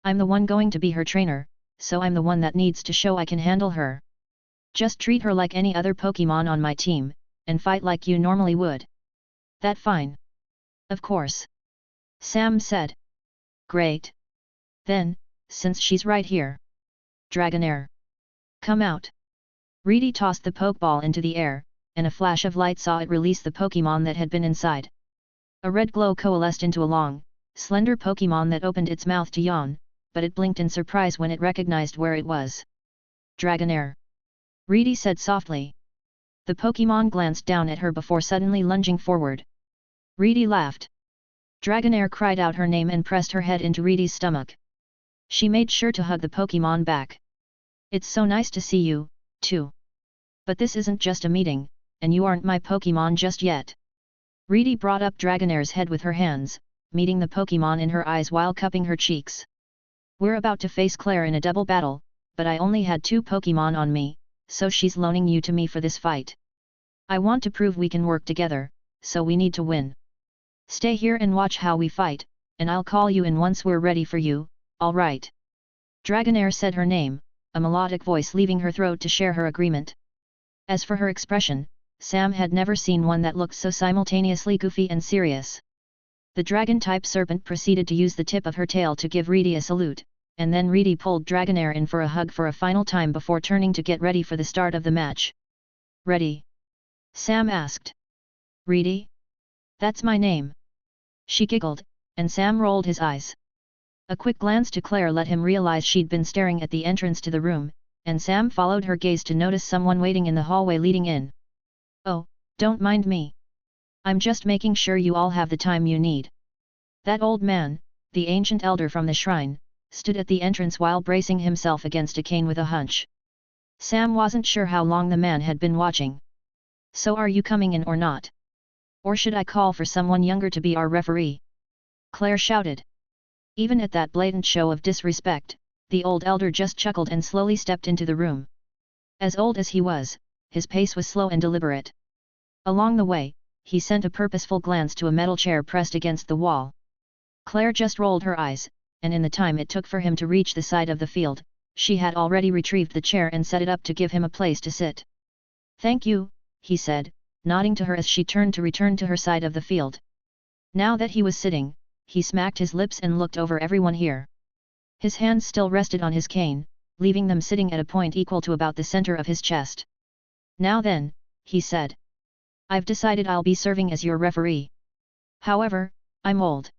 I'm the one going to be her trainer, so I'm the one that needs to show I can handle her. Just treat her like any other Pokémon on my team, and fight like you normally would. That fine? Of course. Sam said. Great. Then, since she's right here. Dragonair. Come out. Reedy tossed the Pokeball into the air, and a flash of light saw it release the Pokémon that had been inside. A red glow coalesced into a long, slender Pokémon that opened its mouth to yawn, but it blinked in surprise when it recognized where it was. Dragonair. Reedy said softly. The Pokémon glanced down at her before suddenly lunging forward. Reedy laughed. Dragonair cried out her name and pressed her head into Reedy's stomach. She made sure to hug the Pokémon back. It's so nice to see you, too. But this isn't just a meeting, and you aren't my Pokémon just yet. Reedy brought up Dragonair's head with her hands, meeting the Pokémon in her eyes while cupping her cheeks. We're about to face Claire in a double battle, but I only had 2 Pokémon on me, so she's loaning you to me for this fight. I want to prove we can work together, so we need to win. Stay here and watch how we fight, and I'll call you in once we're ready for you, alright? Dragonair said her name, a melodic voice leaving her throat to share her agreement. As for her expression, Sam had never seen one that looked so simultaneously goofy and serious. The dragon-type serpent proceeded to use the tip of her tail to give Reedy a salute, and then Reedy pulled Dragonair in for a hug for a final time before turning to get ready for the start of the match. Ready? Sam asked. Reedy? That's my name. She giggled, and Sam rolled his eyes. A quick glance to Claire let him realize she'd been staring at the entrance to the room, and Sam followed her gaze to notice someone waiting in the hallway leading in. Oh, don't mind me. I'm just making sure you all have the time you need. That old man, the ancient elder from the shrine, stood at the entrance while bracing himself against a cane with a hunch. Sam wasn't sure how long the man had been watching. So are you coming in or not? Or should I call for someone younger to be our referee? Claire shouted. Even at that blatant show of disrespect, the old elder just chuckled and slowly stepped into the room. As old as he was, his pace was slow and deliberate. Along the way, he sent a purposeful glance to a metal chair pressed against the wall. Claire just rolled her eyes, and in the time it took for him to reach the side of the field, she had already retrieved the chair and set it up to give him a place to sit. Thank you, he said, nodding to her as she turned to return to her side of the field. Now that he was sitting, he smacked his lips and looked over everyone here. His hands still rested on his cane, leaving them sitting at a point equal to about the center of his chest. Now then, he said. I've decided I'll be serving as your referee. However, I'm old.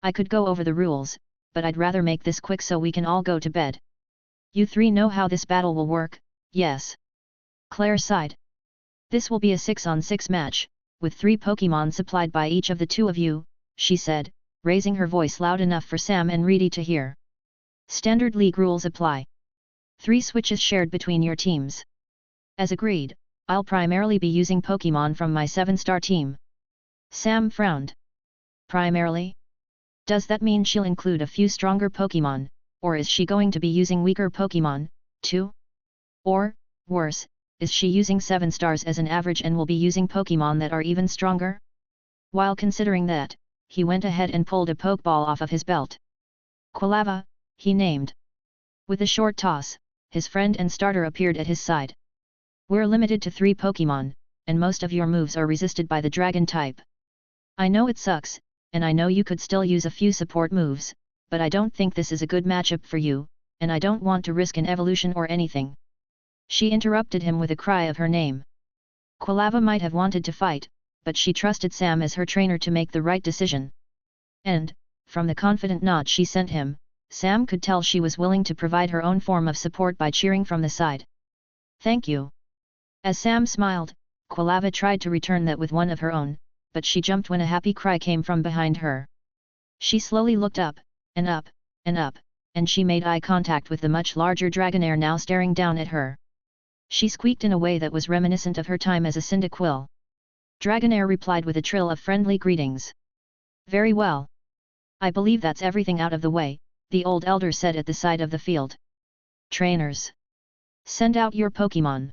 I could go over the rules, but I'd rather make this quick so we can all go to bed. You 3 know how this battle will work, yes? Claire sighed. This will be a 6-on-6 match, with 3 Pokémon supplied by each of the 2 of you, she said, raising her voice loud enough for Sam and Reedy to hear. Standard League rules apply. 3 switches shared between your teams. As agreed, I'll primarily be using Pokémon from my 7-star team. Sam frowned. Primarily? Does that mean she'll include a few stronger Pokémon, or is she going to be using weaker Pokémon, too? Or, worse, is she using 7 stars as an average and will be using Pokémon that are even stronger? While considering that, he went ahead and pulled a Pokeball off of his belt. Quilava, he named. With a short toss, his friend and starter appeared at his side. We're limited to 3 Pokémon, and most of your moves are resisted by the dragon type. I know it sucks, and I know you could still use a few support moves, but I don't think this is a good matchup for you, and I don't want to risk an evolution or anything. She interrupted him with a cry of her name. Quilava might have wanted to fight, but she trusted Sam as her trainer to make the right decision. And, from the confident nod she sent him, Sam could tell she was willing to provide her own form of support by cheering from the side. Thank you. As Sam smiled, Quilava tried to return that with one of her own, but she jumped when a happy cry came from behind her. She slowly looked up, and up, and up, and she made eye contact with the much larger Dragonair now staring down at her. She squeaked in a way that was reminiscent of her time as a Cyndaquil. Dragonair replied with a trill of friendly greetings. Very well. I believe that's everything out of the way, the old elder said at the side of the field. Trainers! Send out your Pokémon!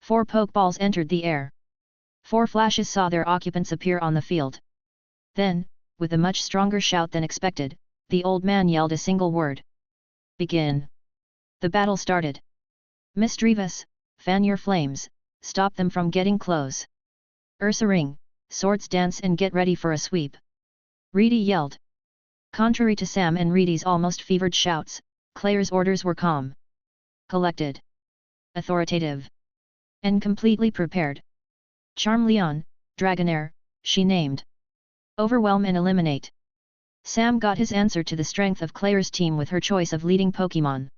4 Pokeballs entered the air. 4 flashes saw their occupants appear on the field. Then, with a much stronger shout than expected, the old man yelled a single word. Begin! The battle started. Misdreavus, fan your flames, stop them from getting close. Ursaring, swords dance and get ready for a sweep. Reedy yelled. Contrary to Sam and Reedy's almost fevered shouts, Claire's orders were calm, collected, authoritative, and completely prepared. Charmeleon, Dragonair, she named. Overwhelm and eliminate. Sam got his answer to the strength of Claire's team with her choice of leading Pokémon.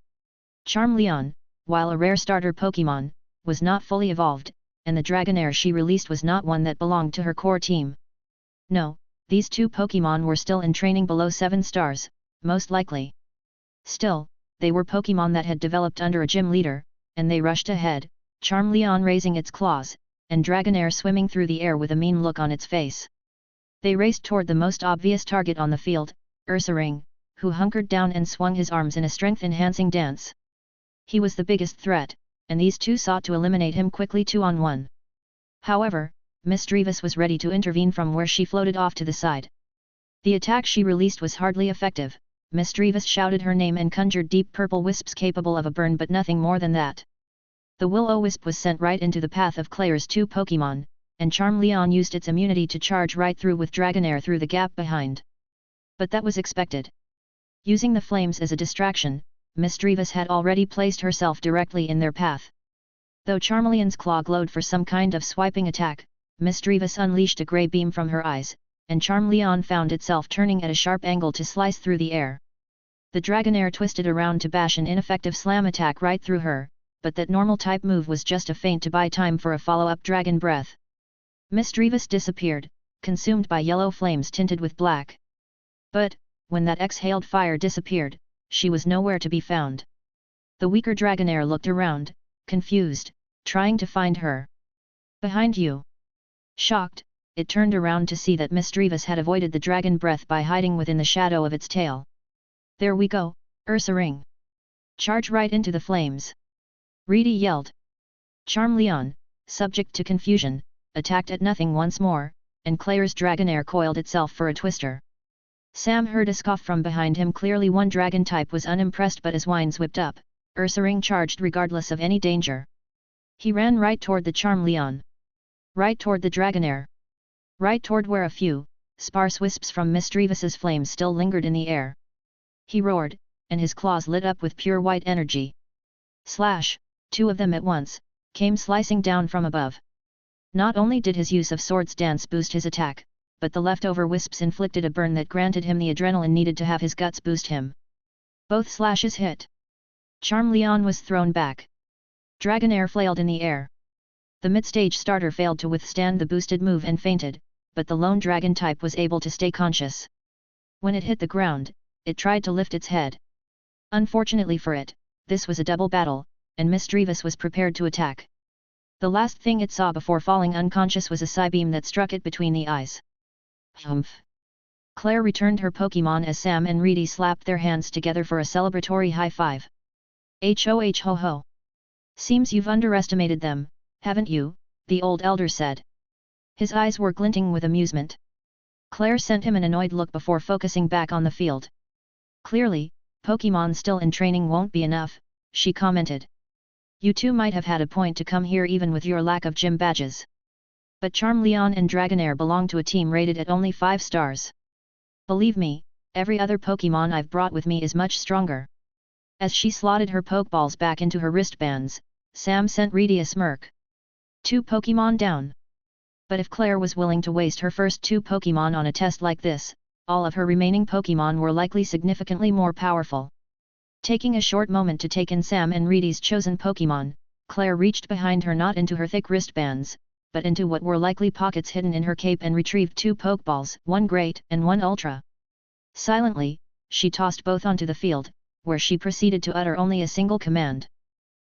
Charmeleon, while a rare starter Pokémon, was not fully evolved, and the Dragonair she released was not one that belonged to her core team. No, these 2 Pokémon were still in training below 7 stars, most likely. Still, they were Pokémon that had developed under a gym leader, and they rushed ahead, Charmeleon raising its claws, and Dragonair swimming through the air with a mean look on its face. They raced toward the most obvious target on the field, Ursaring, who hunkered down and swung his arms in a strength-enhancing dance. He was the biggest threat, and these 2 sought to eliminate him quickly 2-on-1. However, Misdreavus was ready to intervene from where she floated off to the side. The attack she released was hardly effective. Misdreavus shouted her name and conjured deep purple wisps capable of a burn, but nothing more than that. The Will-O-Wisp was sent right into the path of Claire's 2 Pokémon, and Charmeleon used its immunity to charge right through with Dragonair through the gap behind. But that was expected. Using the flames as a distraction, Misdreavus had already placed herself directly in their path. Though Charmeleon's claw glowed for some kind of swiping attack, Misdreavus unleashed a grey beam from her eyes, and Charmeleon found itself turning at a sharp angle to slice through the air. The Dragonair twisted around to bash an ineffective slam attack right through her, but that normal type move was just a feint to buy time for a follow-up dragon breath. Misdreavus disappeared, consumed by yellow flames tinted with black. But, when that exhaled fire disappeared, she was nowhere to be found. The weaker Dragonair looked around, confused, trying to find her. Behind you! Shocked, it turned around to see that Misdreavus had avoided the dragon breath by hiding within the shadow of its tail. There we go, Ursaring! Charge right into the flames! Reedy yelled. Charmeleon, subject to confusion, attacked at nothing once more, and Claire's Dragonair coiled itself for a twister. Sam heard a scoff from behind him. Clearly one dragon type was unimpressed, but as Wines whipped up, Ursaring charged regardless of any danger. He ran right toward the Charmeleon. Right toward the Dragonair. Right toward where a few, sparse wisps from Misdreavus's flames still lingered in the air. He roared, and his claws lit up with pure white energy. Slash, 2 of them at once, came slicing down from above. Not only did his use of Swords Dance boost his attack, but the leftover wisps inflicted a burn that granted him the adrenaline needed to have his guts boost him. Both slashes hit. Charmeleon was thrown back. Dragonair flailed in the air. The mid-stage starter failed to withstand the boosted move and fainted, but the lone dragon type was able to stay conscious. When it hit the ground, it tried to lift its head. Unfortunately for it, this was a double battle, and Misdreavus was prepared to attack. The last thing it saw before falling unconscious was a psybeam that struck it between the eyes. Humph! Claire returned her Pokémon as Sam and Reedy slapped their hands together for a celebratory high-five. HOH ho ho! Seems you've underestimated them, haven't you? The old elder said. His eyes were glinting with amusement. Claire sent him an annoyed look before focusing back on the field. Clearly, Pokémon still in training won't be enough, she commented. You two might have had a point to come here even with your lack of gym badges. But Charmeleon and Dragonair belong to a team rated at only 5 stars. Believe me, every other Pokémon I've brought with me is much stronger. As she slotted her Pokeballs back into her wristbands, Sam sent Reedy a smirk. 2 Pokémon down. But if Claire was willing to waste her first 2 Pokémon on a test like this, all of her remaining Pokémon were likely significantly more powerful. Taking a short moment to take in Sam and Reedy's chosen Pokémon, Claire reached behind her, not into her thick wristbands, but into what were likely pockets hidden in her cape, and retrieved 2 Pokeballs, 1 Great and 1 Ultra. Silently, she tossed both onto the field, where she proceeded to utter only a single command.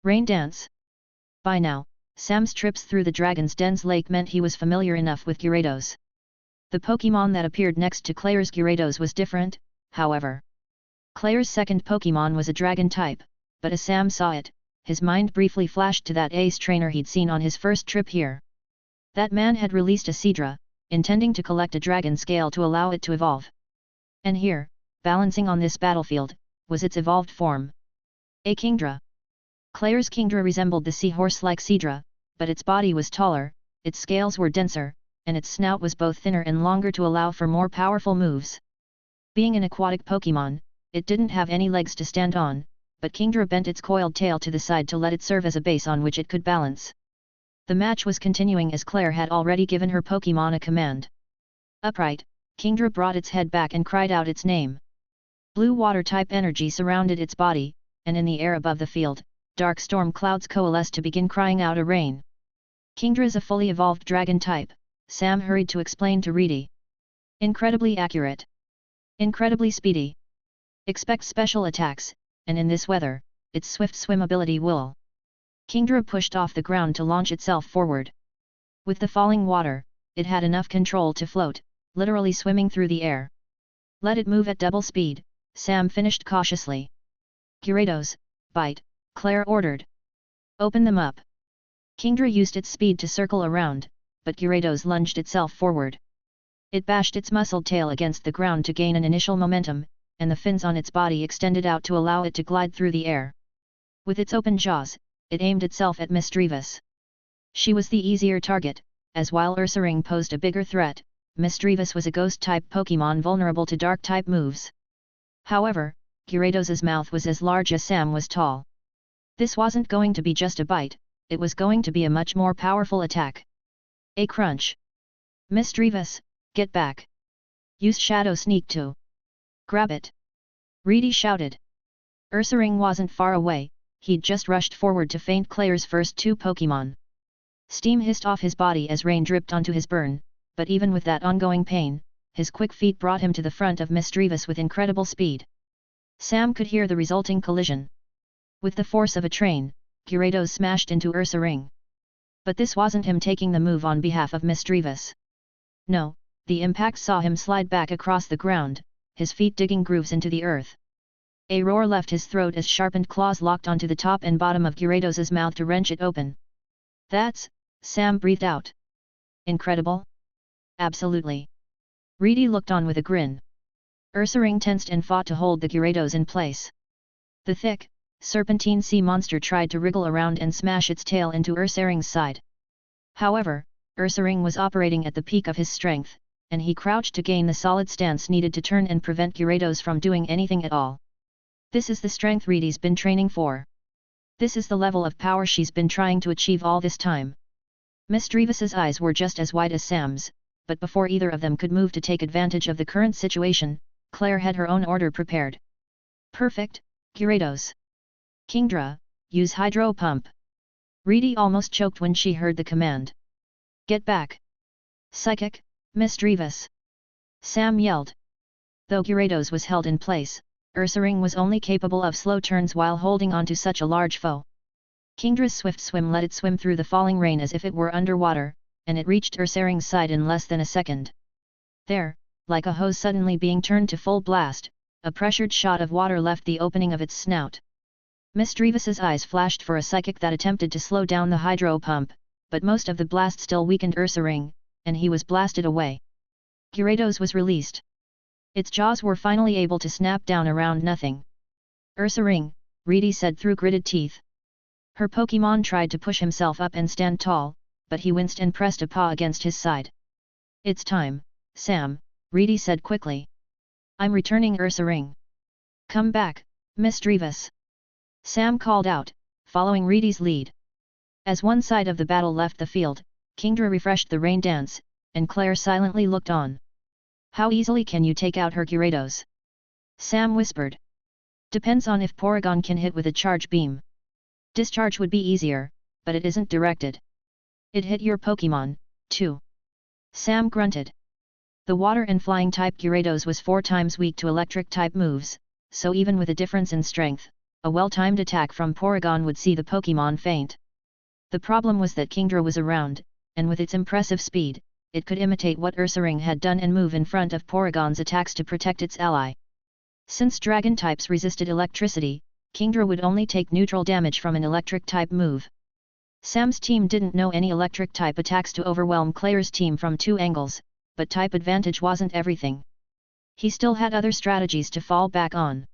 Rain Dance. By now, Sam's trips through the Dragon's Den's lake meant he was familiar enough with Gyarados. The Pokémon that appeared next to Claire's Gyarados was different, however. Claire's second Pokémon was a Dragon type, but as Sam saw it, his mind briefly flashed to that ace trainer he'd seen on his first trip here. That man had released a Seadra, intending to collect a Dragon scale to allow it to evolve. And here, balancing on this battlefield, was its evolved form. A Kingdra. Claire's Kingdra resembled the seahorse-like Seadra, but its body was taller, its scales were denser, and its snout was both thinner and longer to allow for more powerful moves. Being an aquatic Pokémon, it didn't have any legs to stand on, but Kingdra bent its coiled tail to the side to let it serve as a base on which it could balance. The match was continuing as Claire had already given her Pokémon a command. Upright, Kingdra brought its head back and cried out its name. Blue water-type energy surrounded its body, and in the air above the field, dark storm clouds coalesced to begin crying out a rain. Kingdra is a fully evolved Dragon type, Sam hurried to explain to Reedy. Incredibly accurate. Incredibly speedy. Expect special attacks, and in this weather, its swift swim ability will. Kingdra pushed off the ground to launch itself forward. With the falling water, it had enough control to float, literally swimming through the air. Let it move at double speed, Sam finished cautiously. Gyarados, bite, Claire ordered. Open them up. Kingdra used its speed to circle around, but Gyarados lunged itself forward. It bashed its muscled tail against the ground to gain an initial momentum, and the fins on its body extended out to allow it to glide through the air. With its open jaws, it aimed itself at Misdreavus. She was the easier target, as while Ursaring posed a bigger threat, Misdreavus was a ghost-type Pokémon vulnerable to dark-type moves. However, Gyarados' mouth was as large as Sam was tall. This wasn't going to be just a bite, it was going to be a much more powerful attack. A crunch. Misdreavus, get back. Use Shadow Sneak to grab it. Reedy shouted. Ursaring wasn't far away, he'd just rushed forward to feint Claire's first 2 Pokémon. Steam hissed off his body as rain dripped onto his burn, but even with that ongoing pain, his quick feet brought him to the front of Misdreavus with incredible speed. Sam could hear the resulting collision. With the force of a train, Gyarados smashed into Ursaring. But this wasn't him taking the move on behalf of Misdreavus. No, the impact saw him slide back across the ground, his feet digging grooves into the earth. A roar left his throat as sharpened claws locked onto the top and bottom of Gyarados' mouth to wrench it open. That's, Sam breathed out. Incredible? Absolutely. Reedy looked on with a grin. Ursaring tensed and fought to hold the Gyarados in place. The thick, serpentine sea monster tried to wriggle around and smash its tail into Ursaring's side. However, Ursaring was operating at the peak of his strength, and he crouched to gain the solid stance needed to turn and prevent Gyarados from doing anything at all. This is the strength Reedy's been training for. This is the level of power she's been trying to achieve all this time. Misdreavus's eyes were just as wide as Sam's, but before either of them could move to take advantage of the current situation, Claire had her own order prepared. Perfect, Gyarados. Kingdra, use Hydro Pump. Reedy almost choked when she heard the command. Get back. Psychic, Misdreavus. Sam yelled. Though Gyarados was held in place, Ursaring was only capable of slow turns while holding onto such a large foe. Kingdra's swift swim let it swim through the falling rain as if it were underwater, and it reached Ursaring's side in less than a second. There, like a hose suddenly being turned to full blast, a pressured shot of water left the opening of its snout. Misdreavus's eyes flashed for a psychic that attempted to slow down the hydro pump, but most of the blast still weakened Ursaring, and he was blasted away. Gyarados was released. Its jaws were finally able to snap down around nothing. Ursaring, Reedy said through gritted teeth. Her Pokémon tried to push himself up and stand tall, but he winced and pressed a paw against his side. It's time, Sam, Reedy said quickly. I'm returning Ursaring. Come back, mischievous. Sam called out, following Reedy's lead. As one side of the battle left the field, Kingdra refreshed the rain dance, and Claire silently looked on. How easily can you take out her Gyarados? Sam whispered. Depends on if Porygon can hit with a charge beam. Discharge would be easier, but it isn't directed. It hit your Pokémon, too. Sam grunted. The water and flying type Gyarados was 4 times weak to electric type moves, so even with a difference in strength, a well-timed attack from Porygon would see the Pokémon faint. The problem was that Kingdra was around, and with its impressive speed, it could imitate what Ursaring had done and move in front of Porygon's attacks to protect its ally. Since dragon types resisted electricity, Kingdra would only take neutral damage from an electric type move. Sam's team didn't know any electric type attacks to overwhelm Claire's team from 2 angles, but type advantage wasn't everything. He still had other strategies to fall back on.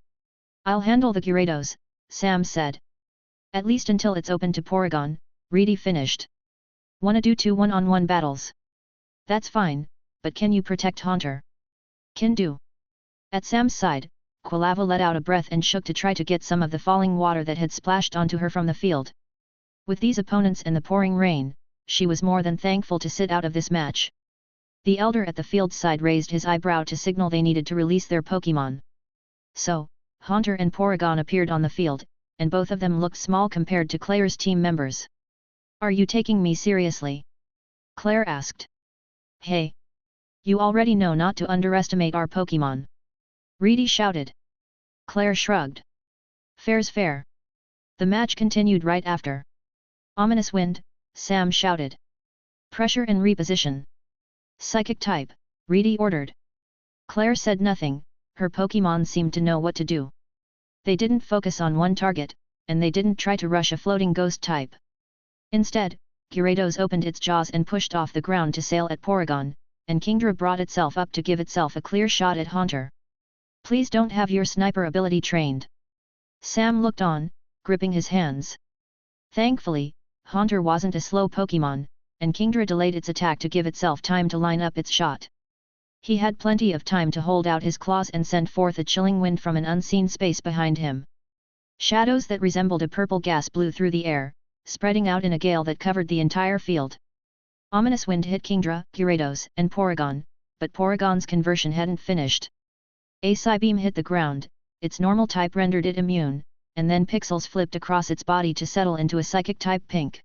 I'll handle the Gyarados, Sam said. At least until it's open to Porygon, Reedy finished. Wanna do 2 one-on-one battles? That's fine, but can you protect Haunter? Can do. At Sam's side, Quilava let out a breath and shook to try to get some of the falling water that had splashed onto her from the field. With these opponents and the pouring rain, she was more than thankful to sit out of this match. The elder at the field side raised his eyebrow to signal they needed to release their Pokémon. So, Haunter and Porygon appeared on the field, and both of them looked small compared to Claire's team members. Are you taking me seriously? Claire asked. Hey! You already know not to underestimate our Pokémon. Reedy shouted. Claire shrugged. Fair's fair. The match continued right after. Ominous wind, Sam shouted. Pressure and reposition. Psychic type, Reedy ordered. Claire said nothing, her Pokémon seemed to know what to do. They didn't focus on one target, and they didn't try to rush a floating ghost type. Instead, Gyarados opened its jaws and pushed off the ground to sail at Porygon, and Kingdra brought itself up to give itself a clear shot at Haunter. Please don't have your sniper ability trained. Sam looked on, gripping his hands. Thankfully, Haunter wasn't a slow Pokémon, and Kingdra delayed its attack to give itself time to line up its shot. He had plenty of time to hold out his claws and send forth a chilling wind from an unseen space behind him. Shadows that resembled a purple gas blew through the air, spreading out in a gale that covered the entire field. Ominous wind hit Kingdra, Gyarados, and Porygon, but Porygon's conversion hadn't finished. A Psybeam hit the ground, its normal type rendered it immune, and then pixels flipped across its body to settle into a psychic type pink.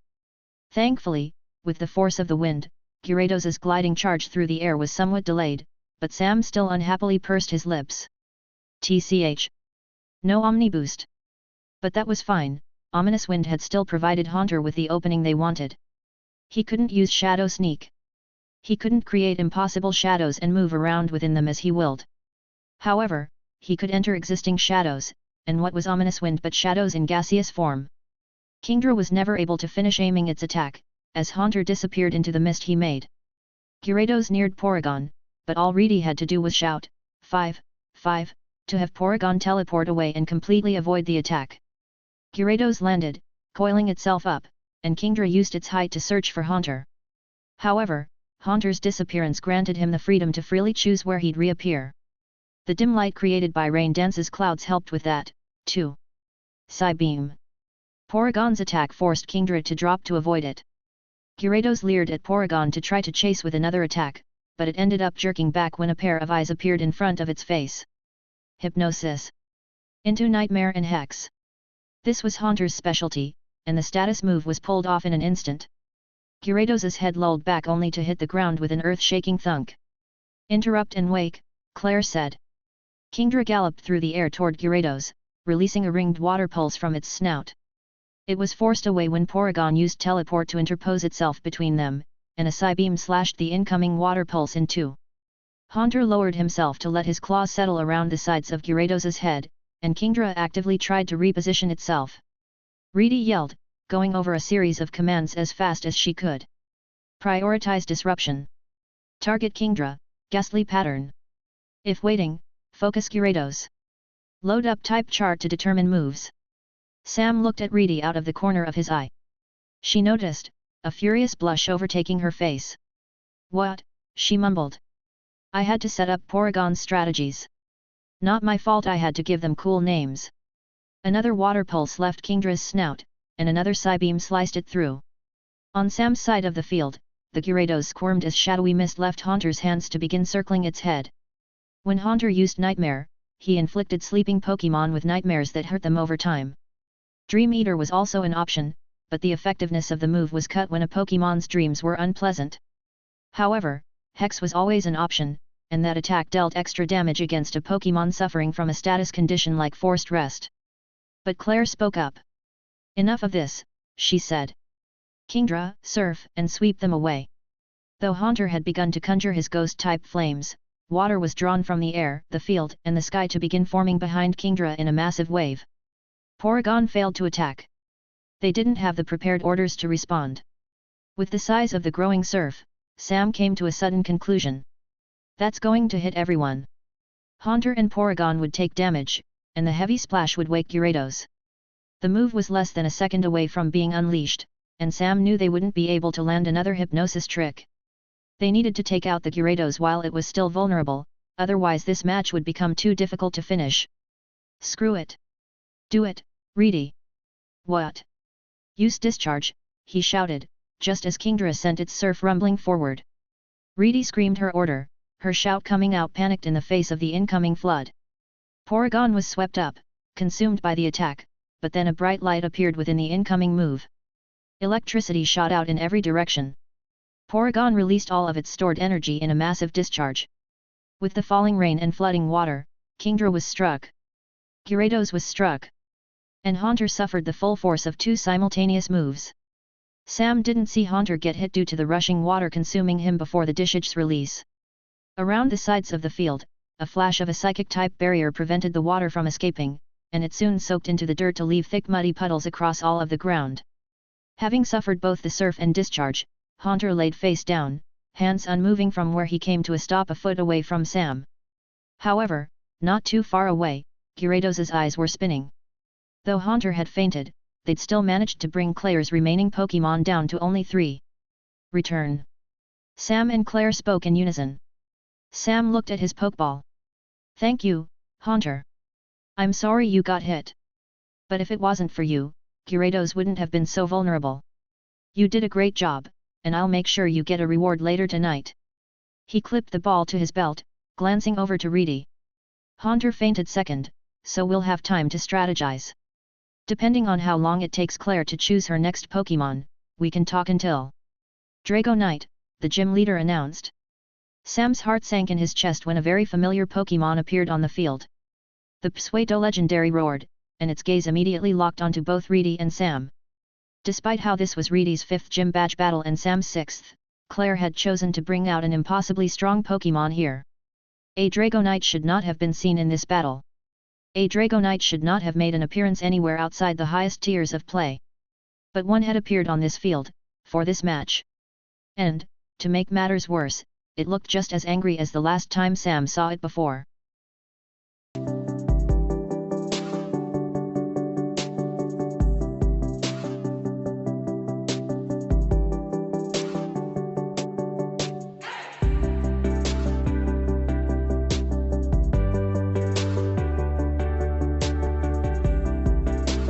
Thankfully, with the force of the wind, Gyarados' gliding charge through the air was somewhat delayed, but Sam still unhappily pursed his lips. TCH. No Omni Boost. But that was fine, Ominous Wind had still provided Haunter with the opening they wanted. He couldn't use Shadow Sneak. He couldn't create impossible shadows and move around within them as he willed. However, he could enter existing shadows, and what was Ominous Wind but shadows in gaseous form? Kingdra was never able to finish aiming its attack, as Haunter disappeared into the mist he made. Gyarados neared Porygon, but all Reedy had to do was shout, 5, 5, to have Porygon teleport away and completely avoid the attack. Gyarados landed, coiling itself up, and Kingdra used its height to search for Haunter. However, Haunter's disappearance granted him the freedom to freely choose where he'd reappear. The dim light created by Rain Dance's clouds helped with that, too. Psybeam. Porygon's attack forced Kingdra to drop to avoid it. Gyarados leered at Porygon to try to chase with another attack, but it ended up jerking back when a pair of eyes appeared in front of its face. Hypnosis. Into Nightmare and Hex. This was Haunter's specialty, and the status move was pulled off in an instant. Gyarados' head lolled back only to hit the ground with an earth-shaking thunk. Interrupt and wake, Claire said. Kingdra galloped through the air toward Gyarados, releasing a ringed water pulse from its snout. It was forced away when Porygon used Teleport to interpose itself between them, and a Psybeam slashed the incoming water pulse in two. Haunter lowered himself to let his claws settle around the sides of Gyarados' head, and Kingdra actively tried to reposition itself. Reedy yelled, going over a series of commands as fast as she could. Prioritize disruption. Target Kingdra, ghastly pattern. If waiting, focus Gyarados. Load up type chart to determine moves. Sam looked at Reedy out of the corner of his eye. She noticed, a furious blush overtaking her face. What? She mumbled. I had to set up Porygon's strategies. Not my fault I had to give them cool names. Another water pulse left Kingdra's snout, and another Psybeam sliced it through. On Sam's side of the field, the Gyarados squirmed as shadowy mist left Haunter's hands to begin circling its head. When Haunter used Nightmare, he inflicted sleeping Pokémon with nightmares that hurt them over time. Dream Eater was also an option, but the effectiveness of the move was cut when a Pokémon's dreams were unpleasant. However, Hex was always an option, and that attack dealt extra damage against a Pokémon suffering from a status condition like forced rest. But Claire spoke up. Enough of this, she said. Kingdra, surf and sweep them away. Though Haunter had begun to conjure his ghost-type flames, water was drawn from the air, the field and the sky to begin forming behind Kingdra in a massive wave. Porygon failed to attack. They didn't have the prepared orders to respond. With the size of the growing surf, Sam came to a sudden conclusion. That's going to hit everyone. Haunter and Porygon would take damage, and the heavy splash would wake Gyarados. The move was less than a second away from being unleashed, and Sam knew they wouldn't be able to land another hypnosis trick. They needed to take out the Gyarados while it was still vulnerable, otherwise this match would become too difficult to finish. Screw it. Do it, Reedy. What? Use discharge, he shouted, just as Kingdra sent its surf rumbling forward. Reedy screamed her order, her shout coming out panicked in the face of the incoming flood. Porygon was swept up, consumed by the attack, but then a bright light appeared within the incoming move. Electricity shot out in every direction. Porygon released all of its stored energy in a massive discharge. With the falling rain and flooding water, Kingdra was struck. Gyarados was struck. And Haunter suffered the full force of two simultaneous moves. Sam didn't see Haunter get hit due to the rushing water consuming him before the discharge's release. Around the sides of the field, a flash of a psychic-type barrier prevented the water from escaping, and it soon soaked into the dirt to leave thick muddy puddles across all of the ground. Having suffered both the surf and discharge, Haunter laid face down, hands unmoving from where he came to a stop a foot away from Sam. However, not too far away, Gyarados' eyes were spinning. Though Haunter had fainted, they'd still managed to bring Claire's remaining Pokémon down to only 3. Return. Sam and Claire spoke in unison. Sam looked at his Pokeball. Thank you, Haunter. I'm sorry you got hit. But if it wasn't for you, Gyarados wouldn't have been so vulnerable. You did a great job, and I'll make sure you get a reward later tonight. He clipped the ball to his belt, glancing over to Reedy. Haunter fainted second, so we'll have time to strategize. Depending on how long it takes Claire to choose her next Pokémon, we can talk until Dragonite, the gym leader announced. Sam's heart sank in his chest when a very familiar Pokémon appeared on the field. The Pseudo legendary roared, and its gaze immediately locked onto both Reedy and Sam. Despite how this was Reedy's 5th gym badge battle and Sam's 6th, Claire had chosen to bring out an impossibly strong Pokémon here. A Dragonite should not have been seen in this battle. A Dragonite should not have made an appearance anywhere outside the highest tiers of play. But one had appeared on this field, for this match. And, to make matters worse, it looked just as angry as the last time Sam saw it before.